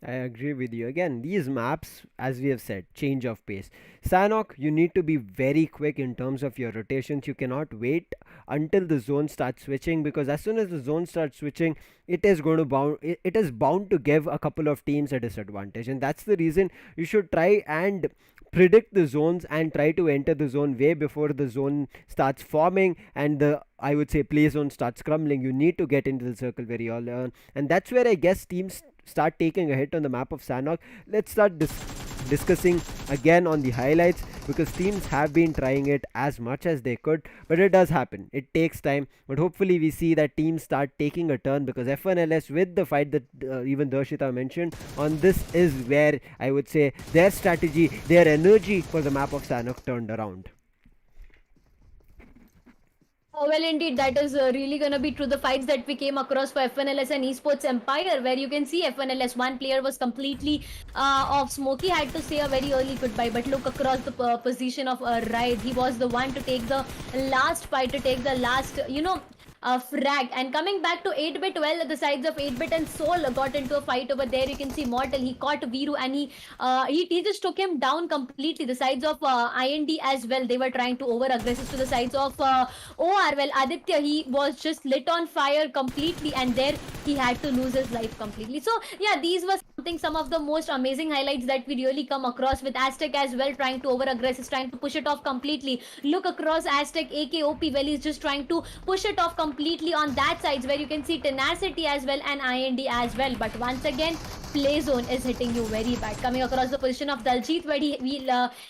I agree with you. Again, these maps, as we have said, change of pace. Sanok, you need to be very quick in terms of your rotations. You cannot wait until the zone starts switching, because as soon as the zone starts switching, it is going to it is bound to give a couple of teams a disadvantage, and that's the reason you should try and predict the zones and try to enter the zone way before the zone starts forming and the, I would say, play zone starts crumbling. You need to get into the circle very early on, and that's where I guess teams start taking a hit on the map of Sanok. Let's start discussing again on the highlights, because teams have been trying it as much as they could, but it does happen. It takes time, but hopefully we see that teams start taking a turn, because F1LS, with the fight that even Darshita mentioned on, this is where I would say their strategy, their energy for the map of Sanok turned around. Oh, well, indeed, that is really going to be true. The fights that we came across for F1LS and Esports Empire, where you can see F1LS, one player was completely off. Smokey had to say a very early goodbye, but look across the position of Ride. He was the one to take the last fight, to take the last, frag. And coming back to 8-bit, well, the sides of 8-bit and Soul got into a fight over there. You can see Mortal, he caught Viru, and he just took him down completely. The sides of IND as well, they were trying to over aggressive to the sides of OR. Well, Aditya, he was just lit on fire completely, and there he had to lose his life completely. So yeah, these were some of the most amazing highlights that we really come across, with AZTEC as well trying to over aggressive, trying to push it off completely. Look across AZTEC, AKOP, well, he's just trying to push it off completely on that sides, where you can see Tenacity as well and IND as well. But once again, play zone is hitting you very bad. Coming across the position of Daljit, where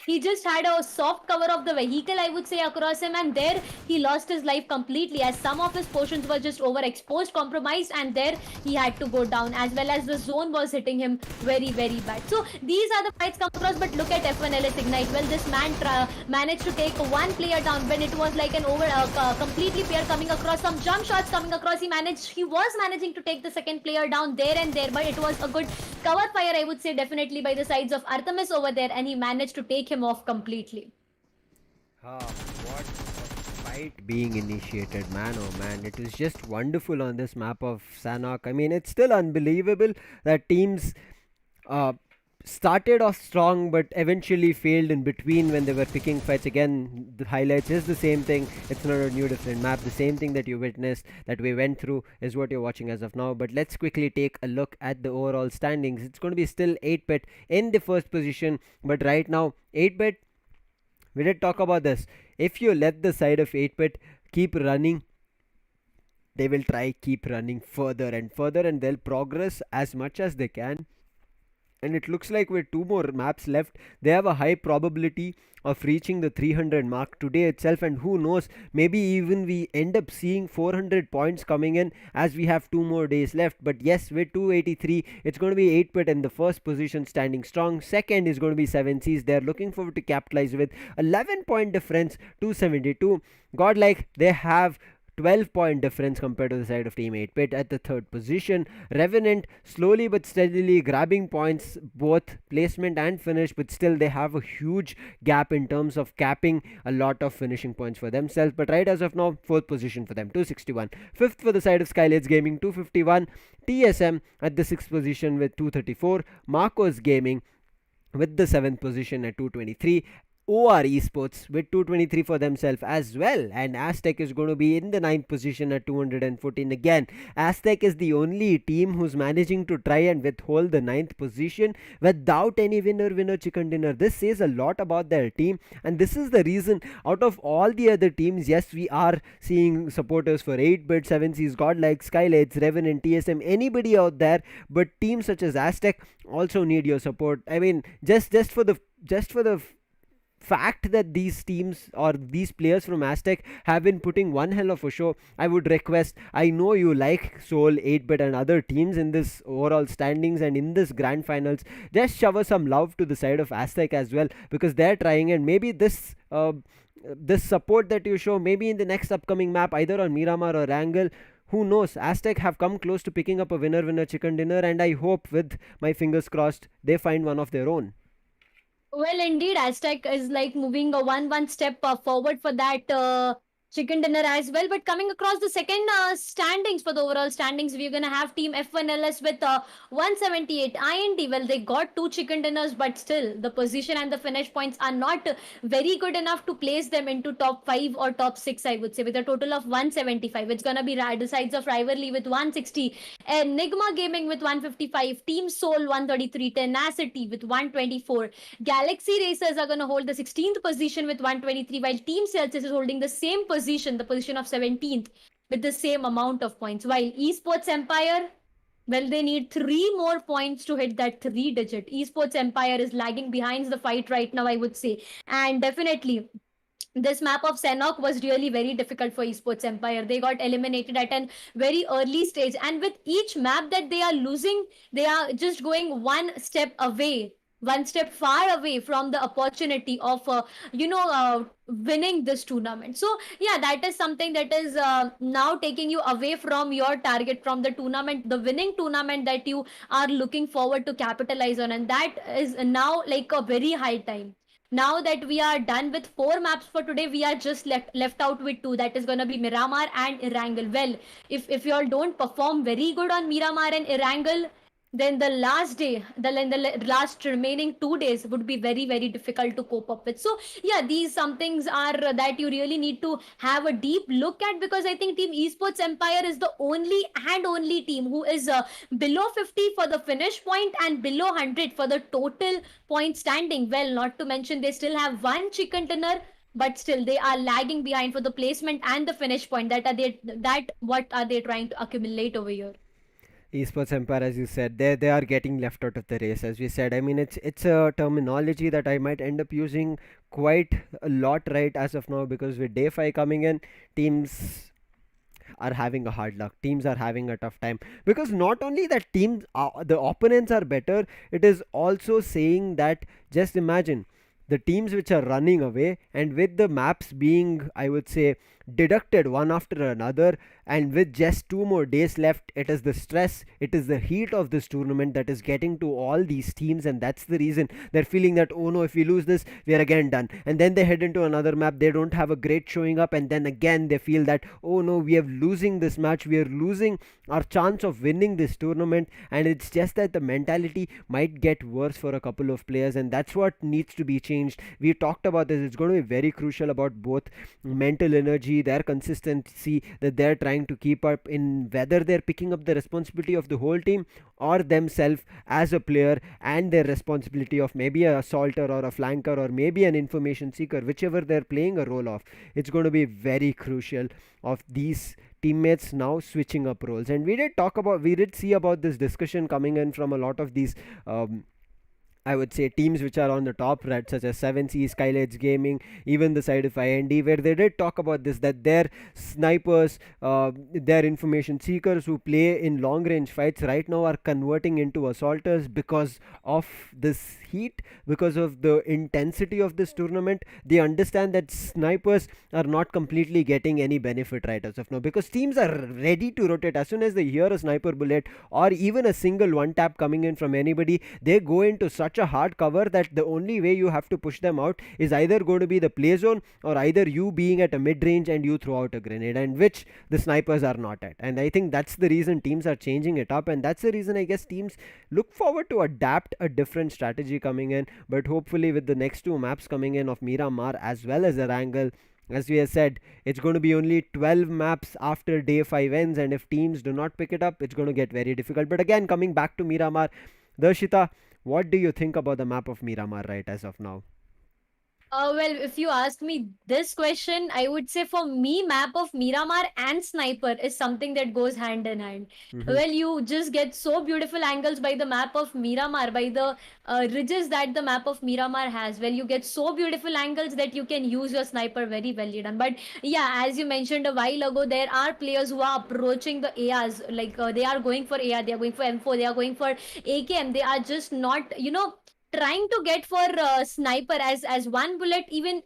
he just had a soft cover of the vehicle, I would say, across him, and there he lost his life completely, as some of his portions were just overexposed, compromised, and there he had to go down, as well as the zone was hitting him very bad. So these are the fights come across. But look at F1LS Ignite. Well, this man managed to take one player down when it was like an over completely pair coming across, some jump shots coming across. He was managing to take the second player down there and there, but it was a good cover fire, I would say, definitely by the sides of Artemis over there, and he managed to take him off completely. What a fight being initiated, man. Oh man, it is just wonderful on this map of Sanok. I mean, it's still unbelievable that teams started off strong but eventually failed in between when they were picking fights. Again, the highlights is the same thing. It's not a new different map. The same thing that you witnessed, that we went through, is what you're watching as of now. But let's quickly take a look at the overall standings. It's going to be still 8-bit in the first position, but right now 8-bit, we did talk about this. If you let the side of 8-bit keep running, they will try keep running further and further, and they'll progress as much as they can. And it looks like with 2 more maps left, they have a high probability of reaching the 300 mark today itself. And who knows, maybe even we end up seeing 400 points coming in as we have 2 more days left. But yes, with 283, it's going to be 8-bit in the first position, standing strong. Second is going to be 7Cs. They're looking forward to capitalize with 11-point difference, 272. GodLike, they have 12-point difference compared to the side of Team 8-bit at the third position. Revenant slowly but steadily grabbing points, both placement and finish, but still they have a huge gap in terms of capping a lot of finishing points for themselves. But right as of now, fourth position for them, 261. Fifth for the side of SKYLIGHTZ Gaming, 251. TSM at the sixth position with 234. Marcos Gaming with the seventh position at 223. OR Esports with 223 for themselves as well, and AZTEC is going to be in the 9th position at 214. Again, AZTEC is the only team who's managing to try and withhold the 9th position without any winner chicken dinner. This says a lot about their team, and this is the reason out of all the other teams, yes, we are seeing supporters for 8-bit, 7Cs, GodLike, SKYLIGHTZ, Revenant, TSM, anybody out there, but teams such as AZTEC also need your support. I mean, just for the fact that these teams or these players from AZTEC have been putting one hell of a show. I would request, I know you like Seoul, 8-bit and other teams in this overall standings and in this grand finals, just shower some love to the side of AZTEC as well, because they're trying, and maybe this support that you show, maybe in the next upcoming map, either on Miramar or Wrangle, who knows, AZTEC have come close to picking up a winner chicken dinner, and I hope, with my fingers crossed, they find one of their own. Well, indeed, Aztec is like moving a one step forward for that chicken dinner as well. But coming across the second standings, for the overall standings, we're gonna have Team F1LS with 178 IND. Well, they got 2 chicken dinners, but still the position and the finish points are not very good enough to place them into top 5 or top 6, I would say, with a total of 175. It's gonna be Decides of Rivalry with 160, Enigma Gaming with 155, Team Soul 133, Tenacity with 124. Galaxy Racers are going to hold the 16th position with 123, while Team Celsius is holding the same position, the position of 17th, with the same amount of points. While Esports Empire, well, they need 3 more points to hit that 3-digit. Esports Empire is lagging behind the fight right now, I would say. And definitely, this map of Senok was really very difficult for Esports Empire. They got eliminated at a very early stage. And with each map that they are losing, they are just going one step far away from the opportunity of winning this tournament. So yeah, that is something that is now taking you away from your target, from the tournament, the winning tournament that you are looking forward to capitalize on, and that is now like a very high time. Now that we are done with 4 maps for today, we are just left out with 2. That is going to be Miramar and Erangel. Well, if you all don't perform very good on Miramar and Erangel, then the last day, the last remaining 2 days would be very, very difficult to cope up with. So yeah, these some things are that you really need to have a deep look at, because I think Team Esports Empire is the only team who is below 50 for the finish point and below 100 for the total point standing. Well, not to mention they still have 1 chicken dinner, but still they are lagging behind for the placement and the finish point. What are they trying to accumulate over here? Esports Empire, as you said, they are getting left out of the race. As we said, I mean, it's a terminology that I might end up using quite a lot right as of now, because with day 5 coming in, teams are having a hard luck. Teams are having a tough time, because not only that teams, the opponents are better, it is also saying that, just imagine the teams which are running away, and with the maps being, I would say, deducted one after another, and with just 2 more days left, it is the stress, it is the heat of this tournament that is getting to all these teams, and that's the reason they're feeling that, oh no, if we lose this, we are again done. And then they head into another map, they don't have a great showing up, and then again they feel that, oh no, we are losing this match, we are losing our chance of winning this tournament. And it's just that the mentality might get worse for a couple of players, and that's what needs to be changed. We talked about this, it's going to be very crucial about both mental energy, their consistency that they're trying to keep up, in whether they're picking up the responsibility of the whole team or themselves as a player, and their responsibility of maybe a assaulter or a flanker or maybe an information seeker, whichever they're playing a role of. It's going to be very crucial of these teammates now switching up roles. And we did see about this discussion coming in from a lot of these I would say teams which are on the top, right, such as 7C, SKYLIGHTZ Gaming, even the side of IND, where they did talk about this, that their snipers, their information seekers who play in long range fights right now are converting into assaulters because of this heat, because of the intensity of this tournament. They understand that snipers are not completely getting any benefit right as of now, because teams are ready to rotate. As soon as they hear a sniper bullet or even a single one tap coming in from anybody, they go into such a hard cover that the only way you have to push them out is either going to be the play zone, or either you being at a mid range and you throw out a grenade, and which the snipers are not at. And I think that's the reason teams are changing it up, and that's the reason I guess teams look forward to adapt a different strategy coming in. But hopefully with the next 2 maps coming in of Miramar as well as Erangel, as we have said, it's going to be only 12 maps after day 5 ends, and if teams do not pick it up, it's going to get very difficult. But again, coming back to Miramar, Darshita, what do you think about the map of Miramar right as of now? Well, if you ask me this question, I would say for me, map of Miramar and Sniper is something that goes hand in hand. Mm-hmm. Well, you just get so beautiful angles by the map of Miramar, by the ridges that the map of Miramar has. Well, you get so beautiful angles that you can use your Sniper very well done. But yeah, as you mentioned a while ago, there are players who are approaching the ARs, like they are going for AR, they are going for M4, they are going for AKM. They are just not, trying to get for Sniper as one bullet, even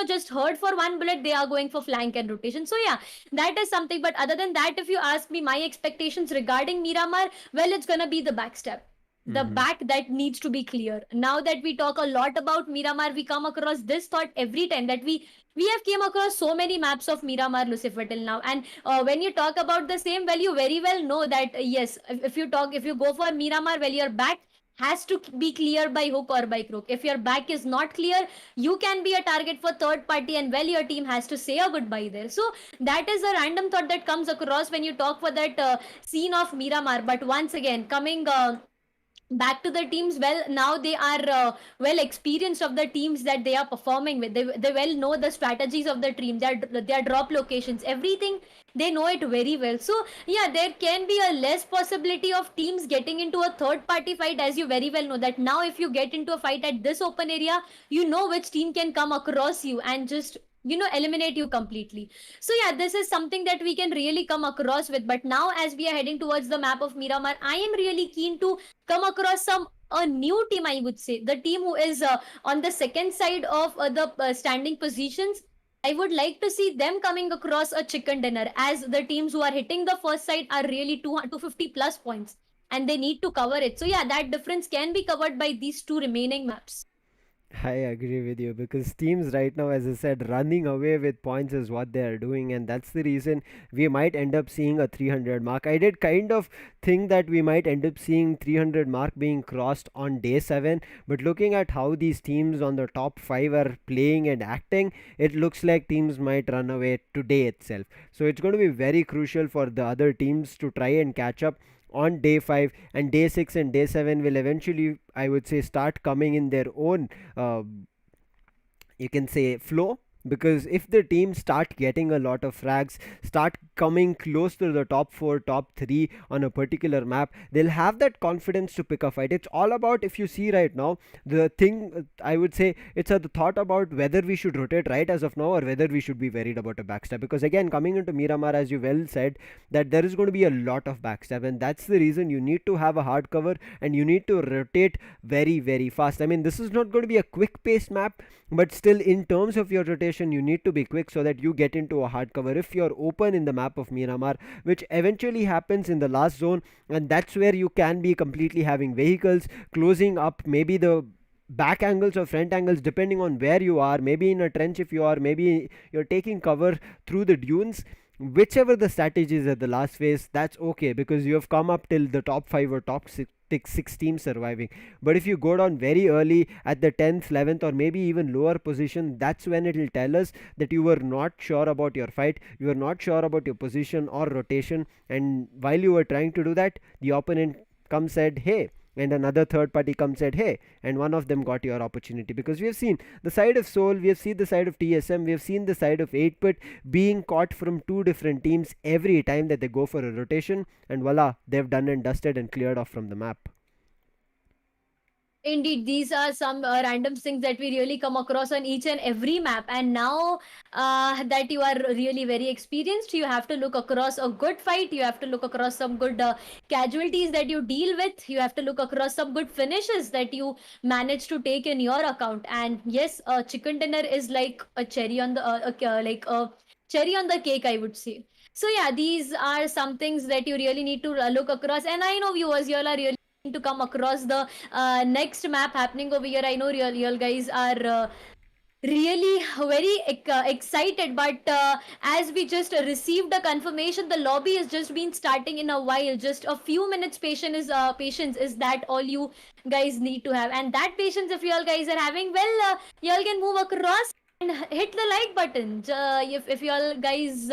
just heard for one bullet, they are going for flank and rotation. So yeah, that is something. But other than that, if you ask me my expectations regarding Miramar, well, it's gonna be the backstep, the Mm-hmm. back that needs to be clear. Now that we talk a lot about Miramar, we come across this thought every time that we have came across so many maps of Miramar Lucifer till now. And when you talk about the same, well, you very well know that yes, if you go for Miramar, well, your back has to be clear by hook or by crook. If your back is not clear, you can be a target for third party, and well, your team has to say a goodbye there. So that is a random thought that comes across when you talk for that scene of Miramar. But once again, coming back to the teams, well, now they are well experienced of the teams that they are performing with. They well know the strategies of the team, their drop locations, everything. They know it very well. So yeah, there can be a less possibility of teams getting into a third party fight, as you very well know that now if you get into a fight at this open area, you know which team can come across you and just eliminate you completely. So yeah, this is something that we can really come across with. But now as we are heading towards the map of Miramar, I am really keen to come across a new team, I would say, the team who is on the second side of the standing positions. I would like to see them coming across a chicken dinner, as the teams who are hitting the first side are really 250 plus points and they need to cover it. So yeah, that difference can be covered by these two remaining maps. I agree with you because teams right now, as I said, running away with points is what they are doing, and that's the reason we might end up seeing a 300 mark. I did kind of think that we might end up seeing 300 mark being crossed on day 7, but looking at how these teams on the top 5 are playing and acting, it looks like teams might run away today itself. So it's going to be very crucial for the other teams to try and catch up on day 5, and day 6 and day 7 will eventually, I would say, start coming in their own uh, you can say flow, because if the team start getting a lot of frags, start coming close to the top 4 top 3 on a particular map, they'll have that confidence to pick a fight. It's all about, if you see right now, the thing, I would say it's the thought about whether we should rotate right as of now or whether we should be worried about a backstab, because again, coming into Miramar, as you well said, that there is going to be a lot of backstab, and that's the reason you need to have a hard cover and you need to rotate very very fast. I mean, this is not going to be a quick paced map, but still, in terms of your rotation, you need to be quick so that you get into a hard cover if you're open in the map of Miramar, which eventually happens in the last zone, and that's where you can be completely having vehicles closing up maybe the back angles or front angles depending on where you are, maybe in a trench if you are, maybe you're taking cover through the dunes. Whichever the strategy is at the last phase, that's okay, because you have come up till the top 5 or top 6 teams surviving. But if you go down very early at the 10th 11th or maybe even lower position, that's when it will tell us that you were not sure about your fight, you were not sure about your position or rotation, and while you were trying to do that, the opponent comes said hey, and another third party comes said hey, and one of them got your opportunity. Because we have seen the side of Soul, we have seen the side of TSM, we have seen the side of 8-bit being caught from two different teams every time that they go for a rotation, and voila, they've done and dusted and cleared off from the map. Indeed, these are some random things that we really come across on each and every map. And now that you are really very experienced, you have to look across a good fight. You have to look across some good casualties that you deal with. You have to look across some good finishes that you manage to take in your account. And yes, chicken dinner is like a cherry on the like a cherry on the cake, I would say. So yeah, these are some things that you really need to look across. And I know viewers, you all are really to come across the next map happening over here. I know real guys are really very excited, but as we just received a confirmation, the lobby has just been starting in a while. Just a few minutes patience is that all you guys need to have, and that patience if you all guys are having, well, you all can move across and hit the like button. If you all guys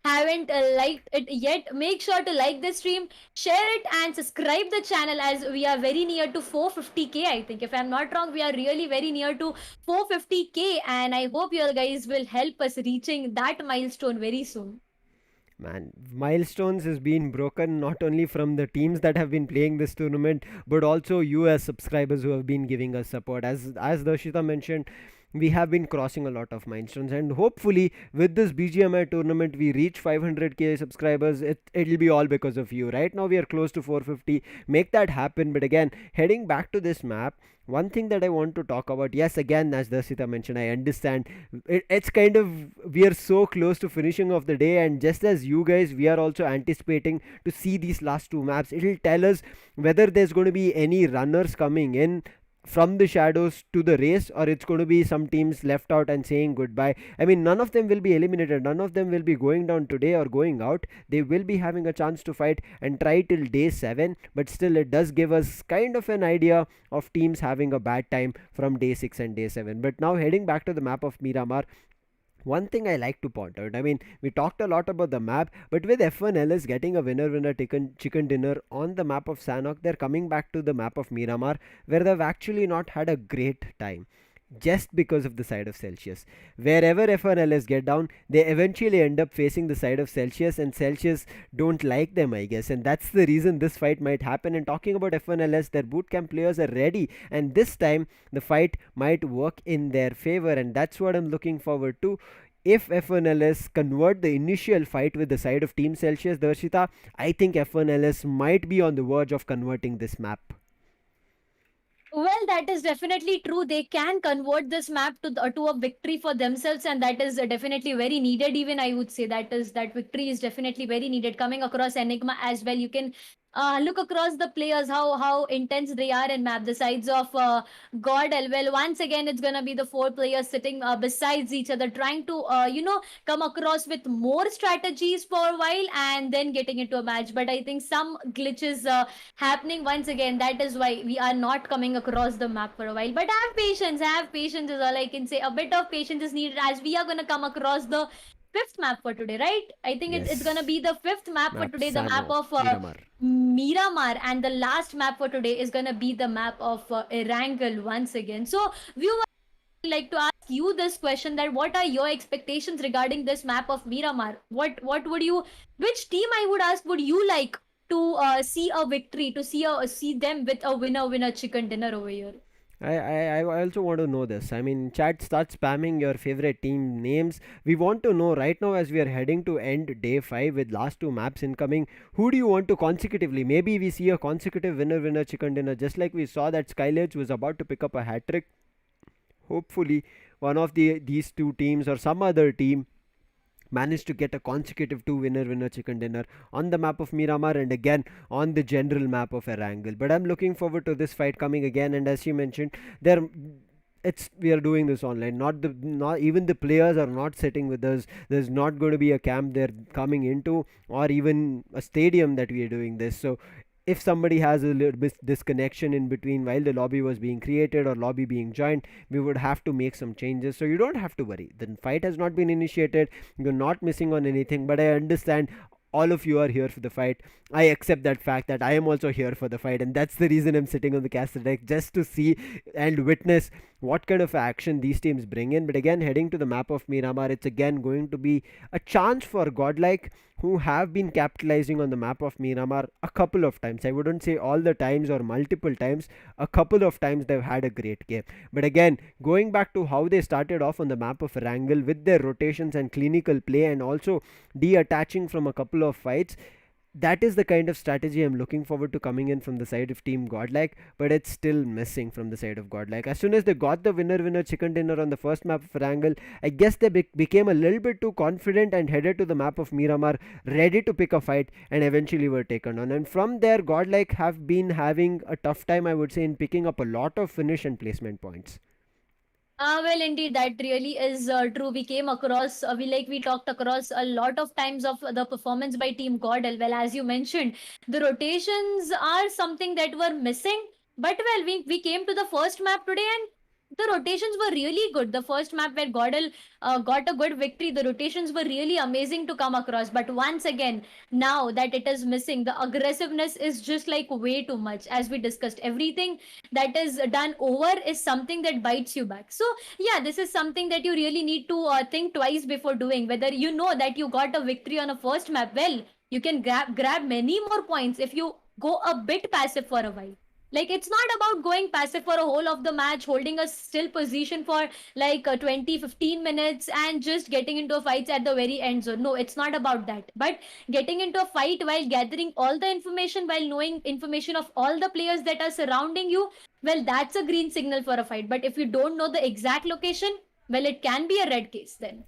haven't liked it yet, make sure to like the stream, share it, and subscribe the channel, as we are very near to 450k. I think, if I'm not wrong, we are really very near to 450k, and I hope you all guys will help us reaching that milestone very soon. Man, milestones has been broken not only from the teams that have been playing this tournament, but also you as subscribers who have been giving us support. As Darshita mentioned, we have been crossing a lot of milestones, and hopefully with this BGMI tournament we reach 500k subscribers. It'll be all because of you. Right now we are close to 450. Make that happen. But again, heading back to this map, one thing that I want to talk about, yes, again, as Darshita mentioned, I understand it's kind of, we are so close to finishing of the day, and just as you guys, we are also anticipating to see these last two maps. It'll tell us whether there's going to be any runners coming in from the shadows to the race, or it's going to be some teams left out and saying goodbye. I mean, none of them will be eliminated, none of them will be going down today or going out. They will be having a chance to fight and try till day 7, but still it does give us kind of an idea of teams having a bad time from day 6 and day 7. But now heading back to the map of Miramar, one thing I like to point out, I mean, we talked a lot about the map, but with F1LS getting a winner chicken dinner on the map of Sanok, they're coming back to the map of Miramar, where they've actually not had a great time. Just because of the side of Celsius. Wherever F1LS get down, they eventually end up facing the side of Celsius, and Celsius don't like them, I guess. And that's the reason this fight might happen. And talking about F1LS, their bootcamp players are ready, and this time the fight might work in their favor, and that's what I'm looking forward to. If F1LS convert the initial fight with the side of Team Celsius, Darshita, I think F1LS might be on the verge of converting this map. Well, that is definitely true. They can convert this map to a victory for themselves, and that is definitely very needed. Even I would say that victory is definitely very needed. Coming across Enigma as well, you can look across the players, how intense they are in map. The sides of God, well, once again, it's gonna be the 4 players sitting besides each other, trying to come across with more strategies for a while and then getting into a match. But I think some glitches happening once again. That is why we are not coming across the map for a while. But have patience is all I can say. A bit of patience is needed, as we are gonna come across the 5th map for today, right? I think it's gonna be the 5th map for today, the map of Miramar, and the last map for today is gonna be the map of Erangel once again. So, viewers, I'd like to ask you this question: that what are your expectations regarding this map of Miramar? What would you, which team, I would ask, would you like to see a victory, to see them with a winner chicken dinner over here? I also want to know this. I mean, chat, start spamming your favorite team names. We want to know right now, as we are heading to end day 5 with last 2 maps incoming, who do you want to consecutively? Maybe we see a consecutive winner chicken dinner, just like we saw that SKYLIGHTZ was about to pick up a hat trick. Hopefully, one of these two teams or some other team managed to get a consecutive 2 winner chicken dinner on the map of Miramar, and again on the general map of Erangel. But I'm looking forward to this fight coming again, and as she mentioned, there it's we are doing this online, not even the players are not sitting with us. There's not going to be a camp they're coming into, or even a stadium that we are doing this. So if somebody has a little bit disconnection in between while the lobby was being created or lobby being joined, we would have to make some changes. So you don't have to worry, the fight has not been initiated, you're not missing on anything. But I understand all of you are here for the fight. I accept that fact that I am also here for the fight, and that's the reason I'm sitting on the caster deck, just to see and witness what kind of action these teams bring in. But again, heading to the map of Miramar, it's again going to be a chance for GodLike, who have been capitalizing on the map of Miramar a couple of times. I wouldn't say all the times or multiple times. A couple of times they've had a great game. But again, going back to how they started off on the map of Erangel with their rotations and clinical play, and also de-attaching from a couple of fights, that is the kind of strategy I'm looking forward to coming in from the side of Team GodLike. But it's still missing from the side of GodLike. As soon as they got the winner chicken dinner on the first map of Erangel, I guess they became a little bit too confident and headed to the map of Miramar, ready to pick a fight, and eventually were taken on. And from there, GodLike have been having a tough time, I would say, in picking up a lot of finish and placement points. Well, indeed, that really is true. We came across, we talked across a lot of times of the performance by Team God. Well, as you mentioned, the rotations are something that were missing. But well, we came to the first map today, and the rotations were really good. The first map where Godel got a good victory, the rotations were really amazing to come across. But once again, now that it is missing, the aggressiveness is just like way too much. As we discussed, everything that is done over is something that bites you back. So yeah, this is something that you really need to think twice before doing. Whether you know that you got a victory on a first map, well, you can grab many more points if you go a bit passive for a while. Like, it's not about going passive for a whole of the match, holding a still position for like 20, 15 minutes and just getting into a fight at the very end zone. No, it's not about that. But getting into a fight while gathering all the information, while knowing information of all the players that are surrounding you, well, that's a green signal for a fight. But if you don't know the exact location, well, it can be a red case then.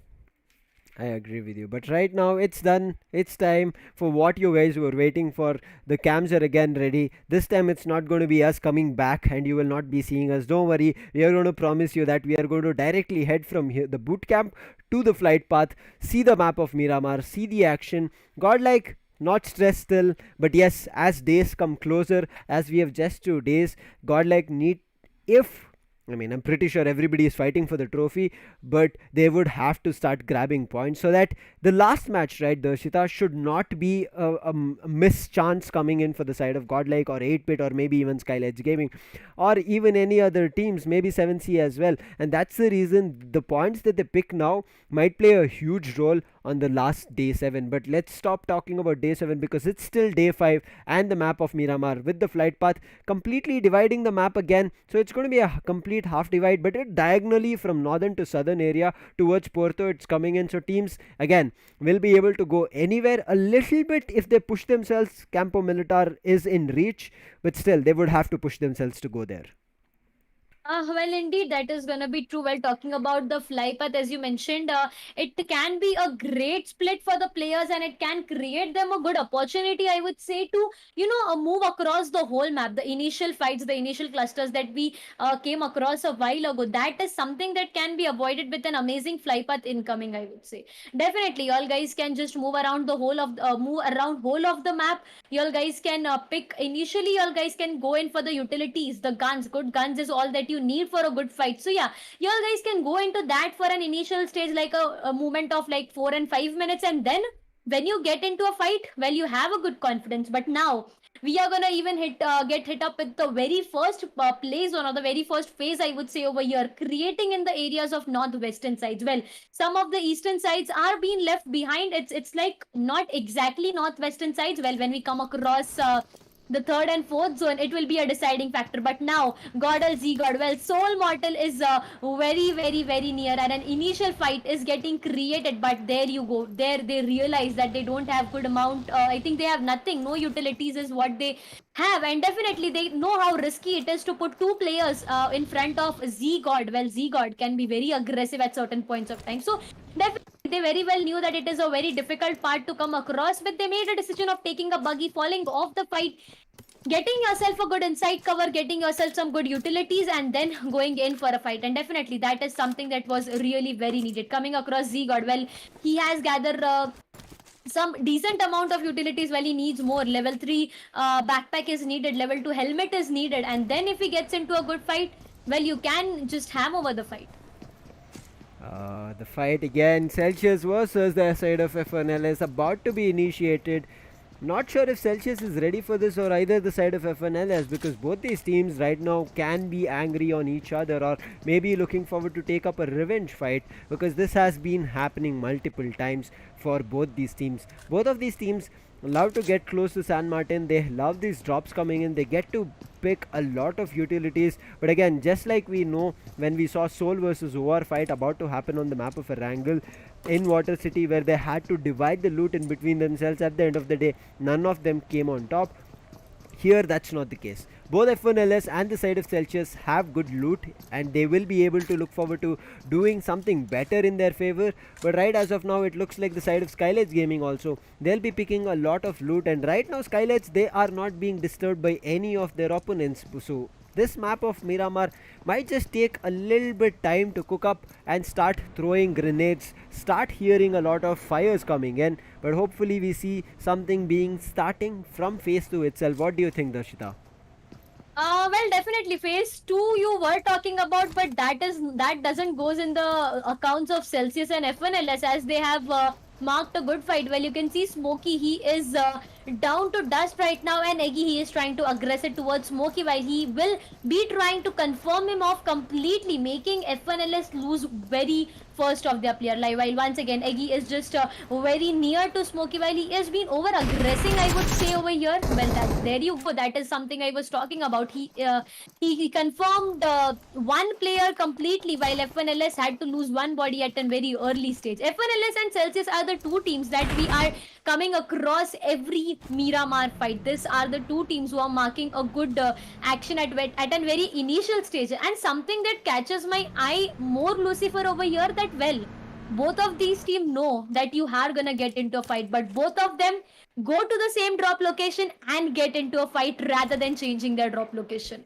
I agree with you. But right now it's done. It's time for what you guys were waiting for. The cams are again ready. This time it's not going to be us coming back and you will not be seeing us. Don't worry. We are going to promise you that we are going to directly head from here, the boot camp, to the flight path, see the map of Miramar, see the action. Godlike, not stressed still, but yes, as days come closer, as we have just 2 days, Godlike need, if I mean, I'm pretty sure everybody is fighting for the trophy, but they would have to start grabbing points so that the last match, right, Darshita, should not be a miss chance coming in for the side of Godlike or 8-Bit or maybe even SKYLIGHTZ Gaming or even any other teams, maybe 7C as well. And that's the reason the points that they pick now might play a huge role on the last day 7. But let's stop talking about day 7 because it's still day 5 and the map of Miramar with the flight path completely dividing the map again. So it's going to be a complete half divide, but it diagonally from northern to southern area towards Porto it's coming in. So teams again will be able to go anywhere a little bit if they push themselves. Campo Militar is in reach, but still they would have to push themselves to go there. Well, indeed, that is gonna be true. Well, talking about the fly path, as you mentioned, it can be a great split for the players, and it can create them a good opportunity, I would say, to move across the whole map. The initial fights, the initial clusters that we came across a while ago, that is something that can be avoided with an amazing fly path incoming, I would say. Definitely, all guys can just move around the whole of whole of the map. Y'all guys can pick initially. Y'all guys can go in for the utilities, the guns. Good guns is all that you need for a good fight. So yeah, y'all guys can go into that for an initial stage, like a movement of like 4 and 5 minutes, and then when you get into a fight, well, you have a good confidence. But now we are gonna even get hit up with the very first play zone or the very first phase, I would say, over here, creating in the areas of northwestern sides. Well, some of the eastern sides are being left behind. It's like not exactly northwestern sides. Well, when we come across the third and fourth zone, it will be a deciding factor. But now, Godel Z-God, well, Soul Mortal is very, very, very near, and an initial fight is getting created. But there you go. There they realize that they don't have good amount. I think they have nothing. No utilities is what they have, and definitely they know how risky it is to put two players in front of Z-God. Well, Z-God can be very aggressive at certain points of time. So definitely they very well knew that it is a very difficult part to come across, but they made a decision of taking a buggy, falling off the fight, getting yourself a good inside cover, getting yourself some good utilities, and then going in for a fight. And definitely that is something that was really very needed. Coming across Z-God, well, he has gathered some decent amount of utilities. Well, he needs more. Level 3 backpack is needed, level 2 helmet is needed, and then if he gets into a good fight, well, you can just ham over the fight. The fight again, Celsius versus the side of FNL, is about to be initiated. Not sure if Celsius is ready for this or either the side of FNLS, because both these teams right now can be angry on each other or maybe looking forward to take up a revenge fight, because this has been happening multiple times for both these teams. Both of these teams love to get close to San Martin. They love these drops coming in. They get to pick a lot of utilities. But again, just like we know when we saw Soul versus OR fight about to happen on the map of Erangel in Water City, where they had to divide the loot in between themselves, at the end of the day none of them came on top. Here that's not the case. Both F1LS and the side of Celsius have good loot, and they will be able to look forward to doing something better in their favor. But right as of now, it looks like the side of SKYLIGHTZ Gaming also, they'll be picking a lot of loot. And right now SKYLIGHTZ, they are not being disturbed by any of their opponents. So this map of Miramar might just take a little bit time to cook up and start throwing grenades, start hearing a lot of fires coming in. But hopefully we see something being starting from phase 2 itself. What do you think, Darshita? Well, definitely phase 2 you were talking about, but that doesn't goes in the accounts of Celsius and F1LS, as they have marked a good fight. Well, you can see Smokey, he is down to dust right now, and Eggy, he is trying to aggress it towards Smokey, while he will be trying to confirm him off completely, making F1LS lose very first of their player. Like, while once again Eggy is just very near to Smokey, while he has been over aggressing, I would say, over here. Well, there you go, that is something I was talking about. He confirmed one player completely, while F1LS had to lose one body at a very early stage. F1LS and Celsius are the two teams that we are coming across every Miramar fight. These are the two teams who are marking a good action at a very initial stage. And something that catches my eye more, Lucifer, over here, that well, both of these teams know that you are gonna get into a fight, but both of them go to the same drop location and get into a fight rather than changing their drop location.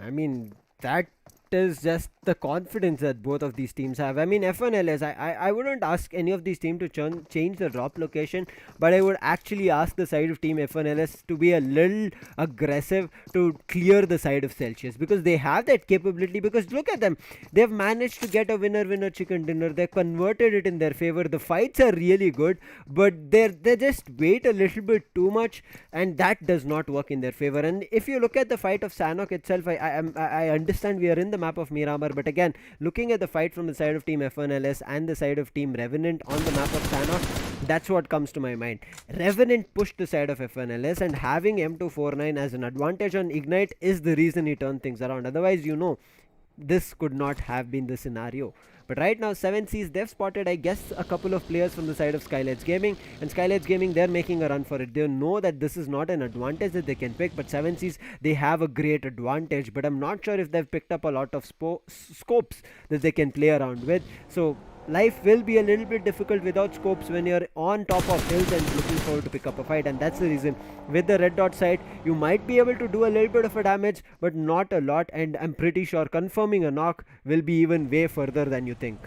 I mean, that is just the confidence that both of these teams have. I mean, F1LS, I wouldn't ask any of these teams to change the drop location, but I would actually ask the side of team F1LS to be a little aggressive to clear the side of Celsius, because they have that capability. Because look at them, they've managed to get a winner chicken dinner. They converted it in their favor. The fights are really good, but they just wait a little bit too much, and that does not work in their favor. And if you look at the fight of Sanok itself, I understand we are in the map of Miramar, but again, looking at the fight from the side of team F1LS and the side of team Revenant on the map of Sanok, that's what comes to my mind. Revenant pushed the side of F1LS, and having M249 as an advantage on Ignite is the reason he turned things around. Otherwise, this could not have been the scenario. But right now, 7Cs, they've spotted, I guess, a couple of players from the side of SKYLIGHTZ Gaming. And SKYLIGHTZ Gaming, they're making a run for it. They know that this is not an advantage that they can pick. But 7Cs, they have a great advantage. But I'm not sure if they've picked up a lot of scopes that they can play around with. So life will be a little bit difficult without scopes when you're on top of hills and looking forward to pick up a fight. And that's the reason with the red dot sight, you might be able to do a little bit of a damage, but not a lot. And I'm pretty sure confirming a knock will be even way further than you think.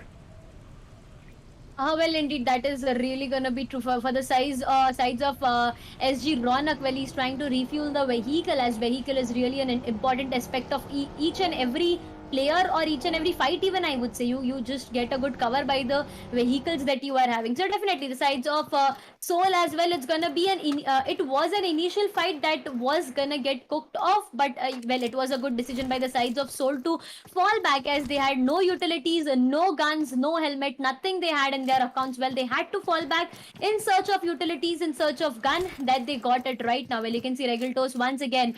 Well, indeed, that is really gonna be true for the sides of SG Ronak. Well, he's trying to refuel the vehicle, as vehicle is really an important aspect of each and every player, or each and every fight. Even I would say you just get a good cover by the vehicles that you are having. So definitely the sides of Soul as well, it's gonna be it was an initial fight that was gonna get cooked off, but well, it was a good decision by the sides of Soul to fall back, as they had no utilities, no guns, no helmet, nothing they had in their accounts. Well, they had to fall back in search of utilities, in search of gun, that they got it right now. Well, you can see Regaltos once again,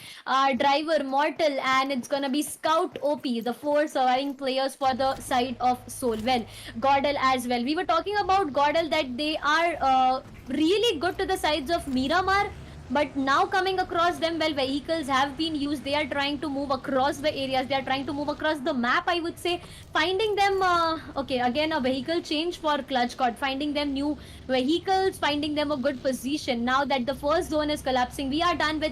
Driver, Mortal, and it's gonna be Scout, OP, the 4 surviving players for the side of Soul. Well, Godel as well. We were talking about Godel, that they are really good to the sides of Miramar, but now coming across them, well, vehicles have been used. They are trying to move across the areas. They are trying to move across the map, I would say. Finding them, okay, again, a vehicle change for Clutch God. Finding them new vehicles, finding them a good position. Now that the first zone is collapsing, we are done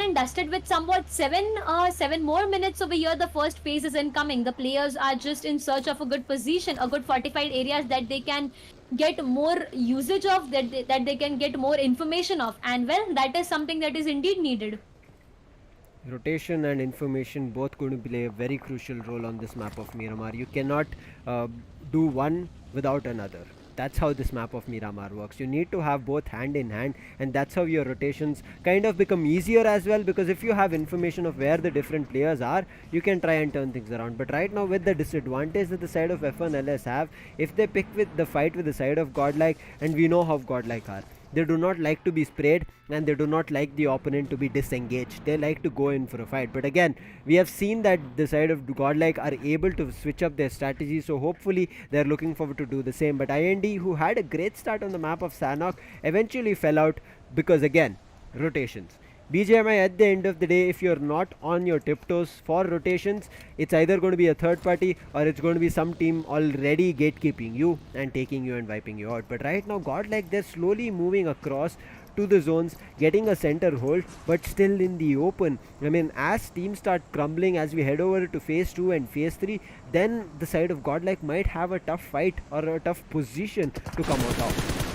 and dusted with somewhat 7 more minutes over here. The first phase is incoming. The players are just in search of a good position, a good fortified areas that they can get more usage of, that they can get more information of. And well, that is something that is indeed needed. Rotation and information both going to play a very crucial role on this map of Miramar. You cannot do one without another. That's how this map of Miramar works. You need to have both hand in hand, and that's how your rotations kind of become easier as well, because if you have information of where the different players are, you can try and turn things around. But right now, with the disadvantage that the side of F1LS have, if they pick with the fight with the side of GodLike, and we know how GodLike are, they do not like to be sprayed, and they do not like the opponent to be disengaged. They like to go in for a fight. But again, we have seen that the side of GodLike are able to switch up their strategy, so hopefully they're looking forward to do the same. But IND, who had a great start on the map of Sanok, eventually fell out because, again, rotations. BGMI, at the end of the day, if you're not on your tiptoes for rotations, it's either going to be a third party, or it's going to be some team already gatekeeping you and taking you and wiping you out. But right now, GodLike, they're slowly moving across to the zones, getting a center hold, but still in the open. I mean, as teams start crumbling, as we head over to phase 2 and phase 3, then the side of GodLike might have a tough fight or a tough position to come out of.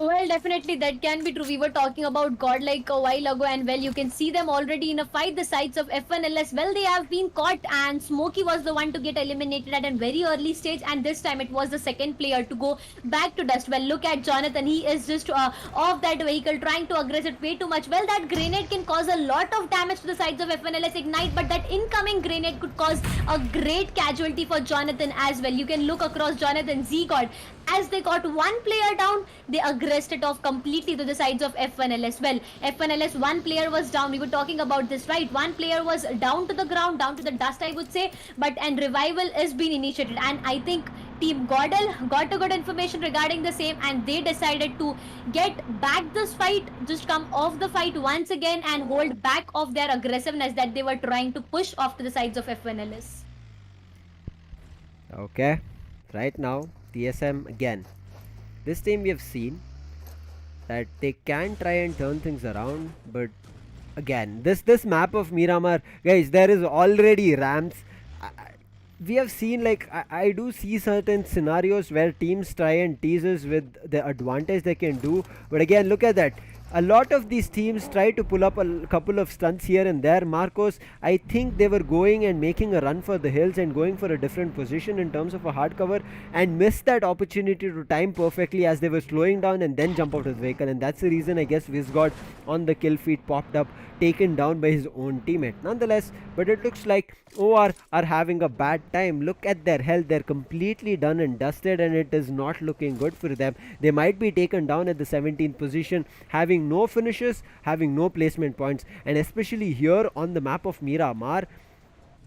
Well, definitely that can be true. We were talking about GodLike a while ago, and well, you can see them already in a fight. The sides of F1LS, well, they have been caught, and Smokey was the one to get eliminated at a very early stage, and this time it was the second player to go back to dust. Well, look at Jonathan. He is just off that vehicle, trying to aggress it way too much. Well, that grenade can cause a lot of damage to the sides of F1LS Ignite, but that incoming grenade could cause a great casualty for Jonathan as well. You can look across Jonathan, Z-God. As they got one player down, they aggressed it off completely to the sides of F1LS. Well, F1LS, one player was down. We were talking about this, right? One player was down to the ground, down to the dust, I would say. And revival is being initiated. And I think Team Godel got a good information regarding the same, and they decided to get back this fight, just come off the fight once again and hold back of their aggressiveness that they were trying to push off to the sides of F1LS. Okay, right now TSM again. This team we have seen that they can try and turn things around, but again, this map of Miramar, guys, there is already ramps. We have seen, like, I do see certain scenarios where teams try and tease us with the advantage they can do, but again, look at that. A lot of these teams try to pull up a couple of stunts here and there. Marcos, I think they were going and making a run for the hills and going for a different position in terms of a hard cover, and missed that opportunity to time perfectly as they were slowing down and then jump out of the vehicle, and that's the reason I guess Vizgod on the kill feed popped up, taken down by his own teammate. Nonetheless, but it looks like OR are having a bad time. Look at their health, they're completely done and dusted, and it is not looking good for them. They might be taken down at the 17th position, having no finishes, having no placement points, and especially here on the map of Miramar,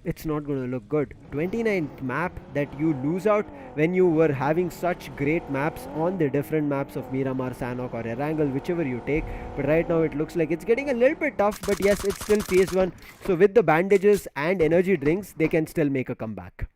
it's not going to look good. 29th map that you lose out when you were having such great maps on the different maps of Miramar, Sanok or Erangel, whichever you take. But right now it looks like it's getting a little bit tough, but yes, it's still phase 1. So with the bandages and energy drinks, they can still make a comeback.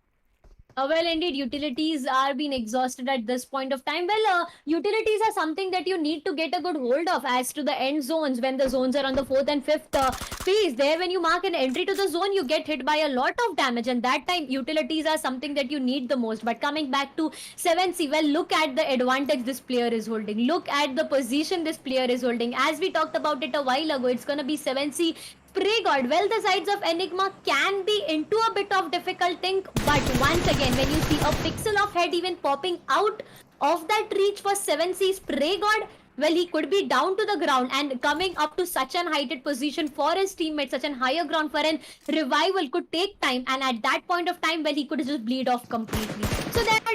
Well, indeed, utilities are being exhausted at this point of time. Well, utilities are something that you need to get a good hold of as to the end zones. When the zones are on the 4th and 5th phase, there when you mark an entry to the zone, you get hit by a lot of damage, and that time utilities are something that you need the most. But coming back to 7C, well, look at the advantage this player is holding. Look at the position this player is holding. As we talked about it a while ago, it's going to be 7C Spray God. Well, the sides of Enigma can be into a bit of difficult thing, but once again, when you see a pixel of head even popping out of that reach for 7C Spray God, well, he could be down to the ground, and coming up to such an heighted position for his teammates, such an higher ground for an revival could take time, and at that point of time, well, he could just bleed off completely. So there are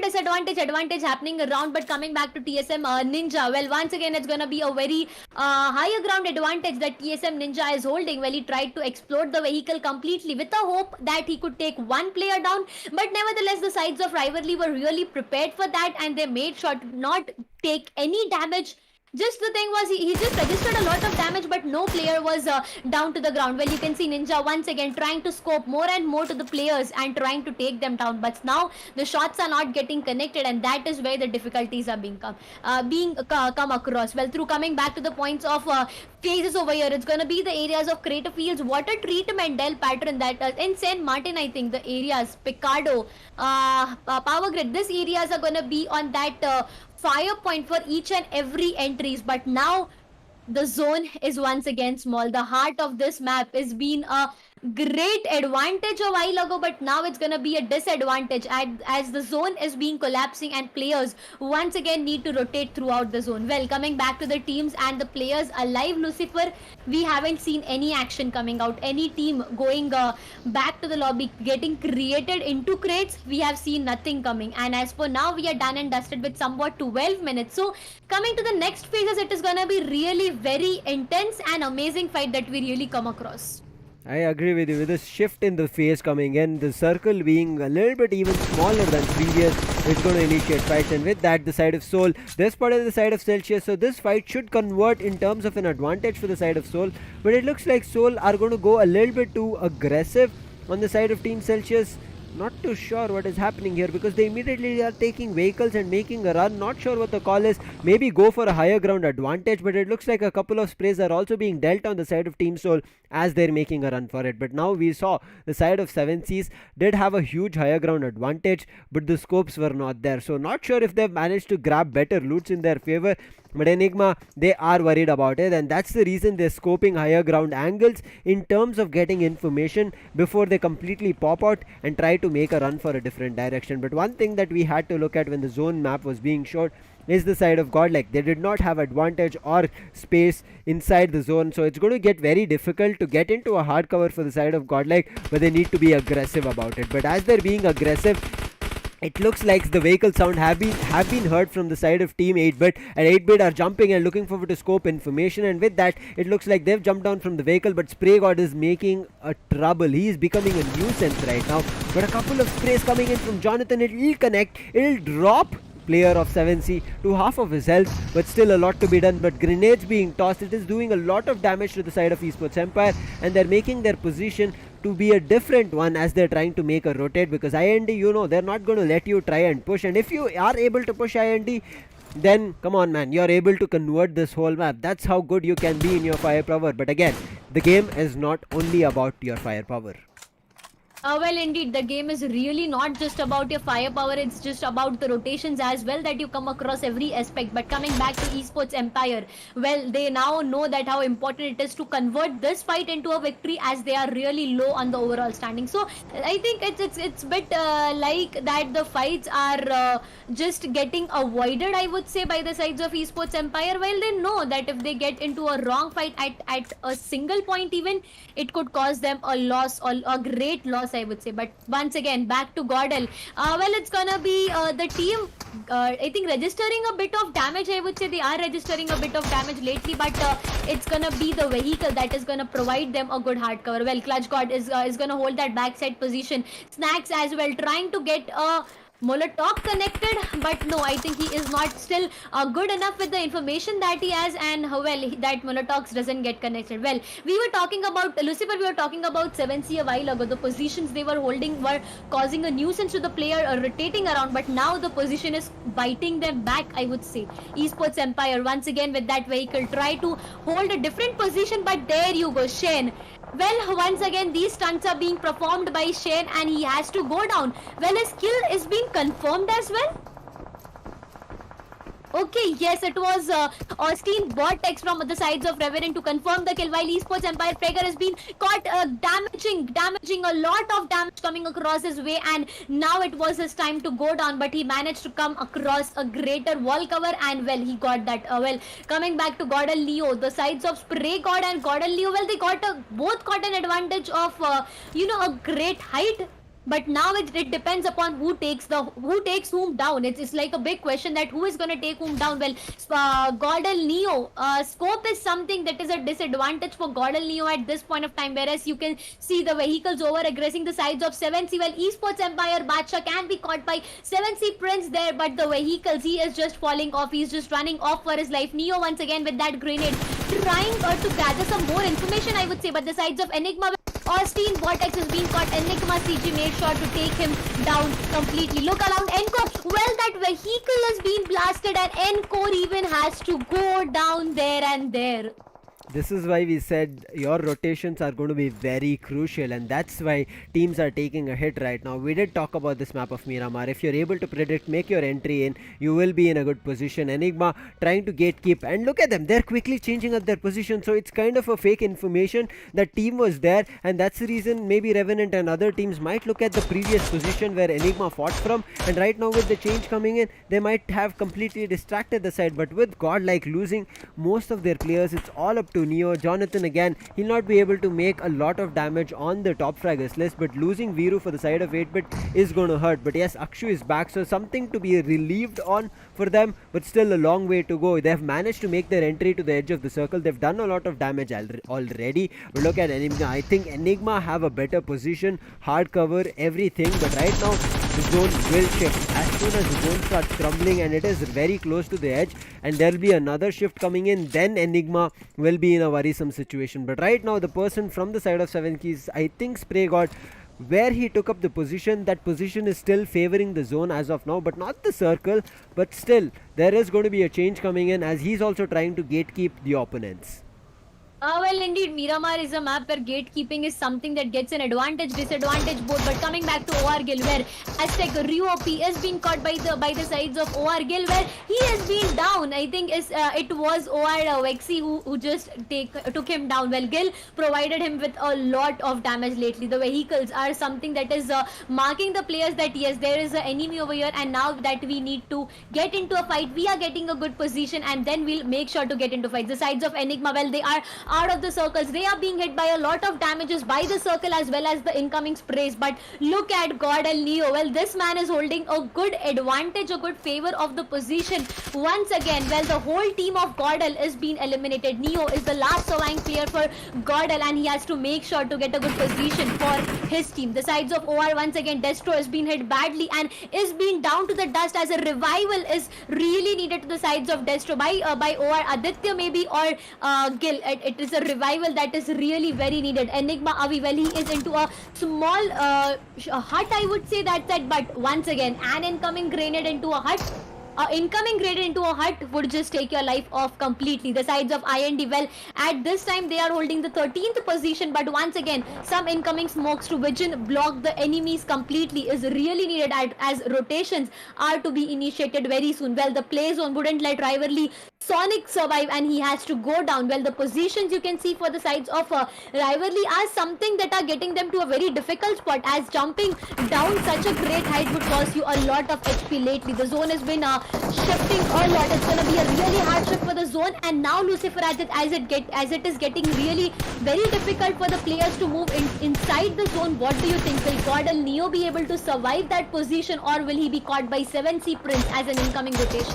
advantage happening around, but coming back to TSM Ninja, well, once again, it's going to be a very higher ground advantage that TSM Ninja is holding. Well, he tried to explode the vehicle completely with a hope that he could take one player down, but nevertheless, the sides of Rivalry were really prepared for that, and they made sure to not take any damage. Just the thing was, he just registered a lot of damage, but no player was down to the ground. Well, you can see Ninja once again trying to scope more and more to the players and trying to take them down. But now the shots are not getting connected, and that is where the difficulties are being come across. Well, through coming back to the points of phases over here, it's gonna be the areas of Crater Fields, Water Treatment, Del Patron, that in Saint Martin, I think the areas Picardo, Power Grid. These areas are gonna be on that fire point for each and every entries. But now the zone is once again small. The heart of this map is being a great advantage a while ago, but now it's gonna be a disadvantage as the zone is being collapsing, and players once again need to rotate throughout the zone. Well, coming back to the teams and the players alive, Lucifer, we haven't seen any action coming out, any team going back to the lobby, getting created into crates. We have seen nothing coming, and as for now, we are done and dusted with somewhat 12 minutes. So coming to the next phases, it is gonna be really very intense and amazing fight that we really come across. I agree with you. With this shift in the phase coming in, the circle being a little bit even smaller than previous, it's going to initiate fights, and with that, the side of Soul, this part is the side of Celsius, so this fight should convert in terms of an advantage for the side of Soul, but it looks like Soul are going to go a little bit too aggressive on the side of Team Celsius. Not too sure what is happening here, because they immediately are taking vehicles and making a run. Not sure what the call is. Maybe go for a higher ground advantage, but it looks like a couple of sprays are also being dealt on the side of Team Soul, as they're making a run for it. But now we saw the side of 7 Seas did have a huge higher ground advantage, but the scopes were not there. So not sure if they've managed to grab better loots in their favor. But Enigma, they are worried about it, and that's the reason they're scoping higher ground angles in terms of getting information before they completely pop out and try to make a run for a different direction. But one thing that we had to look at when the zone map was being showed is the side of GodLike. They did not have advantage or space inside the zone, so it's going to get very difficult to get into a hard cover for the side of GodLike, but they need to be aggressive about it. But as they're being aggressive, it looks like the vehicle sound have been heard from the side of Team 8-bit, and 8-bit are jumping and looking forward to scope information, and with that it looks like they've jumped down from the vehicle, but Spray God is making a trouble. He is becoming a nuisance right now. But a couple of sprays coming in from Jonathan, it will connect, it'll drop player of 7C to half of his health, but still a lot to be done. But grenades being tossed, it is doing a lot of damage to the side of Esports Empire, and they're making their position to be a different one as they're trying to make a rotate, because IND, you know, they're not going to let you try and push, and if you are able to push IND, then come on man, you're able to convert this whole map. That's how good you can be in your firepower. But again, the game is not only about your firepower. Well, indeed, the game is really not just about your firepower, it's just about the rotations as well that you come across every aspect. But coming back to Esports Empire, well, they now know that how important it is to convert this fight into a victory, as they are really low on the overall standing. So I think it's bit like that the fights are just getting avoided, I would say, by the sides of Esports Empire, while they know that if they get into a wrong fight at a single point even, it could cause them a loss, or a great loss, I would say. But once again, back to Godel. Well, it's gonna be the team, I think, registering a bit of damage. I would say they are registering a bit of damage lately, but it's gonna be the vehicle that is gonna provide them a good hard cover. Well, Clutch God is gonna hold that backside position. Snacks as well, trying to get a Molotov connected, but no, I think he is not still good enough with the information that he has, and well, that Molotov doesn't get connected. Well, we were talking about Lucifer, we were talking about 7C a while ago. The positions they were holding were causing a nuisance to the player rotating around, but now the position is biting them back, I would say. Esports Empire once again with that vehicle try to hold a different position, but there you go, Shane. Well, once again, these stunts are being performed by Shane, and he has to go down. Well, his kill is being confirmed as well. Okay, yes, it was Austin Vortex from the sides of Revenant to confirm the kill, while Esports Empire Prager has been caught damaging a lot of damage coming across his way, and now it was his time to go down, but he managed to come across a greater wall cover, and well, he got that. Well, coming back to Godel Leo, the sides of Spray God and Godel Leo, well, they both got an advantage of a great height. But now it depends upon who takes whom down. It's like a big question that who is going to take whom down. Well, Godel Neo, scope is something that is a disadvantage for Godel Neo at this point of time, whereas you can see the vehicles over aggressing the sides of 7C. Well, Esports Empire Bacha can be caught by 7C Prince there, but the vehicles, he is just falling off. He's just running off for his life. Neo once again with that grenade, trying to gather some more information, I would say, but the sides of Enigma, Austin Vortex is being caught. Enigma CG made sure to take him down completely. Look around Encore. Well, that vehicle is being blasted, and Encore even has to go down there and there. This is why we said your rotations are going to be very crucial, and that's why teams are taking a hit right now. We did talk about this map of Miramar. If you're able to predict, make your entry in, you will be in a good position. Enigma trying to gatekeep, and look at them, they're quickly changing up their position, so it's kind of a fake information that team was there, and that's the reason maybe Revenant and other teams might look at the previous position where Enigma fought from, and right now with the change coming in, they might have completely distracted the side. But with GodLike losing most of their players, it's all up to Neo. Jonathan again, he'll not be able to make a lot of damage on the top fraggers list, but losing Viru for the side of 8-bit is going to hurt. But yes, Akshu is back, so something to be relieved on for them, but still a long way to go. They have managed to make their entry to the edge of the circle. They've done a lot of damage already, but look at Enigma. I think Enigma have a better position, hard cover, everything, but right now the zone will shift as soon as the zone starts crumbling, and it is very close to the edge, and there will be another shift coming in. Then Enigma will be in a worrisome situation. But right now the person from the side of 7 keys, I think Spray God, where he took up the position, that position is still favoring the zone as of now, but not the circle. But still there is going to be a change coming in, as he's also trying to gatekeep the opponents. Well, indeed, Miramar is a map where gatekeeping is something that gets an advantage, disadvantage both. But coming back to OR Gill, where Aztec Ryop is being caught by the sides of OR Gill, where he has been down. I think it was OR Vexy who just took him down. Well, Gill provided him with a lot of damage lately. The vehicles are something that is marking the players that yes, there is an enemy over here, and now that we need to get into a fight, we are getting a good position, and then we'll make sure to get into fights. The sides of Enigma, well, they are out of the circles. They are being hit by a lot of damages by the circle as well as the incoming sprays. But look at God and Neo. Well, this man is holding a good advantage, a good favor of the position once again. Well, the whole team of Godel is being eliminated. Neo is the last surviving player for Godel, and he has to make sure to get a good position for his team. The sides of OR once again, Destro has been hit badly and is being down to the dust, as a revival is really needed to the sides of Destro by OR Aditya maybe or Gil. It is a revival that is really very needed. Enigma Avi, well, he is into a small hut, I would say that's it. But once again, an incoming grenade into a hut. Incoming grenade into a hut would just take your life off completely. The sides of IND, well, at this time they are holding the 13th position, but once again, some incoming smokes to vision block the enemies completely is really needed as rotations are to be initiated very soon. Well, the play zone wouldn't let rivalry Sonic survive, and he has to go down. Well, the positions you can see for the sides of rivalry are something that are getting them to a very difficult spot, as jumping down such a great height would cost you a lot of HP lately. The zone has been shifting a lot. It's going to be a really hard shift for the zone, and now Lucifer as it is getting really very difficult for the players to move inside the zone. What do you think? Will Gordon Neo be able to survive that position, or will he be caught by 7C Prince as an incoming rotation?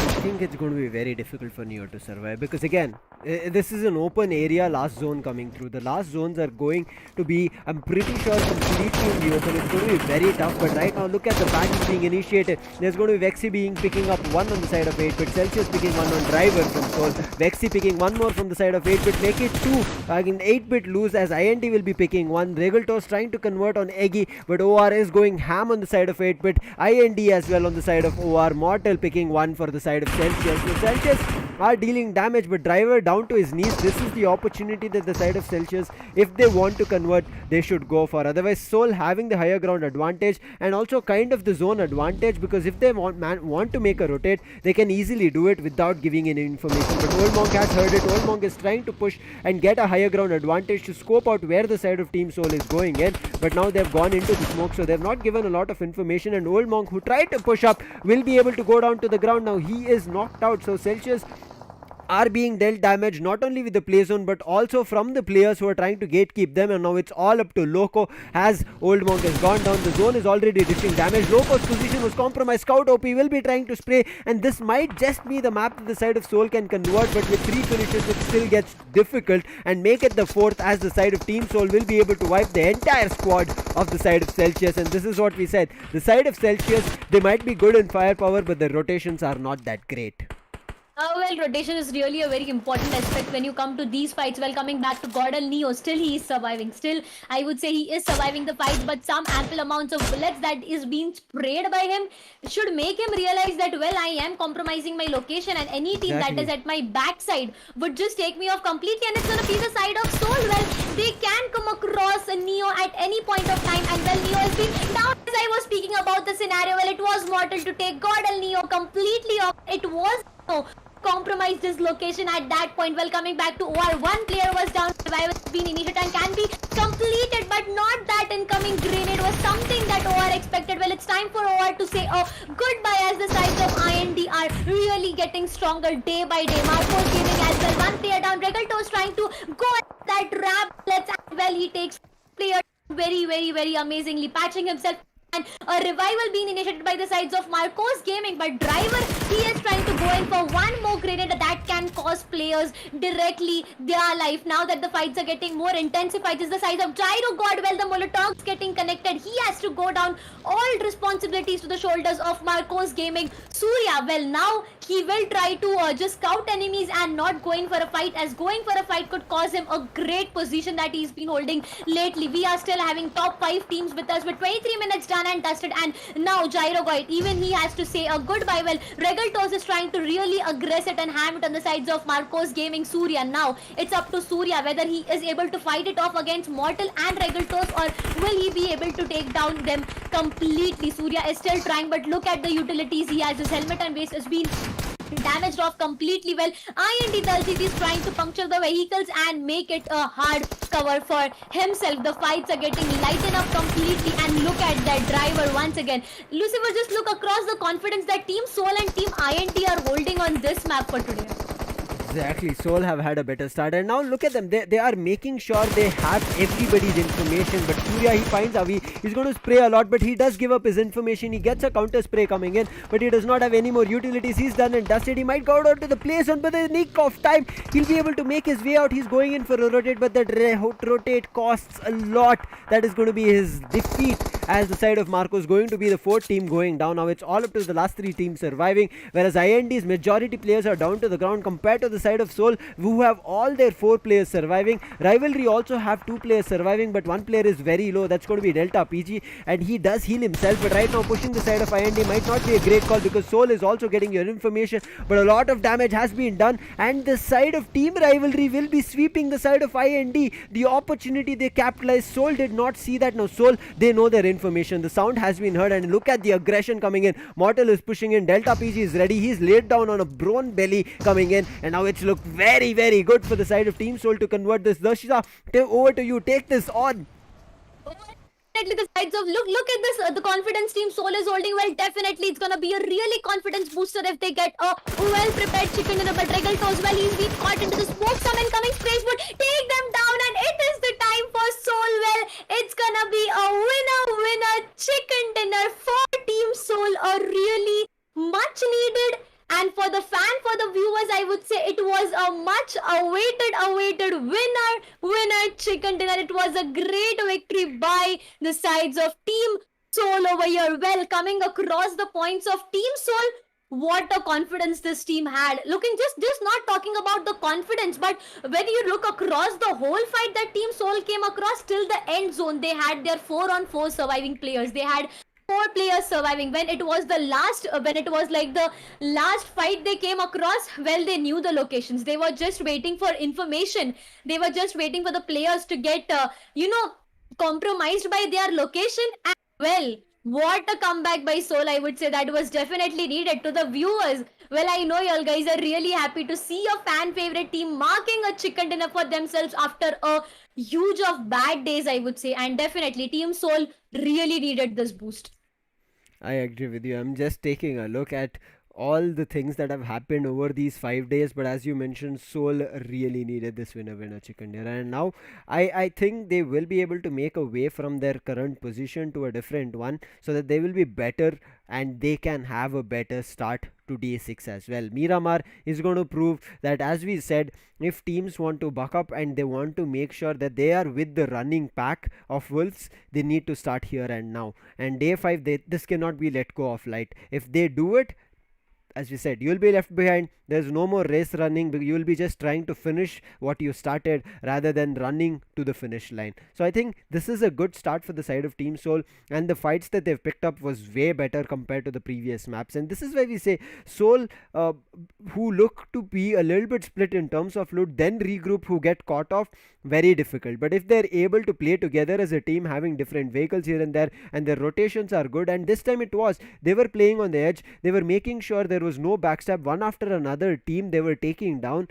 I think it's going to be very difficult for Neo to survive, because again, this is an open area, last zone coming through. The last zones are going to be, I'm pretty sure, completely in the open. It's going to be very tough, but right now look at the battle being initiated. There's going to be Vexy picking up one on the side of 8-bit, Celsius picking one on Driver from Soul, Vexy picking one more from the side of 8-bit, make it 2. Again, 8-bit lose, as IND will be picking one. Regaltos trying to convert on Eggy, but OR is going ham on the side of 8-bit. IND as well on the side of OR. Mortal picking one for the side of Celsius. So Celsius are dealing damage, but Driver down to his knees. This is the opportunity that the side of Celsius, if they want to convert, they should go for. Otherwise, Soul having the higher ground advantage and also kind of the zone advantage, because if they want to make a rotate, they can easily do it without giving any information. But Old Monk has heard it. Old Monk is trying to push and get a higher ground advantage to scope out where the side of Team Soul is going in, but now they've gone into the smoke, so they've not given a lot of information, and Old Monk, who tried to push up, will be able to go down to the ground. Now he is knocked out, so Celsius are being dealt damage not only with the play zone but also from the players who are trying to gatekeep them, and now it's all up to Loco as Old Monk has gone down. The zone is already dishing damage. Loco's position was compromised. Scout OP will be trying to spray, and this might just be the map that the side of Soul can convert, but with 3 finishes it still gets difficult, and make it the 4th, as the side of Team Soul will be able to wipe the entire squad of the side of Celsius. And this is what we said, the side of Celsius, they might be good in firepower, but the rotations are not that great. Well, rotation is really a very important aspect when you come to these fights. Well, coming back to Gordon Neo, still he is surviving. Still, I would say he is surviving the fight, but some ample amounts of bullets that is being sprayed by him should make him realize that, well, I am compromising my location, and any team that is at my backside would just take me off completely, and it's going to be the side of Soul. Well, they can come across Neo at any point of time, and well, Neo has been down. As I was speaking about the scenario, well, it was mortal to take Gordon Neo completely off. It was compromised his location at that point. Well, coming back to OR, one player was down, revival has been initiated and can be completed, but not that incoming grenade was something that OR expected. Well, it's time for OR to say goodbye, as the sides of IND are really getting stronger day by day. Marco's giving as well, one player down. Regalto's trying to go at that rap. Well, he takes player very, very, very amazingly, patching himself. And a revival being initiated by the sides of Marcos Gaming, but Driver, he is trying to go in for one more grenade that can cost players directly their life. Now that the fights are getting more intensified, is the size of Gyro God. Well, the Molotov's getting connected. He has to go down. All responsibilities to the shoulders of Marcos Gaming. Surya, well, now he will try to just scout enemies and not going for a fight, as going for a fight could cause him a great position that he's been holding lately. We are still having top 5 teams with us with 23 minutes done and dusted, and now Gyro God, even he has to say a goodbye. Well, Toss is trying to really aggress it and ham it on the sides of Marcos Gaming Surya. Now it's up to Surya whether he is able to fight it off against Mortal and Regal Toss, or will he be able to take down them completely. Surya is still trying, but look at the utilities he has. His helmet and base has been damaged off completely. Well, IND Daljeet is trying to puncture the vehicles and make it a hard cover for himself. The fights are getting lightened up completely, and look at that driver once again. Lucifer, just look across the confidence that Team Soul and Team IND are holding on this map for today. Exactly, Soul have had a better start, and now look at them. They are making sure they have everybody's information. But Surya, he finds Avi. He's going to spray a lot, but he does give up his information. He gets a counter spray coming in, but he does not have any more utilities. He's done and dusted. He might go out to the play zone, but the nick of time, he'll be able to make his way out. He's going in for a rotate, but that rotate costs a lot. That is going to be his defeat, as the side of Marco is going to be the fourth team going down. Now it's all up to the last three teams surviving, whereas IND's majority players are down to the ground compared to the side of Soul, who have all their 4 players surviving. Rivalry also have 2 players surviving, but 1 player is very low. That's going to be Delta PG, and he does heal himself. But right now, pushing the side of IND might not be a great call, because Soul is also getting your information, but a lot of damage has been done, and the side of Team Rivalry will be sweeping the side of IND. The opportunity they capitalized, Soul did not see that. Now Soul, they know their information. The sound has been heard, and look at the aggression coming in. Mortal is pushing in. Delta PG is ready. He's laid down on a bone belly coming in, and now it's looked very, very good for the side of Team Soul to convert this. Darshita, over to you. Take this on. Definitely the sides of look at this, the confidence Team Soul is holding. Well, definitely it's gonna be a really confidence booster if they get a well prepared chicken dinner. But Regal Toss, well, he's been caught into the smoke. Some incoming sprays would take them down, and it is the time for Soul. Well, it's gonna be a winner chicken dinner for Team Soul. A really much needed, and for the viewers, I would say it was a much awaited winner chicken dinner. It was a great victory by the sides of Team Soul over here. Well, coming across the points of Team Soul, what a confidence this team had. Looking just not talking about the confidence, but when you look across the whole fight that Team Soul came across till the end zone, they had their 4-on-4 surviving players. They had 4 players surviving. When it was the last fight they came across, well, they knew the locations. They were just waiting for information. They were just waiting for the players to get compromised by their location. And well, what a comeback by Soul. I would say that was definitely needed. To the viewers, well, I know y'all guys are really happy to see your fan favorite team marking a chicken dinner for themselves after a huge of bad days, I would say. And definitely Team Soul really needed this boost. I agree with you. I'm just taking a look at all the things that have happened over these 5 days, but as you mentioned, Soul really needed this winner chicken dinner, and now I think they will be able to make a way from their current position to a different one, so that they will be better and they can have a better start to day 6 as well. Miramar is going to prove that, as we said, if teams want to buck up and they want to make sure that they are with the running pack of Wolves, they need to start here and now, and day 5 this cannot be let go of light. If they do it, as we said, you'll be left behind. There's no more race running. You'll be just trying to finish what you started rather than running to the finish line. So I think this is a good start for the side of Team Soul, and the fights that they've picked up was way better compared to the previous maps. And this is why we say Soul, who look to be a little bit split in terms of loot, then regroup, who get caught off, very difficult. But if they're able to play together as a team, having different vehicles here and there, and their rotations are good, and this time they were playing on the edge. They were making sure there was no backstab. One after another team they were taking down.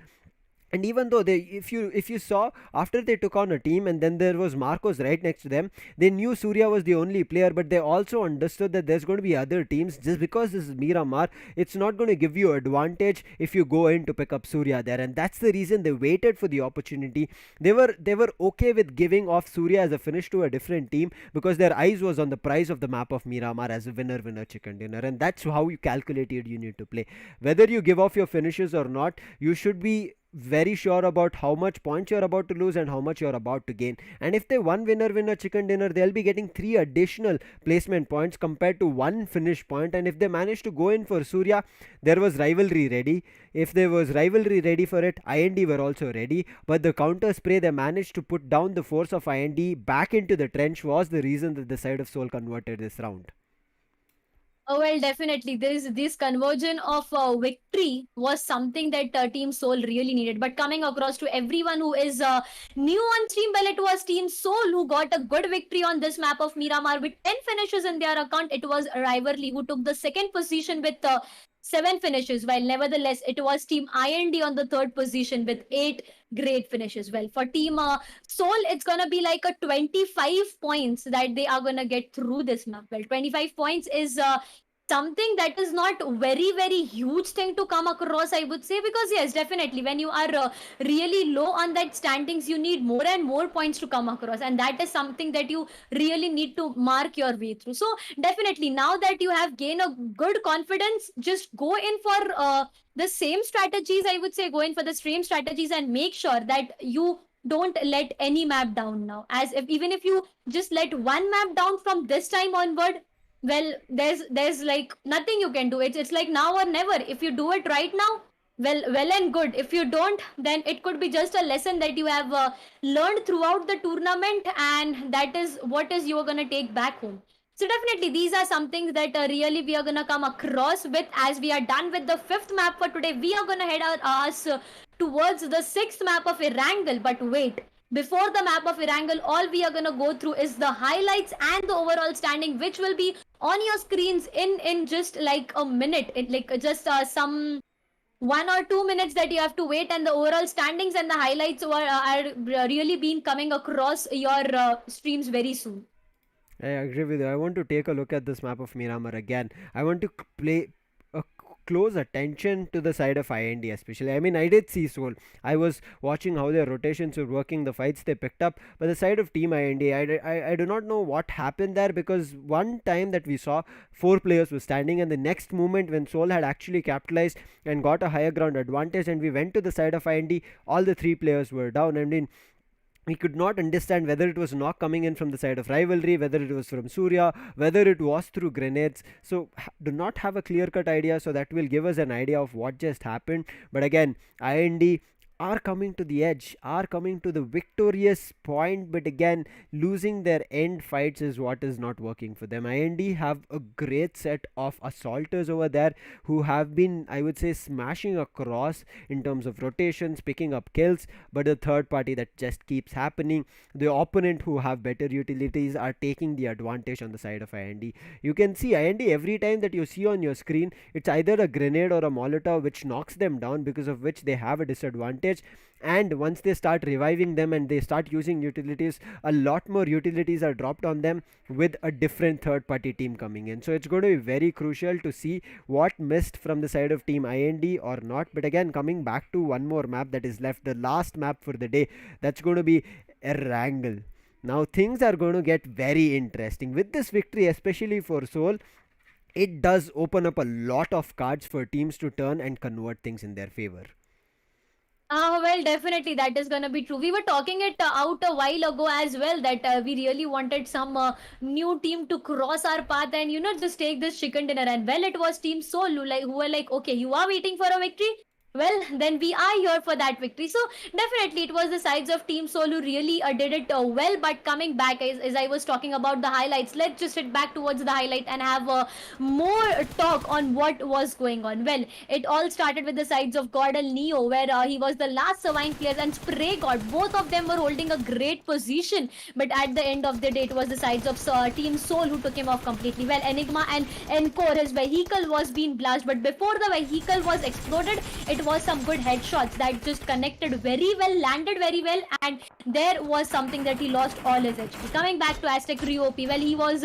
And even though if you saw, after they took on a team and then there was Marcos right next to them, they knew Surya was the only player, but they also understood that there's going to be other teams. Just because this is Miramar, it's not going to give you advantage if you go in to pick up Surya there, and that's the reason they waited for the opportunity. They were okay with giving off Surya as a finish to a different team, because their eyes was on the prize of the map of Miramar as a winner chicken dinner, and that's how you calculated you need to play. Whether you give off your finishes or not, you should be very sure about how much points you're about to lose and how much you're about to gain. And if they won winner chicken dinner, they'll be getting 3 additional placement points compared to 1 finish point. And if they manage to go in for Surya, there was rivalry ready. If there was rivalry ready for it, IND were also ready, but the counter spray they managed to put down the force of IND back into the trench was the reason that the side of Soul converted this round. Oh, well, definitely. This conversion of victory was something that Team Soul really needed. But coming across to everyone who is new on stream, well, it was Team Soul who got a good victory on this map of Miramar with 10 finishes in their account. It was Rivalry who took the second position with 7 finishes, while nevertheless, it was Team IND on the third position with 8 great finishes. Well, for Team Soul, it's gonna be like a 25 points that they are gonna get through this map. Well, 25 points is something that is not very huge thing to come across, I would say, because yes, definitely when you are really low on that standings, you need more and more points to come across, and that is something that you really need to mark your way through. So definitely, now that you have gained a good confidence, just go in for the same strategies, I would say. Go in for the same strategies and make sure that you don't let any map down now, as if even if you just let one map down from this time onward, well, there's like nothing you can do. It's like now or never. If you do it right now, well and good. If you don't, then it could be just a lesson that you have learned throughout the tournament, and that is what is you are gonna take back home. So definitely these are some things that really we are gonna come across with. As we are done with the fifth map for today, we are gonna head us towards the sixth map of Erangel. But wait, before the map of Erangel, all we are gonna go through is the highlights and the overall standing, which will be on your screens in just like a minute. It like just some 1 or 2 minutes that you have to wait, and the overall standings and the highlights are really been coming across your streams very soon. I agree with you. I want to take a look at this map of Miramar again. I want to play a close attention to the side of IND especially. I mean, I did see Soul. I was watching how their rotations were working, the fights they picked up. But the side of Team IND, I do not know what happened there, because one time that we saw 4 players were standing, and the next moment when Soul had actually capitalized and got a higher ground advantage and we went to the side of IND, all the 3 players were down. I mean, we could not understand whether it was knock coming in from the side of Rivalry, whether it was from Surya, whether it was through grenades. So do not have a clear cut idea, so that will give us an idea of what just happened. But again, IND are coming to the edge, are coming to the victorious point, but again, losing their end fights is what is not working for them. IND have a great set of assaulters over there who have been, I would say, smashing across in terms of rotations, picking up kills, but the third party that just keeps happening, the opponent who have better utilities are taking the advantage on the side of IND. You can see IND every time that you see on your screen, it's either a grenade or a molotov which knocks them down, because of which they have a disadvantage. And once they start reviving them and they start using utilities, a lot more utilities are dropped on them with a different third party team coming in. So it's going to be very crucial to see what missed from the side of Team IND or not. But again, coming back to one more map that is left, the last map for the day, that's going to be Erangel. Now things are going to get very interesting with this victory, especially for Soul. It does open up a lot of cards for teams to turn and convert things in their favor. Well, definitely that is gonna be true. We were talking it out a while ago as well, that we really wanted some new team to cross our path and just take this chicken dinner. And well, it was Team Soul who were like, okay, you are waiting for a victory. Well, then we are here for that victory. So definitely it was the sides of Team Soul who really did it well. But coming back, as I was talking about the highlights, let's just head back towards the highlight and have more talk on what was going on. Well, it all started with the sides of God and Neo, where he was the last surviving player, and Spray God. Both of them were holding a great position. But at the end of the day, it was the sides of Team Soul who took him off completely. Well, Enigma and Encore, his vehicle was being blasted. But before the vehicle was exploded, it was some good headshots that just connected very well, landed very well, and there was something that he lost all his HP. Coming back to AZTEC Reop, well, he was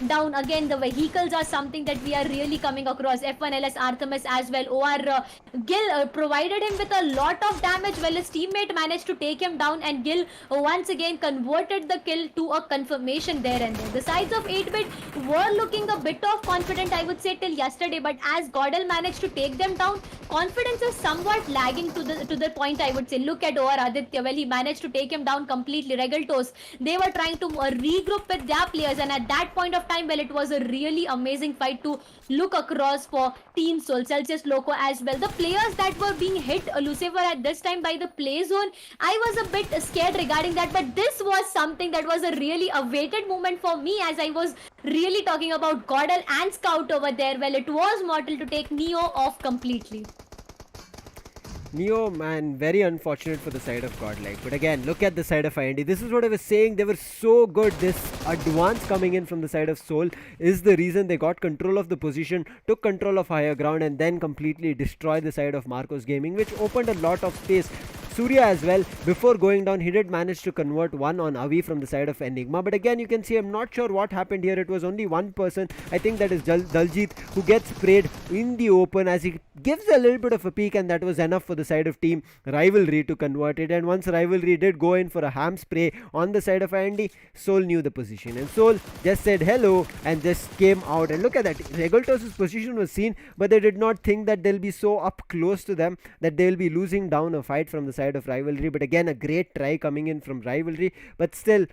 down again. The vehicles are something that we are really coming across. F1LS Artemis as well. OR Gil provided him with a lot of damage. Well, his teammate managed to take him down, and Gil once again converted the kill to a confirmation there and then. The sides of 8-bit were looking a bit of confident, I would say, till yesterday, but as Godel managed to take them down, confidence is somewhat lagging to the point, I would say. Look at OR Aditya. Well, he managed to take him down completely. Regaltos, they were trying to regroup with their players, and at that point of time, well, it was a really amazing fight to look across for Team Soul, Celsius Loco as well. The players that were being hit, Lucifer, at this time by the play zone, I was a bit scared regarding that, but this was something that was a really awaited moment for me, as I was really talking about Godel and Scout over there. Well, it was Mortal to take Neo off completely. Neo, man, very unfortunate for the side of GodLike. But again, look at the side of IND. This is what I was saying. They were so good. This advance coming in from the side of Soul is the reason they got control of the position, took control of higher ground, and then completely destroyed the side of Marcos Gaming, which opened a lot of space. Surya as well, before going down, he did manage to convert one on Avi from the side of Enigma. But again, you can see, I'm not sure what happened here. It was only one person, I think that is Daljit, who gets sprayed in the open as he gives a little bit of a peek, and that was enough for the side of Team Rivalry to convert it. And once Rivalry did go in for a ham spray on the side of IND, Soul knew the position, and Soul just said hello and just came out. And look at that, Regaltos' position was seen, but they did not think that they'll be so up close to them that they'll be losing down a fight from the side of Rivalry. But again, a great try coming in from Rivalry. But still,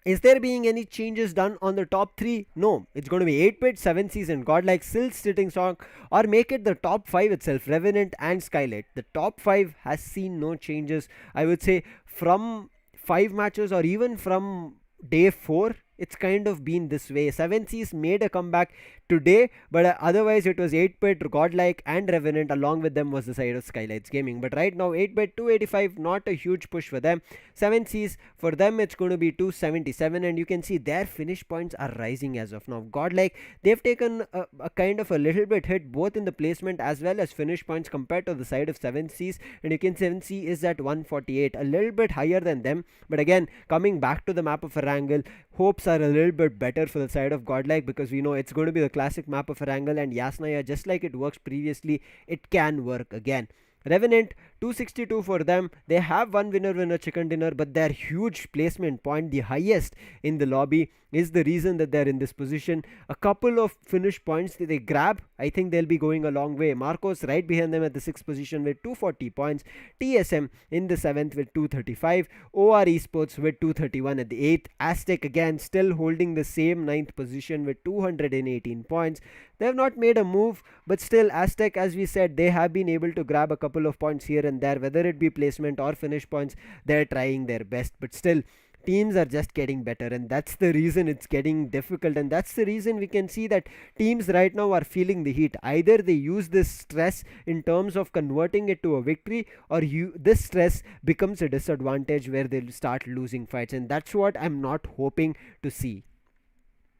is there being any changes done on the top 3? No, it's going to be 8-bit, 7 season, GodLike still sitting strong, or make it the top 5 itself, Revenant and SKYLIGHTZ. The top 5 has seen no changes, I would say, from 5 matches or even from day 4. It's kind of been this way. 7 Seas made a comeback today, but otherwise it was 8-bit, GodLike and Revenant. Along with them was the side of SKYLIGHTZ Gaming. But right now 8-bit 285, not a huge push for them. 7 Seas, for them it's going to be 277, and you can see their finish points are rising as of now. GodLike, they've taken a kind of a little bit hit both in the placement as well as finish points compared to the side of 7 Seas, and you can 7 C is at 148, a little bit higher than them. But again, coming back to the map of Erangel, hopes are a little bit better for the side of GodLike, because we know it's going to be the classic map of Erangel, and Yasnaya, just like it works previously, it can work again. Revenant, 262 for them. They have one winner chicken dinner, but their huge placement point, the highest in the lobby, is the reason that they're in this position. A couple of finish points that they grab, I think they'll be going a long way. Marcos right behind them at the 6th position with 240 points. TSM in the 7th with 235. OR Esports with 231 at the 8th. AZTEC again still holding the same 9th position with 218 points. They have not made a move, but still AZTEC, as we said, they have been able to grab a couple of points here and there, whether it be placement or finish points. They're trying their best, but still teams are just getting better, and that's the reason it's getting difficult, and that's the reason we can see that teams right now are feeling the heat. Either they use this stress in terms of converting it to a victory, or this stress becomes a disadvantage where they'll start losing fights, and that's what I'm not hoping to see.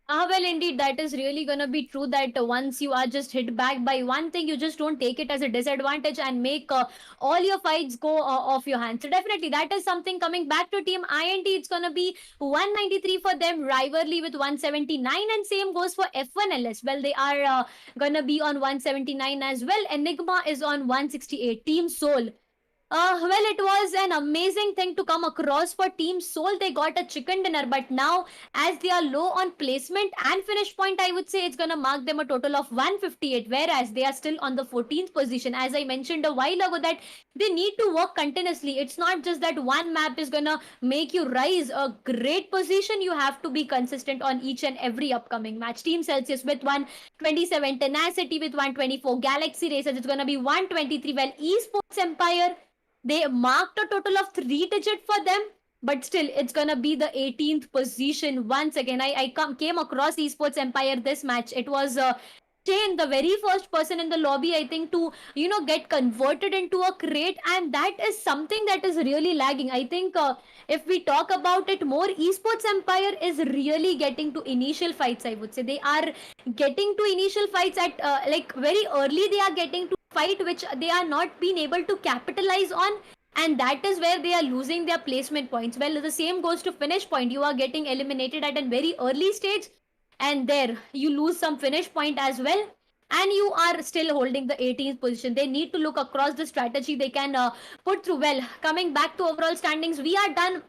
Well, indeed, that is really going to be true, that once you are just hit back by one thing, you just don't take it as a disadvantage and make all your fights go off your hands. So definitely, that is something coming back to Team IND. It's going to be 193 for them, Rivalry with 179, and same goes for F1LS. Well, they are going to be on 179 as well. Enigma is on 168. Team Soul, well, it was an amazing thing to come across for Team Soul. They got a chicken dinner, but now as they are low on placement and finish point, I would say it's going to mark them a total of 158, whereas they are still on the 14th position. As I mentioned a while ago, that they need to work continuously. It's not just that one map is going to make you rise a great position. You have to be consistent on each and every upcoming match. Team Celsius with 127, Tenacity with 124, Galaxy Racers, it's going to be 123. Well, Esports Empire, they marked a total of 3 digit for them, but still it's gonna be the 18th position once again. I came across Esports Empire this match. It was Shane, the very first person in the lobby, I think, to get converted into a crate, and that is something that is really lagging. I think if we talk about it more, Esports Empire is really getting to initial fights. I would say they are getting to initial fights at like very early. They are getting to fight which they are not being able to capitalize on, and that is where they are losing their placement points. Well, the same goes to finish point. You are getting eliminated at a very early stage, and there you lose some finish point as well, and you are still holding the 18th position. They need to look across the strategy they can put through. Well, coming back to overall standings, we are done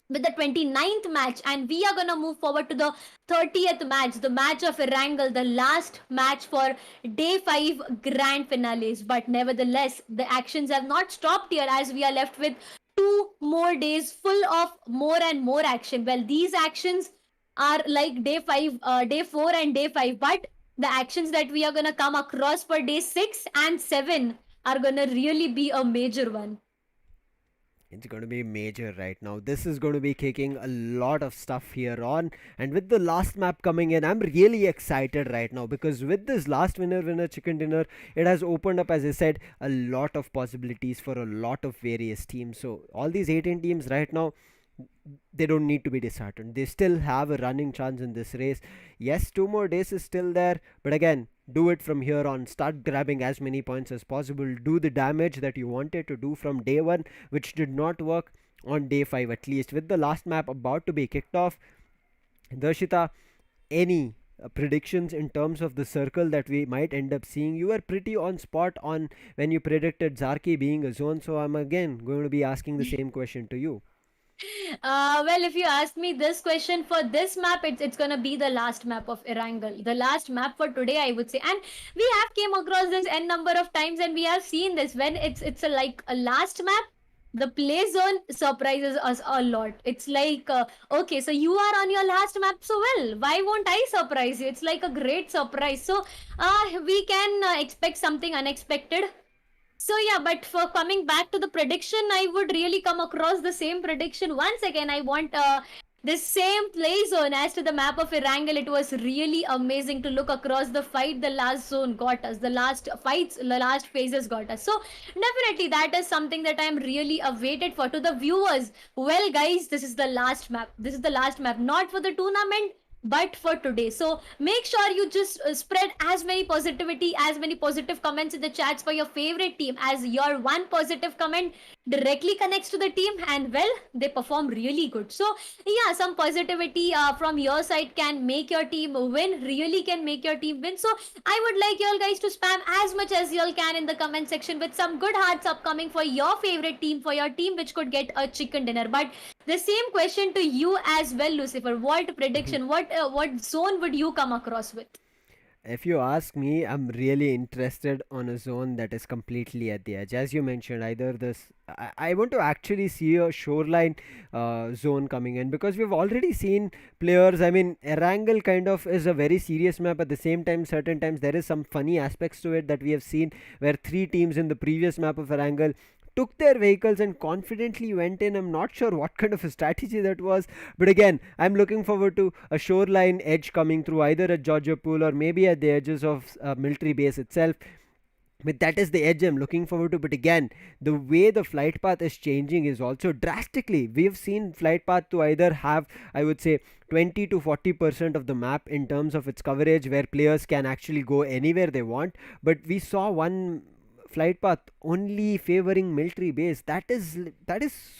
with the 29th match, and we are going to move forward to the 30th match, the match of Erangel, the last match for day 5 grand finales. But nevertheless, the actions have not stopped here, as we are left with 2 more days full of more and more action. Well, these actions are like day 5, day 4 and day 5, but the actions that we are going to come across for day 6 and 7 are going to really be a major one. It's going to be major right now. This is going to be kicking a lot of stuff here on. And with the last map coming in, I'm really excited right now, because with this last winner chicken dinner, it has opened up, as I said, a lot of possibilities for a lot of various teams. So all these 18 teams right now, they don't need to be disheartened. They still have a running chance in this race. Yes, 2 more days is still there, but again, do it from here on. Start grabbing as many points as possible. Do the damage that you wanted to do from day 1, which did not work on day 5 at least. With the last map about to be kicked off, Darshita, any predictions in terms of the circle that we might end up seeing? You were pretty on spot on when you predicted Zarki being a zone, so I'm again going to be asking the same question to you. Well, if you ask me this question for this map, it's gonna be the last map of Erangel, the last map for today, I would say. And we have came across this n number of times, and we have seen this when it's a, like a last map. The play zone surprises us a lot. It's like, okay, so you are on your last map, so well, why won't I surprise you? It's like a great surprise. So, we can expect something unexpected. So yeah, but for coming back to the prediction, I would really come across the same prediction once again. I want this same play zone as to the map of Erangel. It was really amazing to look across the fight. The last zone got us. The last fights, the last phases got us. So definitely that is something that I am really awaited for. To the viewers, well guys, this is the last map. This is the last map, not for the tournament, but for today. So make sure you just spread as many positivity, as many positive comments in the chats for your favorite team, as your one positive comment directly connects to the team, and well, they perform really good. So yeah, some positivity from your side can make your team win, really can make your team win. So I would like you all guys to spam as much as you all can in the comment section with some good hearts upcoming for your favorite team, for your team which could get a chicken dinner. But the same question to you as well, Lucifer. What prediction, what zone would you come across with? If you ask me, I'm really interested on a zone that is completely at the edge. As you mentioned, either this, I want to actually see a shoreline zone coming in, because we've already seen players. I mean, Erangel kind of is a very serious map. At the same time, certain times there is some funny aspects to it that we have seen, where 3 teams in the previous map of Erangel took their vehicles and confidently went in. I'm not sure what kind of a strategy that was, but again, I'm looking forward to a shoreline edge coming through, either at Georgia Pool or maybe at the edges of military base itself. But that is the edge I'm looking forward to. But again, the way the flight path is changing is also drastically. We've seen flight path to either have, I would say, 20 to 40% of the map in terms of its coverage, where players can actually go anywhere they want. But we saw one flight path only favoring military base. That is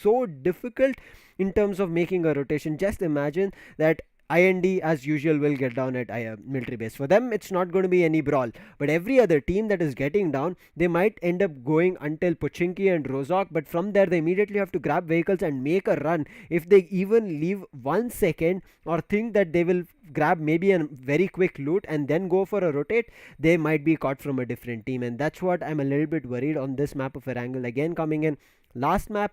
so difficult in terms of making a rotation. Just imagine that IND as usual will get down at military base. For them, it's not going to be any brawl, but every other team that is getting down, they might end up going until Pochinki and Rozok, but from there they immediately have to grab vehicles and make a run. If they even leave 1 second or think that they will grab maybe a very quick loot and then go for a rotate, they might be caught from a different team. And that's what I'm a little bit worried on this map of Erangel. Again, coming in last map,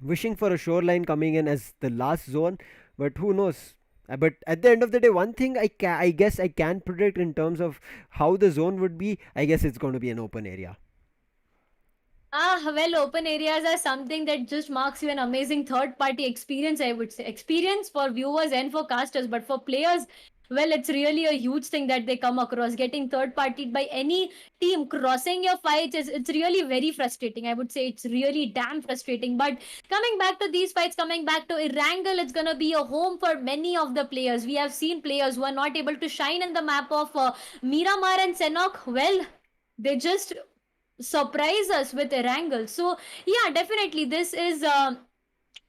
wishing for a shoreline coming in as the last zone, but who knows. But at the end of the day, one thing I guess I can predict in terms of how the zone would be, I guess it's going to be an open area. Well, open areas are something that just marks you an amazing third-party experience, I would say. Experience for viewers and for casters, but for players, well, it's really a huge thing that they come across. Getting third-partied by any team, crossing your fights, it's really very frustrating. I would say it's really damn frustrating. But coming back to these fights, coming back to Erangel, it's gonna be a home for many of the players. We have seen players who are not able to shine in the map of Miramar and Senok. Well, they just surprise us with Erangel. So yeah, definitely this is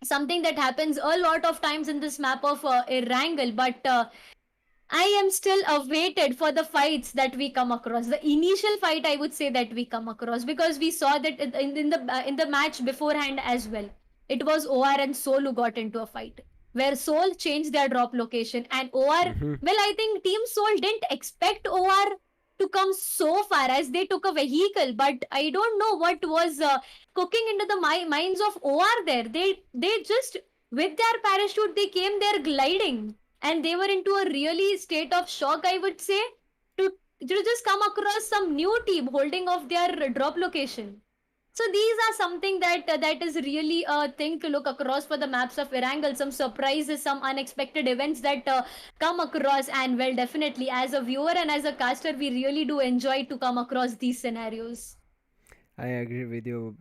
something that happens a lot of times in this map of Erangel. But I am still awaited for the fights that we come across. The initial fight, I would say, that we come across, because we saw that in the match beforehand as well. It was OR and Soul who got into a fight, where Soul changed their drop location, and OR. Well, I think Team Soul didn't expect OR to come so far as they took a vehicle, but I don't know what was cooking into the minds of OR there. They just with their parachute they came there gliding, and they were into a really state of shock, I would say, to just come across some new team holding off their drop location. So these are something that is really a thing to look across for the maps of Erangel. Some surprises, some unexpected events that come across, and well, definitely as a viewer and as a caster, we really do enjoy to come across these scenarios. I agree with you.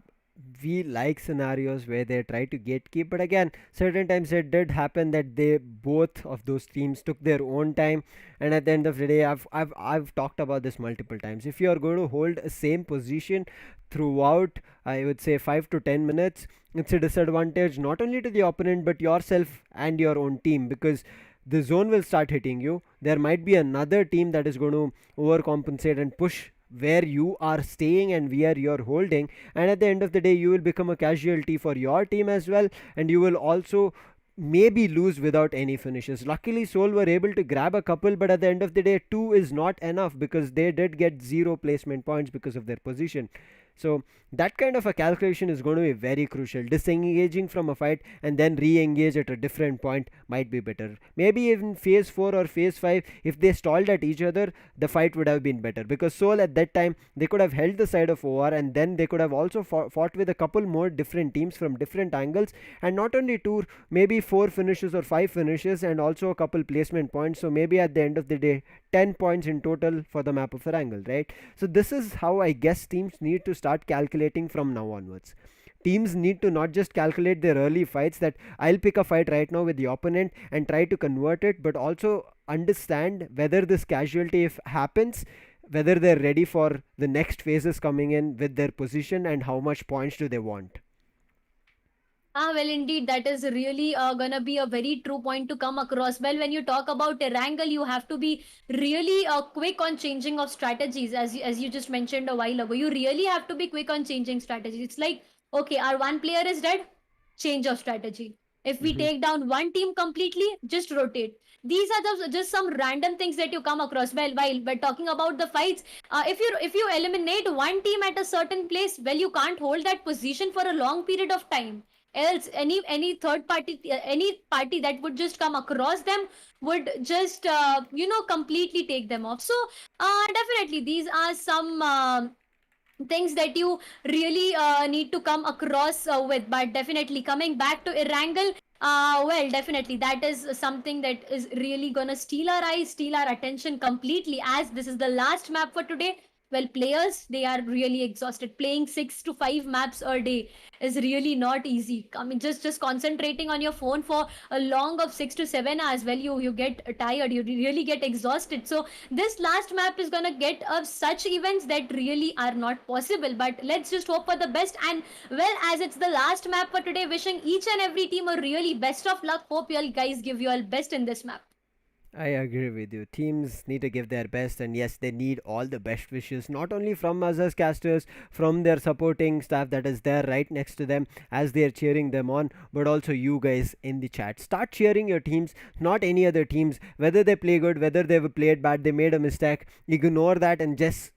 We like scenarios where they try to gatekeep, but again, certain times it did happen that they both of those teams took their own time, and at the end of the day, I've talked about this multiple times. If you are going to hold a same position throughout, I would say 5 to 10 minutes, it's a disadvantage not only to the opponent but yourself and your own team, because the zone will start hitting you. There might be another team that is going to overcompensate and push where you are staying and where you're holding, and at the end of the day you will become a casualty for your team as well, and you will also maybe lose without any finishes. Luckily Seoul were able to grab a couple, but at the end of the day 2 is not enough because they did get 0 placement points because of their position. So that kind of a calculation is going to be very crucial. Disengaging from a fight and then re-engage at a different point might be better. Maybe in phase 4 or phase 5, if they stalled at each other, the fight would have been better, because Seoul at that time they could have held the side of OR, and then they could have also fought with a couple more different teams from different angles, and not only 2, maybe 4 finishes or 5 finishes and also a couple placement points. So maybe at the end of the day 10 points in total for the map of Erangel, right? So this is how I guess teams need to start calculating from now onwards. Teams need to not just calculate their early fights, that I'll pick a fight right now with the opponent and try to convert it, but also understand whether this casualty, if happens, whether they're ready for the next phases coming in with their position and how much points do they want. Well, indeed, that is really gonna be a very true point to come across. Well, when you talk about Erangel, you have to be really quick on changing of strategies, as you just mentioned a while ago. You really have to be quick on changing strategies. It's like, okay, our one player is dead, change of strategy. If we take down one team completely, just rotate. These are just some random things that you come across. Well, while we're talking about the fights, if you eliminate one team at a certain place, well, you can't hold that position for a long period of time. Else, any third party, any party that would just come across them would just completely take them off. So definitely these are some things that you really need to come across with. But definitely coming back to Erangel, well, definitely that is something that is really gonna steal our eyes, steal our attention completely, as this is the last map for today. Well, players, they are really exhausted. Playing 6 to 5 maps a day is really not easy. I mean, just concentrating on your phone for a long of 6 to 7 hours, well, you get tired, you really get exhausted. So this last map is gonna get us such events that really are not possible. But let's just hope for the best. And well, as it's the last map for today, wishing each and every team a really best of luck. Hope you all guys give you all best in this map. I agree with you. Teams need to give their best, and yes, they need all the best wishes, not only from us as casters, from their supporting staff that is there right next to them as they are cheering them on, but also you guys in the chat. Start cheering your teams, not any other teams. Whether they play good, whether they've played bad, they made a mistake, ignore that and just,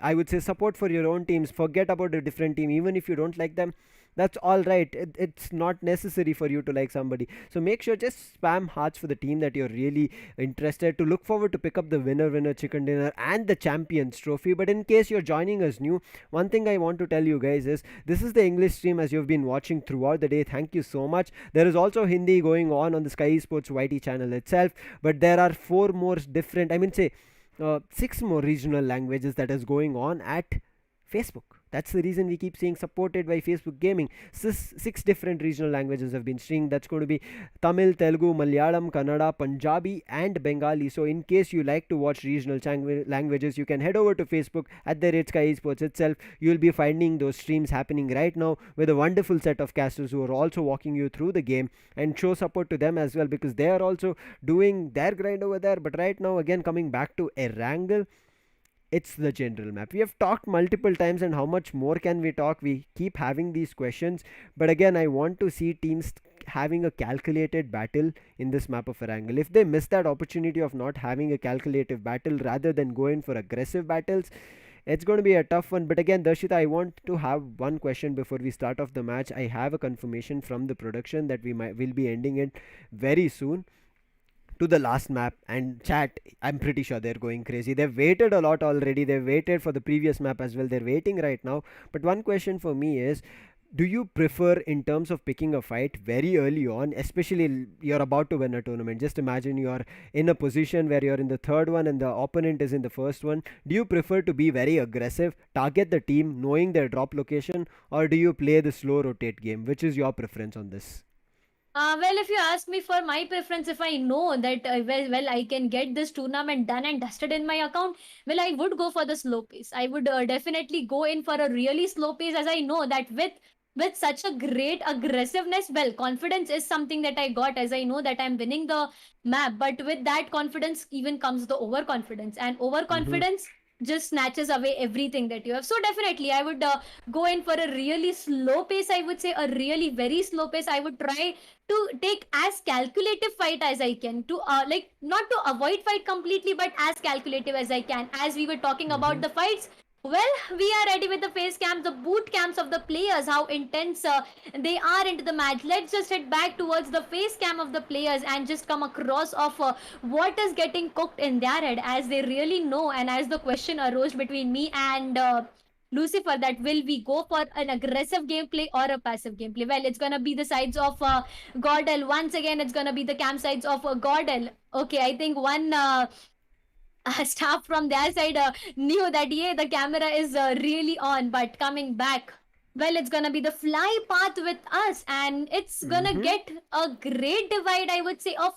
I would say, support for your own teams. Forget about a different team, even if you don't like them. That's all right. It's not necessary for you to like somebody. So make sure just spam hearts for the team that you're really interested to. Look forward to pick up the winner chicken dinner and the champions trophy. But in case you're joining us new, one thing I want to tell you guys is this is the English stream as you've been watching throughout the day. Thank you so much. There is also Hindi going on the Skyesports YT channel itself, but there are 4 more different, 6 more regional languages that is going on at Facebook. That's the reason we keep saying supported by Facebook Gaming. 6 different regional languages have been streamed. That's going to be Tamil, Telugu, Malayalam, Kannada, Punjabi and Bengali. So in case you like to watch regional languages, you can head over to Facebook at the Skyesports itself. You'll be finding those streams happening right now with a wonderful set of casters who are also walking you through the game, and show support to them as well, because they are also doing their grind over there. But right now, again, coming back to Erangel, it's the general map. We have talked multiple times, and how much more can we talk? We keep having these questions, but again, I want to see teams having a calculated battle in this map of Erangel. If they miss that opportunity of not having a calculative battle rather than going for aggressive battles, it's going to be a tough one. But again, Darshita, I want to have one question before we start off the match. I have a confirmation from the production that will be ending it very soon to the last map, and chat, I'm pretty sure they're going crazy. They've waited a lot already. They've waited for the previous map as well. They're waiting right now. But one question for me is, do you prefer, in terms of picking a fight very early on, especially you're about to win a tournament, just imagine you're in a position where you're in the third one and the opponent is in the first one, do you prefer to be very aggressive, target the team knowing their drop location, or do you play the slow rotate game? Which is your preference on this? Well, if you ask me for my preference, if I know that I can get this tournament done and dusted in my account, well, I would go for the slow pace. I would definitely go in for a really slow pace, as I know that with such a great aggressiveness, well, confidence is something that I got, as I know that I'm winning the map. But with that confidence even comes the overconfidence, and overconfidence just snatches away everything that you have. So definitely I would go in for a really slow pace. I would say a really very slow pace. I would try to take as calculative fight as I can, to like not to avoid fight completely, but as calculative as I can. As we were talking about the fights, well, we are ready with the face cams, the boot camps of the players, how intense they are into the match. Let's just head back towards the face cam of the players and just come across of what is getting cooked in their head, as they really know. And as the question arose between me and Lucifer, that will we go for an aggressive gameplay or a passive gameplay? Well, it's gonna be the sides of GodLike. Once again, it's gonna be the camp sides of GodLike. Okay, I think one staff from their side knew that yeah, the camera is really on. But coming back, well, it's gonna be the fly path with us, and it's gonna get a great divide, I would say, of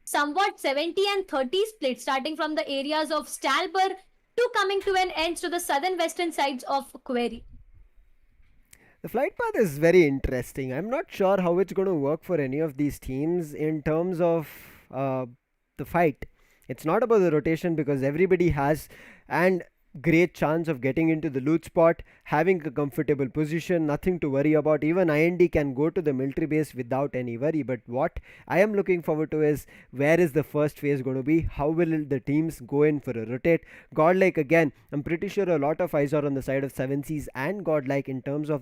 somewhat 70 and 30 split, starting from the areas of Stalber to coming to an end to the southern western sides of Query. The flight path is very interesting. I'm not sure how it's going to work for any of these teams in terms of the fight. It's not about the rotation, because everybody has and great chance of getting into the loot spot, having a comfortable position, nothing to worry about. Even IND can go to the military base without any worry. But what I am looking forward to is, where is the first phase going to be? How will the teams go in for a rotate? GodLike, again, I'm pretty sure a lot of eyes are on the side of 7Cs and GodLike in terms of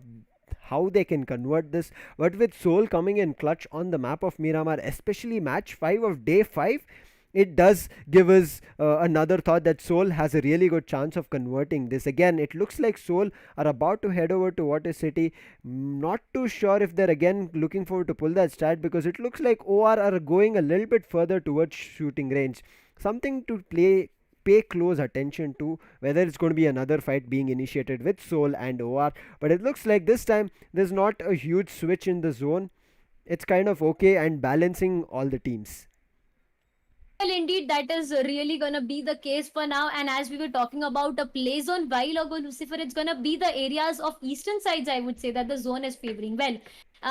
how they can convert this. But with Soul coming in clutch on the map of Miramar, especially match 5 of day 5, it does give us another thought that Seoul has a really good chance of converting this. Again, it looks like Seoul are about to head over to Water City. Not too sure if they're again looking forward to pull that strat, because it looks like OR are going a little bit further towards shooting range. Something to pay close attention to, whether it's going to be another fight being initiated with Seoul and OR. But it looks like this time there's not a huge switch in the zone. It's kind of okay and balancing all the teams. Well, indeed, that is really gonna be the case for now. And as we were talking about a play zone while ago, Lucifer, it's gonna be the areas of eastern sides, I would say, that the zone is favoring. Well,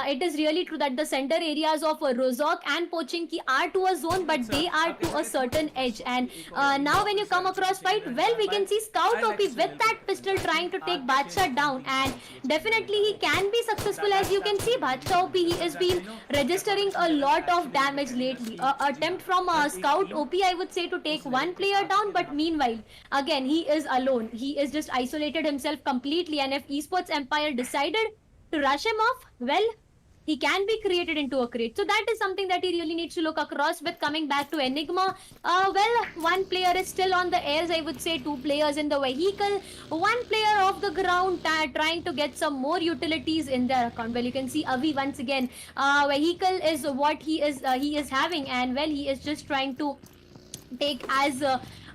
it is really true that the center areas of Rozok and Pochinki are to a zone, but they are to a certain edge. And now when you come across fight, well, we can see Scout OP with that pistol trying to take Badshah down, and definitely he can be successful. As you can see, Badshah OP, he has been registering a lot of damage lately. Attempt from Scout OP, I would say, to take one player down, but meanwhile, again, he is alone. He is just isolated himself completely, and if Esports Empire decided to rush him off, well, he can be created into a crate. So that is something that he really needs to look across with. Coming back to Enigma, well, one player is still on the airs, I would say, 2 players in the vehicle, 1 player off the ground trying to get some more utilities in their account. Well, you can see Avi once again, vehicle is what he is having, and well, he is just trying to take as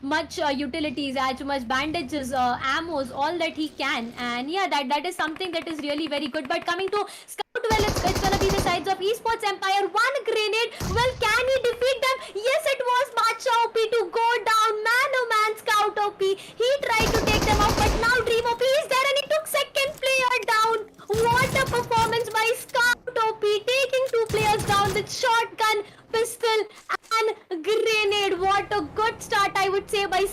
much utilities, as much bandages, ammos, all that he can. And yeah, that is something that is really very good. But coming to Scout, well, it's gonna be the sides of Esports Empire. 1 grenade, well, can he defeat them? Yes, it was Badshah OP to go down. Man, oh man, Scout OP, he tried to take them out, but now Dream OP is there, and he took second player down. What a performance by Scout OP, taking 2 players down with shotgun, pistol and grenade. What a good start, I would say, by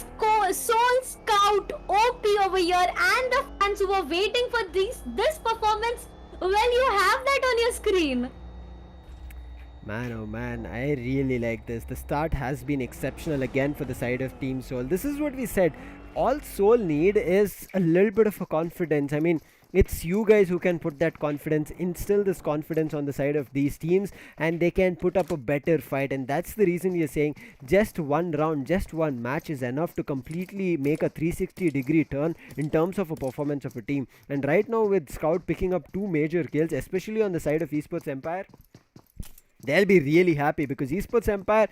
Soul Scout OP over here. And the fans who were waiting for this performance, well, you have that on your screen. Man, oh man, I really like this. The start has been exceptional again for the side of Team Soul. This is what we said. All Soul need is a little bit of a confidence. I mean, it's you guys who can put that confidence, instill this confidence on the side of these teams, and they can put up a better fight. And that's the reason we are saying just one round, just one match is enough to completely make a 360-degree turn in terms of a performance of a team. And right now, with Scout picking up 2 major kills, especially on the side of Esports Empire, they'll be really happy, because Esports Empire,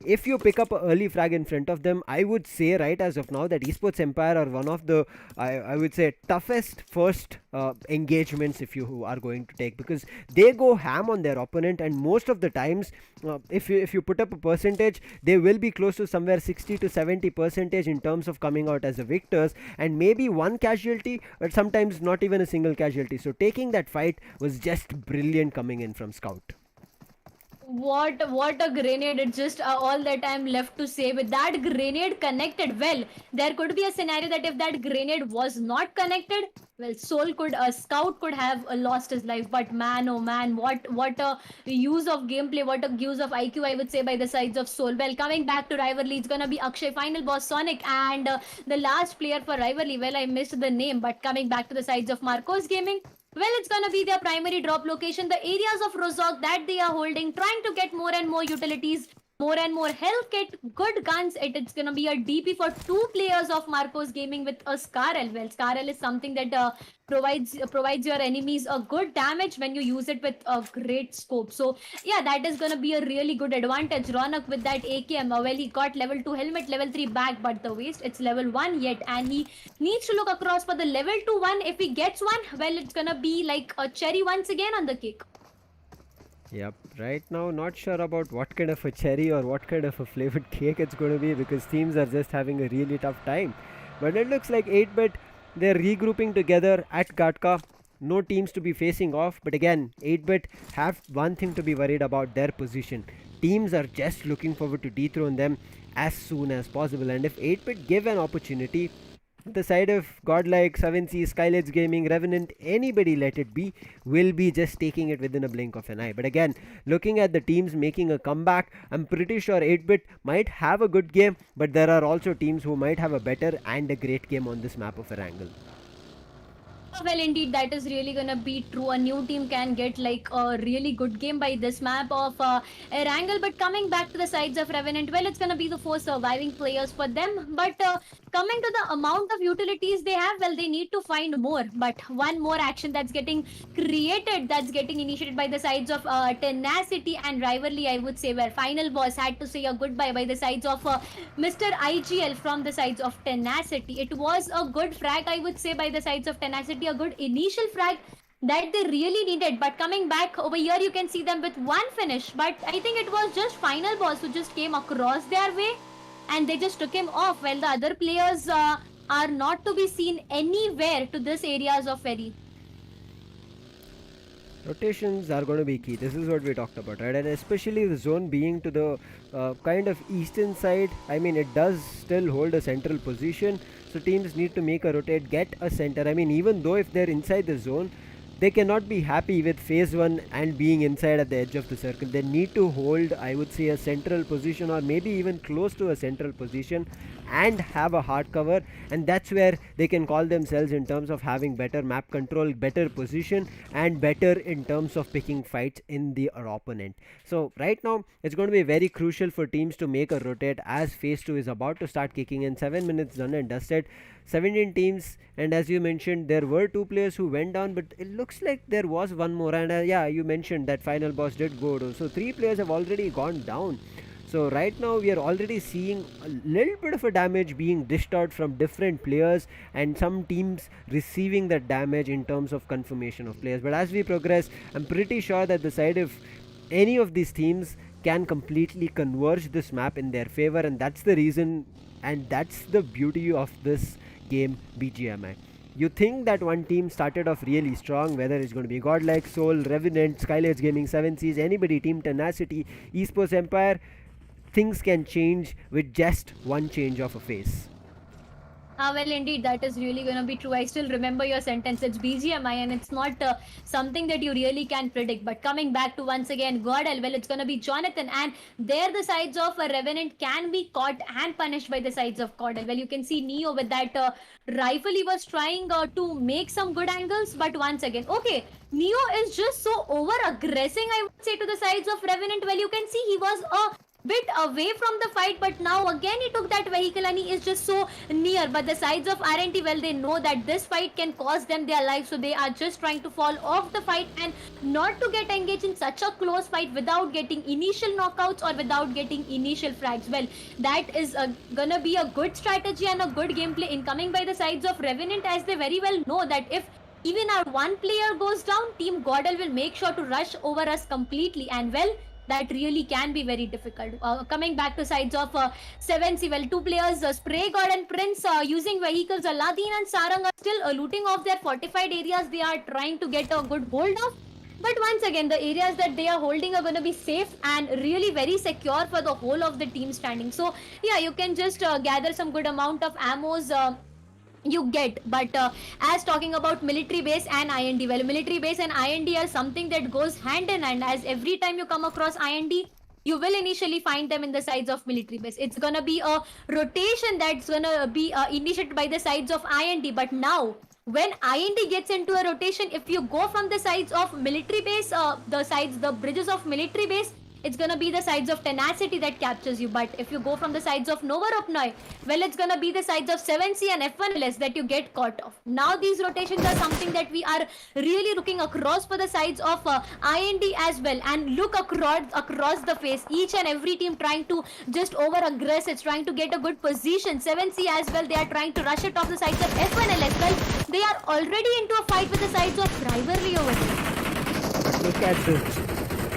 if you pick up an early frag in front of them, I would say right as of now that Esports Empire are one of the, I would say, toughest first engagements if you are going to take, because they go ham on their opponent, and most of the times if you put up a percentage, they will be close to somewhere 60 to 70 percentage in terms of coming out as the victors, and maybe one casualty, but sometimes not even a single casualty. So taking that fight was just brilliant coming in from Scout. What a grenade. It's just all that I'm left to say. With that grenade connected, well, there could be a scenario that if that grenade was not connected, well, Scout could have lost his life. But man, oh man, what a use of gameplay, what a use of IQ, I would say, by the sides of Soul. Well, coming back to Rivalry, it's gonna be Akshay, final boss Sonic, and the last player for Rivalry, well, I missed the name, but coming back to the sides of Marcos Gaming, well, it's gonna be their primary drop location, the areas of Rozok that they are holding, trying to get more and more utilities, more and more health kit, good guns. It's gonna be a DP for 2 players of Marcos Gaming with a Scarl. Well, Scarl is something that provides your enemies a good damage when you use it with a great scope. So yeah, that is gonna be a really good advantage. Ronak with that AKM, well, he got level 2 helmet, level 3 bag, but the waste, it's level 1 yet, and he needs to look across for the level 2 one. If he gets one, well, it's gonna be like a cherry once again on the cake. Yep, right now not sure about what kind of a cherry or what kind of a flavored cake it's going to be, because teams are just having a really tough time. But it looks like 8-bit, they're regrouping together at Gatka. No teams to be facing off, but again, 8-bit have one thing to be worried about: their position. Teams are just looking forward to dethrone them as soon as possible, and if 8-bit give an opportunity, the side of GodLike, 7C, SKYLIGHTZ Gaming, Revenant, anybody let it be, will be just taking it within a blink of an eye. But again, looking at the teams making a comeback, I'm pretty sure 8-bit might have a good game, but there are also teams who might have a better and a great game on this map of Erangel. Well, indeed, that is really gonna be true. A new team can get like a really good game by this map of Erangel. But coming back to the sides of Revenant, well, it's gonna be the 4 surviving players for them. But coming to the amount of utilities they have, well, they need to find more. But one more action that's getting created, that's getting initiated by the sides of Tenacity and Rivalry, I would say, where final boss had to say a goodbye by the sides of Mr. IGL from the sides of Tenacity. It was a good frag, I would say, by the sides of Tenacity, a good initial frag that they really needed. But coming back over here, you can see them with one finish, but I think it was just final boss who just came across their way and they just took him off, while the other players are not to be seen anywhere to this areas of Ferry. Rotations are going to be key. This is what we talked about, right? And especially the zone being to the kind of eastern side. I mean, it does still hold a central position, so teams need to make a rotate, get a center. I mean, even though if they're inside the zone, they cannot be happy with phase 1 and being inside at the edge of the circle. They need to hold, I would say, a central position, or maybe even close to a central position, and have a hard cover, and that's where they can call themselves in terms of having better map control, better position, and better in terms of picking fights in the opponent. So right now it's going to be very crucial for teams to make a rotate, as phase 2 is about to start kicking in. 7 minutes done and dusted, 17 teams, and as you mentioned, there were 2 players who went down, but it looks like there was one more, and yeah, you mentioned that final boss did go down, so 3 players have already gone down. So right now we are already seeing a little bit of a damage being dished out from different players, and some teams receiving that damage in terms of confirmation of players. But as we progress, I'm pretty sure that the side of any of these teams can completely converge this map in their favor, and that's the reason, and that's the beauty of this game, BGMI. You think that one team started off really strong, whether it's going to be GodLike, Soul, Revenant, SKYLIGHTZ Gaming, 7Cs, anybody, Team Tenacity, Esports Empire, things can change with just one change of a phase. Well, indeed, that is really going to be true. I still remember your sentence. It's BGMI, and it's not something that you really can predict. But coming back to once again, Godel, well, it's going to be Jonathan, and there the sides of a Revenant can be caught and punished by the sides of Godel. Well, you can see Neo with that rifle. He was trying to make some good angles, but once again, okay, Neo is just so over aggressing, I would say, to the sides of Revenant. Well, you can see he was a bit away from the fight, but now again he took that vehicle and he is just so near. But the sides of RNT, well, they know that this fight can cost them their life, so they are just trying to fall off the fight and not to get engaged in such a close fight without getting initial knockouts or without getting initial frags. Well, that is gonna be a good strategy and a good gameplay incoming by the sides of Revenant, as they very well know that if even our one player goes down, Team Godel will make sure to rush over us completely, and well, that really can be very difficult. Coming back to sides of 7C, well, two players, Spray God and Prince, using vehicles. Aladdin and Sarang are still looting off their fortified areas. They are trying to get a good hold of. But once again, the areas that they are holding are going to be safe and really very secure for the whole of the team standing. So yeah, you can just gather some good amount of ammos you get. But as talking about military base and IND, well, military base and IND are something that goes hand in hand, as every time you come across IND, you will initially find them in the sides of military base. It's gonna be a rotation that's gonna be initiated by the sides of IND. But now when IND gets into a rotation, if you go from the sides of military base, the bridges of military base, it's gonna be the sides of Tenacity that captures you. But if you go from the sides of Nova Ropnoi, well, it's gonna be the sides of 7C and F1LS that you get caught off. Now these rotations are something that we are really looking across for the sides of IND as well, and look across the face. Each and every team trying to just over aggress. It's trying to get a good position. 7C as well, they are trying to rush it off the sides of F1LS. Well, they are already into a fight with the sides of Rivalry over here. Look at this.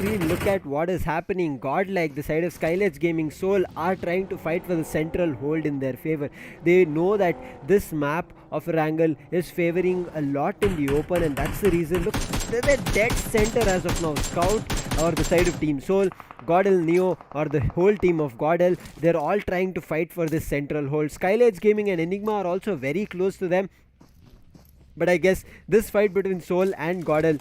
Look at what is happening. GodLike, the side of SKYLIGHTZ Gaming, Soul are trying to fight for the central hold in their favor. They know that this map of Wrangle is favoring a lot in the open, and that's the reason. Look, they're dead center as of now. Scout or the side of Team Soul, Godel, Neo, or the whole team of Godel, they're all trying to fight for this central hold. SKYLIGHTZ Gaming and ENIGMA are also very close to them, but I guess this fight between Soul and Godel,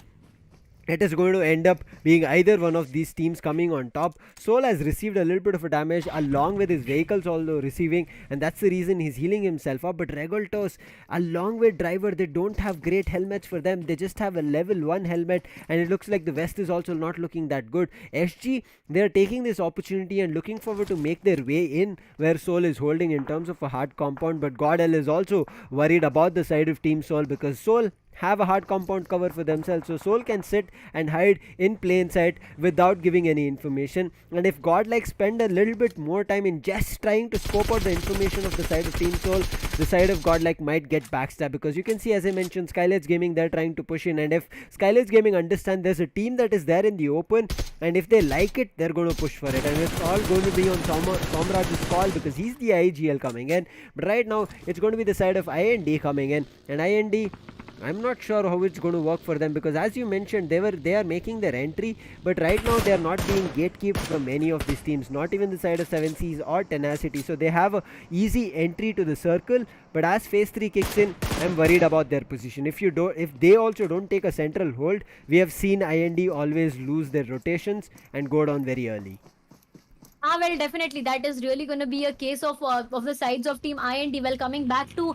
it is going to end up being either one of these teams coming on top. Soul has received a little bit of a damage along with his vehicles although receiving, and that's the reason he's healing himself up. But Regoltos, along with Driver, they don't have great helmets for them. They just have a level 1 helmet, and it looks like the vest is also not looking that good. SG, they're taking this opportunity and looking forward to make their way in where Soul is holding in terms of a hard compound. But Godel is also worried about the side of Team Soul, because Soul have a hard compound cover for themselves, so Soul can sit and hide in plain sight without giving any information. And if GodLike spend a little bit more time in just trying to scope out the information of the side of Team Soul, the side of GodLike might get backstabbed, because you can see, as I mentioned, SKYLIGHTZ Gaming, they're trying to push in, and if SKYLIGHTZ Gaming understand there's a team that is there in the open, and if they like it, they're going to push for it, and it's all going to be on Somraj's call, because he's the IGL coming in. But right now it's going to be the side of IND coming in, and IND, I'm not sure how it's going to work for them, because as you mentioned, they are making their entry, but right now they are not being gatekept from any of these teams, not even the side of 7Cs or Tenacity. So they have a easy entry to the circle, but as phase 3 kicks in, I'm worried about their position. If they also don't take a central hold, we have seen IND always lose their rotations and go down very early. Well, definitely that is really going to be a case of the sides of Team IND. Well, coming back to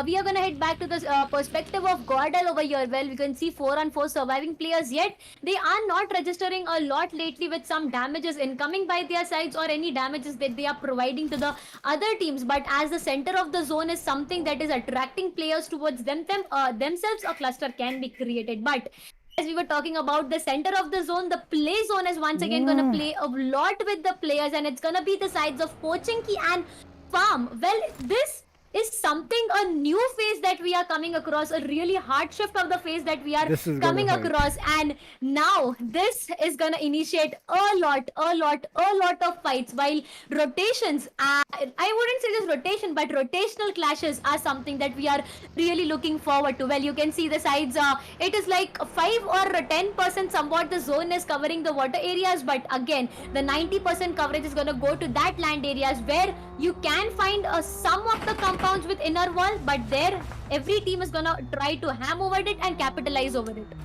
we are going to head back to the perspective of Godel over here. Well, we can see 4-on-4 surviving players, yet they are not registering a lot lately with some damages incoming by their sides or any damages that they are providing to the other teams. But as the center of the zone is something that is attracting players towards themselves, a cluster can be created. But as we were talking about the center of the zone, the play zone is once again going to play a lot with the players, and it's going to be the sides of Pochinki and Farm. Well, this is something, a new phase that we are coming across, a really hard shift of the phase that we are coming across, and now this is gonna initiate a lot of fights, while rotations, I wouldn't say just rotation, but rotational clashes are something that we are really looking forward to. Well, you can see the sides, it is like 5 or 10% somewhat the zone is covering the water areas, but again the 90% coverage is gonna go to that land areas where you can find some of the compounds with inner wall, but there every team is gonna try to ham over it and capitalize over it.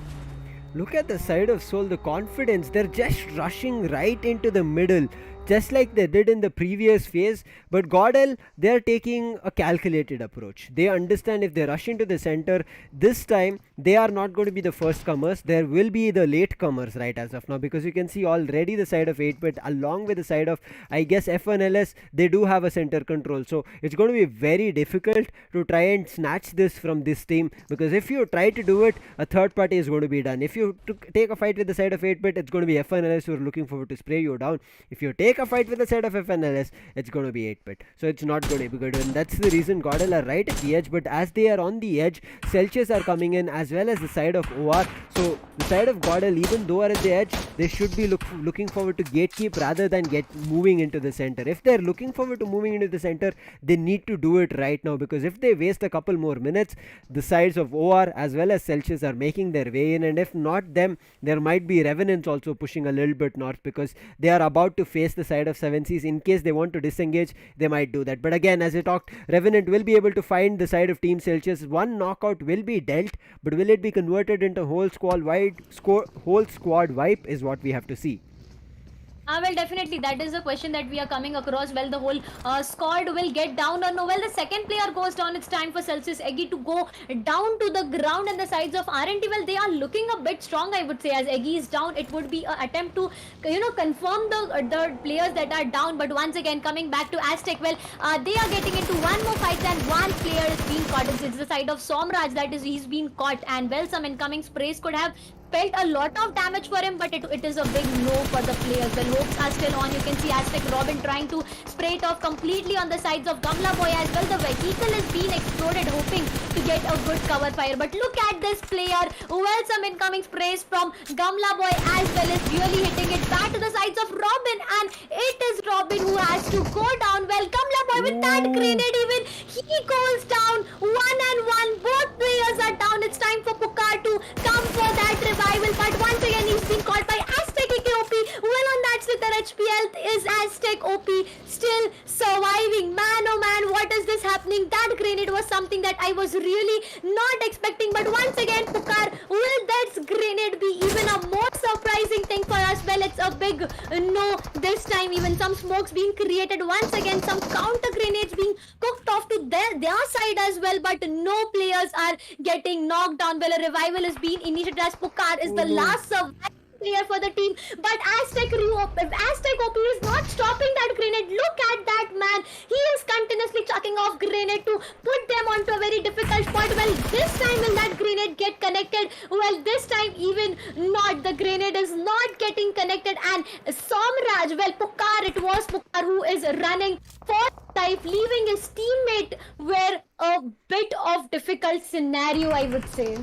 Look at the side of Seoul, the confidence. They're just rushing right into the middle, just like they did in the previous phase. But GodL, they're taking a calculated approach. They understand if they rush into the center, this time they are not going to be the first comers. There will be the late comers right as of now, because you can see already the side of 8-bit along with the side of, I guess, F1LS, they do have a center control. So it's going to be very difficult to try and snatch this from this team, because if you try to do it, a third party is going to be done. If you take a fight with the side of 8-bit, it's going to be F1LS who are looking forward to spray you down. If you take a fight with the side of FNLS, it's going to be 8-bit. So it's not going to be good, and that's the reason GodL are right at the edge. But as they are on the edge, Celsius are coming in as well as the side of OR. So the side of GodL, even though are at the edge, they should be looking forward to gatekeep rather than moving into the center. If they're looking forward to moving into the center, they need to do it right now, because if they waste a couple more minutes, the sides of OR as well as Celsius are making their way in, and if not them, there might be Revenants also pushing a little bit north, because they are about to face the side of 7Cs. In case they want to disengage, they might do that. But again, as I talked, Revenant will be able to find the side of Team Celsius. One knockout will be dealt, but will it be converted into whole squad wipe is what we have to see. Well, definitely, that is the question that we are coming across. Well, the whole squad will get down or no. Well, the second player goes down. It's time for Celsius Eggy to go down to the ground, and the sides of RNT, well, they are looking a bit strong, I would say. As Eggy is down, it would be an attempt to, confirm the players that are down. But once again, coming back to AZTEC, well, they are getting into one more fight, and one player is being caught. It's the side of Somraj, that is, he's been caught, and well, some incoming sprays could have felt a lot of damage for him, but it is a big no for the players. The hopes are still on. You can see AZTEC Robin trying to spray it off completely on the sides of Gamla Boy as well. The vehicle is being exploded, hoping to get a good cover fire. But look at this player. Well, some incoming sprays from Gamla Boy as well is really hitting it back to the sides of Robin, and it is Robin who has to go down. Well, Gamla Boy with that grenade, even he goes down. 1-1. Both players are down. It's time for Pukar to come for that revival, but once again he's been caught by AZTEC OP. Well, on that slither HPL is AZTEC OP still surviving. Man, oh man, what is this happening? That grenade was something that I was really not expecting, but once again, Pukar, will that grenade be even a more surprising thing for us? Well, it's a big no this time. Even some smokes being created once again, some counter grenades being cooked off to their side as well, but no players are getting knocked down. Well, a revival is being initiated as Pukar is the last surviving player for the team, but AZTEC OP is not stopping that grenade. Look at that man. He is continuously chucking off grenade to put them onto a very difficult spot. Well, this time will that grenade get connected? Well, this time even not. The grenade is not getting connected, and Somraj, well, Pukar, it was Pukar who is running for life, leaving his teammate where a bit of difficult scenario, I would say.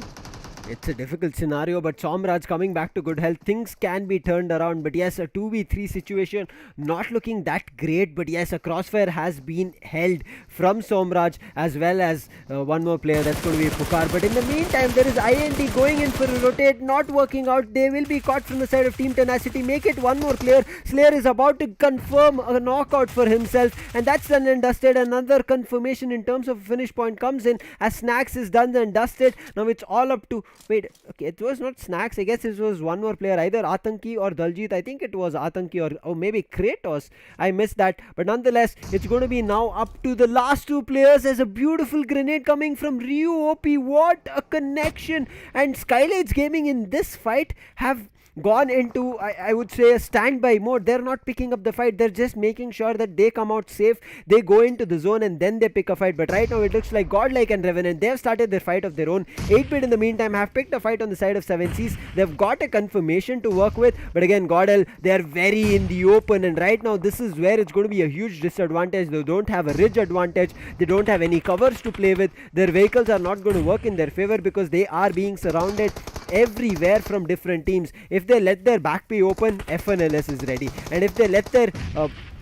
It's a difficult scenario, but Somraj coming back to good health. Things can be turned around, but yes, a 2v3 situation not looking that great, but yes, a crossfire has been held from Somraj as well as one more player, that's going to be Pukar. But in the meantime, there is IND going in for a rotate, not working out. They will be caught from the side of Team Tenacity. Make it one more player. Slayer is about to confirm a knockout for himself, and that's done and dusted. Another confirmation in terms of finish point comes in as Snacks is done and dusted. Now it's all up to, wait, okay, it was not Snacks. I guess it was one more player, either Atanki or Daljit. I think it was Atanki or maybe Kratos. I missed that. But nonetheless, it's going to be now up to the last two players. There's a beautiful grenade coming from Ryu OP. What a connection. And SKYLIGHTZ Gaming in this fight have gone into, I would say, a standby mode. They're not picking up the fight. They're just making sure that they come out safe. They go into the zone and then they pick a fight. But right now it looks like GodLike and Revenant, they have started their fight of their own. 8-bit in the meantime have picked a fight on the side of 7Cs. They've got a confirmation to work with. But again, GodL, they're very in the open. And right now this is where it's going to be a huge disadvantage. They don't have a ridge advantage. They don't have any covers to play with. Their vehicles are not going to work in their favor because they are being surrounded everywhere from different teams. If they let their back be open, FNLS is ready, and if they let their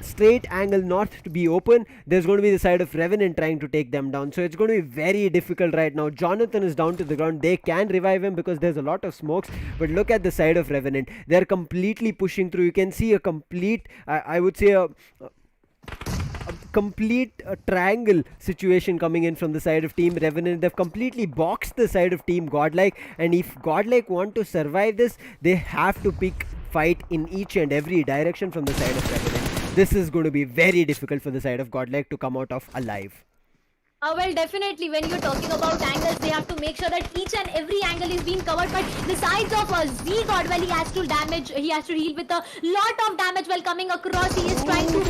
straight angle north to be open, there's going to be the side of Revenant trying to take them down. So it's going to be very difficult right now. Jonathan is down to the ground. They can revive him because there's a lot of smokes, but look at the side of Revenant. They're completely pushing through. You can see a complete, I would say, a complete triangle situation coming in from the side of Team Revenant. They've completely boxed the side of Team GodLike, and if GodLike want to survive this, they have to pick fight in each and every direction from the side of Revenant. This is going to be very difficult for the side of GodLike to come out of alive. Well, definitely, when you're talking about angles, they have to make sure that each and every angle is being covered. But the sides of Z God, well, he has to heal with a lot of damage while coming across. He is trying to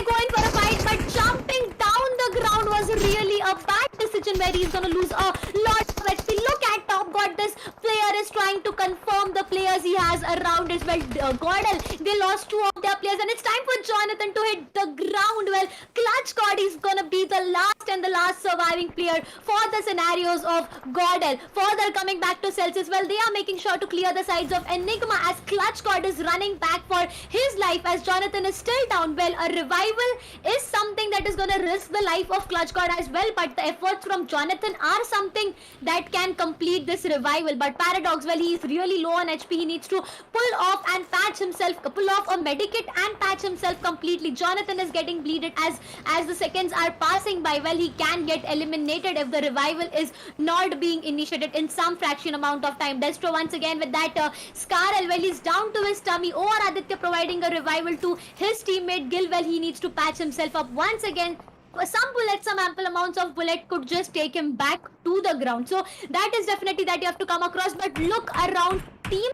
going for a fight, but jumping down the ground was really a bad decision where he's going to lose a lot of HP. Look at Top God. This player is trying to confirm the players he has around as well. Godel, they lost 2 of their players, and it's time for Jonathan to hit the ground. Well, Clutch God is going to be the last surviving player for the scenarios of Godel. Further coming back to Celsius, well, they are making sure to clear the sides of Enigma as Clutch God is running back for his life as Jonathan is still down. Well, a revival is something that is going to risk the life of Clutch God as well, but the efforts from Jonathan are something that can complete this revival. But Paradox, well, he is really low on HP. He needs to pull off and patch himself, pull off a medikit and patch himself completely. Jonathan is getting bleeded as the seconds are passing by. Well, he can get eliminated if the revival is not being initiated in some fraction amount of time. Destro once again with that Scarl, well, he's down to his tummy. Or Aditya providing a revival to his teammate Gil. Well, he needs to patch himself up once again. Some bullets, some ample amounts of bullet could just take him back to the ground. So that is definitely that you have to come across. But look around, team.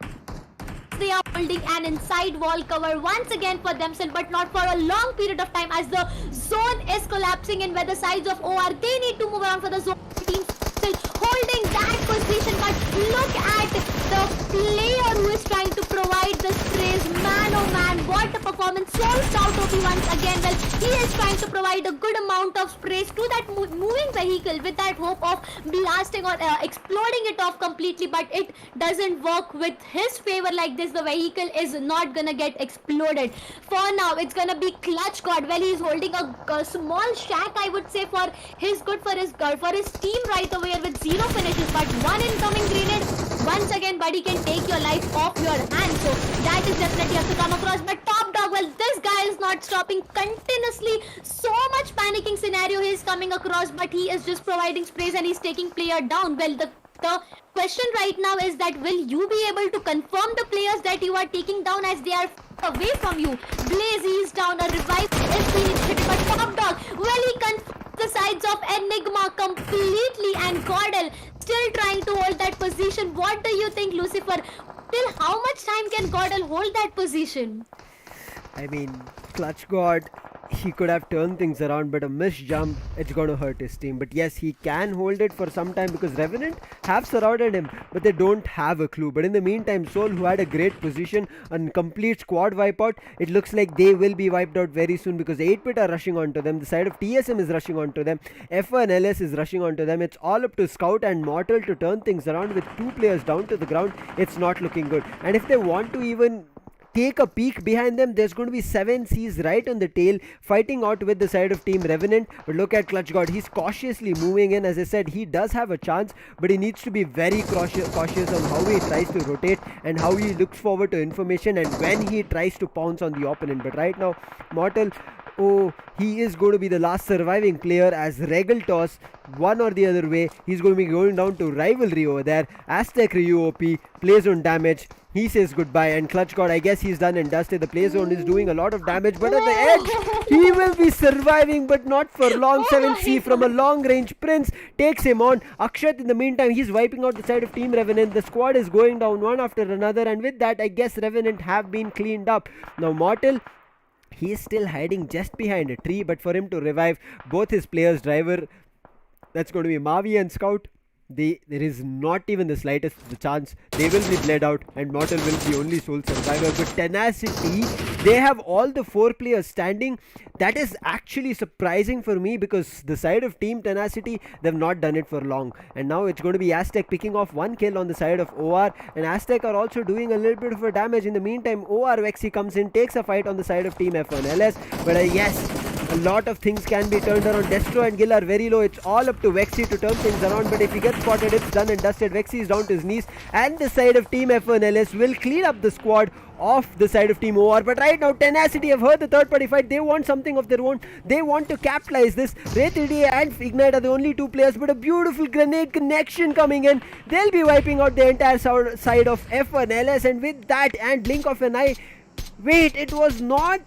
They are holding an inside wall cover once again for themselves, but not for a long period of time as the zone is collapsing in where the sides of OR, they need to move around for the zone. Team still holding that position, but look at the player who is trying to provide the sprays. Man, oh man, what a performance. So stout OP once again. Well, he is trying to provide a good amount of sprays to that moving vehicle with that hope of blasting or exploding it off completely, but it doesn't work with his favor like this. The vehicle is not gonna get exploded. For now, it's gonna be Clutch God. Well, he's holding a small shack, I would say, for his team right over here with 0 finishes, but 1 incoming grenade. Once again, buddy can take your life off your hands. So that is definitely have to come across. But Top Dog, well, this guy is not stopping continuously. So much panicking scenario he is coming across, but he is just providing sprays and he's taking player down. Well, the question right now is that will you be able to confirm the players that you are taking down as they are away from you? Blaze is down, a revive is being initiated, but Top Dog, well, he confirms the sides of Enigma completely, and Godel still trying to hold that position. What do you think, Lucifer? Till how much time can Godel hold that position? I mean, Clutch God, he could have turned things around, but a missed jump, it's going to hurt his team. But yes, he can hold it for some time because Revenant have surrounded him, but they don't have a clue. But in the meantime, Soul, who had a great position and complete squad wipeout, it looks like they will be wiped out very soon because 8-bit are rushing onto them. The side of TSM is rushing onto them. F1 LS is rushing onto them. It's all up to Scout and Mortal to turn things around with 2 players down to the ground. It's not looking good. And if they want to even take a peek behind them, there's going to be 7 Cs right on the tail fighting out with the side of Team Revenant. But look at Clutch God, he's cautiously moving in. As I said, he does have a chance, but he needs to be very cautious on how he tries to rotate and how he looks forward to information and when he tries to pounce on the opponent. But right now, Mortal, oh, he is going to be the last surviving player as Regal toss one or the other way. He's going to be going down to rivalry over there. AZTEC Ryu OP plays on damage. He says goodbye, and Clutch God, I guess he's done and dusted. The play zone is doing a lot of damage, but at the edge, he will be surviving, but not for long. 7C from a long range. Prince takes him on. Akshat, in the meantime, he's wiping out the side of Team Revenant. The squad is going down one after another, and with that, I guess Revenant have been cleaned up. Now, Mortal, he is still hiding just behind a tree, but for him to revive both his players, driver, that's going to be Mavi and Scout. There is not even the slightest chance they will be bled out, and Mortal will be only sole survivor. But Tenacity, they have all the 4 players standing. That is actually surprising for me because the side of Team Tenacity, they've not done it for long. And now it's going to be AZTEC picking off 1 kill on the side of OR, and AZTEC are also doing a little bit of a damage. In the meantime, OR Vexi comes in, takes a fight on the side of Team F1 LS. But yes, a lot of things can be turned around. Destro and Gil are very low. It's all up to Vexy to turn things around, but if he gets spotted, it's done and dusted. Vexy is down to his knees, and the side of Team F1LS will clean up the squad of the side of Team OR. But right now, Tenacity have heard the third party fight. They want something of their own. They want to capitalize this. Wraith EDA and Ignite are the only two players, but a beautiful grenade connection coming in. They'll be wiping out the entire side of F1LS, and with that and blink of an eye, wait, it was not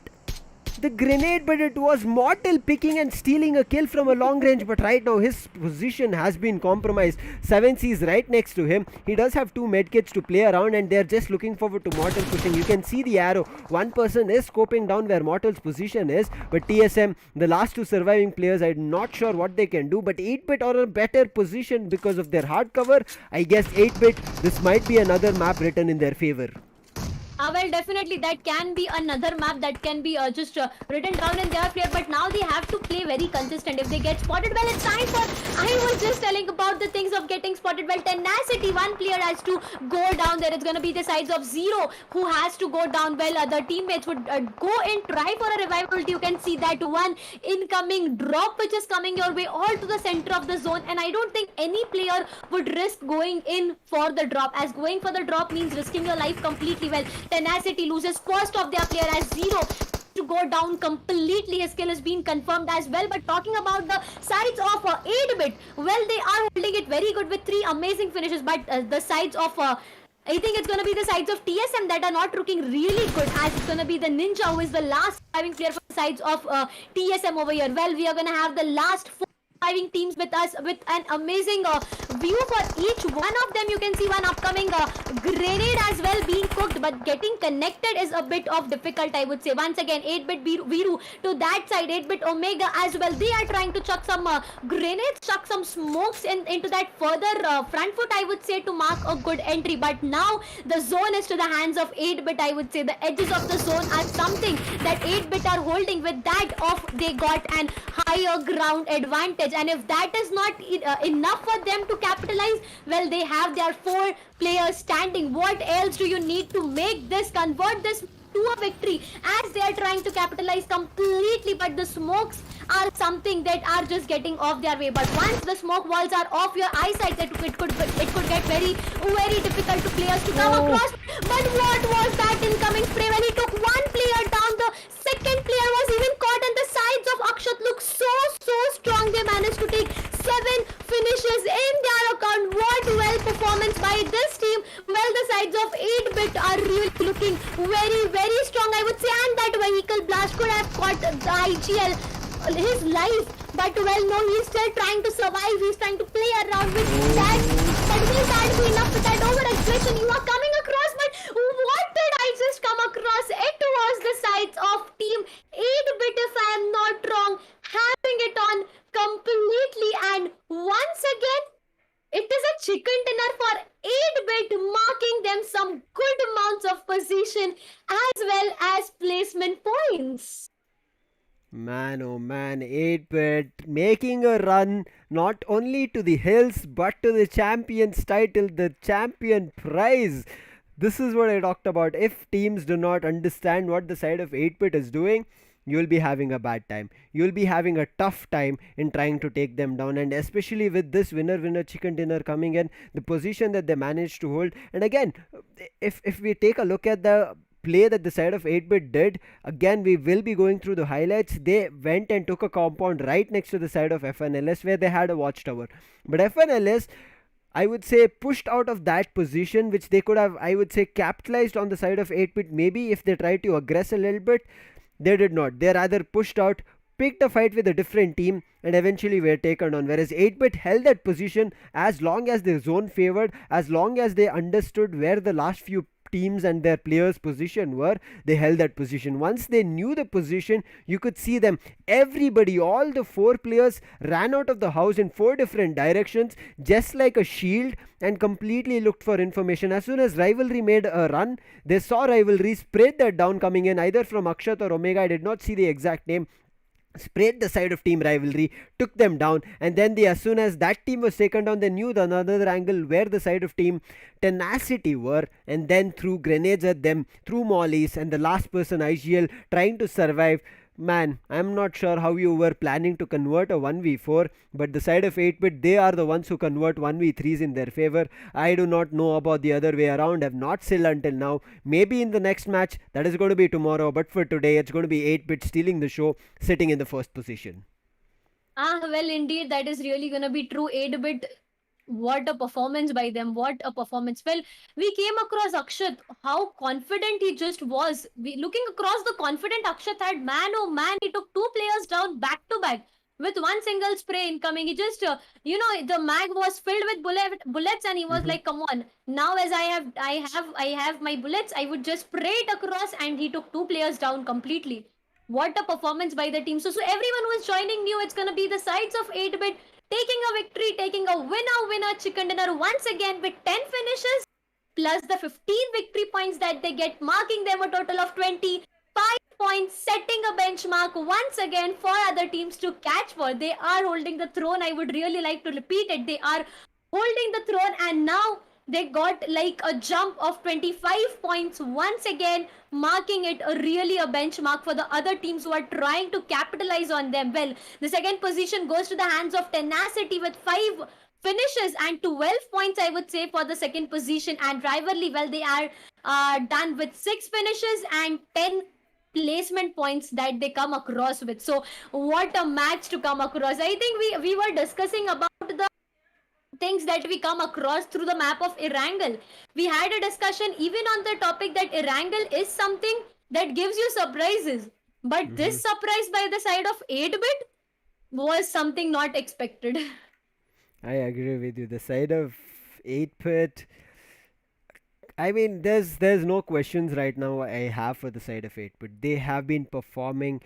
the grenade, but it was Mortal picking and stealing a kill from a long range. But right now his position has been compromised. 7C is right next to him. He does have 2 medkits to play around, and they're just looking forward to Mortal pushing. You can see the arrow. One person is scoping down where Mortal's position is, but TSM, the last 2 surviving players, I'm not sure what they can do. But 8-bit are a better position because of their hard cover. I guess 8-bit, this might be another map written in their favor. Well, definitely that can be another map that can be just written down in their favor, but now they have to play very consistent. If they get spotted, well, it's time for, I was just telling about the things of getting spotted. Well, Tenacity, one player has to go down there. It's going to be the sides of Zero who has to go down. Well, other teammates would go and try for a revival. You can see that one incoming drop which is coming your way all to the center of the zone, and I don't think any player would risk going in for the drop, as going for the drop means risking your life completely. Well, Tenacity loses first of their player as Zero to go down completely. His skill has been confirmed as well. But talking about the sides of 8-bit, well, they are holding it very good with 3 amazing finishes, but the sides of I think it's going to be the sides of TSM that are not looking really good, as it's going to be the Ninja who is the last surviving player for the sides of TSM over here. Well, we are going to have the last 4 surviving teams with us with an amazing view for each one of them. You can see one upcoming grenade as well being cooked, but getting connected is a bit of difficult, I would say. Once again, 8-bit Viru to that side, 8-bit Omega as well. They are trying to chuck some grenades, chuck some smokes into that further front foot, I would say, to mark a good entry. But now the zone is to the hands of 8-bit, I would say. The edges of the zone are something that 8-bit are holding. With that off, they got an higher ground advantage. And if that is not enough for them to capitalize, well, they have their 4 players standing. What else do you need to make this, convert this to a victory, as they are trying to capitalize completely? But the smokes are something that are just getting off their way. But once the smoke walls are off your eyesight, it could get very difficult to players to come across. But what was that incoming spray? When he took one player down, the second player was even caught, and the sides of Akshat look so strong. They managed to take 7 finishes in their account. What well performance by this team. Well, the sides of 8-bit are really looking very strong, I would say. And that vehicle blast could have caught the IGL his life, but well, no, he's still trying to survive. He's trying to play around with that. But will that be enough with that over-aggression you are coming across? But what did I just come across? It was the sides of Team 8-bit, if I am not wrong, having it on completely. And once again, it is a chicken dinner for 8-bit, marking them some good amounts of position as well as placement points. Man, oh man, 8-bit making a run not only to the hills but to the champion's title, the champion prize. This is what I talked about. If teams do not understand what the side of 8-bit is doing, you'll be having a bad time. You'll be having a tough time in trying to take them down, and especially with this winner chicken dinner coming in, the position that they managed to hold. And again, if we take a look at the play that the side of 8-bit did, again we will be going through the highlights. They went and took a compound right next to the side of FNLS where they had a watchtower, but FNLS, I would say, pushed out of that position, which they could have, I would say, capitalized on the side of 8-bit. Maybe if they tried to aggress a little bit, they did not. They rather pushed out, picked a fight with a different team, and eventually were taken on. Whereas 8-bit held that position as long as their zone favored, as long as they understood where the last few teams and their players' position were, they held that position. Once they knew the position, you could see them, everybody, all the 4 players ran out of the house in 4 different directions, just like a shield, and completely looked for information. As soon as Rivalry made a run, they saw Rivalry, sprayed that down coming in either from Akshat or Omega, I did not see the exact name, sprayed the side of Team Rivalry, took them down, and then as soon as that team was taken down, they knew the another angle where the side of Team Tenacity were, and then threw grenades at them, threw mollies, and the last person, IGL, trying to survive. man, I'm not sure how you were planning to convert a 1v4, but the side of 8-bit, they are the ones who convert 1v3s in their favor. I do not know about the other way around. I've not still until now. Maybe in the next match, that is going to be tomorrow, but for today, it's going to be 8-bit stealing the show, sitting in the first position. Well, indeed, that is really gonna be true. 8-bit, what a performance by them! What a performance! Well, we came across Akshat, how confident he just was. Looking across the confident Akshat had, man, oh man, he took two players down back to back with one single spray incoming. He just, the mag was filled with bullets, and he was like, "Come on, now as I have my bullets, I would just spray it across," and he took two players down completely. What a performance by the team. So everyone who is joining new, it's gonna be the sides of 8-bit taking a victory, taking a winner chicken dinner once again with 10 finishes plus the 15 victory points that they get, marking them a total of 25 points, setting a benchmark once again for other teams to catch for. They are holding the throne. I would really like to repeat it. They are holding the throne, and now they got like a jump of 25 points once again, marking it really a benchmark for the other teams who are trying to capitalize on them. Well, the second position goes to the hands of Tenacity with 5 finishes and 12 points, I would say, for the second position. And Rivalry, well, they are done with 6 finishes and 10 placement points that they come across with. So what a match to come across. I think we were discussing about the things that we come across through the map of Erangel. We had a discussion even on the topic that Erangel is something that gives you surprises. But this surprise by the side of 8-bit was something not expected. I agree with you. The side of 8-bit, I mean, there's no questions right now I have for the side of 8-bit. They have been performing.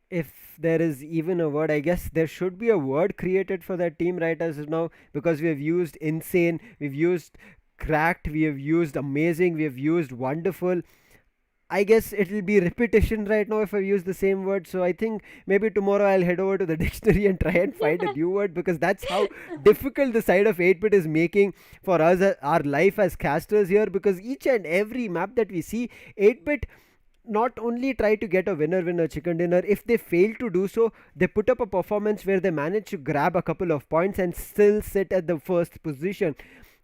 If there is even a word, I guess there should be a word created for that team right as of now, because we have used insane, we've used cracked, we have used amazing, we have used wonderful. I guess it'll be repetition right now if I use the same word. So I think maybe tomorrow I'll head over to the dictionary and try and find a new word, because that's how difficult the side of 8-bit is making for us, our life as casters here, because each and every map that we see, 8-bit not only try to get a winner chicken dinner. If they fail to do so, they put up a performance where they manage to grab a couple of points and still sit at the first position.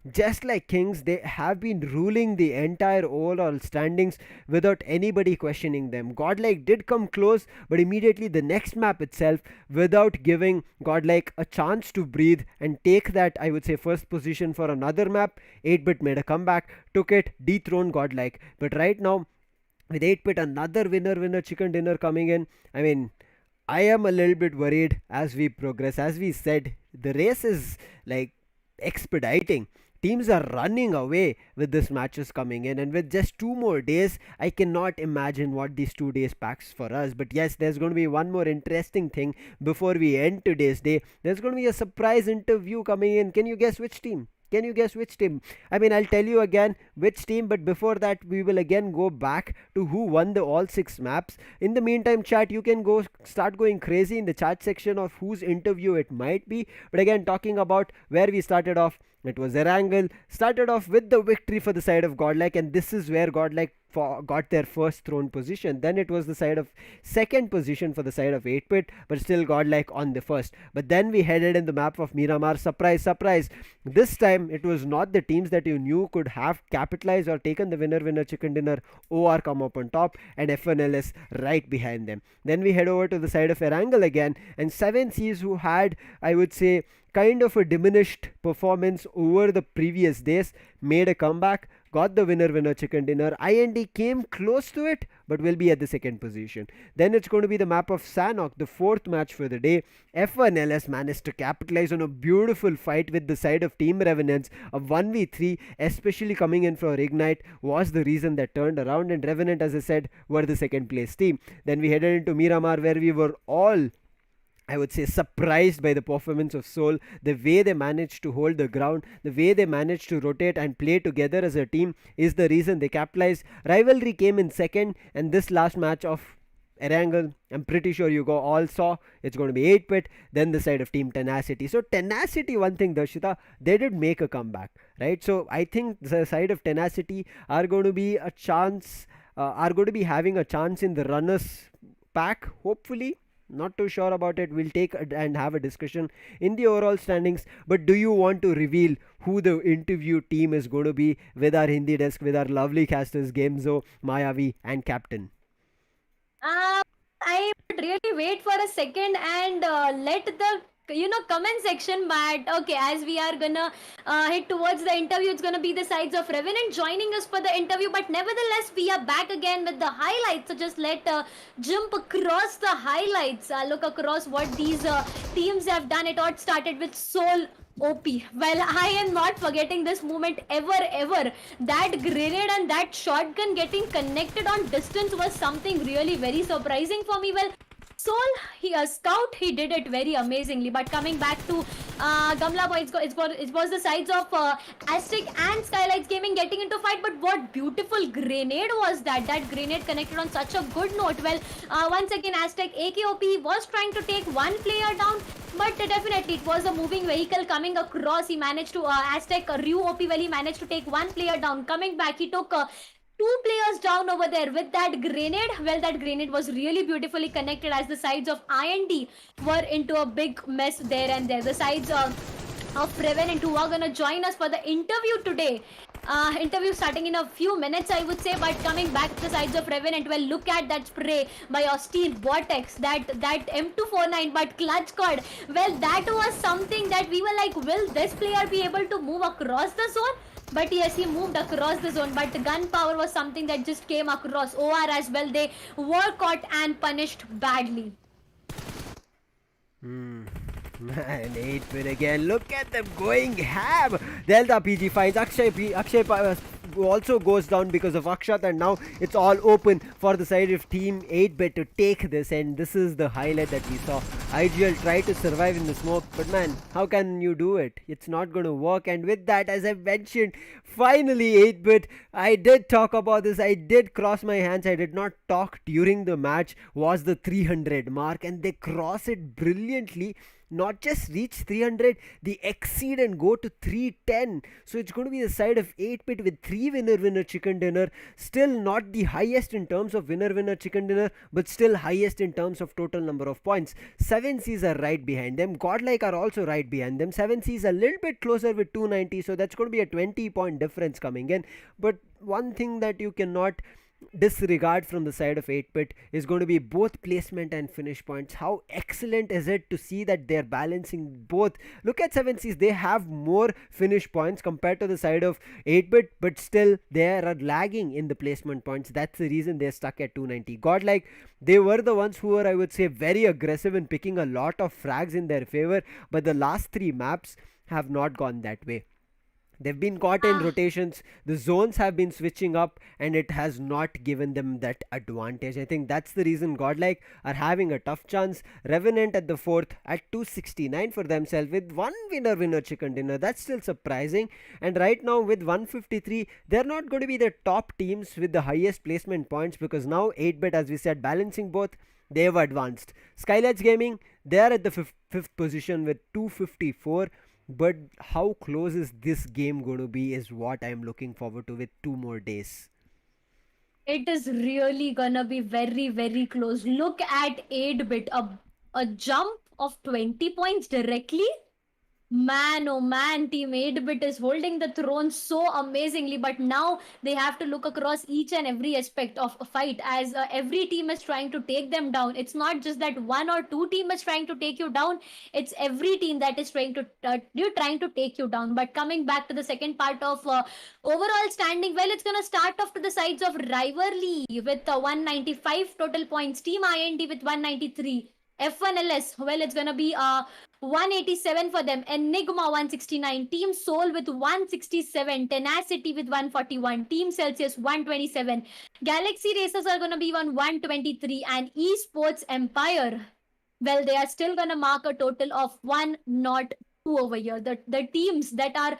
Just like kings, they have been ruling the entire overall standings without anybody questioning them. GodLike did come close, but immediately the next map itself, without giving GodLike a chance to breathe and take that, I would say, first position for another map, 8-bit made a comeback, took it, dethroned GodLike. But right now, with 8-bit, another winner chicken dinner coming in, I mean, I am a little bit worried as we progress. As we said, the race is like expediting. Teams are running away with this matches coming in, and with just 2 more days, I cannot imagine what these 2 days packs for us. But yes, there's going to be one more interesting thing before we end today's day. There's going to be a surprise interview coming in. Can you guess which team? Can you guess which team? I mean, I'll tell you again which team, but before that, we will again go back to who won the all 6 maps. In the meantime, chat, you can start going crazy in the chat section of whose interview it might be. But again, talking about where we started off, it was Erangel. Started off with the victory for the side of GodLike, and this is where GodLike got their first throne position. Then it was the side of second position for the side of 8-bit, but still GodLike on the first. But then we headed in the map of Miramar. Surprise. This time it was not the teams that you knew could have capitalized or taken the winner chicken dinner. OR come up on top and FNLS right behind them. Then we head over to the side of Erangel again, and 7Cs, who had, I would say, kind of a diminished performance over the previous days, made a comeback, got the winner chicken dinner. IND came close to it, but will be at the second position. Then it's going to be the map of Sanok, the 4th match for the day. FNLS managed to capitalize on a beautiful fight with the side of Team Revenants. A 1v3, especially coming in for Ignite, was the reason that turned around, and Revenant, as I said, were the second place team. Then we headed into Miramar, where we were all, I would say, surprised by the performance of Seoul. The way they managed to hold the ground, the way they managed to rotate and play together as a team is the reason they capitalized. Rivalry came in second, and this last match of Erangel, I'm pretty sure you all saw, it's going to be 8-bit, then the side of Team Tenacity. So Tenacity, one thing, Darshita, they did make a comeback, right? So I think the side of Tenacity are going to be having a chance in the runners pack, hopefully. Not too sure about it. We'll take and have a discussion in the overall standings. But do you want to reveal who the interview team is going to be with our Hindi desk, with our lovely casters Gamezo, Mayavi, and Captain? I would really wait for a second and let the comment section. But okay, as we are gonna head towards the interview, it's gonna be the sides of Revenant joining us for the interview. But nevertheless, we are back again with the highlights. So just let jump across the highlights. Look across what these teams have done. It all started with Soul OP. Well, I am not forgetting this moment ever. That grenade and that shotgun getting connected on distance was something really very surprising for me. Well, Soul, a scout, he did it very amazingly. But coming back to Gamla Boy, it was the sides of AZTEC and SKYLIGHTZ Gaming getting into fight. But what beautiful grenade was that? That grenade connected on such a good note. Well, once again, AZTEC AKOP was trying to take one player down. But definitely, it was a moving vehicle coming across. He managed to, AZTEC Ryu OP, well, he managed to take one player down. Coming back, he took two players down over there with that grenade. Well, that grenade was really beautifully connected as the sides of IND were into a big mess there and there. The sides of Revenant who are gonna join us for the interview today. Interview starting in a few minutes, I would say. But coming back to the sides of Revenant, well, look at that spray by Austin Vortex, that M249, but clutch cord. Well, that was something that we were like, will this player be able to move across the zone? But yes, he moved across the zone. But gunpowder was something that just came across. OR as well, they were caught and punished badly. Man, 8-bit again. Look at them going ham. Delta PG finds Akshay also goes down because of Akshat, and now it's all open for the side of Team 8-bit to take this, and this is the highlight that we saw. IGL try to survive in the smoke, but man, how can you do it? It's not going to work. And with that, as I mentioned, finally 8-bit, I did talk about this, I did cross my hands, I did not talk during the match, was the 300 mark, and they cross it brilliantly. Not just reach 300, they exceed and go to 310. So it's going to be the side of 8-bit with 3 winner chicken dinner. Still not the highest in terms of winner chicken dinner, but still highest in terms of total number of points. 7Cs are right behind them. GodLike are also right behind them. 7Cs a little bit closer with 290, so that's going to be a 20-point difference coming in. But one thing that you cannot disregard from the side of 8-bit is going to be both placement and finish points. How excellent is it to see that they're balancing both? Look at 7Cs, they have more finish points compared to the side of 8-bit, but still they are lagging in the placement points. That's the reason they're stuck at 290. GodLike, they were the ones who were, I would say, very aggressive in picking a lot of frags in their favor, but the last 3 maps have not gone that way. They've been caught in rotations, the zones have been switching up, and it has not given them that advantage. I think that's the reason GodLike are having a tough chance. Revenant at the 4th at 269 for themselves with 1 winner chicken dinner. That's still surprising. And right now with 153, they're not going to be the top teams with the highest placement points, because now 8-bit, as we said, balancing both, they've advanced. SKYLIGHTZ Gaming, they're at the 5th position with 254. But how close is this game going to be is what I'm looking forward to with 2 more days. It is really gonna be very close. Look at 8-bit, a jump of 20 points directly. Man, oh man, Team 8-bit is holding the throne so amazingly, but now they have to look across each and every aspect of a fight, as every team is trying to take them down. It's not just that 1 or 2 team is trying to take you down, it's every team that is trying to take you down. But coming back to the second part of overall standing, well, it's gonna start off to the sides of Rivalry with 195 total points, Team IND with 193. F1LS, well, it's gonna be 187 for them. Enigma 169. Team Soul with 167. Tenacity with 141. Team Celsius 127. Galaxy Racers are gonna be on 123. And Esports Empire, well, they are still gonna mark a total of 102 over here. The teams that are,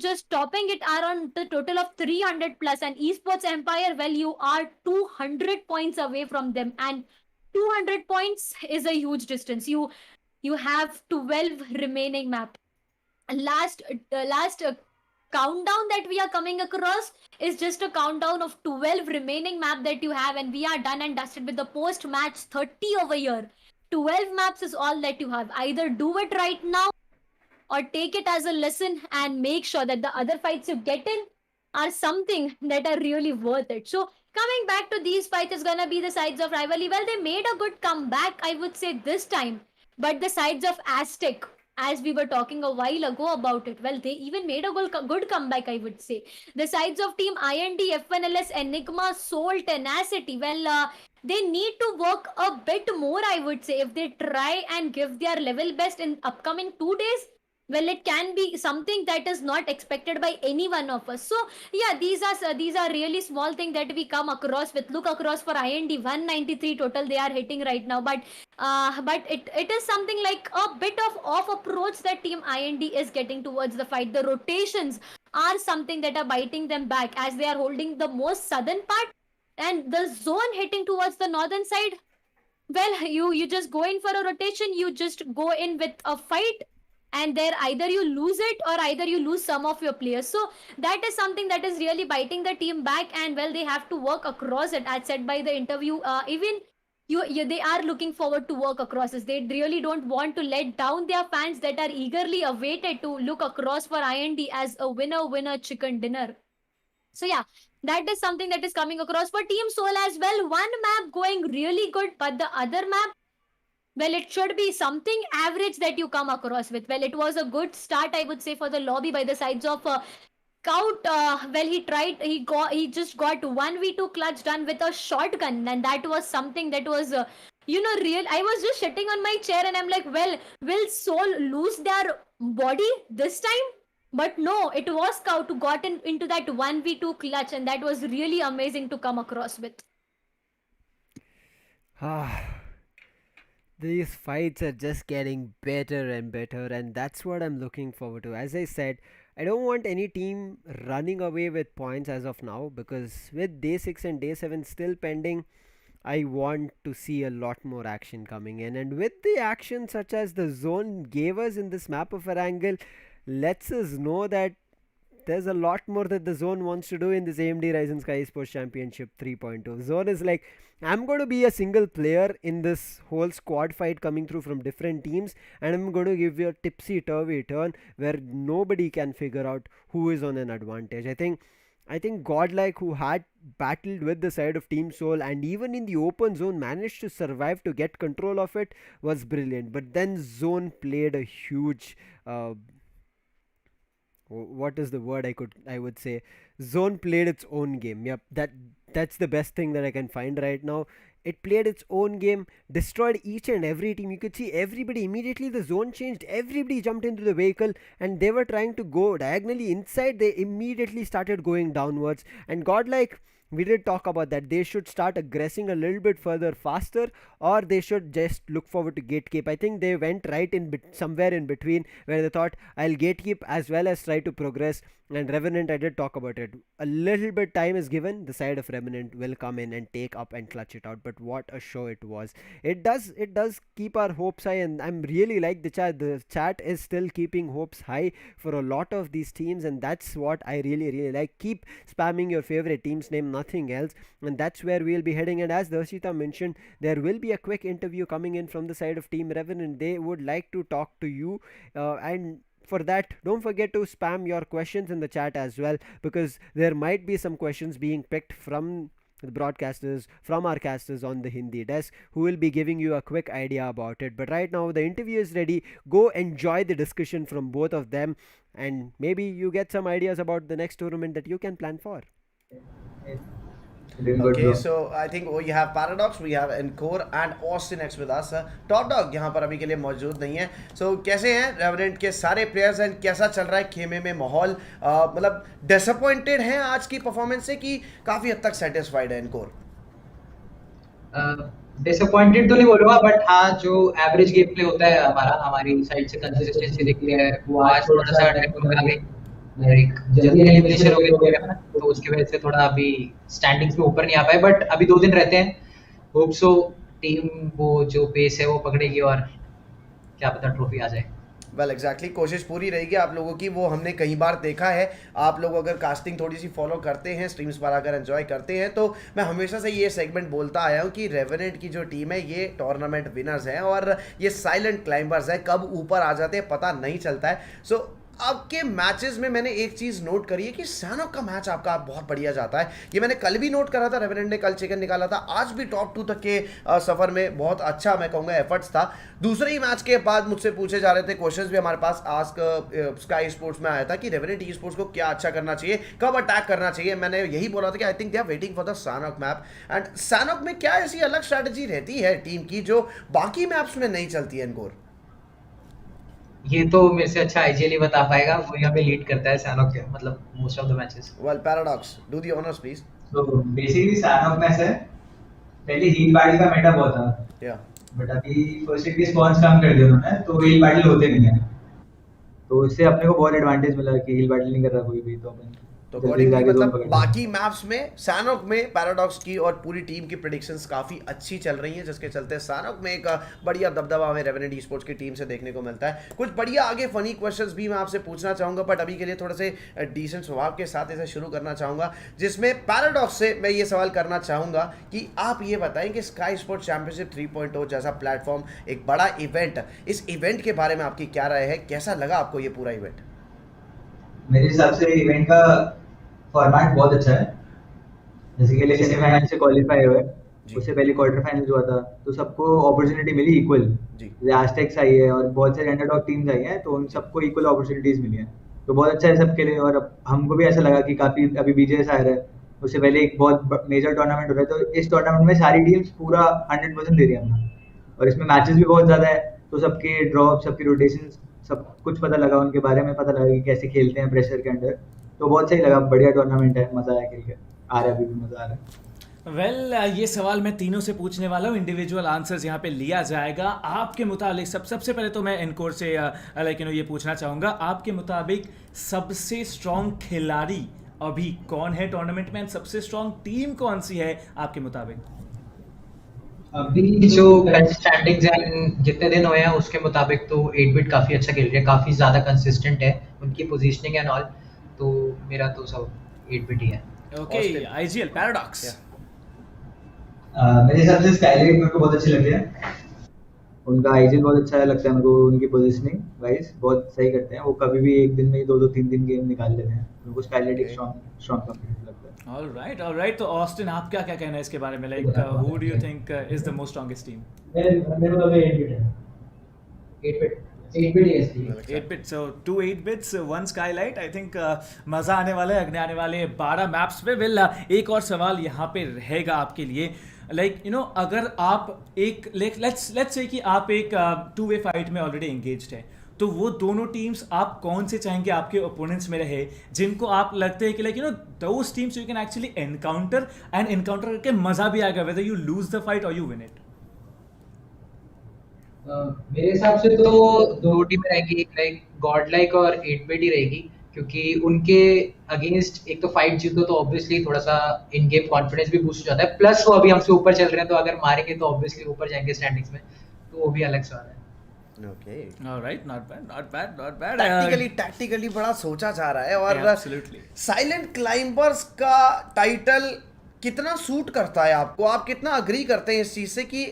just topping it are on the total of 300 plus. And Esports Empire, well, you are 200 points away from them. And 200 points is a huge distance. You have 12 remaining map. Last countdown that we are coming across is just a countdown of 12 remaining map that you have, and we are done and dusted with the post match 30 over here. 12 maps is all that you have. Either do it right now or take it as a lesson and make sure that the other fights you get in are something that are really worth it. So coming back to these fights is gonna be the sides of rivalry. Well, they made a good comeback, I would say, this time. But the sides of AZTEC, as we were talking a while ago about it, well, they even made a good comeback, I would say. The sides of Team IND, F1LS, Enigma, Soul, Tenacity, well, they need to work a bit more, I would say. If they try and give their level best in upcoming 2 days, well, it can be something that is not expected by any one of us. So yeah, these are really small things that we come across with. Look across for IND, 193 total they are hitting right now, but it is something like a bit of off approach that Team IND is getting towards the fight. The rotations are something that are biting them back, as they are holding the most southern part, and the zone hitting towards the northern side. Well, you just go in for a rotation, you just go in with a fight, and there either you lose it or either you lose some of your players. So that is something that is really biting the team back, and well, they have to work across it. As said by the interview, even they are looking forward to work across this. They really don't want to let down their fans that are eagerly awaited to look across for IND as a winner chicken dinner. So yeah, that is something that is coming across for Team Soul as well. One map going really good, but the other map, well, it should be something average that you come across with. Well, it was a good start, I would say, for the lobby by the sides of Scout. Well, he just got 1v2 clutch done with a shotgun, and that was something that was, real. I was just sitting on my chair and I'm like, well, will Soul lose their body this time? But no, it was Scout who got into that 1v2 clutch, and that was really amazing to come across with. These fights are just getting better and better, and that's what I'm looking forward to. As I said, I don't want any team running away with points as of now, because with day 6 and day 7 still pending, I want to see a lot more action coming in. And with the action such as the zone gave us in this map of Erangel, lets us know that there's a lot more that the zone wants to do in this AMD Ryzen Skyesports Championship 3.0. Zone is like, I'm going to be a single player in this whole squad fight coming through from different teams, and I'm going to give you a tipsy-turvy turn where nobody can figure out who is on an advantage. I think GodLike, who had battled with the side of Team Soul and even in the open zone managed to survive to get control of it, was brilliant. But then Zone played a huge... what is the word I would say? Zone played its own game. Yep, that's the best thing that I can find right now. It played its own game, destroyed each and every team. You could see everybody immediately. The zone changed. Everybody jumped into the vehicle, and they were trying to go diagonally inside. They immediately started going downwards. And GodLike, we did talk about that. They should start aggressing a little bit further faster, or they should just look forward to gatekeep. I think they went right in somewhere in between, where they thought, I'll gatekeep as well as try to progress. And Revenant, I did talk about it. A little bit time is given, the side of Revenant will come in and take up and clutch it out. But what a show it was. It does keep our hopes high, and I'm really like the chat. The chat is still keeping hopes high for a lot of these teams, and that's what I really like. Keep spamming your favorite team's name, nothing else, and that's where we'll be heading. And as Darshita mentioned, there will be a quick interview coming in from the side of Team Revenant. They would like to talk to you, and for that, don't forget to spam your questions in the chat as well, because there might be some questions being picked from the broadcasters, from our casters on the Hindi desk, who will be giving you a quick idea about it. But right now the interview is ready. Go enjoy the discussion from both of them, and maybe you get some ideas about the next tournament that you can plan for. Okay, so I think we have Paradox, we have Encore and Austin X with us. Top Dog यहाँ पर अभी के लिए मौजूद नहीं है. So कैसे हैं रेवेनेंट के सारे प्लेयर्स एंड कैसा चल रहा है खेमे में माहौल? मतलब डिसअपॉइंटेड हैं आज की परफॉर्मेंस से कि काफी हद तक सेटिस्फाइड है इनकोर? डिसअपॉइंटेड तो नहीं बोलूंगा, बट हाँ, जो एवरेज गेम प्ले होता है हमारी साइड से कंसिस्टेंसी दिखती है, वो आज थोड़ा सा आ गई. लाइक जल्दी एलिमिनेशन हो गया, तो उसकी वजह से थोड़ा अभी स्टैंडिंग्स में ऊपर नहीं आ पाए. बट अभी 2 दिन रहते हैं, होप सो टीम वो जो पेस है वो पकड़ेगी और क्या पता ट्रॉफी आ जाए. वेल एग्जैक्टली कोशिश पूरी रहेगी आप लोगों की, वो हमने कई बार देखा है। आप लोग अगर कास्टिंग थोड़ी सी फॉलो करते हैं, स्ट्रीम्स पर अगर एंजॉय करते हैं, तो मैं हमेशा से ये सेगमेंट बोलता आया हूँ कि रेवेनेंट की जो टीम है ये टूर्नामेंट विनर्स हैं और ये साइलेंट क्लाइंबर्स हैं, कब ऊपर आ जाते हैं पता नहीं चलता है। सो आपके मैचेस में मैंने एक चीज़ नोट करी है कि सैनॉक का मैच आपका बहुत बढ़िया जाता है। ये मैंने कल भी नोट करा था, रेवेनेंट ने कल चिकन निकाला था, आज भी टॉप 2 तक के सफ़र में बहुत अच्छा मैं कहूँगा एफर्ट्स था। दूसरे ही मैच के बाद मुझसे पूछे जा रहे थे क्वेश्चंस भी, हमारे पास आस्क स्काई स्पोर्ट्स में आया था कि रेवेनेंट ई स्पोर्ट्स को क्या अच्छा करना चाहिए, कब अटैक करना चाहिए। मैंने यही बोला था कि I think they are waiting for the Sanhok map. And Sanhok में क्या ऐसी अलग स्ट्रैटेजी रहती है टीम की जो बाकी मैप्स में नहीं चलती है इनकोर? ये तो मेरे से अच्छा आईजीएल ही बता पाएगा, वो यहाँ पे लीड करता है सैनॉक के, मतलब most of the matches. Well paradox, do the honours please. तो बेसिकली सैनॉक में से पहले हील बैटल का मेटा बहुत था, या बट अभी फर्स्ट एड की स्पॉन्स कम कर दिया उन्होंने, तो हील बैटल होते नहीं है, तो इससे अपने को बहुत एडवांटेज मिला कि हील बैटल नहीं कर रहा कोई भी, तो अपन तो अकॉर्डिंगली मतलब बाकी मैप्स में सैनॉक में पैराडॉक्स की और पूरी टीम की प्रेडिक्शंस काफ़ी अच्छी चल रही हैं, जिसके चलते सैनॉक में एक बढ़िया दबदबा हमें रेवेनेंट ई स्पोर्ट्स की टीम से देखने को मिलता है। कुछ बढ़िया आगे फनी क्वेश्चंस भी मैं आपसे पूछना चाहूँगा, बट अभी के लिए थोड़े से डिसेंट स्वभाव के साथ इसे शुरू करना चाहूँगा, जिसमें पैराडॉक्स से मैं ये सवाल करना चाहूँगा कि आप ये बताएं कि स्काई स्पोर्ट्स चैंपियनशिप 3.0 जैसा प्लेटफॉर्म, एक बड़ा इवेंट, इस इवेंट के बारे में आपकी क्या राय है, कैसा लगा आपको ये पूरा इवेंट? मेरे हिसाब से इवेंट का फॉर्मेट बहुत अच्छा है। जैसे कि सेमीफाइनल से क्वालिफाई हुए, उससे पहले क्वार्टर फाइनल हुआ था, तो सबको अपॉर्चुनिटी मिली इक्वल। जैसे आजटेक्स आई है और बहुत सारे अंडरडॉग टीम्स आई हैं, तो उन सबको इक्वल अपॉर्चुनिटीज मिली हैं, तो बहुत अच्छा है सबके लिए। और हमको भी ऐसा लगा कि काफी अभी बीजेएस आ रहा है, उससे पहले एक बहुत मेजर टूर्नामेंट हो रहा है, तो इस टूर्नामेंट में सारी टीम्स पूरा 100% दे रही है अपना, और इसमें मैचेस भी बहुत ज्यादा है, तो सबके ड्रॉप, सबकी रोटेशन, सब कुछ पता लगा, उनके बारे में पता लगा कि कैसे खेलते हैं प्रेशर के अंडर, तो बहुत सही लगा, बढ़िया टूर्नामेंट है, मजा आया खेल के, आ रहा है, अभी भी मजा आ रहा है। वेल ये सवाल मैं तीनों से पूछने वाला हूँ, इंडिविजुअल आंसर्स यहाँ पे लिया जाएगा। आपके मुताबिक सबसे पहले तो मैं इनकोर से ये पूछना चाहूँगा, आपके मुताबिक सबसे स्ट्रॉन्ग खिलाड़ी अभी कौन है टूर्नामेंट में, सबसे स्ट्रॉन्ग टीम कौन सी है आपके मुताबिक? अभी जो करंट स्टैंडिंग्स हैं, जितने दिन हुए हैं उसके मुताबिक तो 8-बिट काफी अच्छा खेल रही है, काफी ज्यादा कंसिस्टेंट है उनकी पोजीशनिंग एंड ऑल, तो मेरा तो सब 8-बिट ही है। Okay, IGL paradox. मेरे हिसाब से स्काईलाइट मेरे को बहुत अच्छी लगी है, उनका आईजीएल बहुत अच्छा लगता है मेरे को, उनकी पोजीशनिंग वाइज बहुत सही करते हैं वो, कभी भी एक दिन में 2-2 3 गेम निकाल लेते हैं, उनको स्काईलाइट एक स्ट्रॉन्ग कंपनी लगता है। ऑलराइट, तो ऑस्टिन आप क्या कहना है इसके बारे में, like who do you think is the most strongest team? मेरे को लगे 8-बिट है, 8-bit, so 2 8-bits, 1 Skylight. I think मज़ा आने वाला है अगले आने वाले 12 मैप्स पे। वेल एक और सवाल यहाँ पे रहेगा आपके लिए, लाइक अगर आप एक लेट्स से कि आप एक 2-way फाइट में ऑलरेडी एंगेज्ड है, तो वो दोनों टीम्स आप कौन से चाहेंगे आपके ओपोनेंट्स में रहे, जिनको आप लगते हैं कि like those teams you can actually encounter करके मज़ा भी आएगा, whether you lose the fight और यू विन इट? मेरे हिसाब से तो 2 टीमें रहेंगी, एक लाइक गॉडलाइक और 8-बिट ही रहेगी, क्योंकि उनके अगेंस्ट एक तो फाइट जीतो तो ऑब्वियसली थोड़ा सा इन गेम कॉन्फिडेंस भी बूस्ट हो जाता है, प्लस वो अभी हमसे ऊपर चल रहे हैं, तो अगर मारेंगे तो ऑब्वियसली ऊपर जाएंगे स्टैंडिंग्स में, तो वो भी अलग सवाल है। Okay, alright, not bad. Tactically बड़ा सोचा जा रहा है, और साइलेंट क्लाइंबर्स का टाइटल कितना सूट करता है आपको, आप कितना अग्री करते हैं इस चीज से कि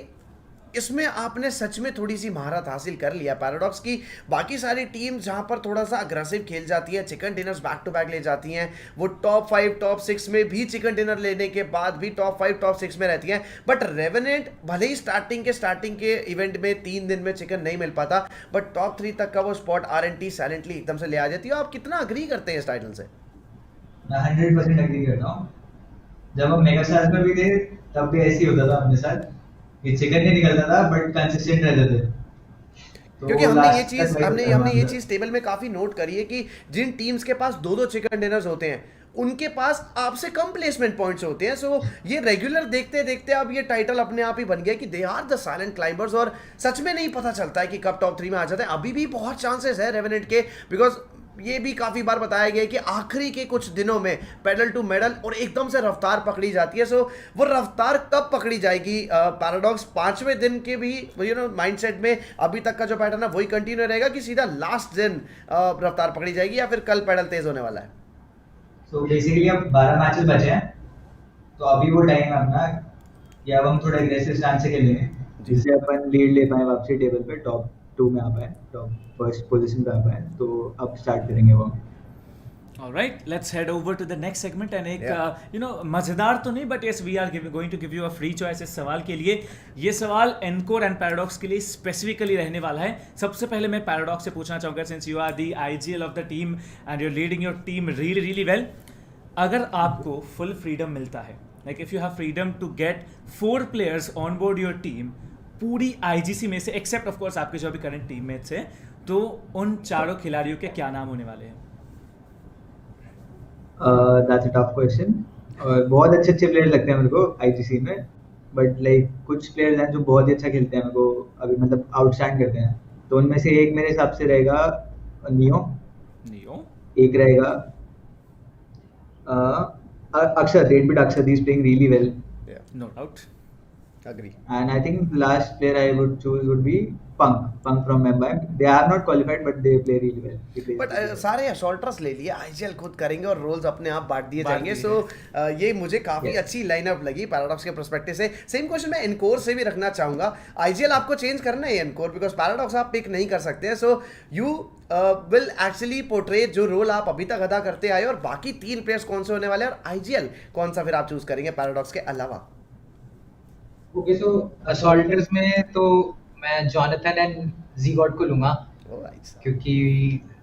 इसमें आपने सच में थोड़ी सी महारत हासिल कर लिया पैराडॉक्स की? बाकी सारी टीम जहां पर थोड़ा सा अग्रेसिव खेल जाती है, chicken dinners back to back ले जाती हैं, वो टॉप 5 टॉप 6 में भी चिकन डिनर लेने के बाद भी टॉप 5 टॉप 6 में रहती हैं, बट रेवेनेंट भले ही स्टार्टिंग के इवेंट में 3 दिन में चिकन नहीं मिल पाता, बट टॉप 3 तक का वो स्पॉट RNT साइलेंटली एकदम से ले आ जाती है। आप कितना अग्री करते हैं इस टाइटल से? मैं 100% अग्री करता हूँ। जब हम मेगा स्टार्स में भी थे तब भी ऐसे ही होता था अपने साथ, ये चिकन नहीं निकलता था बट कंसिस्टेंट रहते थे, तो क्योंकि हमने ये चीज टेबल में काफी नोट करी है कि जिन टीम्स के पास 2-2 चिकन डिनर्स होते हैं उनके पास आपसे कम प्लेसमेंट पॉइंट्स होते हैं। सो ये रेगुलर देखते देखते अब ये टाइटल अपने आप ही बन गया कि they are the silent climbers, और सच में नहीं पता चलता है कि कब टॉप 3 में आ जाते हैं। अभी भी बहुत चांसेस है रेवेनेंट के, बिकॉज ये भी काफी बार बताया गया है कि आखिरी के कुछ दिनों में पेडल टू मेडल और एकदम से रफ्तार पकड़ी जाती है। सो वो रफ्तार कब पकड़ी जाएगी? पैराडॉक्स 5वें दिन के भी माइंडसेट में अभी तक का जो पैटर्न है वही कंटिन्यू रहेगा कि सीधा लास्ट दिन रफ्तार पकड़ी जाएगी, या फिर कल पेडल तेज होने वाला है? सो बेसिकली अब 12 मैचेस बचे हैं, तो अभी वो टाइम है अपना कि अब हम थोड़ा एग्रेसिव स्टांस से खेलेंगे जिससे अपन लीड ले पाए, वापसी टेबल पे टॉप 2 में आ पाए, टॉप फर्स्ट पोजीशन पे आ पाए। तो अब स्टार्ट करेंगे वो। Alright, let's head over to the next segment and एक मजेदार तो नहीं, but yes we are going to give you a free choice इस सवाल के लिए। ये सवाल एनकोर एंड पैराडॉक्स के लिए स्पेसिफिकली रहने वाला है। सबसे पहले मैं पैराडॉक्स से पूछना चाहूँगा, since you are the IGL of the team and you are leading your team really well, अगर आपको फुल फ्रीडम मिलता है, like if you have freedom to get 4 players on board your team पूरी IGC में से, except of course आपके जो अभी करंट टीममेट्स हैं, तो उन चारों खिलाड़ियों के क्या नाम होने वाले हैं? That's a tough question. और बहुत अच्छे अच्छे प्लेयर लगते हैं मेरे को आईजीसी में, बट लाइक कुछ प्लेयर्स हैं जो बहुत ही अच्छा खेलते हैं, मेरे को अभी मतलब आउटस्टैंड करते हैं। तो उनमें से एक मेरे हिसाब से रहेगा नियो, एक रहेगा अक्षर, red bit Akshar, he is playing really well, no doubt, agree, and I think the last player I would choose would be Punk from Mumbai. They are not qualified but they play really well. But सारे असॉल्टर्स ले लिए, IGL खुद करेंगे और roles अपने आप बांट दिए जाएंगे। सो ये मुझे काफी अच्छी लाइनअप लगी पैराडॉक्स के पर्सपेक्टिव से। सेम क्वेश्चन मैं एनकोर से भी रखना चाहूंगा। आईजीएल आपको चेंज करना है एनकोर, बिकॉज पैराडॉक्स आप पिक नहीं कर सकते हैं। So you will actually portray जो रोल आप अभी तक अदा करते आए, और बाकी 3 प्लेयर्स कौन से होने वाले हैं, और आईजीएल कौन सा फिर आप चूज करेंगे पैराडॉक्स के अलावा? ओके, सो असॉल्टर्स में तो मैं जॉनथन एंड ज़ीगॉड को लूंगा, क्योंकि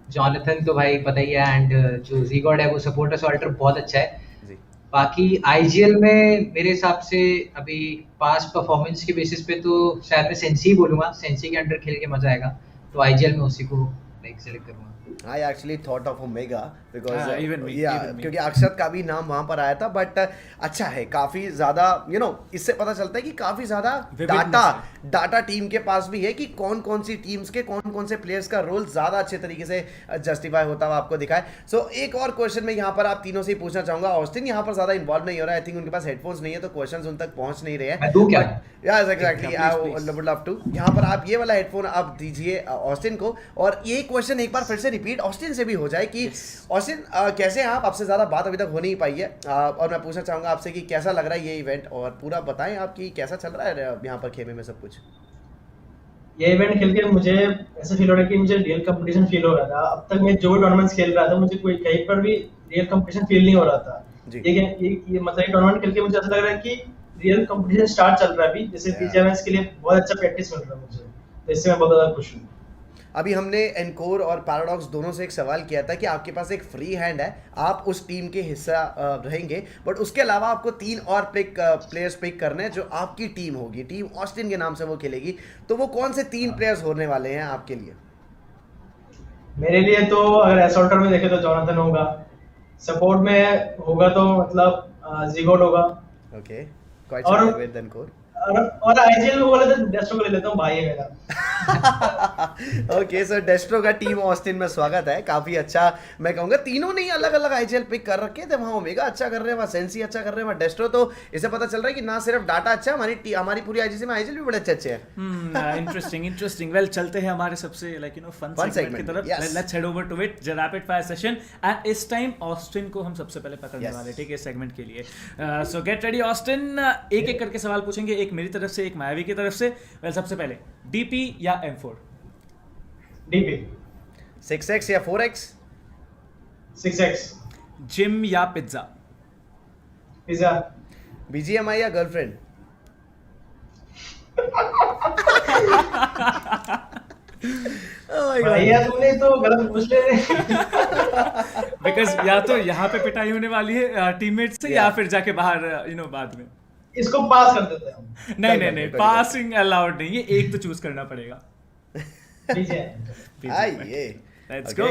जॉनथन तो भाई पता ही है, एंड जो ज़ीगॉड है वो सपोर्ट असॉल्टर बहुत अच्छा है। बाकी आईजीएल में मेरे हिसाब से अभी पास परफॉर्मेंस के बेसिस पे तो शायद मैं सेंसी बोलूंगा, सेंसी के अंडर खेल के मजा आएगा, तो आईजीएल में उसी को लाइक सेलेक्ट करूंगा। I actually thought of Omega because even me, क्योंकि अक्षत का भी नाम वहां पर आया था, बट अच्छा है, काफी ज्यादा इससे पता चलता है कि काफी ज्यादा डाटा टीम के पास भी है कि कौन कौन सी टीम्स के कौन कौन से प्लेयर्स का रोल ज्यादा अच्छे तरीके से जस्टिफाई होता हुआ आपको दिखाए। सो एक और क्वेश्चन मैं यहाँ पर आप तीनों से ही पूछना चाहूंगा। ऑस्टिन यहाँ पर ज्यादा इन्वॉल्व नहीं हो रहा है, आई थिंक उनके पास हेडफोन्स नहीं है तो क्वेश्चन उन तक पहुंच नहीं रहे हैं। Exactly, I would love to. यहाँ पर आप ये वाला हेडफोन आप दीजिए ऑस्टिन को, और ये क्वेश्चन एक बार फिर से रिपीट ऑस्टिन से भी हो जाए कि ऑस्टिन कैसे हैं आप? आपसे ज्यादा बात अभी तक हो नहीं पाई है, और मैं पूछना चाहूंगा आपसे कि कैसा लग रहा है ये इवेंट, और पूरा बताएं आप कि कैसा चल रहा है यहाँ पर खेमे में सब कुछ। ये इवेंट खेल के मुझे ऐसा फील हो रहा है कि मुझे रियल कंपटीशन फील हो रहा था। अब तक मैं जो टूर्नामेंट्स खेल रहा था मुझे कोई कहीं पर भी रियल कंपटीशन फील नहीं हो रहा था। ये मतलब ये टूर्नामेंट खेल के मुझे ऐसा लग रहा है कि रियल कंपटीशन स्टार्ट चल रहा है अभी, जैसे बीजीएमआई के लिए बहुत अच्छा प्रैक्टिस मिल रहा है मुझे, तो इससे मैं बहुत ज्यादा खुश हूँ। अभी हमने एनकोर और पैराडॉक्स दोनों से एक सवाल किया था कि आपके पास एक फ्री हैंड है, आप उस टीम के हिस्सा रहेंगे, बट उसके अलावा आपको 3 और प्लेयर्स पिक करने हैं जो आपकी टीम होगी, टीम ऑस्टिन के नाम से वो खेलेगी। तो वो कौन से 3 प्लेयर्स होने वाले हैं आपके लिए? मेरे लिए तो अगर असॉल्टर में देखे तो जॉनथन होगा, सपोर्ट में होगा तो मतलब ज़ीगॉड होगा, okay, quite separate than core, और आईजीएल में बोला तो डेस्ट्रो को ले लेता हूं, भाई है मेरा। ओके, सो डेस्ट्रो का टीम ऑस्टिन में स्वागत है। काफी अच्छा, मैं कहूंगा तीनों ने अलग अलग आईजीएल पिक कर रखे थे। वहां ओमेगा अच्छा कर रहे हैं, वहां सेंसी अच्छा कर रहे हैं, वहां डेस्ट्रो। तो इससे पता चल रहा है कि ना सिर्फ डाटा अच्छा, हमारी पूरी आईजीसी में आईजीएल भी बड़े अच्छे हैं। इंटरेस्टिंग। वेल, चलते हैं हमारे सबसे फन सेगमेंट की तरफ। Let's head over to it, rapid fire session, and this time Austin को हम सबसे पहले पकड़ने वाले, ठीक है, इस सेगमेंट के लिए। सो गेट रेडी ऑस्टिन, एक एक करके सवाल पूछेंगे, एक मेरी तरफ से, एक मायावी की तरफ से। वेल, सबसे पहले डीपी या M4? डीपी। 6x या 4x? 6x। जिम या पिज्जा? पिज्जा। BGMI या गर्लफ्रेंड? भैया तूने तो गलत पूछ ले। बिकॉज या तो यहाँ पे पिटाई होने वाली है टीममेट से, या फिर जाके बाहर बाद में। इसको पास कर देते हैं। नहीं, पासिंग अलाउड नहीं है, एक तो चूज करना पड़ेगा। Let's go.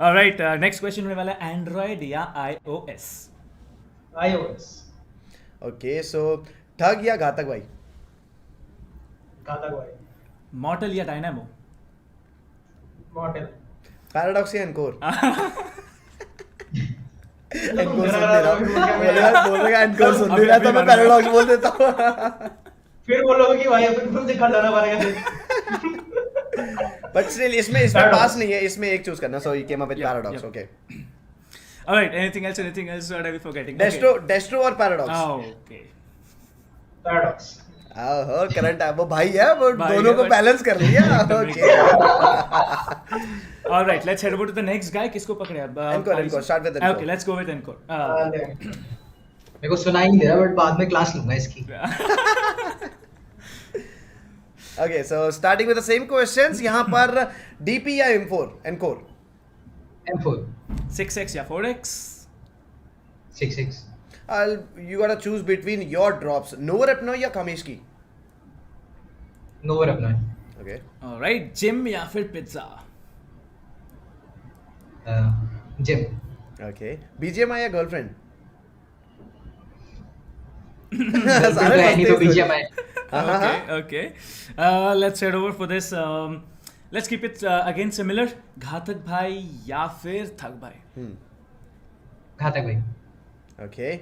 Alright, next question होने वाला है एंड्रॉइड या iOS? iOS। ओके, सो ठग या घातक भाई? घातक भाई। मॉडल या डायनामो? मॉडल। पैराडॉक्स या एनकोर? एनकोर सुन ले बोल रहा एनकोर सुन ले तो मैं पैराडॉक्स बोल देता हूँ। फिर बोलोगे कि भाई अपन खुद दिखा जाना पड़ेगा। बट स्टिल इसमें पास नहीं है, इसमें एक चूज करना, so you came up with paradox. Okay Alright, anything else what are we forgetting? डेस्ट्रो और पैराडॉक्स। Okay. पैराडॉक्स। हो करंट है, वो भाई है, वो दोनों को बैलेंस कर लिया। Okay Alright, let's head over to the next guy. किसको पकड़े अब? Encore start with encore. Okay, let's go with encore. मेरे को सुनाई नहीं दे रहा, बट बाद में क्लास लूंगा इसकी। Okay, so starting with the same questions, यहाँ पर DP या M4? एनकोर। M4। 6x या 4x? 6x। You gotta choose between your drops, Nover Epno या Kamishki? Nover Epno। Okay. Alright, gym या फिर पिज्जा? जिम। Okay. BGMI या girlfriend? नहीं तो BGMI। Okay. Let's head over for this. Let's keep it again similar. घातक भाई या फिर थक भाई? घातक भाई। Okay.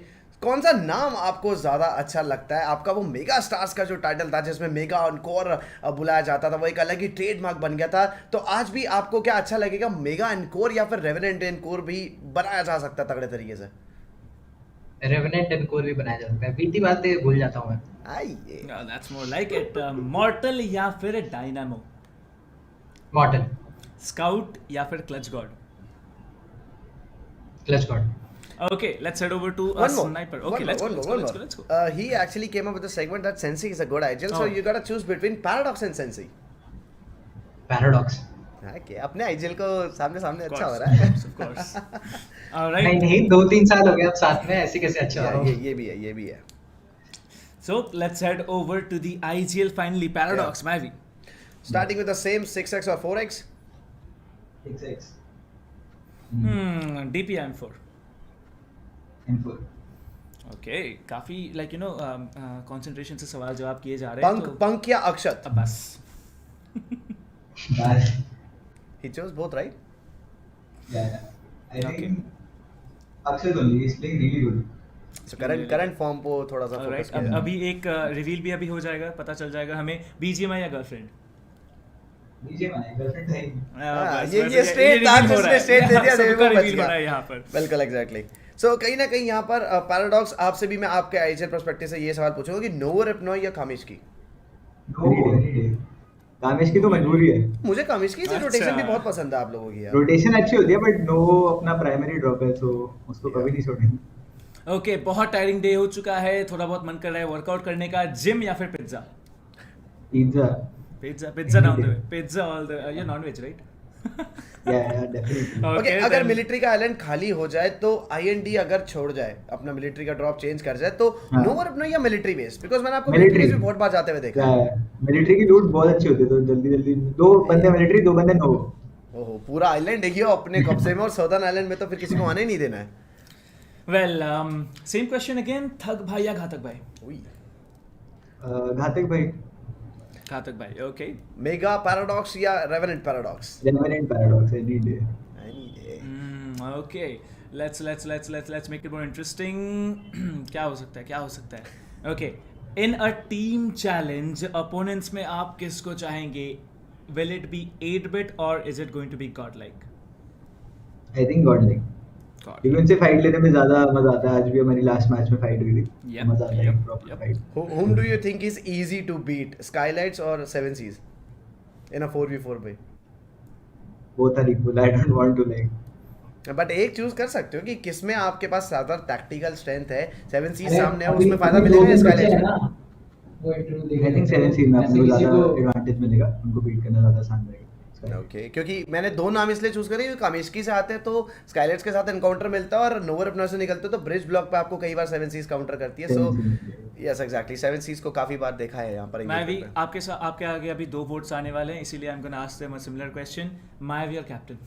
कौन सा नाम आपको ज्यादा अच्छा लगता है? आपका वो मेगा स्टार्स का जो टाइटल था जिसमें मेगा एनकोर बुलाया जाता था, वो एक अलग ही ट्रेडमार्क बन गया था, तो आज भी आपको क्या अच्छा लगेगा, मेगा एनकोर या फिर रेवेनेंट एनकोर भी बनाया जा सकता है तगड़े तरीके से? रेवेनेंट एनकोर भी बनाया जा सकता है, बीती बातें भूल जाता हूं मैं। आइए, that's more like it. मॉर्टल या फिर डायनामो? मॉर्टल। स्काउट या फिर clutch God? Clutch God. Okay, let's head over to a sniper. Okay, let's go. He actually came up with a segment that Sensei is a good IGL, so you gotta choose between Paradox and Sensei. Paradox. Okay, अपने IGL को सामने अच्छा हो रहा है। Of course. Alright. नहीं 2-3 साल हो गए अब साथ में, ऐसे कैसे अच्छा हो? ये भी है। So let's head over to the IGL finally. Paradox, Mavi. Starting with the same 6x or 4x? 6x. DP M4. M4. Okay, काफी like you know concentration से सवाल जवाब किए जा रहे हैं। पंक या अक्षत? बस। He chose both, right? Yeah. I think Akshat only. He's playing really good. So current form को थोड़ा सा focus किया। अभी एक रिवील भी अभी हो जाएगा, पता चल जाएगा हमें BGMI या गर्लफ्रेंड? BGMI गर्लफ्रेंड है। ये स्ट्रेट था, जिसने स्ट्रेट दे दिया सबका रिवील हो रहा है यहाँ पर। बिल्कुल एग्जैक्टली। सो कहीं ना कहीं यहाँ पर पैराडॉक्स, आपसे भी मैं आपके आईजीएल पर्सपेक्टिव से ये सवाल पूछूंगा कि नोवर एपनॉय या कामिश्की? कामिश्की तो मजबूरी है। मुझे कामिश्की से रोटेशन भी बहुत पसंद है आप लोगों की यार। रोटेशन अच्छी होती है, बट नो अपना प्राइमरी ड्रॉप है, तो उसको कभी नहीं छोड़ेंगे। ओके, बहुत टायरिंग डे हो चुका है, थोड़ा बहुत मन कर रहा है वर्कआउट करने का। जिम या फिर pizza? Pizza now the way, pizza all the, you non veg right? Okay, अगर मिलिट्री का आइलैंड खाली हो जाए तो आईएनडी अगर छोड़ जाए, अपना मिलिट्री का ड्रॉप चेंज कर जाए, तो नोवर अपना या मिलिट्री बेस? बिकॉज़ मैंने आपको मिलिट्री बेस में बहुत बार जाते हुए देखा है। मिलिट्री की लूट बहुत अच्छी होती है, तो जल्दी 2 बंदे मिलिट्री 2 बंदे नो। ओहो, पूरा आइलैंड देखिए अपने कब्जे में, और सदर्न आइलैंड में तो फिर किसी को आने नहीं देना है। Well, same question again, thug भाई या घातक भाई? घातक भाई। घातक भाई, ओके। मेगा पैराडॉक्स या revenant Paradox? Revenant Paradox, any day. Okay, let's make it more interesting. क्या हो सकता है? Okay, in a team challenge opponents में आप किसको चाहेंगे? विल इट बी 8-bit और is it going to be godlike? I think godlike, क्योंकि उनसे फाइट लेने में ज्यादा मजा आता है। आज भी हमारी लास्ट मैच में फाइट हुई थी, मजा आता है proper fight. Whom do you think is easy to beat, SKYLIGHTZ or 7 Seas in a 4v4 पे? Both are equal. I don't want to like. But एक चूज कर सकते हो कि किसमें आपके पास ज्यादा टैक्टिकल स्ट्रेंथ है। 7 Seas सामने है, उसमें फायदा मिलेगा SKYLIGHTZ को? I think 7 Seas में आपको ज्यादा एडवांटेज मिलेगा, उनको बीट करना ज्यादा आसान रहेगा। ओके, क्योंकि मैंने 2 नाम इसलिए चूज करे क्योंकि कामिश्की से आते हैं तो SKYLIGHTZ के साथ एनकाउंटर मिलता है, और नोवर अपना से निकलते तो ब्रिज ब्लॉक पे आपको कई बार 7 Seas काउंटर करती है। सो यस एग्जैक्टली, 7 Seas को काफी बार देखा है यहाँ पर। मैं भी आपके आगे अभी 2 वोट्स आने वाले हैं, इसीलिए I am gonna ask them a similar question. मायवी और captain?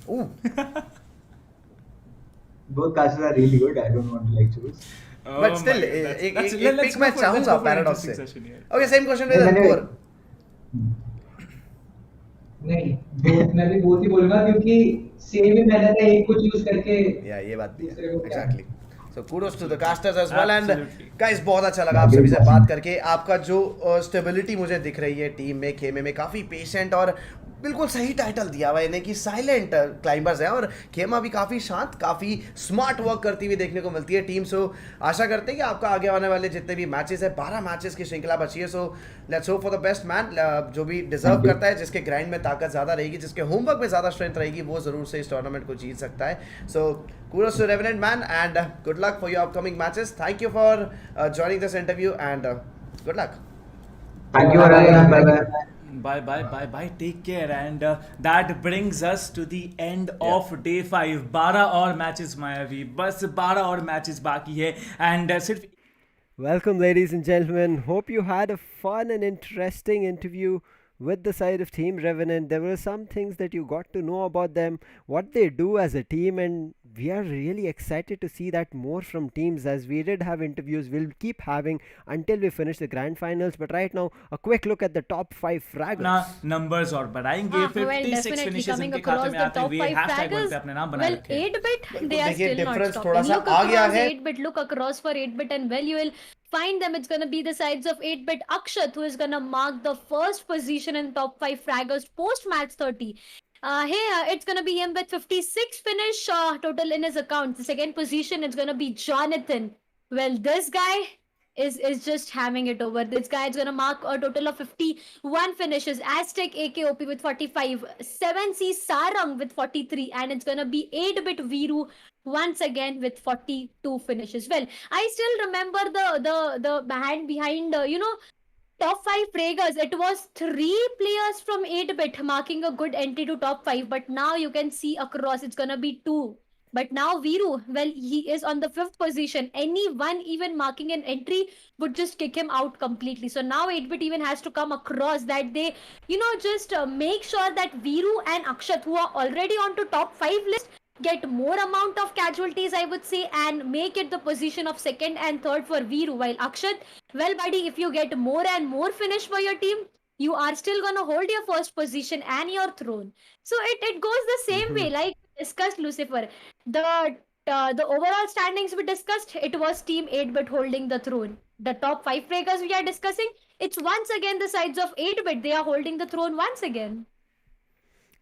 Both classes are really good. I don't want to like choose. But still, एक पिक मैं चाहूंगा पैराडॉक्स से। Okay, same question with encore. नहीं मैं भी बोथ ही बोलूंगा क्योंकि सेम ही मेहनत है एक को चूज करके या ये बात भी है दूसरे को क्या exactly so kudos to the casters as well and Absolutely. Guys बहुत अच्छा लगा आप सभी से बात करके आपका जो स्टेबिलिटी मुझे दिख रही है टीम में खेमे में काफ़ी पेशेंट और बिल्कुल सही टाइटल दिया हुआ है इन्हें कि साइलेंट क्लाइंबर्स हैं और खेमा भी काफ़ी शांत काफ़ी स्मार्ट वर्क करती हुई देखने को मिलती है टीम सो आशा करते हैं कि आपका आगे आने वाले जितने भी मैचेस है 12 मैचेस की श्रृंखला बची है so let's hope for the best man जो भी डिजर्व करता है जिसके ग्राइंड में ताकत ज़्यादा रहेगी जिसके होमवर्क में ज़्यादा स्ट्रेंथ रहेगी वो ज़रूर से इस टूर्नामेंट को जीत सकता है सो kudos to Revenant man and good luck for your upcoming matches. Thank you for joining this interview and good luck. Thank you Ryan, bye bye. Bye. Take care. And that brings us to the end of day 5. 12 और matches मायावी, बस 12 और matches बाकी है and सिर्फ Welcome, ladies and gentlemen. Hope you had a fun and interesting interview with the side of Team Revenant. There were some things that you got to know about them, what they do as a team, and we are really excited to see that more from teams. As we did have interviews, we'll keep having until we finish the grand finals. But right now, a quick look at the top 5 fraggers. अपना numbers और बढ़ाएंगे. 56 finishes इनके खाते में आते हुए #1 पे अपने नाम बना रखे हैं. 8-bit they are देखिए, still not difference stopping. थोड़ा सा Look आ गया across है. 8-bit, look across for 8-bit and well you will find them. It's gonna be the sides of 8-bit Akshat who is gonna mark the first position in top 5 fraggers post match 30. It's gonna be him with 56 finish total in his account. The second position is gonna be Jonathan. Well, this guy is just hamming it over. This guy is gonna mark a total of 51 finishes. AZTEC AKOP with 45, 7C Sarang with 43, and it's gonna be 8-bit Viru once again with 42 finishes. Well, I still remember the hand behind top 5 Pragas. It was 3 players from 8-bit marking a good entry to top 5, but now you can see across it's gonna be 2. But now Viru, well, he is on the 5th position. Anyone even marking an entry would just kick him out completely. So now 8-bit even has to come across that they, just make sure that Viru and Akshat, who are already on to top 5 list, get more amount of casualties, I would say, and make it the position of 2nd and 3rd for Viru. While Akshat, well, buddy, if you get more and more finish for your team, you are still gonna hold your 1st position and your throne. So it goes the same way, like discussed, Lucifer. The overall standings we discussed, it was Team 8-bit holding the throne. The top 5 breakers we are discussing, it's once again the sides of 8-bit. They are holding the throne once again.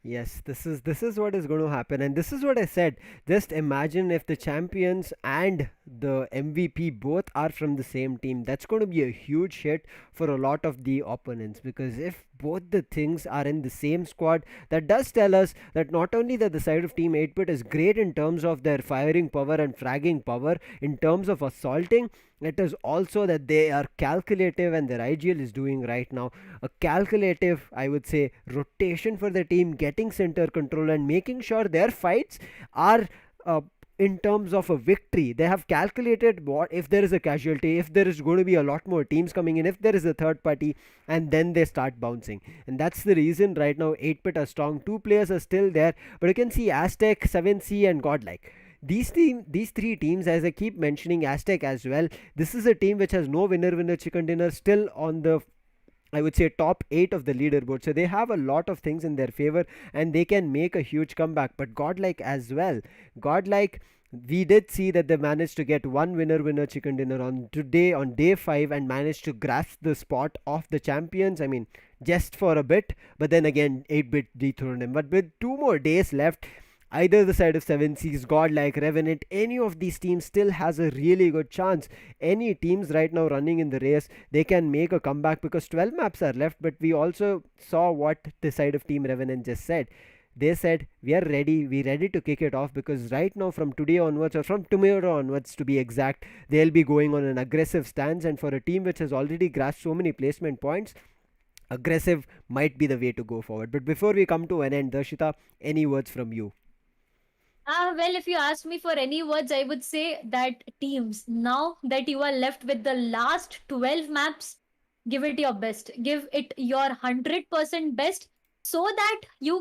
Yes, this is what is going to happen, and this is what I said. Just imagine if the champions and the MVP both are from the same team. That's going to be a huge hit for a lot of the opponents, because if both the things are in the same squad, that does tell us that not only that the side of Team 8-bit is great in terms of their firing power and fragging power, in terms of assaulting, it is also that they are calculative, and their IGL is doing right now a calculative, I would say, rotation for the team, getting center control and making sure their fights are in terms of a victory. They have calculated what if there is a casualty, if there is going to be a lot more teams coming in, if there is a third party, and then they start bouncing. And that's the reason right now 8-bit are strong. 2 players are still there, but you can see AZTEC, 7C and GodLike. These 3 teams, as I keep mentioning AZTEC as well, this is a team which has no winner chicken dinner, still on the, I would say, top 8 of the leaderboard. So they have a lot of things in their favor and they can make a huge comeback. But GodLike as well. GodLike, we did see that they managed to get one winner chicken dinner on day 5 and managed to grasp the spot of the champions. I mean, just for a bit, but then again 8-bit dethroned him. But with 2 more days left, either the side of 7Cs, GodLike, Revenant, any of these teams still has a really good chance. Any teams right now running in the race, they can make a comeback because 12 maps are left. But we also saw what the side of Team Revenant just said. They said, we're ready to kick it off, because right now from today onwards, or from tomorrow onwards to be exact, they'll be going on an aggressive stance. And for a team which has already grasped so many placement points, aggressive might be the way to go forward. But before we come to an end, Darshita, any words from you? Well, if you ask me for any words, I would say that teams, now that you are left with the last 12 maps, give it your best. Give it your 100% best, so that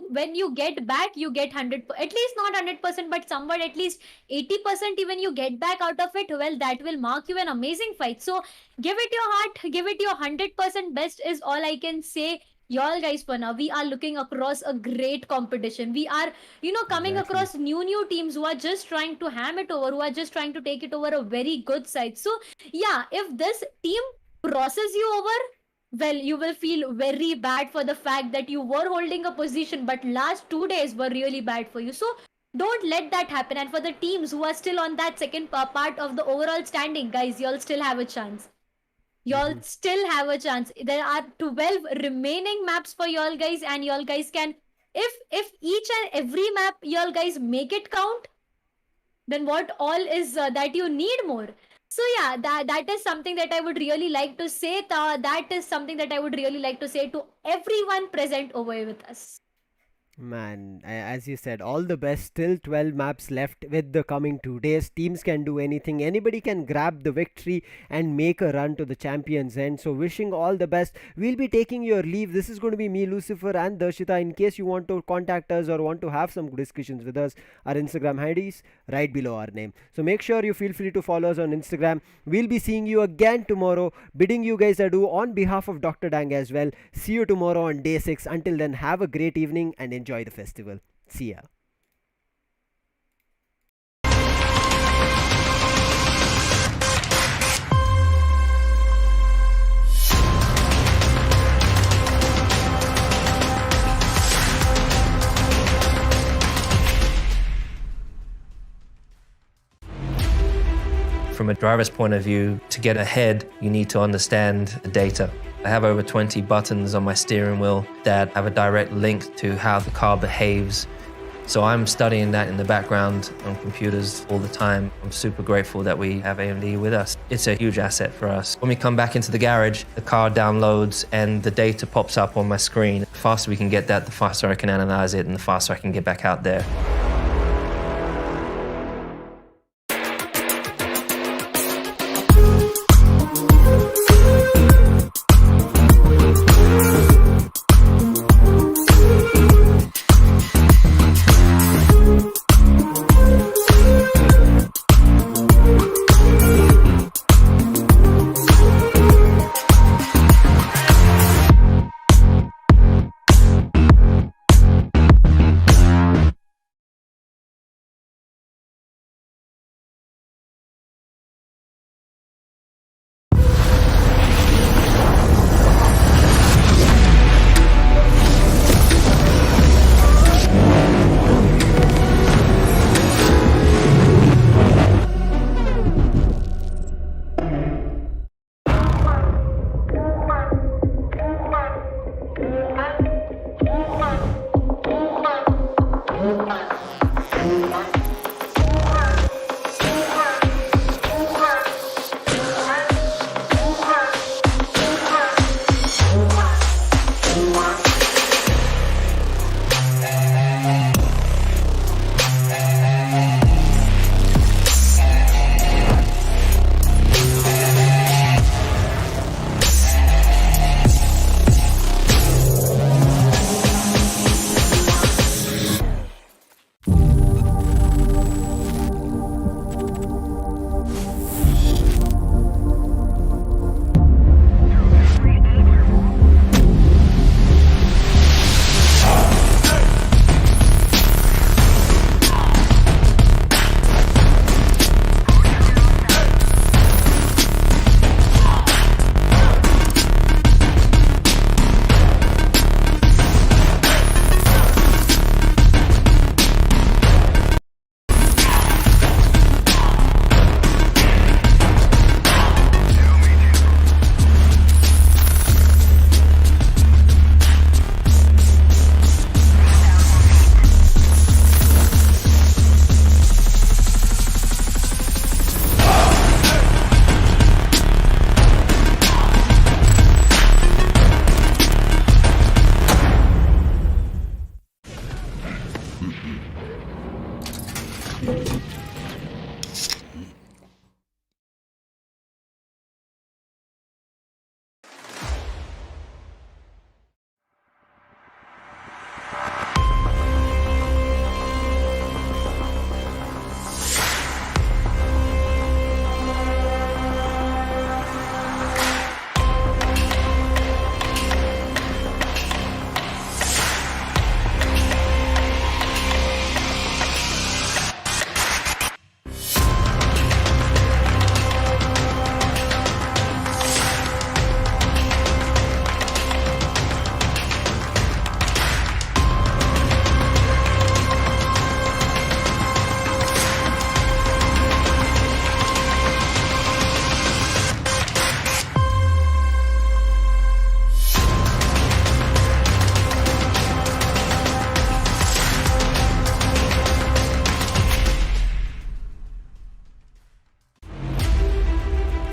when you get back, you get 100, at least not 100%, but somewhat at least 80% even you get back out of it. Well, that will mark you an amazing fight. So give it your heart, give it your 100% best is all I can say y'all guys for now, we are looking across a great competition. We are, coming across new teams who are just trying to ham it over, who are just trying to take it over a very good side. So yeah, if this team crosses you over, well, you will feel very bad for the fact that you were holding a position, but last 2 days were really bad for you. So don't let that happen. And for the teams who are still on that second part of the overall standing, guys, y'all still have a chance. Y'all still have a chance. There are 12 remaining maps for y'all guys, and y'all guys can, if each and every map y'all guys make it count, then what all is that you need more. So yeah, that is something that I would really like to say. That is something that I would really like to say to everyone present over with us. Man, as you said, all the best. Still 12 maps left with the coming 2 days. Teams can do anything. Anybody can grab the victory and make a run to the champions end. So wishing all the best. We'll be taking your leave. This is going to be me, Lucifer, and Darshita. In case you want to contact us or want to have some discussions with us, our Instagram IDs right below our name. So make sure you feel free to follow us on Instagram. We'll be seeing you again tomorrow. Bidding you guys adieu on behalf of Dr. Dang as well. See you tomorrow on day 6. Until then, have a great evening and enjoy the festival. See ya. From a driver's point of view, to get ahead, you need to understand the data. I have over 20 buttons on my steering wheel that have a direct link to how the car behaves. So I'm studying that in the background on computers all the time. I'm super grateful that we have AMD with us. It's a huge asset for us. When we come back into the garage, the car downloads and the data pops up on my screen. The faster we can get that, the faster I can analyze it and the faster I can get back out there.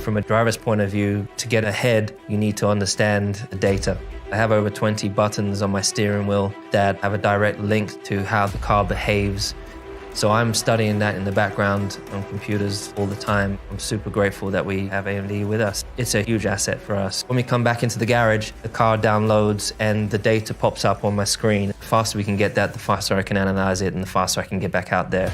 From a driver's point of view, to get ahead, you need to understand the data. I have over 20 buttons on my steering wheel that have a direct link to how the car behaves. So I'm studying that in the background on computers all the time. I'm super grateful that we have AMD with us. It's a huge asset for us. When we come back into the garage, the car downloads and the data pops up on my screen. The faster we can get that, the faster I can analyze it and the faster I can get back out there.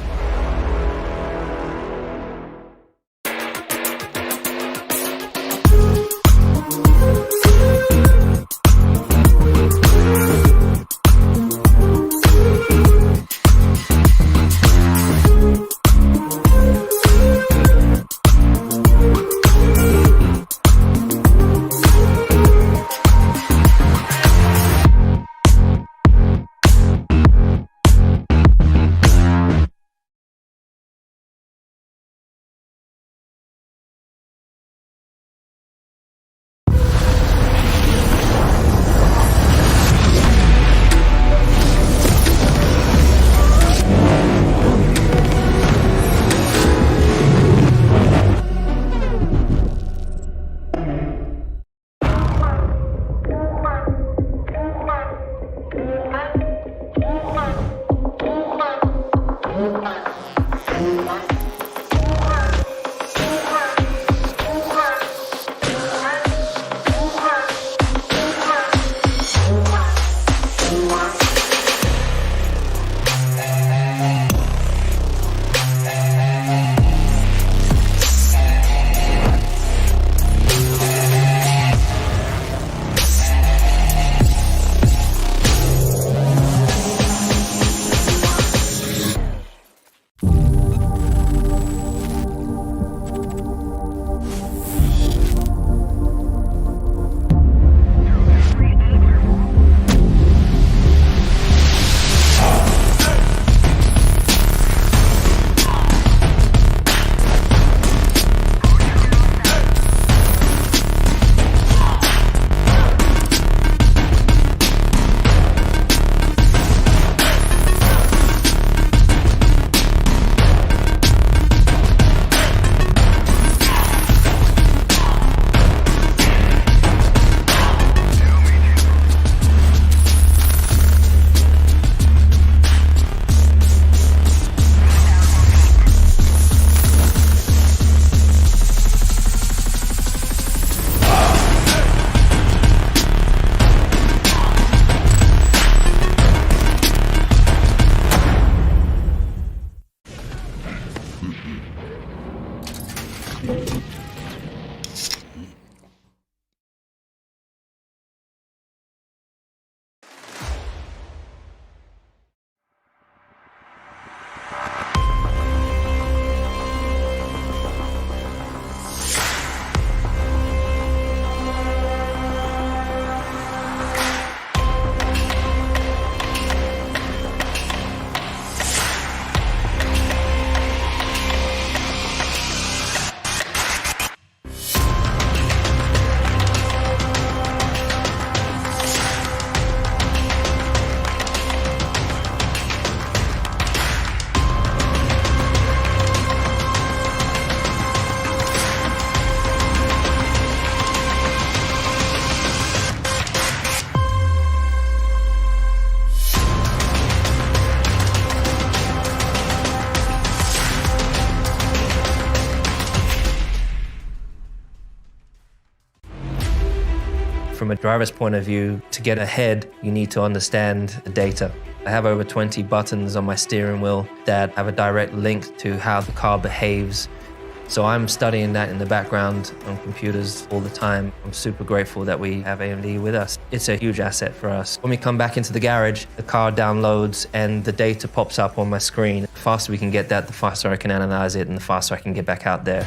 From a driver's point of view, to get ahead, you need to understand the data. I have over 20 buttons on my steering wheel that have a direct link to how the car behaves. So I'm studying that in the background on computers all the time. I'm super grateful that we have AMD with us. It's a huge asset for us. When we come back into the garage, the car downloads and the data pops up on my screen. The faster we can get that, the faster I can analyze it and the faster I can get back out there.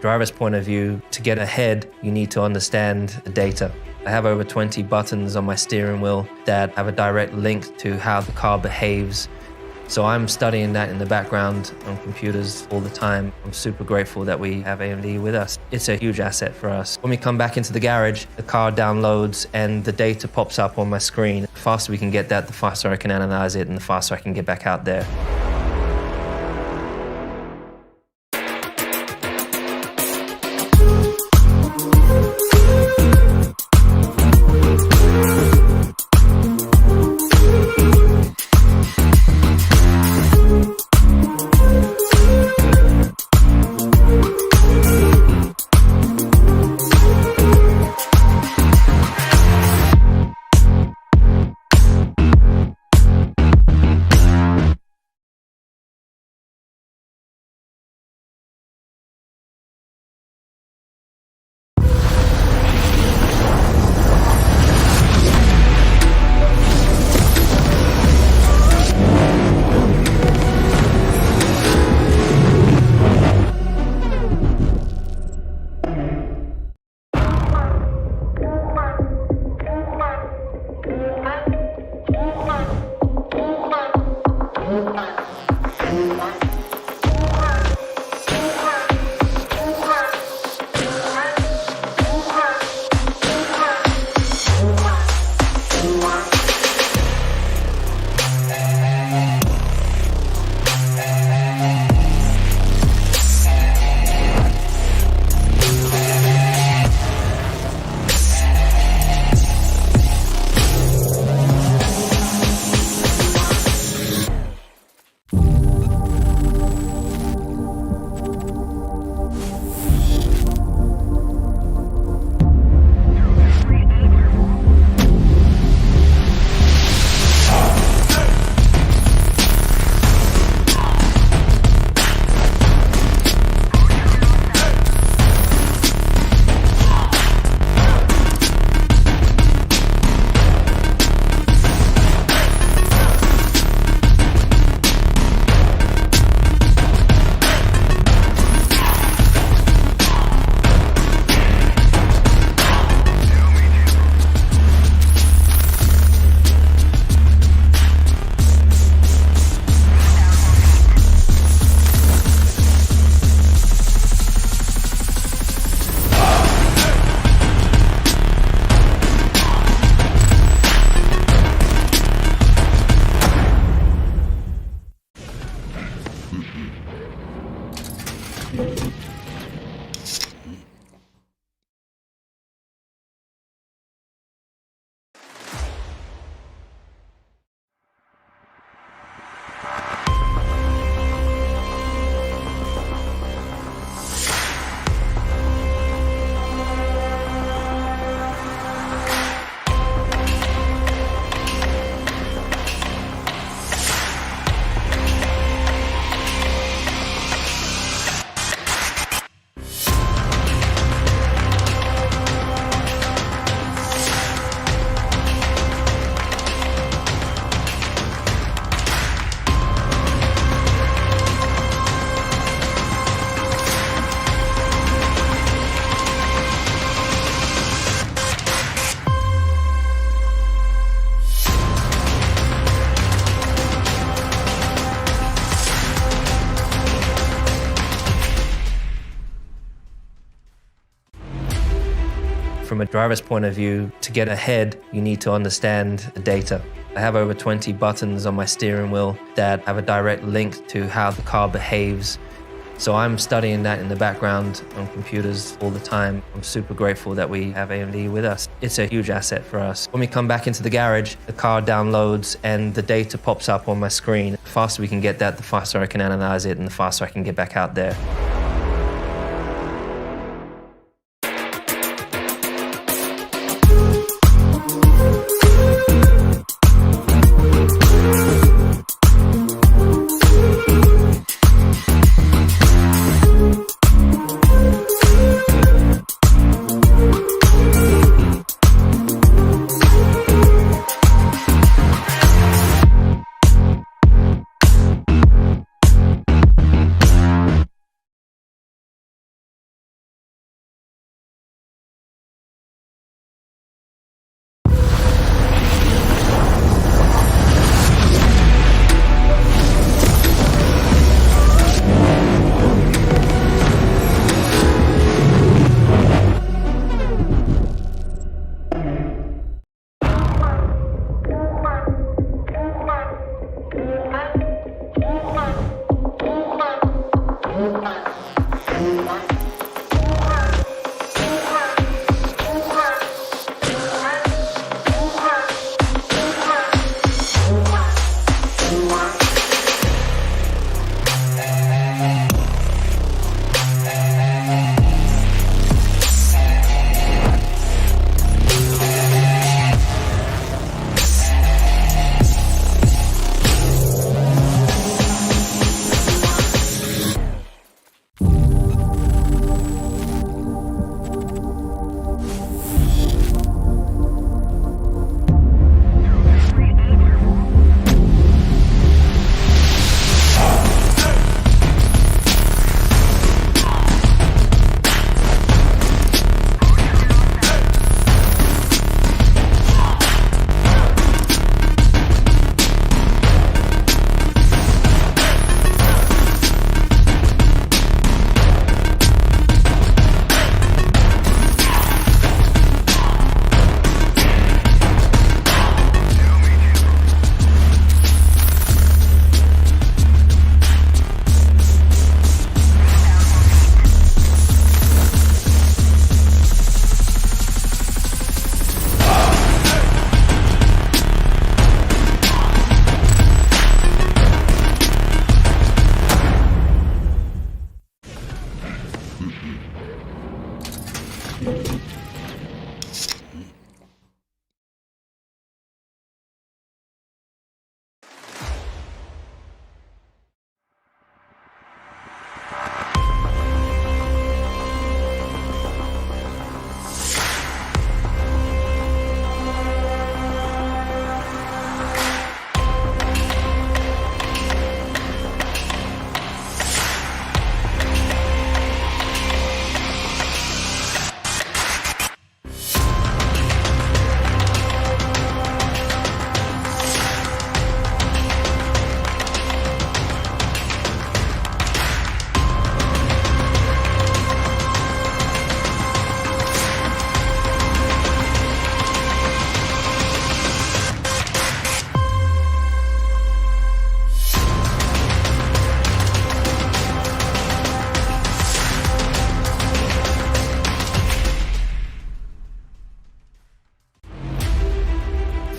driver's point of view, to get ahead, you need to understand the data. I have over 20 buttons on my steering wheel that have a direct link to how the car behaves. So I'm studying that in the background on computers all the time. I'm super grateful that we have AMD with us. It's a huge asset for us. When we come back into the garage, the car downloads and the data pops up on my screen. The faster we can get that, the faster I can analyze it and the faster I can get back out there. From a driver's point of view, to get ahead, you need to understand the data. I have over 20 buttons on my steering wheel that have a direct link to how the car behaves. So I'm studying that in the background on computers all the time. I'm super grateful that we have AMD with us. It's a huge asset for us. When we come back into the garage, the car downloads and the data pops up on my screen. The faster we can get that, the faster I can analyze it and the faster I can get back out there.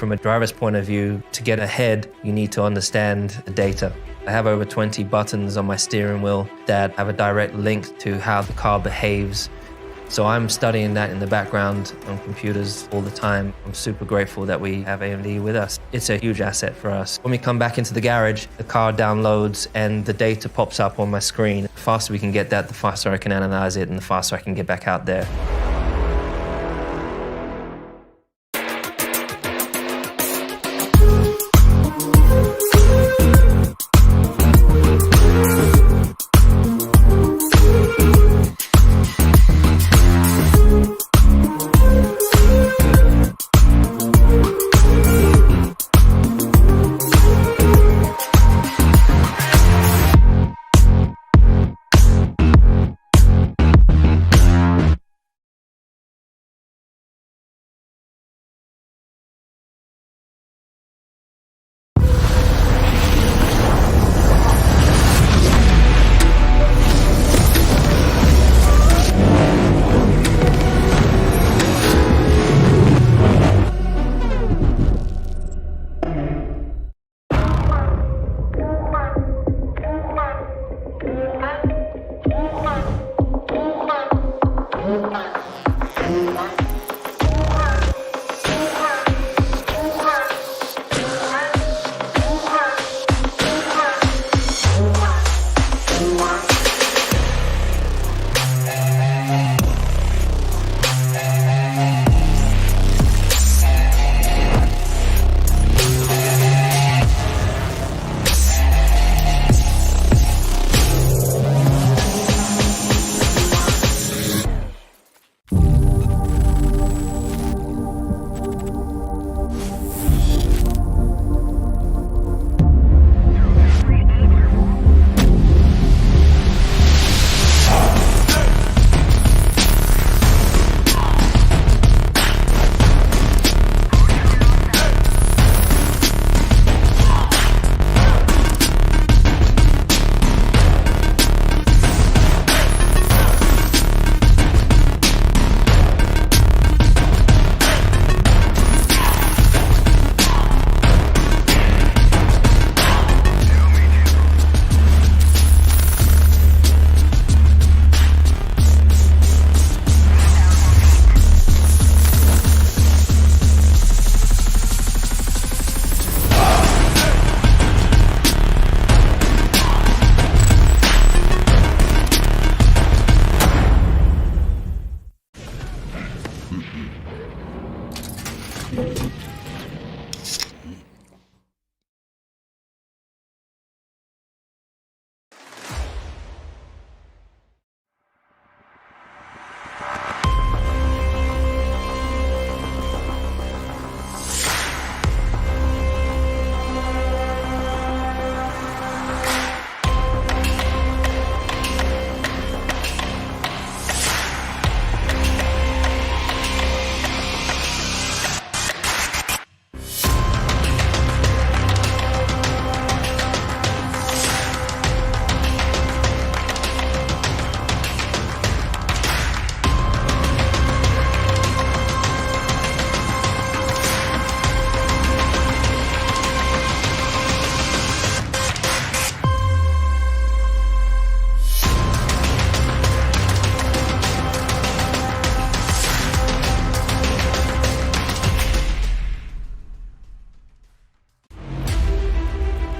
From a driver's point of view, to get ahead, you need to understand the data. I have over 20 buttons on my steering wheel that have a direct link to how the car behaves. So I'm studying that in the background on computers all the time. I'm super grateful that we have AMD with us. It's a huge asset for us. When we come back into the garage, the car downloads and the data pops up on my screen. The faster we can get that, the faster I can analyze it and the faster I can get back out there.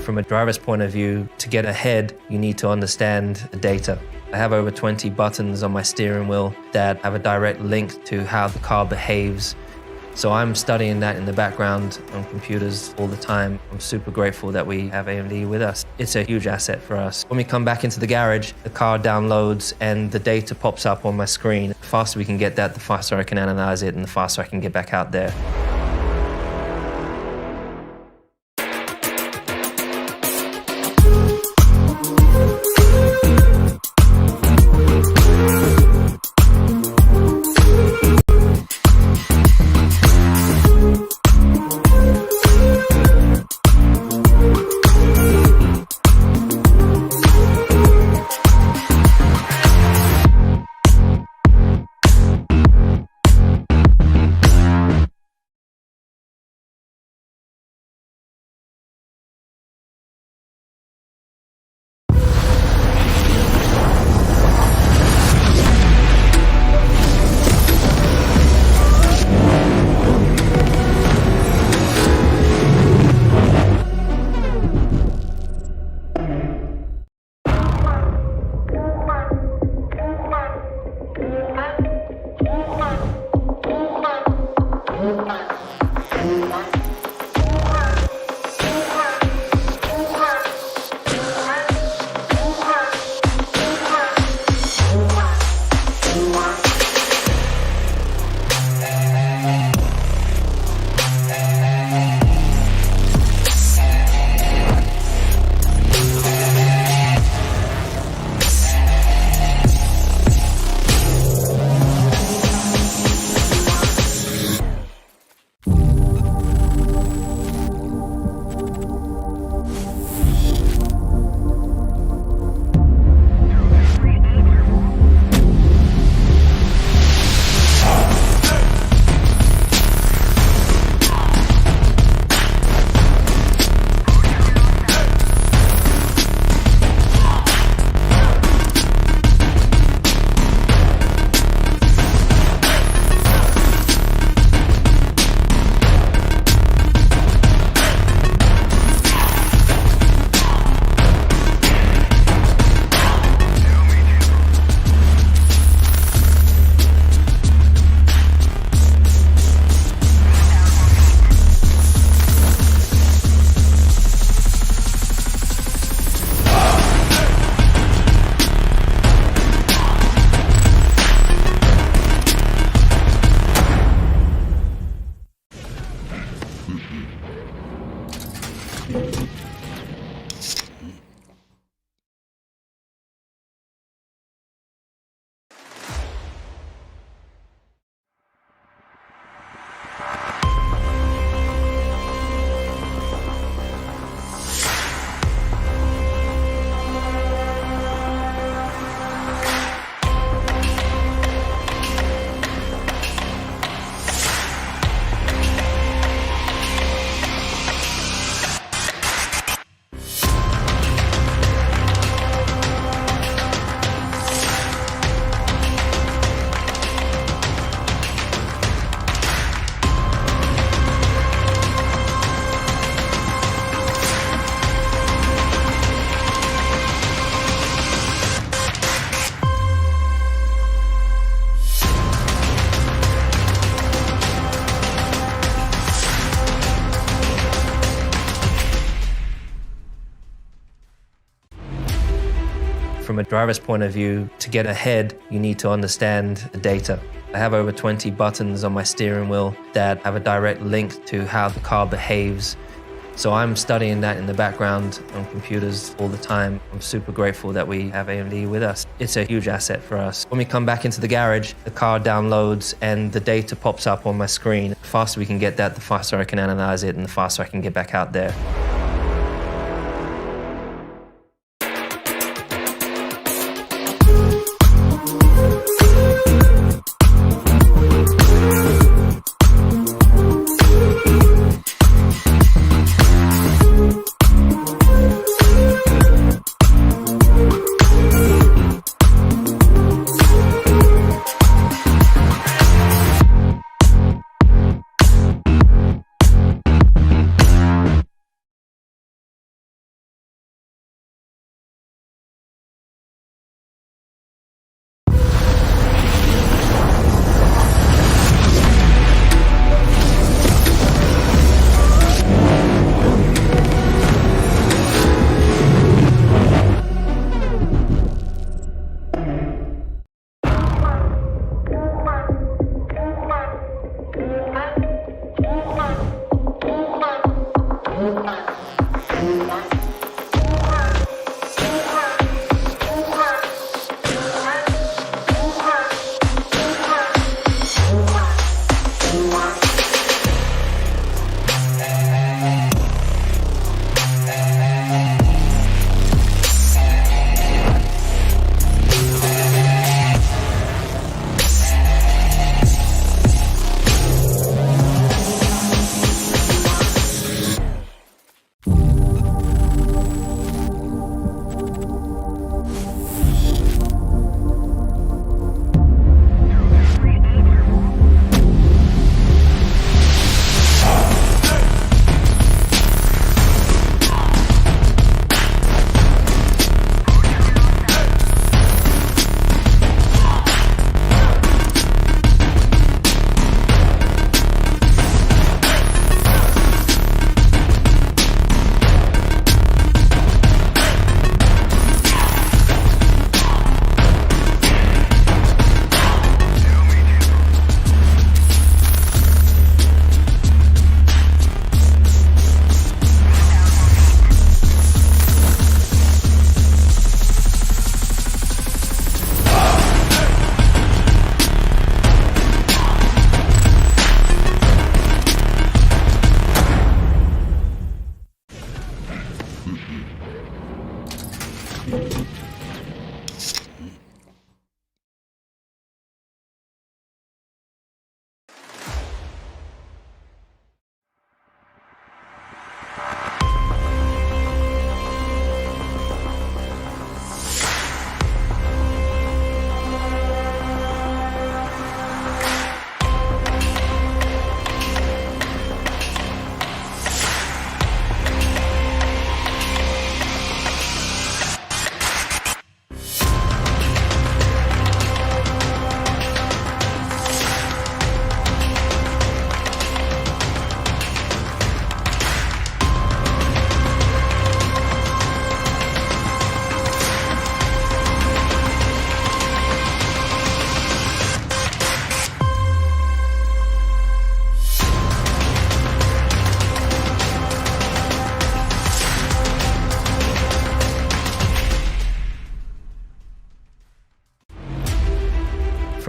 From a driver's point of view, to get ahead, you need to understand the data. I have over 20 buttons on my steering wheel that have a direct link to how the car behaves. So I'm studying that in the background on computers all the time. I'm super grateful that we have AMD with us. It's a huge asset for us. When we come back into the garage, the car downloads and the data pops up on my screen. The faster we can get that, the faster I can analyze it and the faster I can get back out there. From a driver's point of view, to get ahead, you need to understand the data. I have over 20 buttons on my steering wheel that have a direct link to how the car behaves. So I'm studying that in the background on computers all the time. I'm super grateful that we have AMD with us. It's a huge asset for us. When we come back into the garage, the car downloads and the data pops up on my screen. The faster we can get that, the faster I can analyze it and the faster I can get back out there.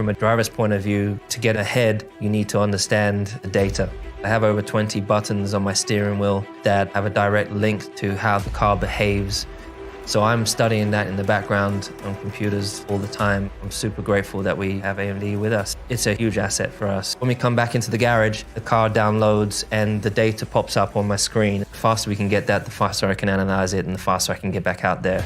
From a driver's point of view, to get ahead, you need to understand the data. I have over 20 buttons on my steering wheel that have a direct link to how the car behaves. So I'm studying that in the background on computers all the time. I'm super grateful that we have AMD with us. It's a huge asset for us. When we come back into the garage, the car downloads and the data pops up on my screen. The faster we can get that, the faster I can analyze it and the faster I can get back out there.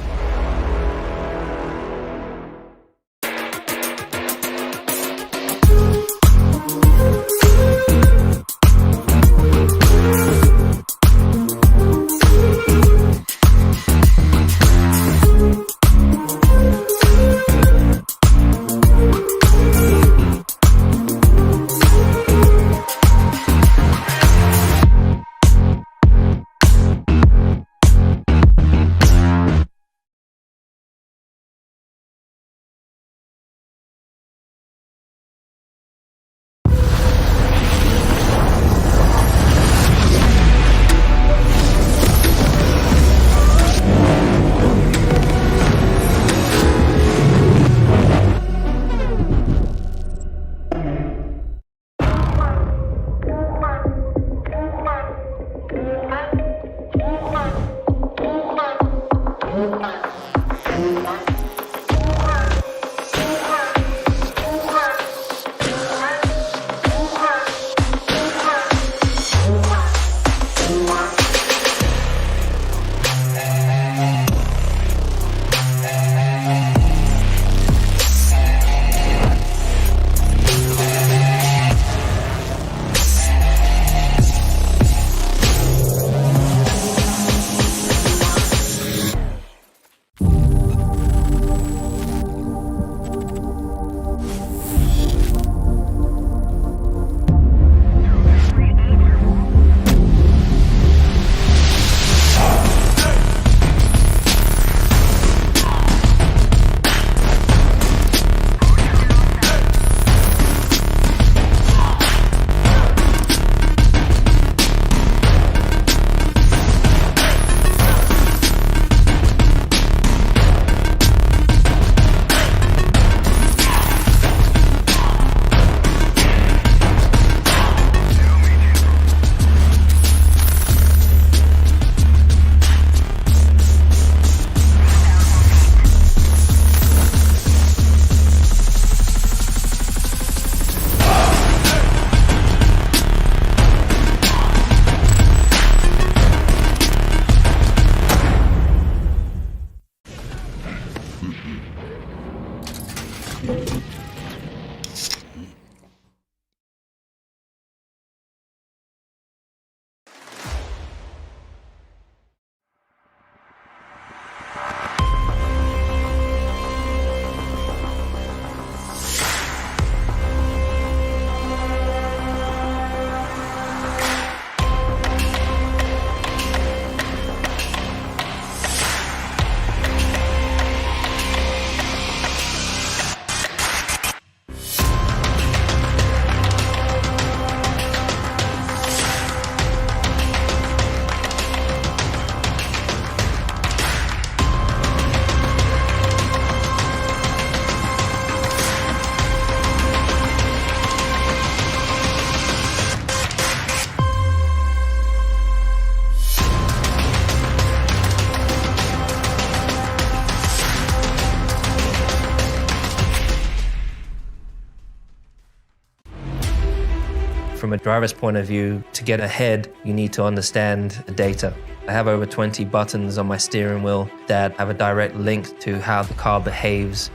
From a driver's point of view, to get ahead, you need to understand the data. I have over 20 buttons on my steering wheel that have a direct link to how the car behaves.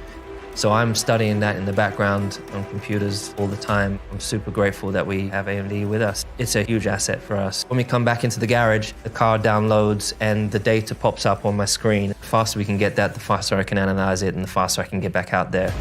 So I'm studying that in the background on computers all the time. I'm super grateful that we have AMD with us. It's a huge asset for us. When we come back into the garage, the car downloads and the data pops up on my screen. The faster we can get that, the faster I can analyze it and the faster I can get back out there.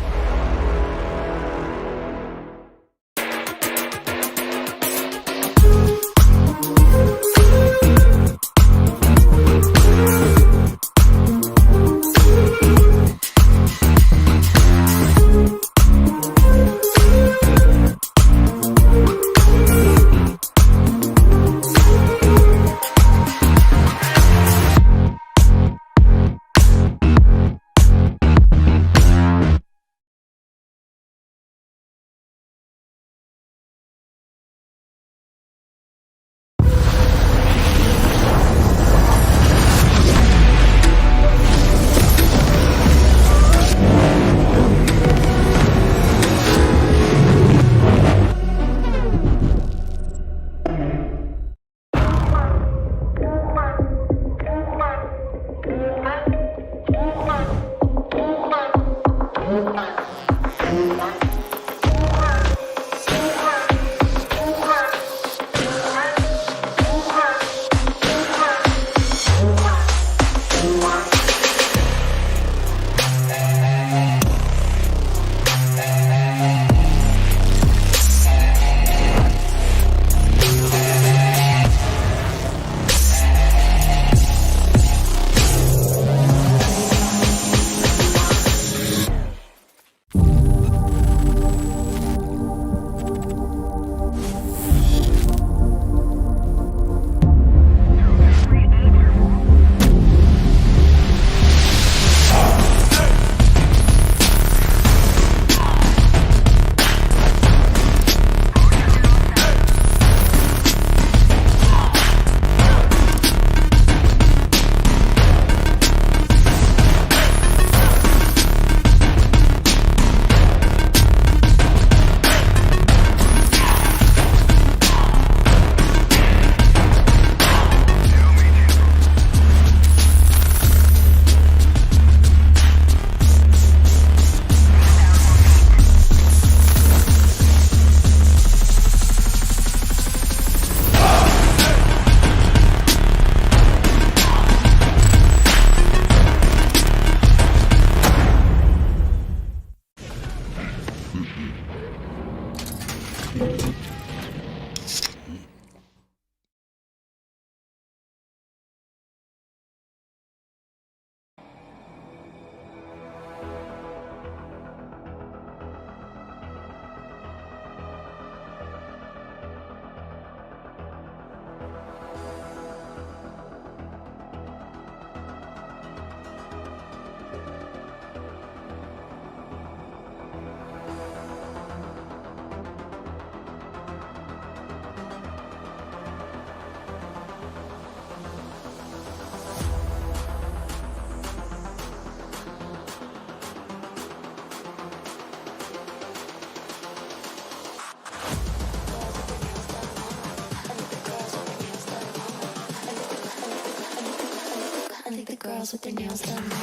girls with their nails done now.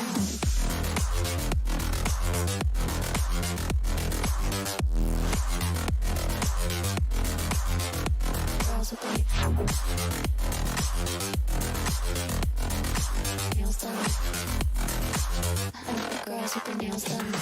Girls with their nails done. I like the girls with their nails done.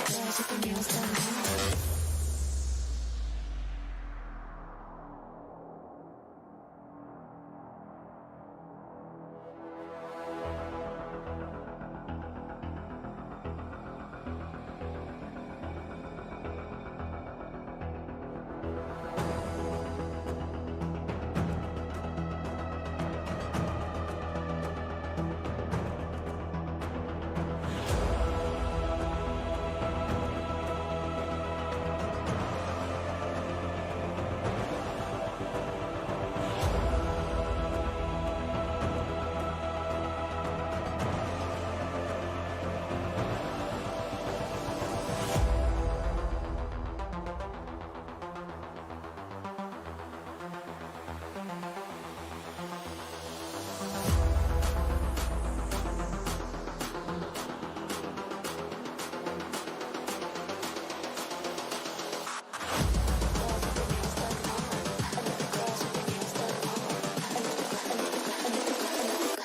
Girls with their nails done.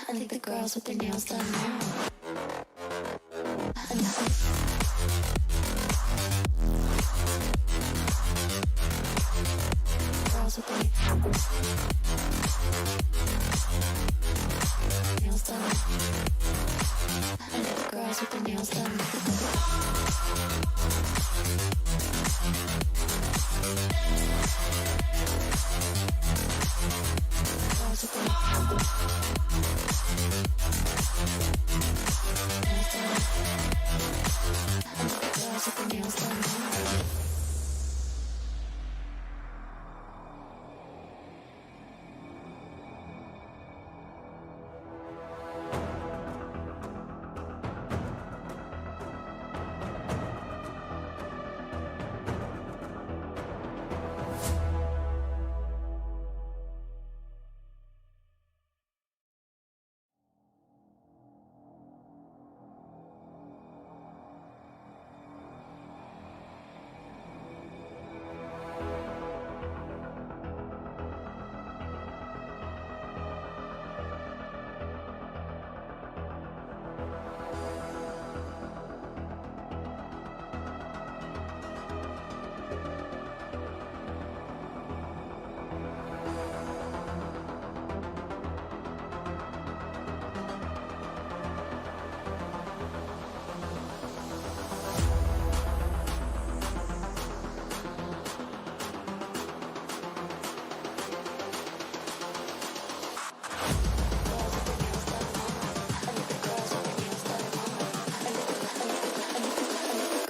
I think the girls with their nails done now. Girls with their nails done. I think the girls with their nails done. Girls with their nails done.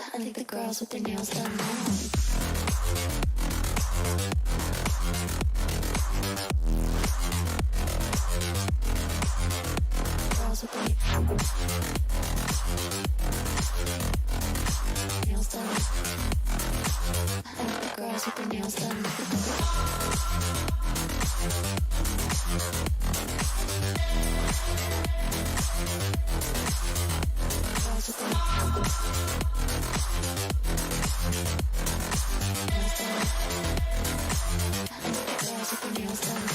I think the girls with their nails done now. Girls with their nails done. I think the girls with their nails done. Girls with their nails done.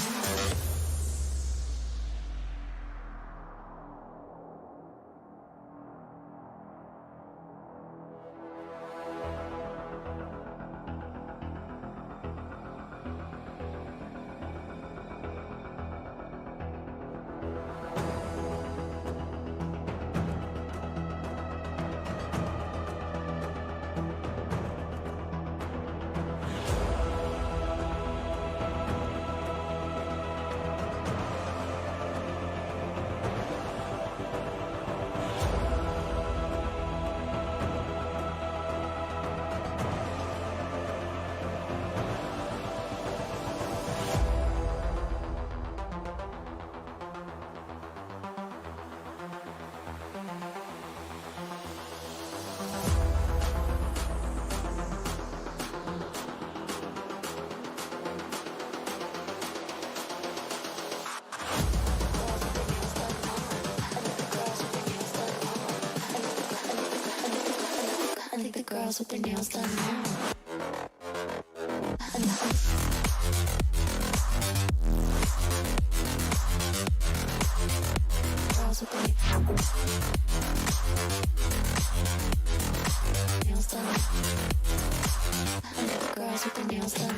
with their nails done now. Girls with their nails done. Girls with their nails done.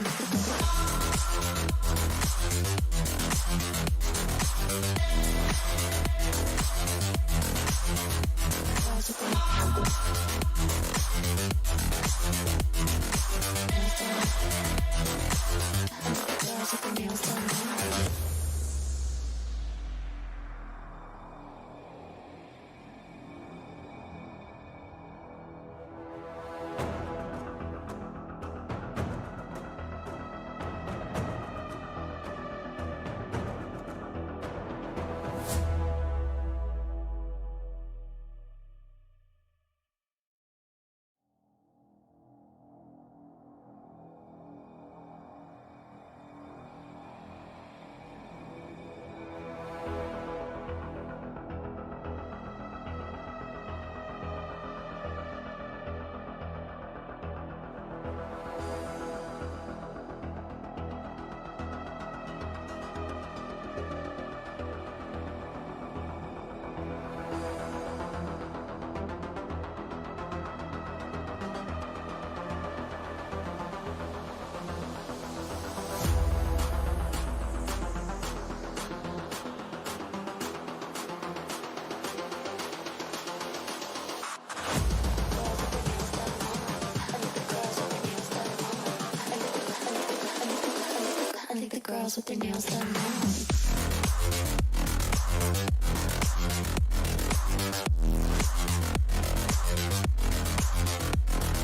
I think the girls with their nails done now.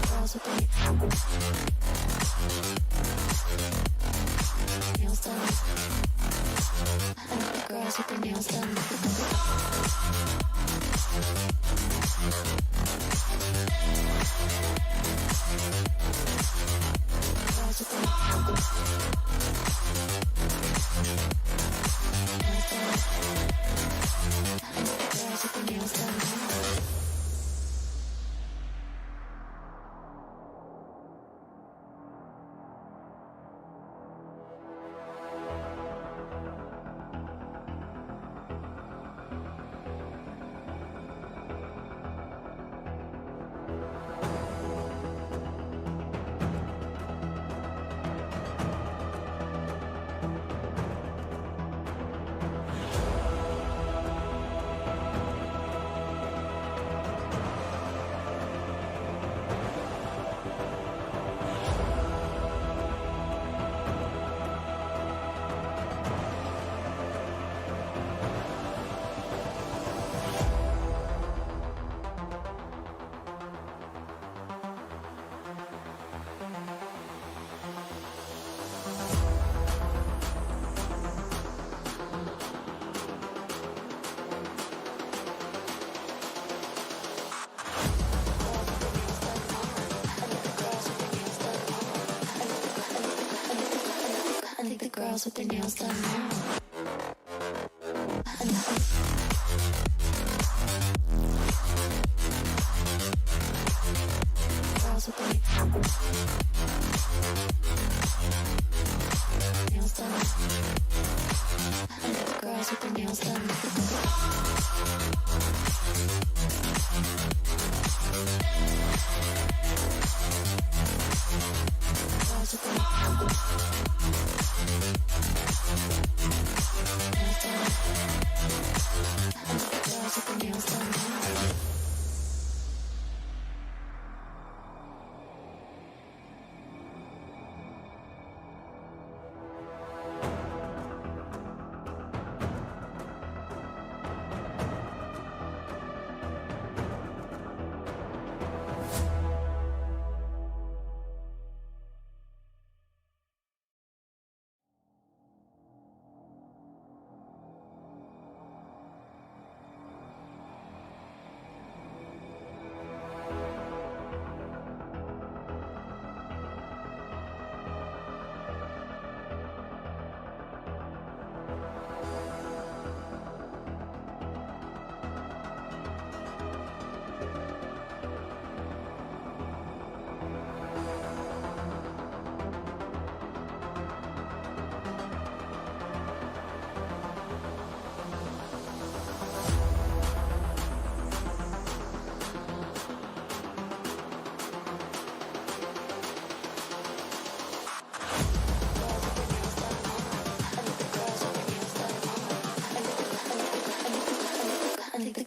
Girls with their nails done. I think the girls with their nails done. Girls with their nails done now. I think the girls with their nails done now. Girls with their nails done. I think the girls with their nails done. Girls with their nails done now.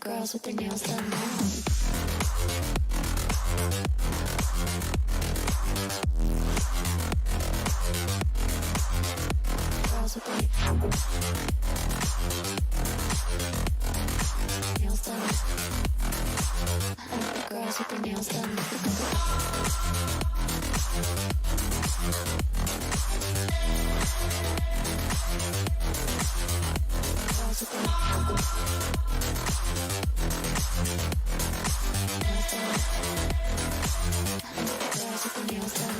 girls with their nails done now. Girls with their nails done. I like the girls with their nails done. Girls with their nails done.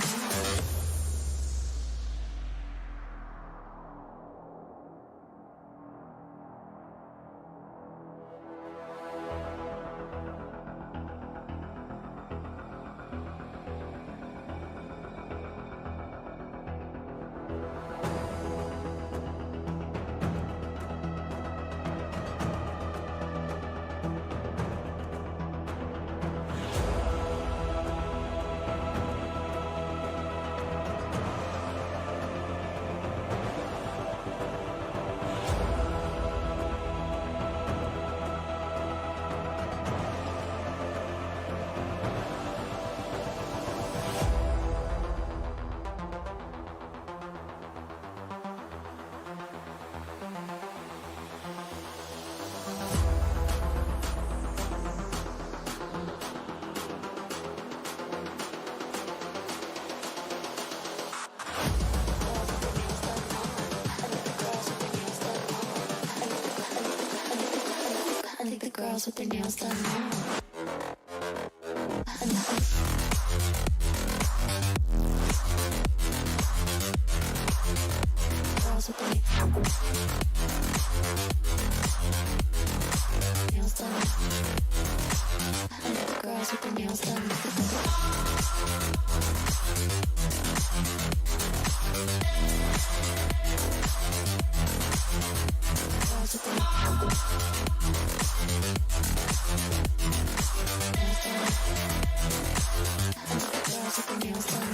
I think the girls with their nails done now. Girls with their nails done. I think the girls with their nails done. Girls with their nails done.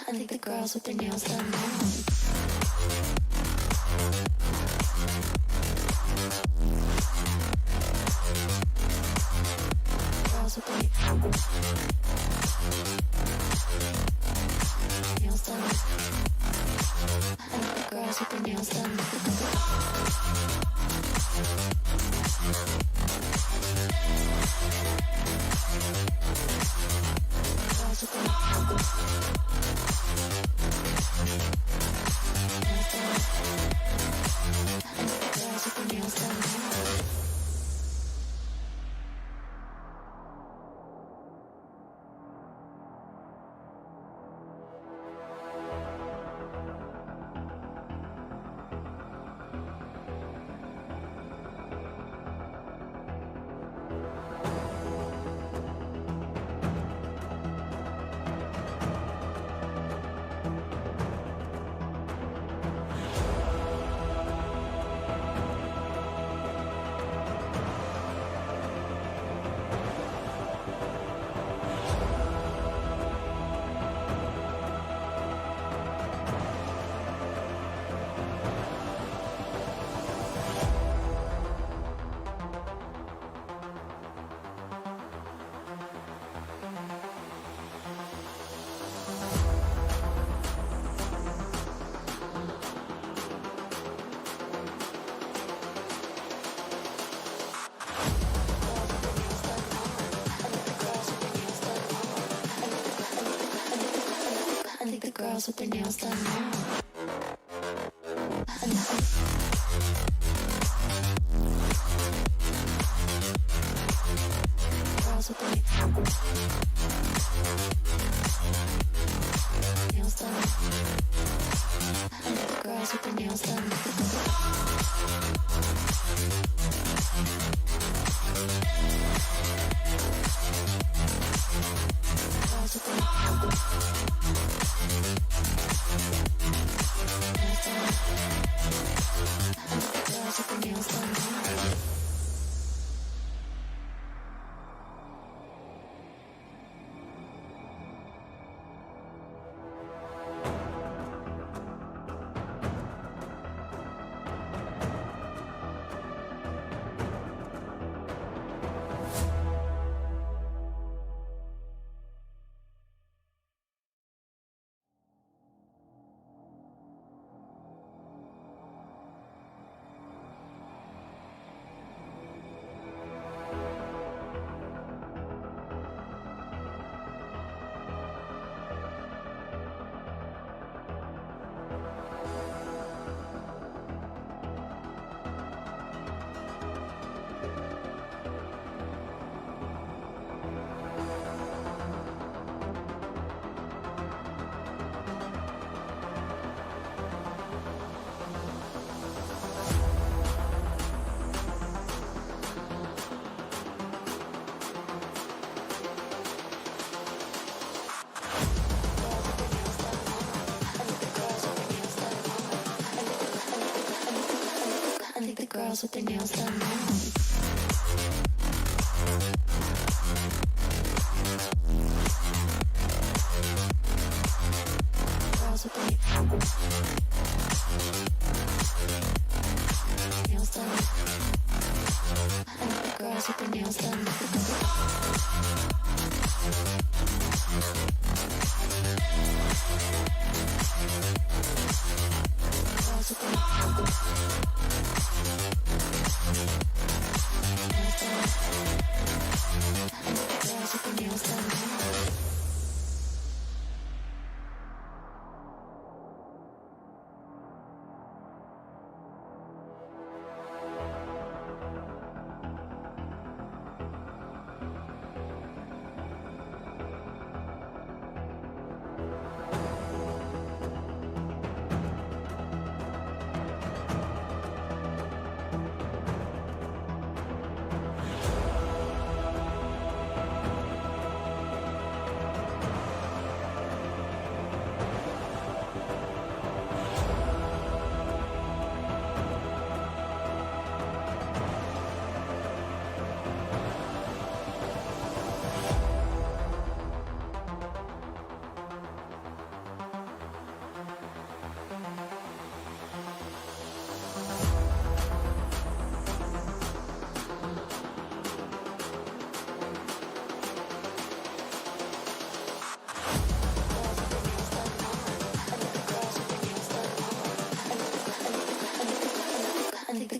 I think the girls with their nails done now. Girls with their nails done. I think the girls with their nails done. Girls with their girls with their nails done. Girls with their nails done. Girls with their nails done. Girls with their nails done now. Girls with their nails done. Girls with their nails done. Girls with their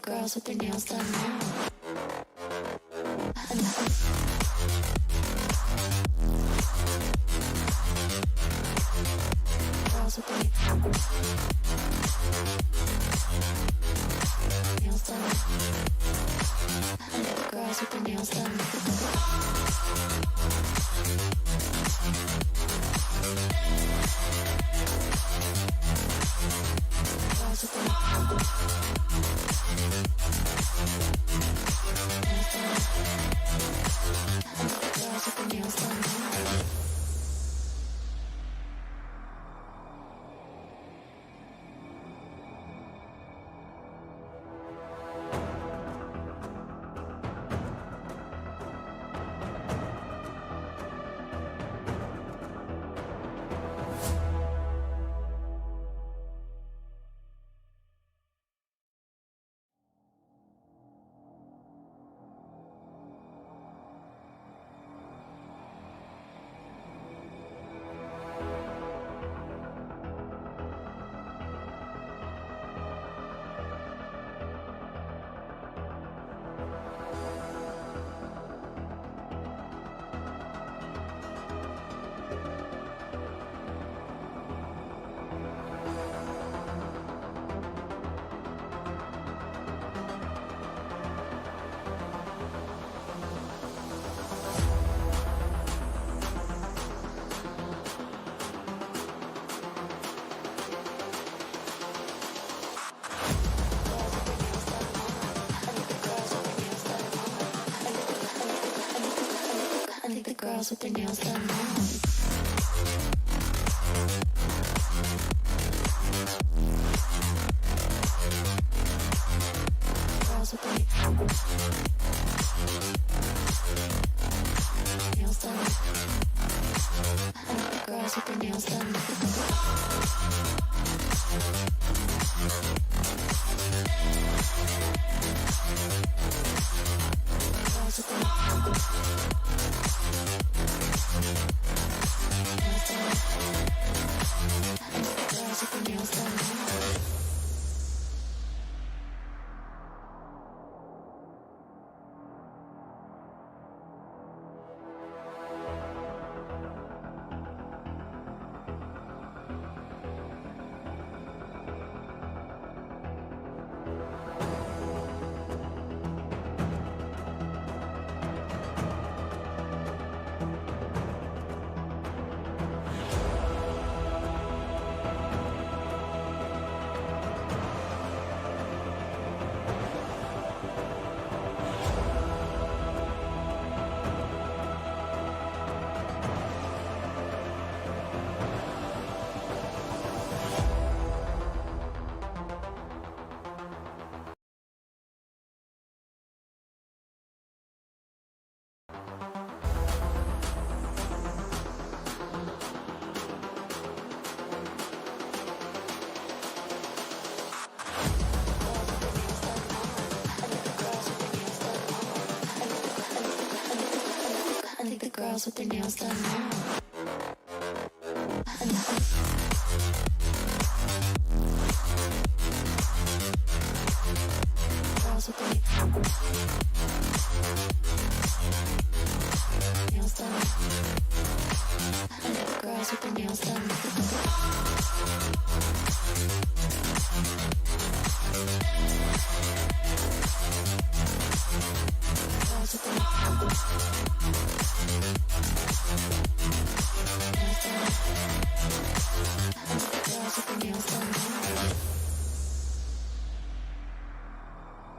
girls with their nails done now. Girls with their nails done. Girls with their nails done. Girls with their nails done. girls with their nails done now. Girls with their nails done. I like the girls with their nails done. Girls with their nails done. I think the girls with their nails done now. Girls with their nails done. I think the girls with their nails done.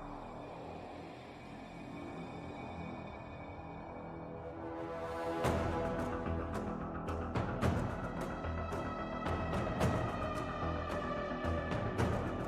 Girls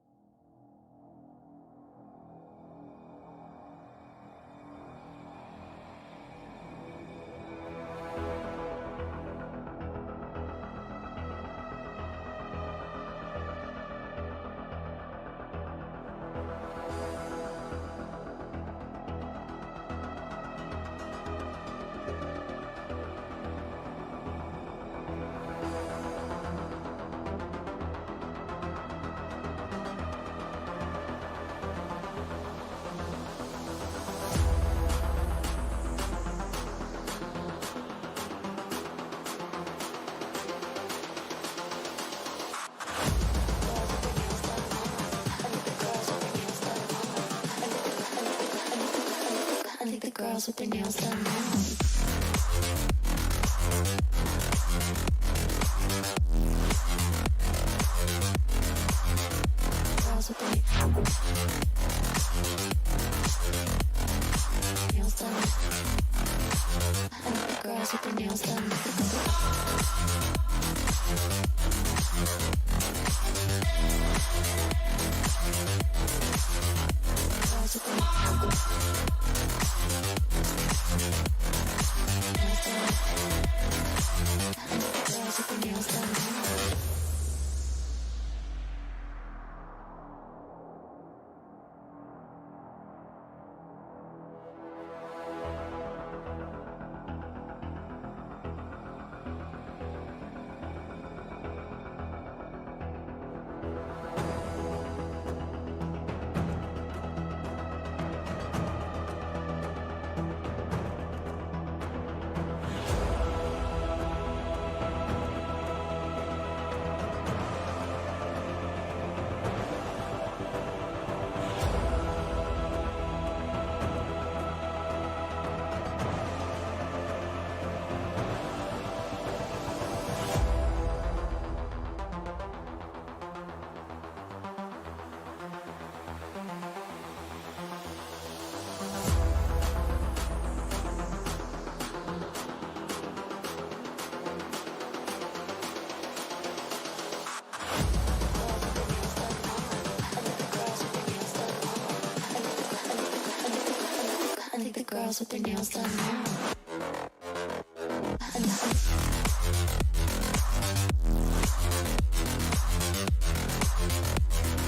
with their nails done. I think the girls with their nails done now. Girls with their nails done. I think the girls with their nails done. Girls with their nails done. girls with their nails done.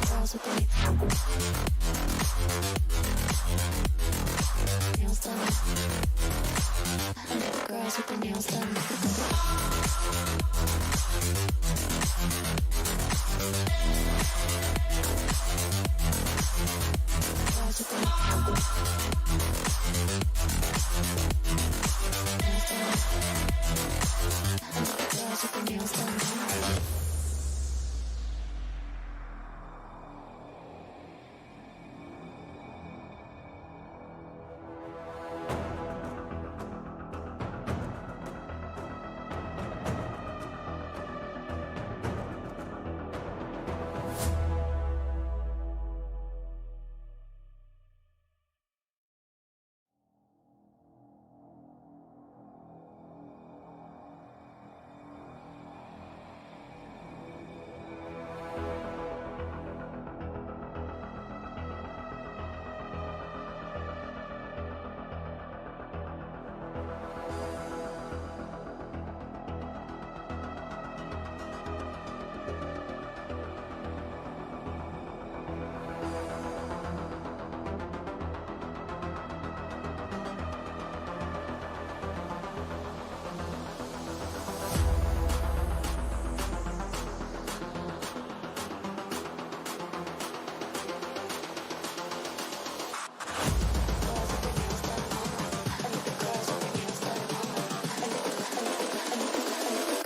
Girls with their nails done. Girls with their nails done. Girls with their nails done.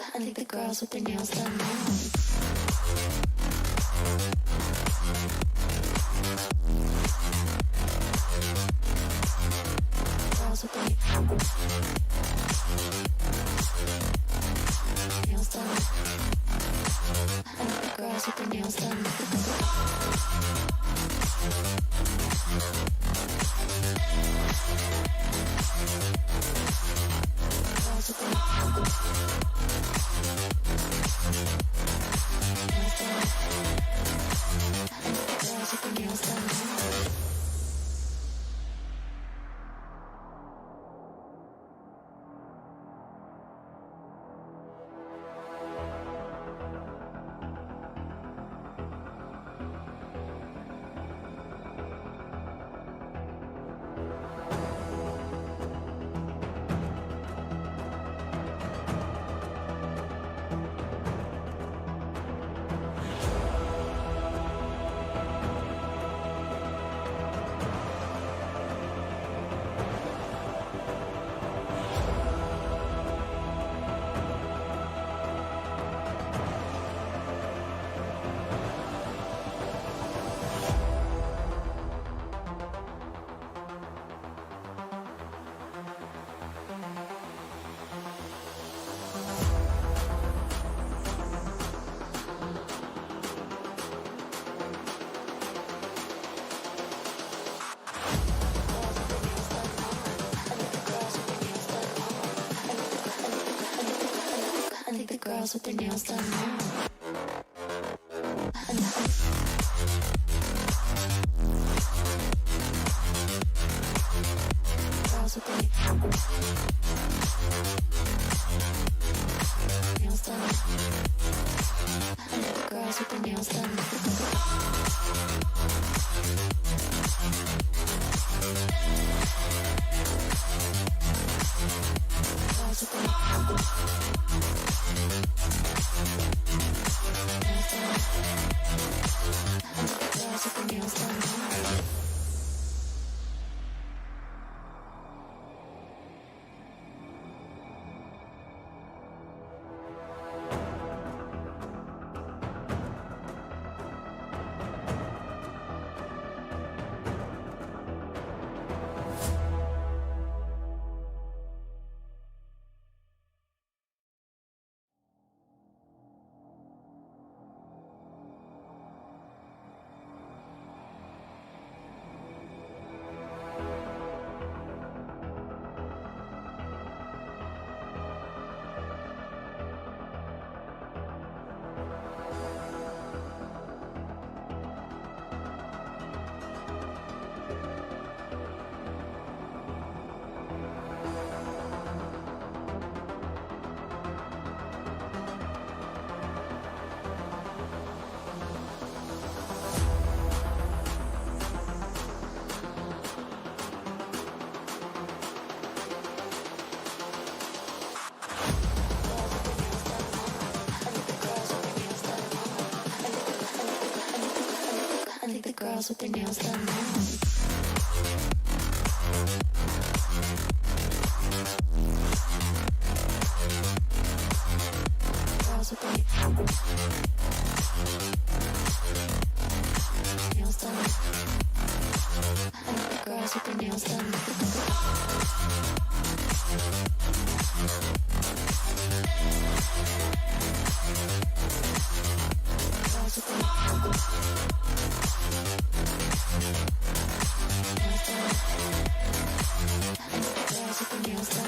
I think the girls with their nails done now. Girls with their nails done. I think the girls with their nails done. Girls with their nails done. I think the girls with their nails done now. Girls with their nails done. I think the girls with their nails done. Girls with their girls with their nails done. girls with their nails done now. Girls with their nails done. I like the girls with their nails done. Girls with their girls with their nails done.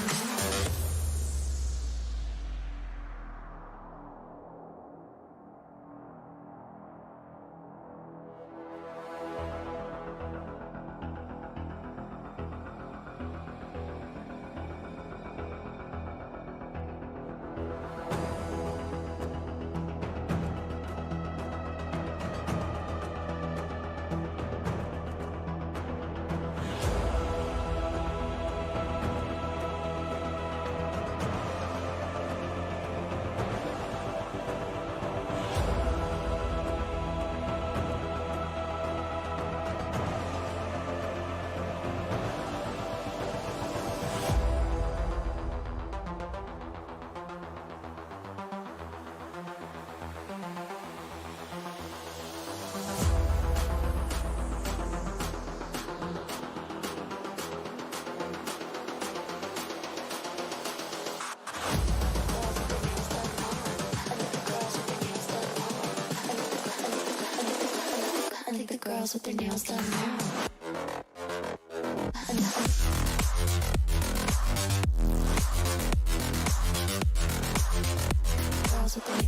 I think the girls with their nails done now. Girls with their